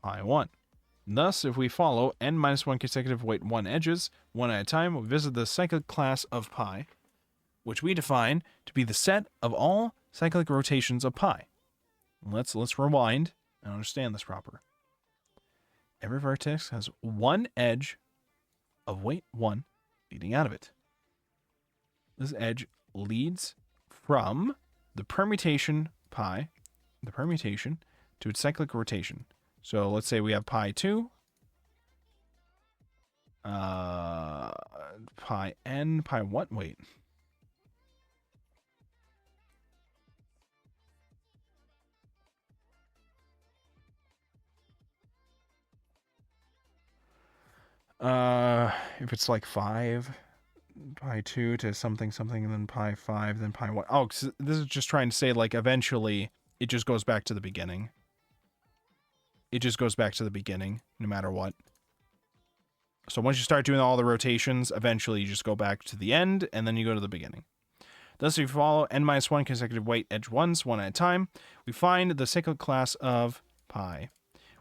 pi 1. Thus, if we follow n-1 consecutive weight 1 edges, one at a time, we visit the cyclic class of pi, which we define to be the set of all cyclic rotations of pi. Let's rewind and understand this proper. Every vertex has one edge of weight 1 leading out of it. This edge leads from the permutation pi, to its cyclic rotation. So let's say we have pi 2, pi n, pi what? Wait. If it's like 5, pi 2 to something, and then pi 5, then pi 1. Oh, 'cause this is just trying to say, eventually it just goes back to the beginning. It just goes back to the beginning, no matter what. So once you start doing all the rotations, eventually you just go back to the end, and then you go to the beginning. Thus, if you follow n-1 consecutive weight edge 1s, one at a time, we find the cyclic class of pi,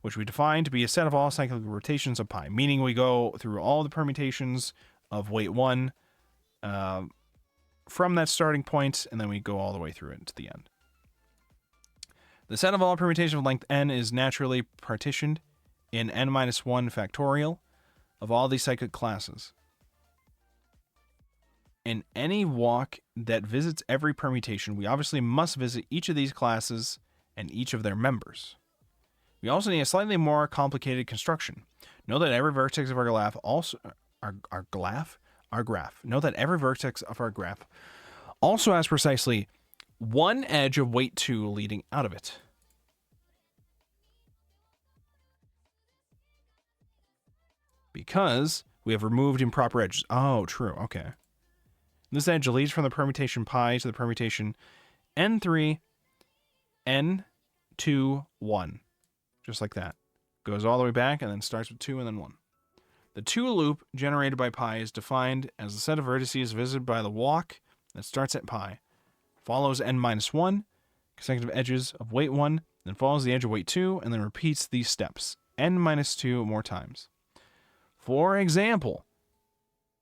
which we define to be a set of all cyclic rotations of pi, meaning we go through all the permutations of weight 1 from that starting point, and then we go all the way through it to the end. The set of all permutations of length n is naturally partitioned in n-1 factorial of all these cyclic classes. In any walk that visits every permutation, we obviously must visit each of these classes and each of their members. We also need a slightly more complicated construction. Know that every vertex of our graph also has precisely one edge of weight 2 leading out of it. Because we have removed improper edges. Oh, true. Okay. This edge leads from the permutation pi to the permutation n3, n2, 1. Just like that. Goes all the way back and then starts with 2 and then 1. The 2 loop generated by pi is defined as the set of vertices visited by the walk that starts at pi, follows n minus 1 consecutive edges of weight 1, then follows the edge of weight 2, and then repeats these steps n minus 2 more times. For example,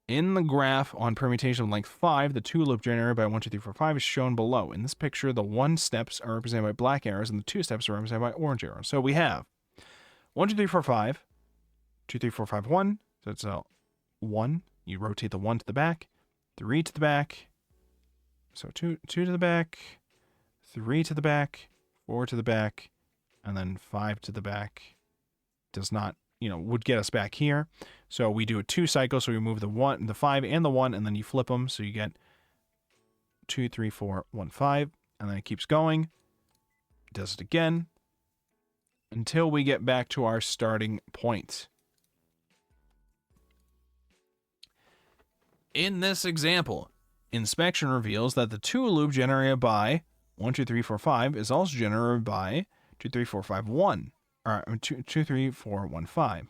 in the graph on permutation of length 5, the 2 loop generated by 1, 2, 3, 4, 5 is shown below. In this picture, the 1 steps are represented by black arrows and the 2 steps are represented by orange arrows. So we have 1, 2, 3, 4, 5, 2, 3, 4, 5, 1. So it's a 1. You rotate the 1 to the back, 3 to the back. So 2 to the back, 3 to the back, 4 to the back, and then 5 to the back. Does not, would get us back here. So we do a 2 cycle, so we move the 1, the 5 and the 1, and then you flip them, so you get 2, 3, 4, 1, 5, and then it keeps going. Does it again until we get back to our starting point. In this example, inspection reveals that the 2 loop generated by 1, 2, 3, 4, 5 is also generated by 2, 3, 4, 5, 1. Or 2, 3, 4, 1, 5.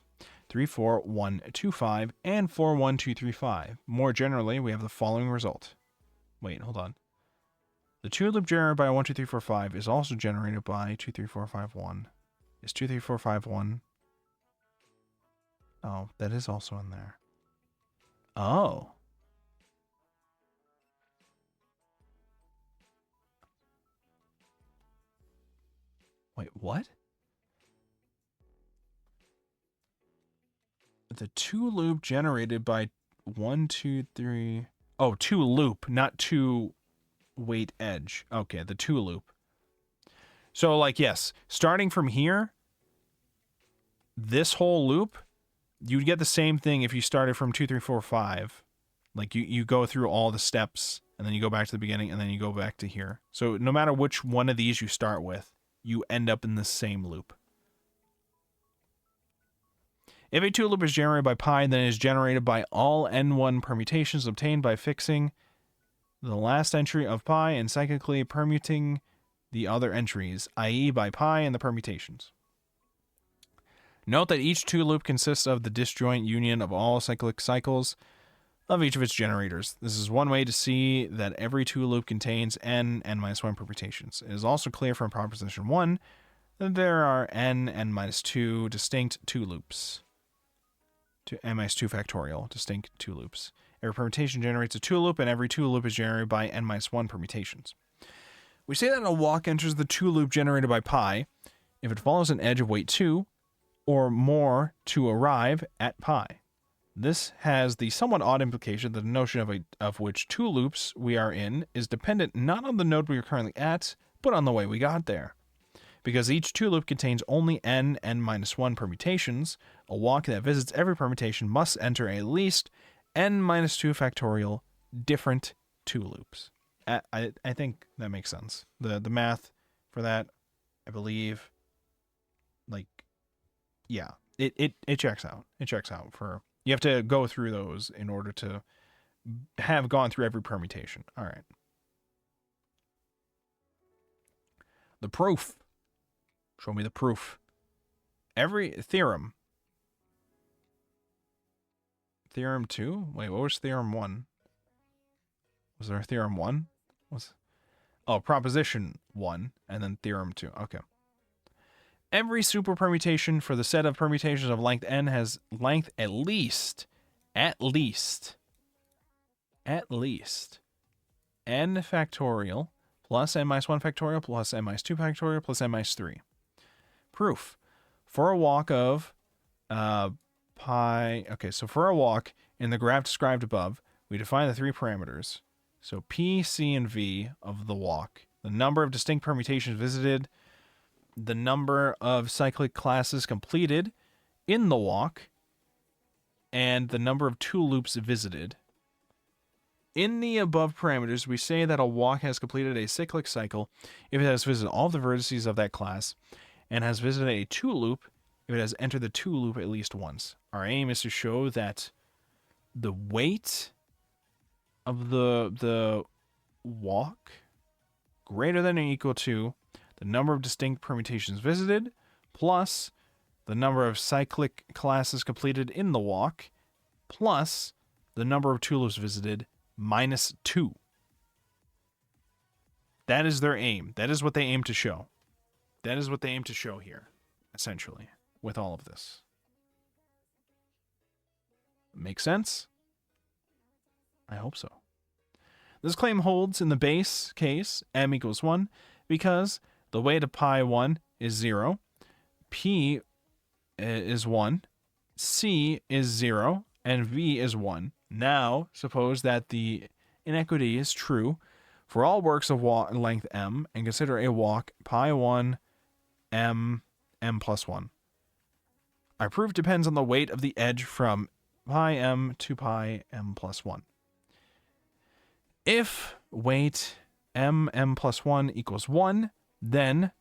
3, 4, 1, 2, 5, and 4, 1, 2, 3, 5. More generally, we have the following result. Wait, hold on. The 2 loop generated by 1, 2, 3, 4, 5 is also generated by 2, 3, 4, 5, 1. Is 2, 3, 4, 5, 1? Oh, that is also in there. Oh. Wait, what? The 2 loop generated by 1, 2, 3... Oh, 2 loop, not 2 weight edge. Okay, the 2 loop. So, like, yes, starting from here, this whole loop, you'd get the same thing if you started from 2, 3, 4, 5. Like, you go through all the steps, and then you go back to the beginning, and then you go back to here. So, no matter which one of these you start with, you end up in the same loop. If a 2 loop is generated by pi, then it is generated by all n1 permutations obtained by fixing the last entry of pi and cyclically permuting the other entries, i.e. by pi and the permutations. Note that each 2 loop consists of the disjoint union of all cyclic cycles of each of its generators. This is one way to see that every 2 loop contains n-1 permutations. It is also clear from proposition 1 that there are n-2 distinct 2 loops. To n-2 factorial, distinct 2 loops. Every permutation generates a 2 loop, and every 2 loop is generated by n-1 permutations. We say that a walk enters the 2 loop generated by pi if it follows an edge of weight 2 or more to arrive at pi. This has the somewhat odd implication that the notion of which 2 loops we are in is dependent not on the node we are currently at, but on the way we got there. Because each 2 loop contains only n-1 permutations, a walk that visits every permutation must enter at least n-2 factorial different 2 loops. I think that makes sense. The math for that, I believe, like, yeah, it checks out. It checks out for, you have to go through those in order to have gone through every permutation. All right. The proof. Show me the proof. Every theorem. Theorem 2? Wait, what was theorem 1? Was there a theorem 1? Proposition 1, and then theorem 2. Okay. Every superpermutation for the set of permutations of length n has length at least n factorial plus n-1 factorial plus n-2 factorial plus n-3. Proof. For a walk of pi... Okay, so for a walk in the graph described above, we define the 3 parameters. So P, C, and V of the walk. The number of distinct permutations visited, the number of cyclic classes completed in the walk, and the number of 2 loops visited. In the above parameters, we say that a walk has completed a cyclic cycle if it has visited all the vertices of that class, and has visited a 2 loop if it has entered the 2 loop at least once. Our aim is to show that the weight of the walk greater than or equal to the number of distinct permutations visited plus the number of cyclic classes completed in the walk, plus the number of tulips visited minus 2. That is their aim. That is what they aim to show. That is what they aim to show here, essentially, with all of this. Make sense? I hope so. This claim holds in the base case, m equals 1, because the weight of pi 1 is 0, p is 1, c is 0, and v is 1. Now, suppose that the inequity is true for all works of length m, and consider a walk pi 1 m plus 1. Our proof depends on the weight of the edge from pi m to pi m plus 1. If weight m plus 1 equals 1, then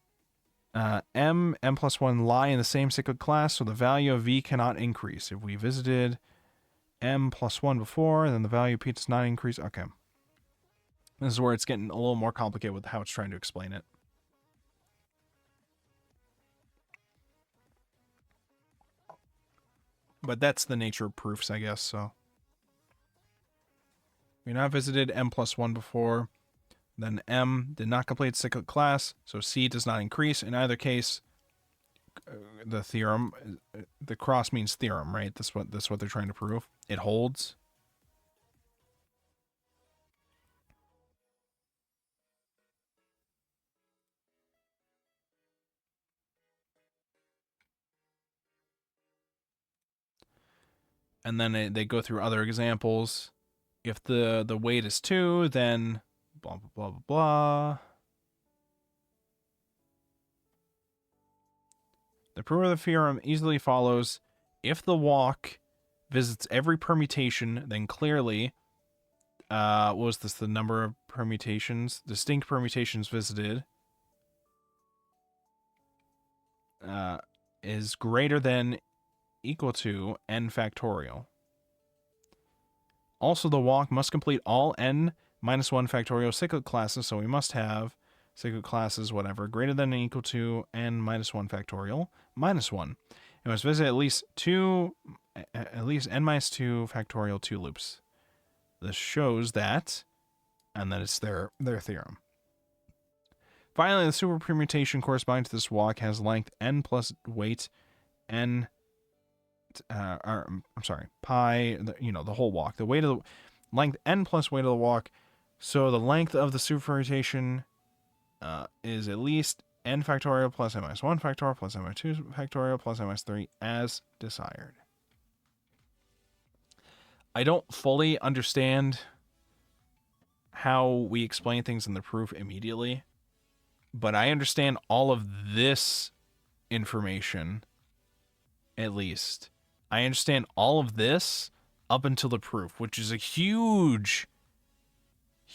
m plus 1 lie in the same cyclic class, so the value of v cannot increase. If we visited m plus 1 before, then the value of p does not increase. Okay. This is where it's getting a little more complicated with how it's trying to explain it. But that's the nature of proofs, I guess, so. We're not visited m plus 1 before, then m did not complete cyclic class, so c does not increase. In either case, the theorem, the cross means theorem, right? That's what they're trying to prove. It holds. And then they go through other examples. If the weight is 2, then blah, blah, blah, blah, blah. The proof of the theorem easily follows. If the walk visits every permutation, then clearly, what was this, the number of permutations, distinct permutations visited, is greater than equal to n factorial. Also, the walk must complete all n minus 1 factorial cyclic classes, so we must have cyclic classes, whatever, greater than or equal to n minus 1 factorial minus 1. It must visit at least n minus 2 factorial 2 loops. This shows that, and that it's their theorem. Finally, the super permutation corresponding to this walk has length n plus weight n. Pi, the whole walk. The weight of the length n plus weight of the walk. So the length of the superpermutation is at least n factorial plus n minus 1 factorial plus n minus 2 factorial plus n minus 3 as desired. I don't fully understand how we explain things in the proof immediately, but I understand all of this information, at least. I understand all of this up until the proof, which is a huge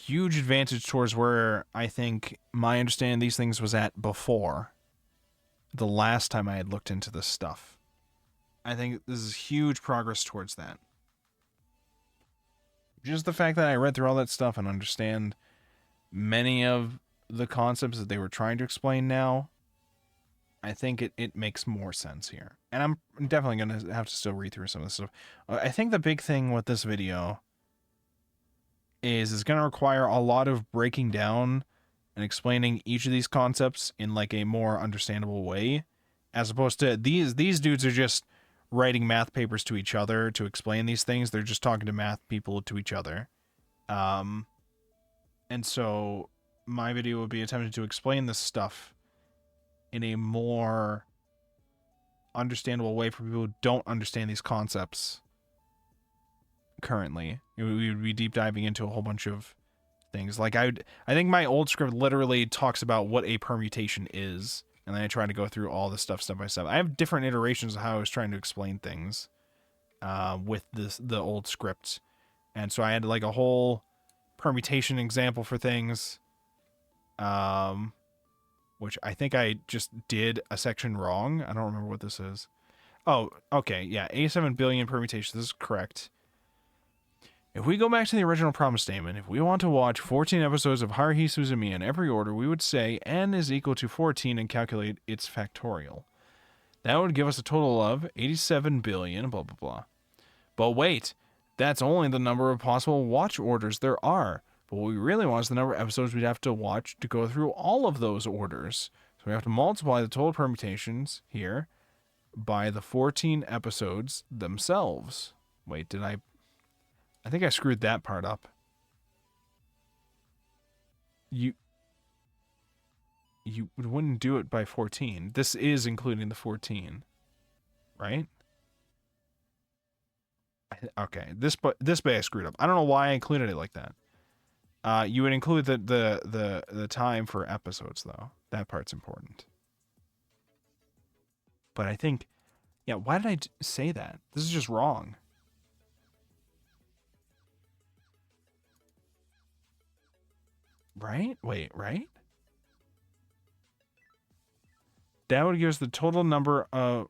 advantage towards where I think my understanding of these things was at before, the last time I had looked into this stuff. I think this is huge progress towards that. Just the fact that I read through all that stuff and understand many of the concepts that they were trying to explain now, I think it makes more sense here. And I'm definitely going to have to still read through some of this stuff. I think the big thing with this video is it's going to require a lot of breaking down and explaining each of these concepts in like a more understandable way, as opposed to these dudes are just writing math papers to each other to explain these things. They're just talking to math people to each other. And so my video would be attempting to explain this stuff in a more understandable way for people who don't understand these concepts currently. We would be deep diving into a whole bunch of things. Like I think my old script literally talks about what a permutation is, and then I try to go through all the stuff step by step. I have different iterations of how I was trying to explain things with the old script. And so I had like a whole permutation example for things, which I think I just did a section wrong. I don't remember what this is. Oh, okay, yeah, 87 billion permutations. This is correct. If we go back to the original problem statement, if we want to watch 14 episodes of Haruhi Suzumiya in every order, we would say n is equal to 14 and calculate its factorial. That would give us a total of 87 billion, blah, blah, blah. But wait, That's only the number of possible watch orders there are. But what we really want is the number of episodes we'd have to watch to go through all of those orders. So we have to multiply the total permutations here by the 14 episodes themselves. Wait, did I think I screwed that part up. You wouldn't do it by 14. This is including the 14, right? Okay, this bay I screwed up. I don't know why I included it like that. You would include the time for episodes though. That part's important. But I think, yeah, why did I say that? This is just wrong. Right? Wait, right? That would give us the total number of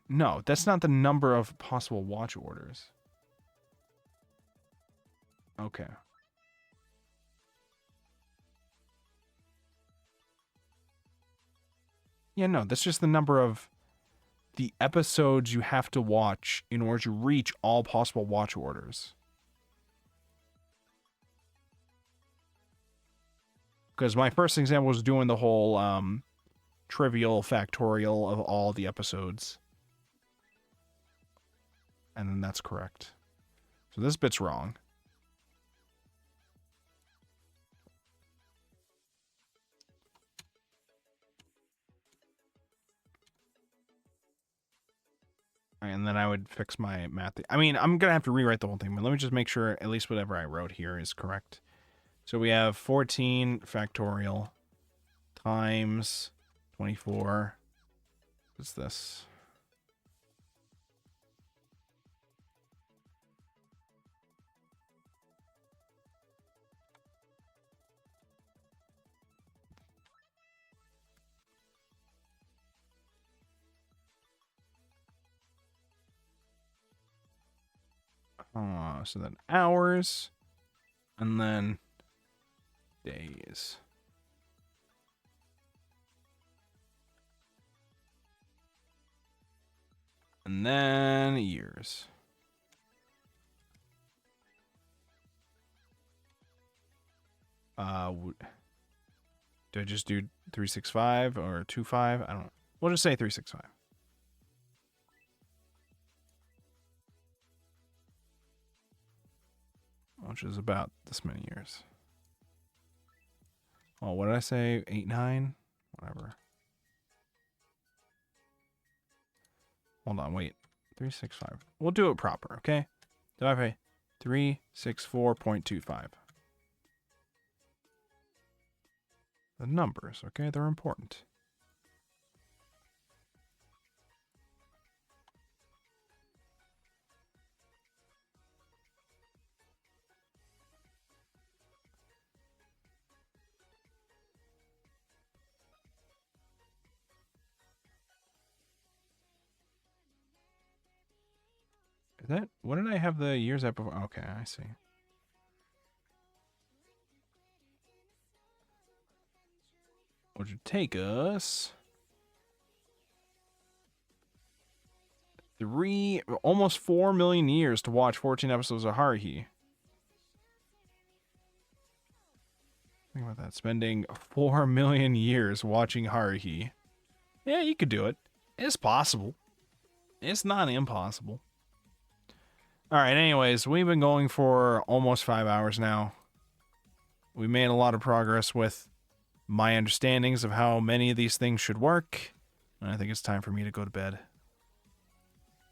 no, that's not the number of possible watch orders. Okay. Yeah, no, that's just the number of the episodes you have to watch in order to reach all possible watch orders. Because my first example was doing the whole trivial factorial of all the episodes. And then that's correct. So this bit's wrong. And then I would fix my math. I mean, I'm going to have to rewrite the whole thing, but let me just make sure at least whatever I wrote here is correct. So we have 14 factorial times 24. What's this? So then hours, and then days. And then years. Do I just do 365 or 25? I don't know. We'll just say 365. Which is about this many years. Oh, what did I say? 8, 9? Whatever. Hold on, wait. 365. We'll do it proper, okay? Divide by 364.25. The numbers, okay? They're important. Is that, what did I have the years at before? Okay, I see. Which would take us almost 4 million years to watch 14 episodes of Haruhi. Think about that. Spending 4 million years watching Haruhi. Yeah, you could do it. It's possible. It's not impossible. Alright, anyways, we've been going for almost 5 hours now. We made a lot of progress with my understandings of how many of these things should work. And I think it's time for me to go to bed.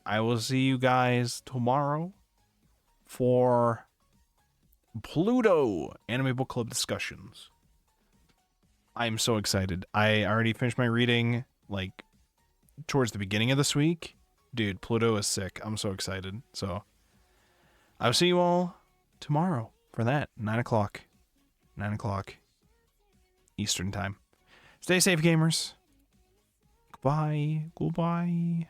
I will see you guys tomorrow for Pluto Anime Book Club discussions. I'm so excited. I already finished my reading, like, towards the beginning of this week. Dude, Pluto is sick. I'm so excited. So, I'll see you all tomorrow for that. 9 o'clock. 9 o'clock. Eastern time. Stay safe, gamers. Goodbye. Goodbye.